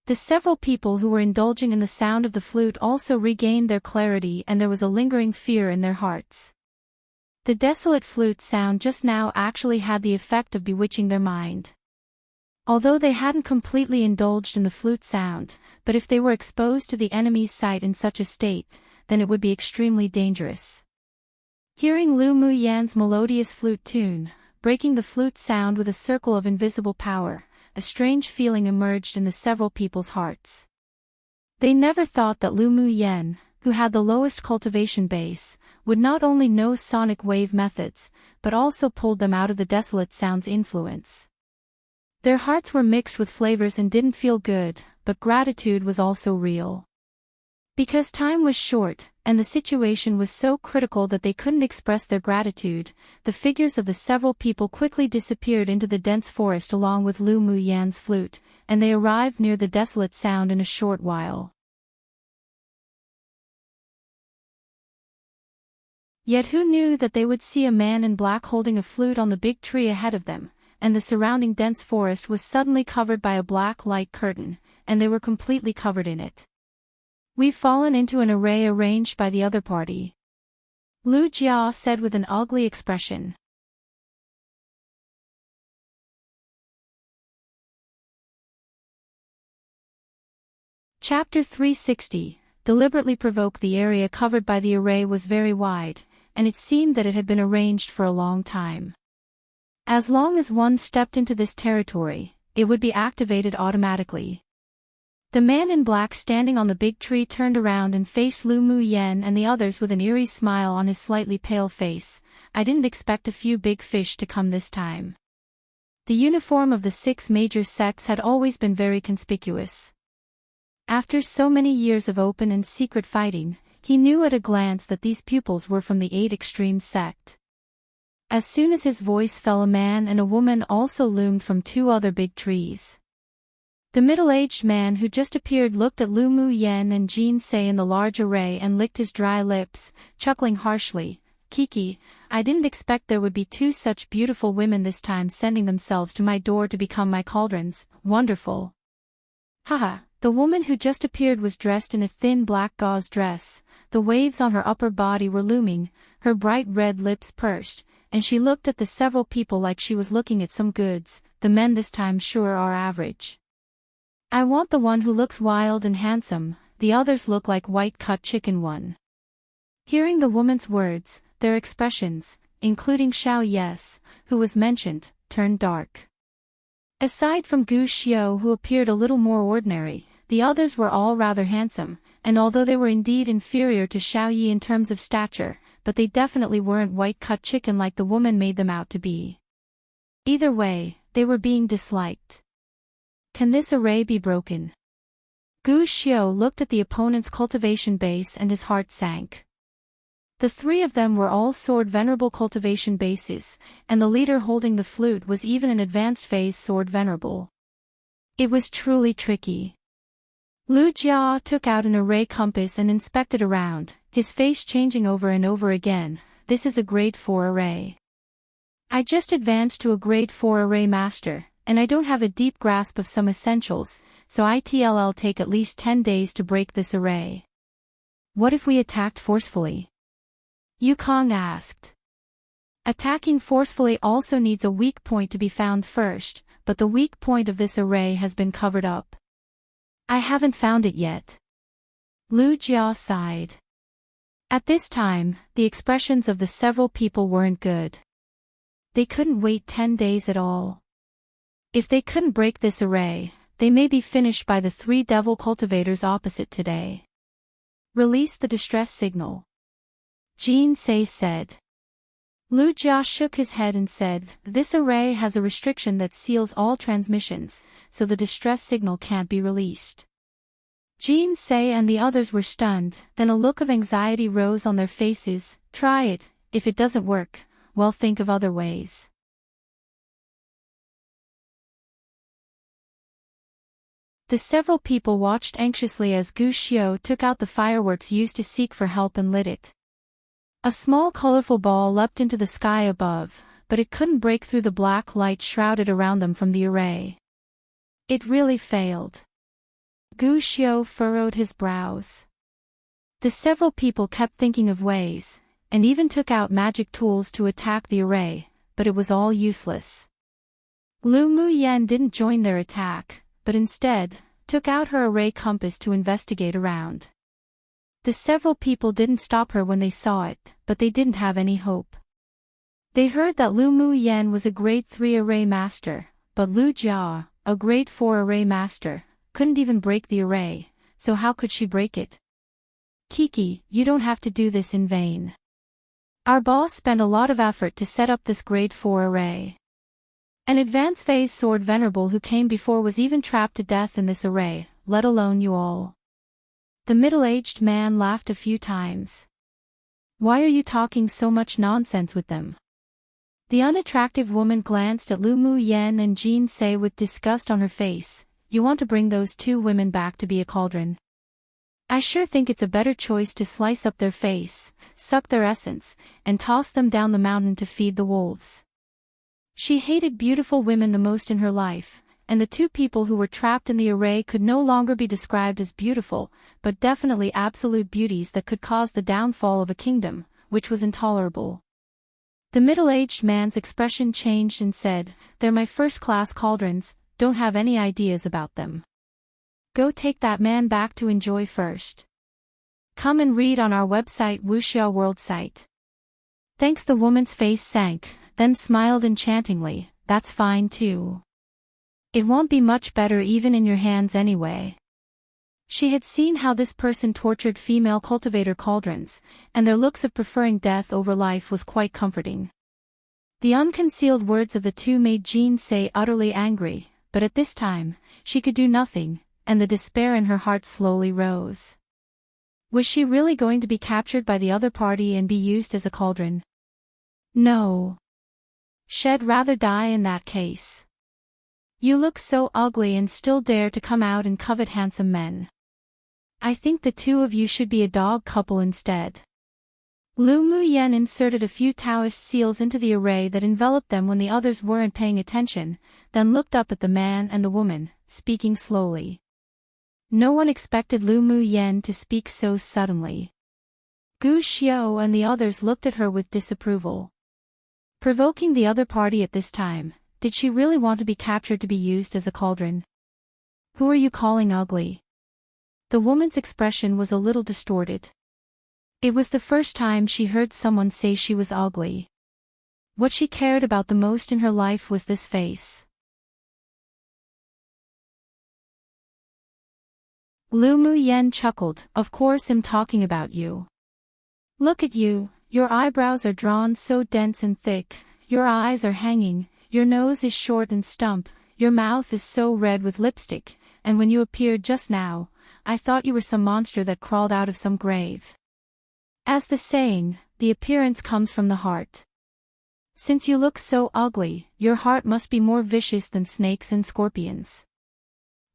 The several people who were indulging in the sound of the flute also regained their clarity, and there was a lingering fear in their hearts. The desolate flute sound just now actually had the effect of bewitching their mind. Although they hadn't completely indulged in the flute sound, but if they were exposed to the enemy's sight in such a state, then it would be extremely dangerous. Hearing Lu Muyan's melodious flute tune, breaking the flute sound with a circle of invisible power, a strange feeling emerged in the several people's hearts. They never thought that Lu Muyan, who had the lowest cultivation base, would not only know sonic wave methods, but also pulled them out of the desolate sound's influence. Their hearts were mixed with flavors and didn't feel good, but gratitude was also real. Because time was short, and the situation was so critical that they couldn't express their gratitude, the figures of the several people quickly disappeared into the dense forest along with Lu Muyan's flute, and they arrived near the desolate sound in a short while. Yet who knew that they would see a man in black holding a flute on the big tree ahead of them, and the surrounding dense forest was suddenly covered by a black light curtain, and they were completely covered in it. "We've fallen into an array arranged by the other party," Lu Jia said with an ugly expression. Chapter 360, deliberately provoked. The area covered by the array was very wide, and it seemed that it had been arranged for a long time. As long as one stepped into this territory, it would be activated automatically. The man in black standing on the big tree turned around and faced Lu Muyan and the others with an eerie smile on his slightly pale face. "I didn't expect a few big fish to come this time." The uniform of the 6 major sects had always been very conspicuous. After so many years of open and secret fighting, he knew at a glance that these pupils were from the 8 Extreme sect. As soon as his voice fell, a man and a woman also loomed from 2 other big trees. The middle-aged man who just appeared looked at Lu Muyan and Jin Se in the large array and licked his dry lips, chuckling harshly. "Kiki, I didn't expect there would be 2 such beautiful women this time sending themselves to my door to become my cauldrons. Wonderful." Haha, the woman who just appeared was dressed in a thin black gauze dress, the waves on her upper body were looming, her bright red lips pursed, and she looked at the several people like she was looking at some goods. "The men this time sure are average. I want the one who looks wild and handsome, the others look like white-cut chicken one." Hearing the woman's words, their expressions, including Xiao Yes, who was mentioned, turned dark. Aside from Gu Xiao, who appeared a little more ordinary, the others were all rather handsome, and although they were indeed inferior to Xiao Yi in terms of stature, but they definitely weren't white-cut chicken like the woman made them out to be. Either way, they were being disliked. Can this array be broken? Gu Xiao looked at the opponent's cultivation base and his heart sank. The 3 of them were all sword venerable cultivation bases, and the leader holding the flute was even an advanced phase sword venerable. It was truly tricky. Lu Jia took out an array compass and inspected around, his face changing over and over again. This is a grade 4 array. I just advanced to a grade 4 array master, and I don't have a deep grasp of some essentials, so it'll take at least 10 days to break this array. What if we attacked forcefully? Yukong asked. Attacking forcefully also needs a weak point to be found first, but the weak point of this array has been covered up. I haven't found it yet. Lu Jia sighed. At this time, the expressions of the several people weren't good. They couldn't wait 10 days at all. If they couldn't break this array, they may be finished by the 3 devil cultivators opposite today. Release the distress signal. Jin Sei said. Lu Jia shook his head and said, this array has a restriction that seals all transmissions, so the distress signal can't be released. Jin Sei and the others were stunned, then a look of anxiety rose on their faces. Try it, if it doesn't work, well, think of other ways. The several people watched anxiously as Gu Xiu took out the fireworks used to seek for help and lit it. A small colorful ball leapt into the sky above, but it couldn't break through the black light shrouded around them from the array. It really failed. Gu Xiu furrowed his brows. The several people kept thinking of ways, and even took out magic tools to attack the array, but it was all useless. Lu Muyan didn't join their attack, but instead, took out her array compass to investigate around. The several people didn't stop her when they saw it, but they didn't have any hope. They heard that Lu Muyan was a grade 3 array master, but Lu Jia, a grade 4 array master, couldn't even break the array, so how could she break it? Kiki, you don't have to do this in vain. Our boss spent a lot of effort to set up this grade 4 array. An advanced phase sword venerable who came before was even trapped to death in this array, let alone you all. The middle-aged man laughed a few times. Why are you talking so much nonsense with them? The unattractive woman glanced at Lu Muyan and Jin Sei with disgust on her face. You want to bring those 2 women back to be a cauldron? I sure think it's a better choice to slice up their face, suck their essence, and toss them down the mountain to feed the wolves. She hated beautiful women the most in her life, and the 2 people who were trapped in the array could no longer be described as beautiful, but definitely absolute beauties that could cause the downfall of a kingdom, which was intolerable. The middle-aged man's expression changed and said, they're my first-class cauldrons, don't have any ideas about them. Go take that man back to enjoy first. Come and read on our website Wuxia World site. Thanks. The woman's face sank, then smiled enchantingly. That's fine too. It won't be much better even in your hands anyway. She had seen how this person tortured female cultivator cauldrons, and their looks of preferring death over life was quite comforting. The unconcealed words of the 2 made Jin Sei utterly angry, but at this time, she could do nothing, and the despair in her heart slowly rose. Was she really going to be captured by the other party and be used as a cauldron? No. She'd rather die in that case. You look so ugly and still dare to come out and covet handsome men. I think the 2 of you should be a dog couple instead. Lu Muyan inserted a few Taoist seals into the array that enveloped them when the others weren't paying attention, then looked up at the man and the woman, speaking slowly. No one expected Lu Muyan to speak so suddenly. Gu Xiu and the others looked at her with disapproval. Provoking the other party at this time, did she really want to be captured to be used as a cauldron? Who are you calling ugly? The woman's expression was a little distorted. It was the first time she heard someone say she was ugly. What she cared about the most in her life was this face. Lu Muyan chuckled. Of course I'm talking about you. Look at you, your eyebrows are drawn so dense and thick, your eyes are hanging, your nose is short and stump, your mouth is so red with lipstick, and when you appeared just now, I thought you were some monster that crawled out of some grave. As the saying, the appearance comes from the heart. Since you look so ugly, your heart must be more vicious than snakes and scorpions.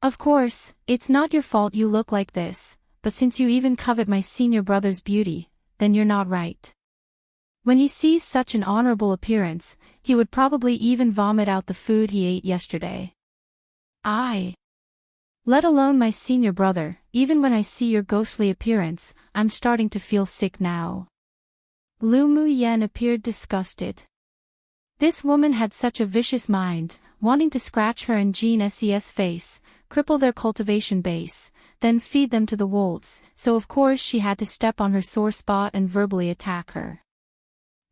Of course, it's not your fault you look like this, but since you even covet my senior brother's beauty, then you're not right. When he sees such an honorable appearance, he would probably even vomit out the food he ate yesterday. Let alone my senior brother, even when I see your ghostly appearance, I'm starting to feel sick now. Lu Mu Yen appeared disgusted. This woman had such a vicious mind, wanting to scratch her and Jean Ses face, cripple their cultivation base, then feed them to the wolves, so of course she had to step on her sore spot and verbally attack her.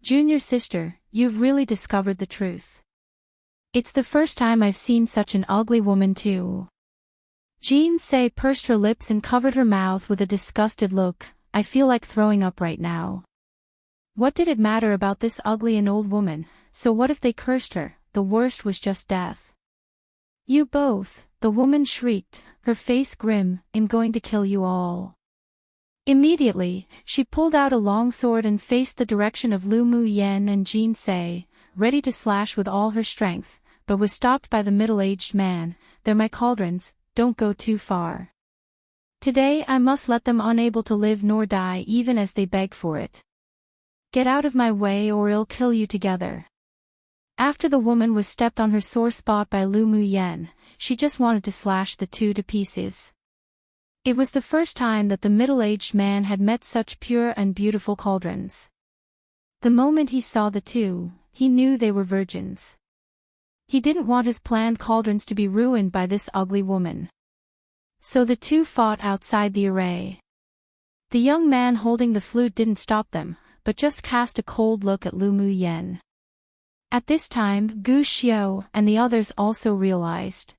Junior sister, you've really discovered the truth. It's the first time I've seen such an ugly woman too. Jean Say pursed her lips and covered her mouth with a disgusted look. I feel like throwing up right now. What did it matter about this ugly and old woman? So what if they cursed her? The worst was just death. You both, the woman shrieked, her face grim, I'm going to kill you all. Immediately, she pulled out a long sword and faced the direction of Lu Mu Yen and Jean Say, ready to slash with all her strength, but was stopped by the middle-aged man. They're my cauldrons, don't go too far. Today I must let them unable to live nor die even as they beg for it. Get out of my way or I'll kill you together. After the woman was stepped on her sore spot by Lu Mu Yen, she just wanted to slash the two to pieces. It was the first time that the middle-aged man had met such pure and beautiful cauldrons. The moment he saw the two, he knew they were virgins. He didn't want his planned cauldrons to be ruined by this ugly woman. So the two fought outside the array. The young man holding the flute didn't stop them, but just cast a cold look at Lu Mu Yen. At this time, Gu Xiao and the others also realized.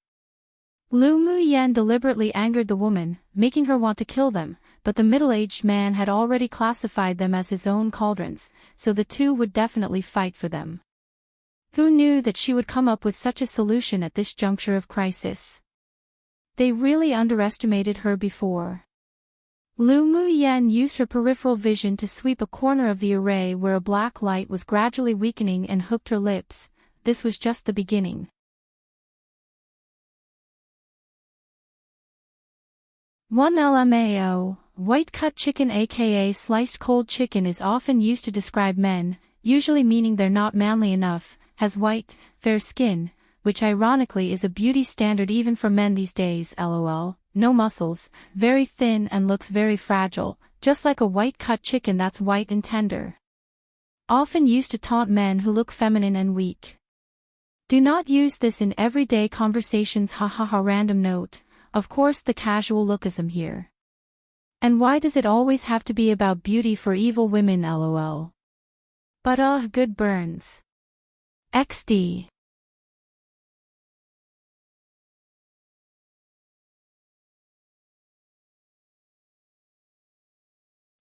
Lu Mu Yen deliberately angered the woman, making her want to kill them, but the middle-aged man had already classified them as his own cauldrons, so the two would definitely fight for them. Who knew that she would come up with such a solution at this juncture of crisis? They really underestimated her before. Lu Mu Yen used her peripheral vision to sweep a corner of the array where a black light was gradually weakening and hooked her lips. This was just the beginning. One LMAO, white-cut chicken aka sliced cold chicken is often used to describe men, usually meaning they're not manly enough, has white, fair skin, which ironically is a beauty standard even for men these days lol, no muscles, very thin and looks very fragile, just like a white-cut chicken that's white and tender. Often used to taunt men who look feminine and weak. Do not use this in everyday conversations hahaha random note. Of course the casual lookism here. And why does it always have to be about beauty for evil women lol? But good burns. XD.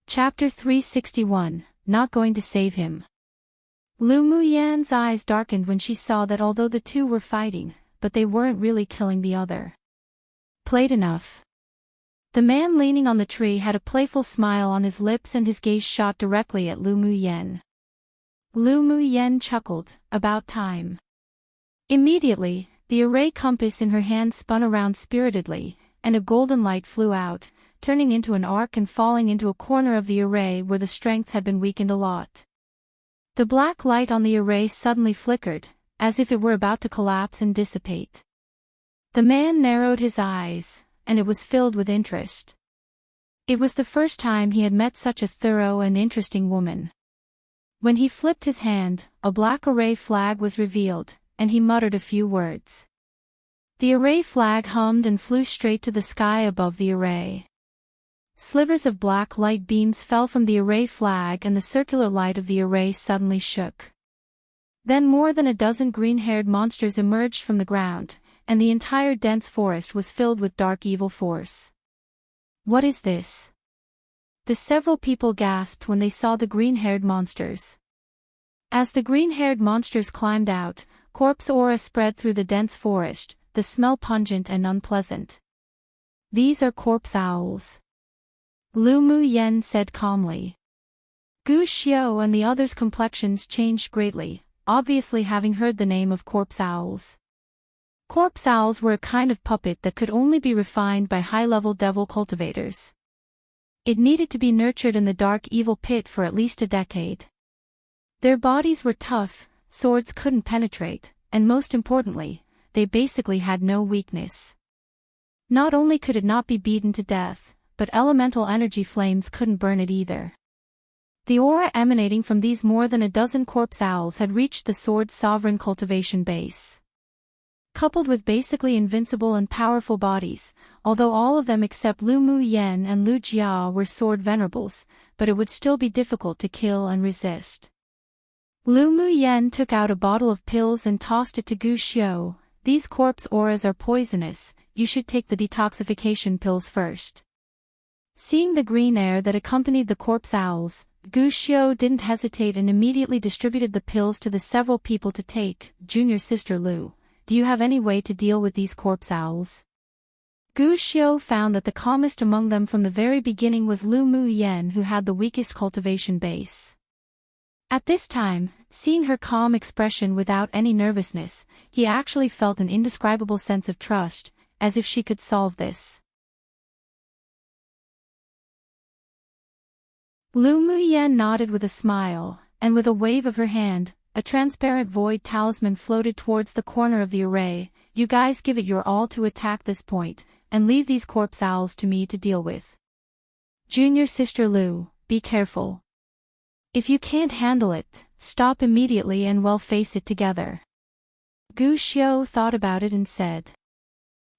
Chapter 361, Not Going to Save Him. Lu Mu Yan's eyes darkened when she saw that although the two were fighting, but they weren't really killing the other. Played enough. The man leaning on the tree had a playful smile on his lips and his gaze shot directly at Lu Mu Yen. Lu Mu Yen chuckled, about time. Immediately, the array compass in her hand spun around spiritedly, and a golden light flew out, turning into an arc and falling into a corner of the array where the strength had been weakened a lot. The black light on the array suddenly flickered, as if it were about to collapse and dissipate. The man narrowed his eyes, and it was filled with interest. It was the first time he had met such a thorough and interesting woman. When he flipped his hand, a black array flag was revealed, and he muttered a few words. The array flag hummed and flew straight to the sky above the array. Slivers of black light beams fell from the array flag and the circular light of the array suddenly shook. Then more than a dozen green-haired monsters emerged from the ground, and the entire dense forest was filled with dark evil force. What is this? The several people gasped when they saw the green-haired monsters. As the green-haired monsters climbed out, corpse aura spread through the dense forest, the smell pungent and unpleasant. These are corpse owls. Lu Mu Yen said calmly. Gu Xiao and the others' complexions changed greatly, obviously having heard the name of corpse owls. Corpse owls were a kind of puppet that could only be refined by high-level devil cultivators. It needed to be nurtured in the dark evil pit for at least a decade. Their bodies were tough, swords couldn't penetrate, and most importantly, they basically had no weakness. Not only could it not be beaten to death, but elemental energy flames couldn't burn it either. The aura emanating from these more than a dozen corpse owls had reached the sword's sovereign cultivation base. Coupled with basically invincible and powerful bodies, although all of them except Lu Mu Yen and Lu Jia were sword venerables, but it would still be difficult to kill and resist. Lu Mu Yen took out a bottle of pills and tossed it to Gu Xiu. These corpse auras are poisonous, you should take the detoxification pills first. Seeing the green air that accompanied the corpse owls, Gu Xiu didn't hesitate and immediately distributed the pills to the several people to take. Junior sister Lu, do you have any way to deal with these corpse owls? Gu Xiu found that the calmest among them from the very beginning was Lu Mu Yen, who had the weakest cultivation base. At this time, seeing her calm expression without any nervousness, he actually felt an indescribable sense of trust, as if she could solve this. Lu Mu Yen nodded with a smile, and with a wave of her hand, a transparent void talisman floated towards the corner of the array. You guys give it your all to attack this point, and leave these corpse owls to me to deal with. Junior sister Lu, be careful. If you can't handle it, stop immediately and we'll face it together. Gu Xiu thought about it and said.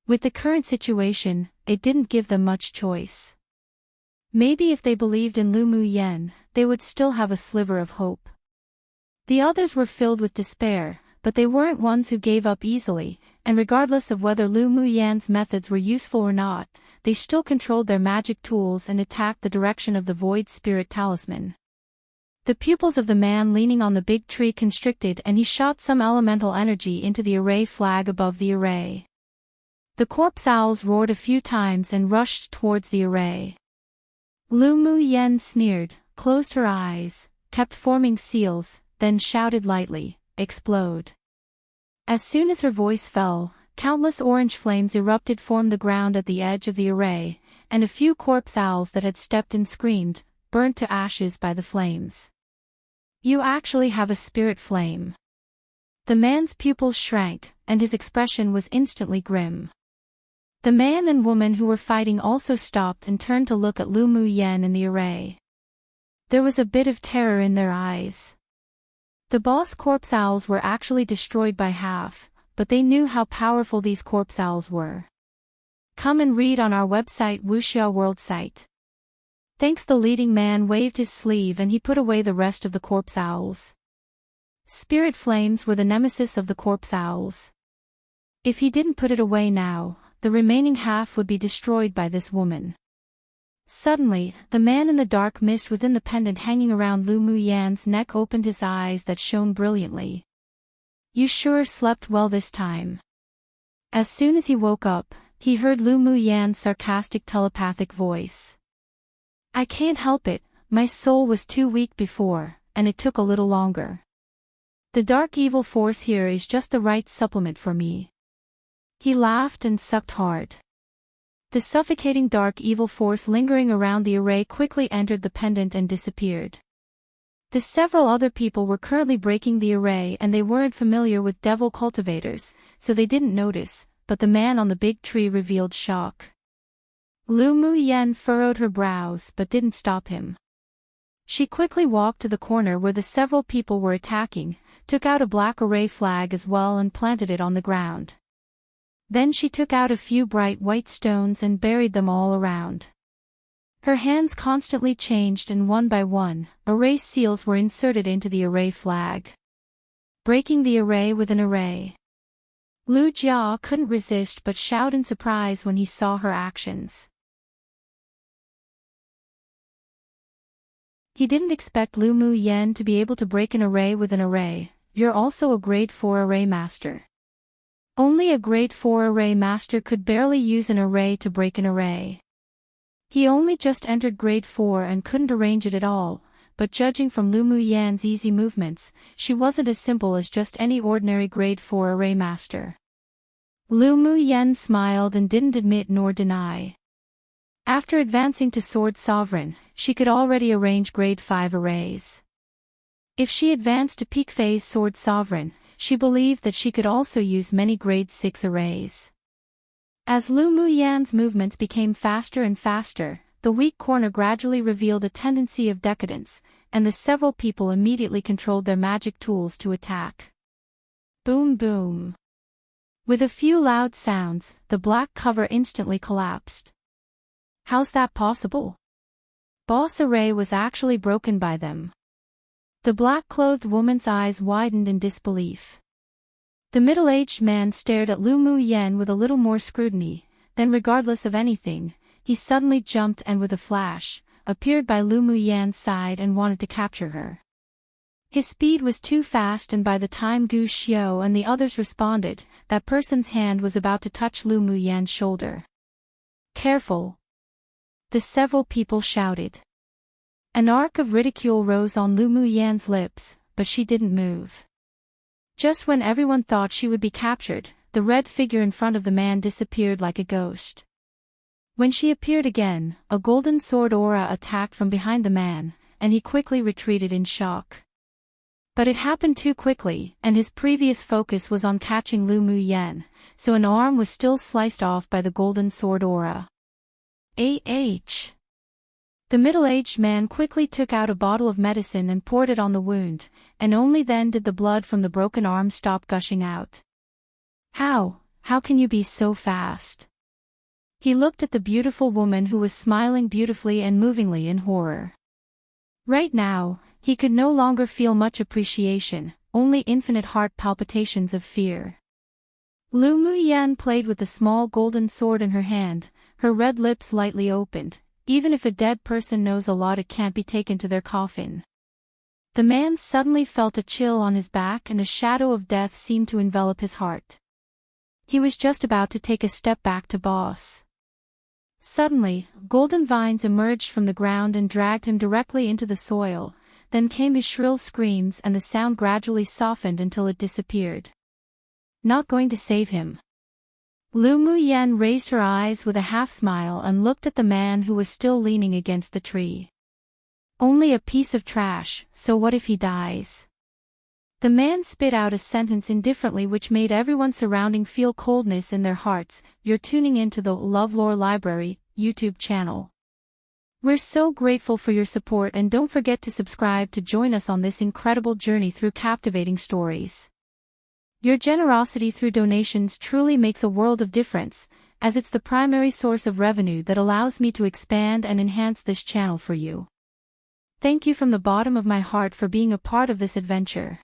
With the current situation, it didn't give them much choice. Maybe if they believed in Lu Mu Yen, they would still have a sliver of hope. The others were filled with despair, but they weren't ones who gave up easily, and regardless of whether Lu Mu Yan's methods were useful or not, they still controlled their magic tools and attacked the direction of the void spirit talisman. The pupils of the man leaning on the big tree constricted and he shot some elemental energy into the array flag above the array. The corpse owls roared a few times and rushed towards the array. Lu Mu Yen sneered, closed her eyes, kept forming seals, then shouted lightly, "Explode." As soon as her voice fell, countless orange flames erupted from the ground at the edge of the array, and a few corpse owls that had stepped in screamed, burnt to ashes by the flames. You actually have a spirit flame. The man's pupils shrank, and his expression was instantly grim. The man and woman who were fighting also stopped and turned to look at Lu Mu Yen in the array. There was a bit of terror in their eyes. The boss corpse owls were actually destroyed by half, but they knew how powerful these corpse owls were. Come and read on our website Wuxia World site. Thanks. The leading man waved his sleeve and he put away the rest of the corpse owls. Spirit flames were the nemesis of the corpse owls. If he didn't put it away now, the remaining half would be destroyed by this woman. Suddenly, the man in the dark mist within the pendant hanging around Lu Mu Yan's neck opened his eyes that shone brilliantly. You sure slept well this time. As soon as he woke up, he heard Lu Mu Yan's sarcastic telepathic voice. I can't help it, my soul was too weak before, and it took a little longer. The dark evil force here is just the right supplement for me. He laughed and sucked hard. The suffocating dark evil force lingering around the array quickly entered the pendant and disappeared. The several other people were currently breaking the array and they weren't familiar with devil cultivators, so they didn't notice, but the man on the big tree revealed shock. Lu Mu Yen furrowed her brows but didn't stop him. She quickly walked to the corner where the several people were attacking, took out a black array flag as well and planted it on the ground. Then she took out a few bright white stones and buried them all around. Her hands constantly changed and one by one, array seals were inserted into the array flag. Breaking the array with an array. Lu Jia couldn't resist but shout in surprise when he saw her actions. He didn't expect Lu Mu Yen to be able to break an array with an array. You're also a grade 4 array master. Only a grade 4 array master could barely use an array to break an array. He only just entered grade 4 and couldn't arrange it at all, but judging from Lu Mu Yan's easy movements, she wasn't as simple as just any ordinary grade 4 array master. Lu Mu Yen smiled and didn't admit nor deny. After advancing to Sword Sovereign, she could already arrange grade 5 arrays. If she advanced to peak phase Sword Sovereign, she believed that she could also use many grade 6 arrays. As Lu Muyan's movements became faster and faster, the weak corner gradually revealed a tendency of decadence, and the several people immediately controlled their magic tools to attack. Boom boom. With a few loud sounds, the black cover instantly collapsed. How's that possible? Boss array was actually broken by them. The black-clothed woman's eyes widened in disbelief. The middle-aged man stared at Lu Muyan with a little more scrutiny, then regardless of anything, he suddenly jumped and with a flash, appeared by Lu Muyan's side and wanted to capture her. His speed was too fast, and by the time Gu Xiao and the others responded, that person's hand was about to touch Lu Muyan's shoulder. Careful! The several people shouted. An arc of ridicule rose on Lu Muyan's lips, but she didn't move. Just when everyone thought she would be captured, the red figure in front of the man disappeared like a ghost. When she appeared again, a golden sword aura attacked from behind the man, and he quickly retreated in shock. But it happened too quickly, and his previous focus was on catching Lu Muyan, so an arm was still sliced off by the golden sword aura. The middle-aged man quickly took out a bottle of medicine and poured it on the wound, and only then did the blood from the broken arm stop gushing out. How can you be so fast? He looked at the beautiful woman who was smiling beautifully and movingly in horror. Right now, he could no longer feel much appreciation, only infinite heart palpitations of fear. Lu Muyan played with the small golden sword in her hand, her red lips lightly opened. Even if a dead person knows a lot, it can't be taken to their coffin. The man suddenly felt a chill on his back, and a shadow of death seemed to envelop his heart. He was just about to take a step back to boss. Suddenly, golden vines emerged from the ground and dragged him directly into the soil, then came his shrill screams, and the sound gradually softened until it disappeared. Not going to save him. Lu Muyan raised her eyes with a half-smile and looked at the man who was still leaning against the tree. Only a piece of trash, so what if he dies? The man spit out a sentence indifferently which made everyone surrounding feel coldness in their hearts. You're tuning into the LoveLore Library YouTube channel. We're so grateful for your support, and don't forget to subscribe to join us on this incredible journey through captivating stories. Your generosity through donations truly makes a world of difference, as it's the primary source of revenue that allows me to expand and enhance this channel for you. Thank you from the bottom of my heart for being a part of this adventure.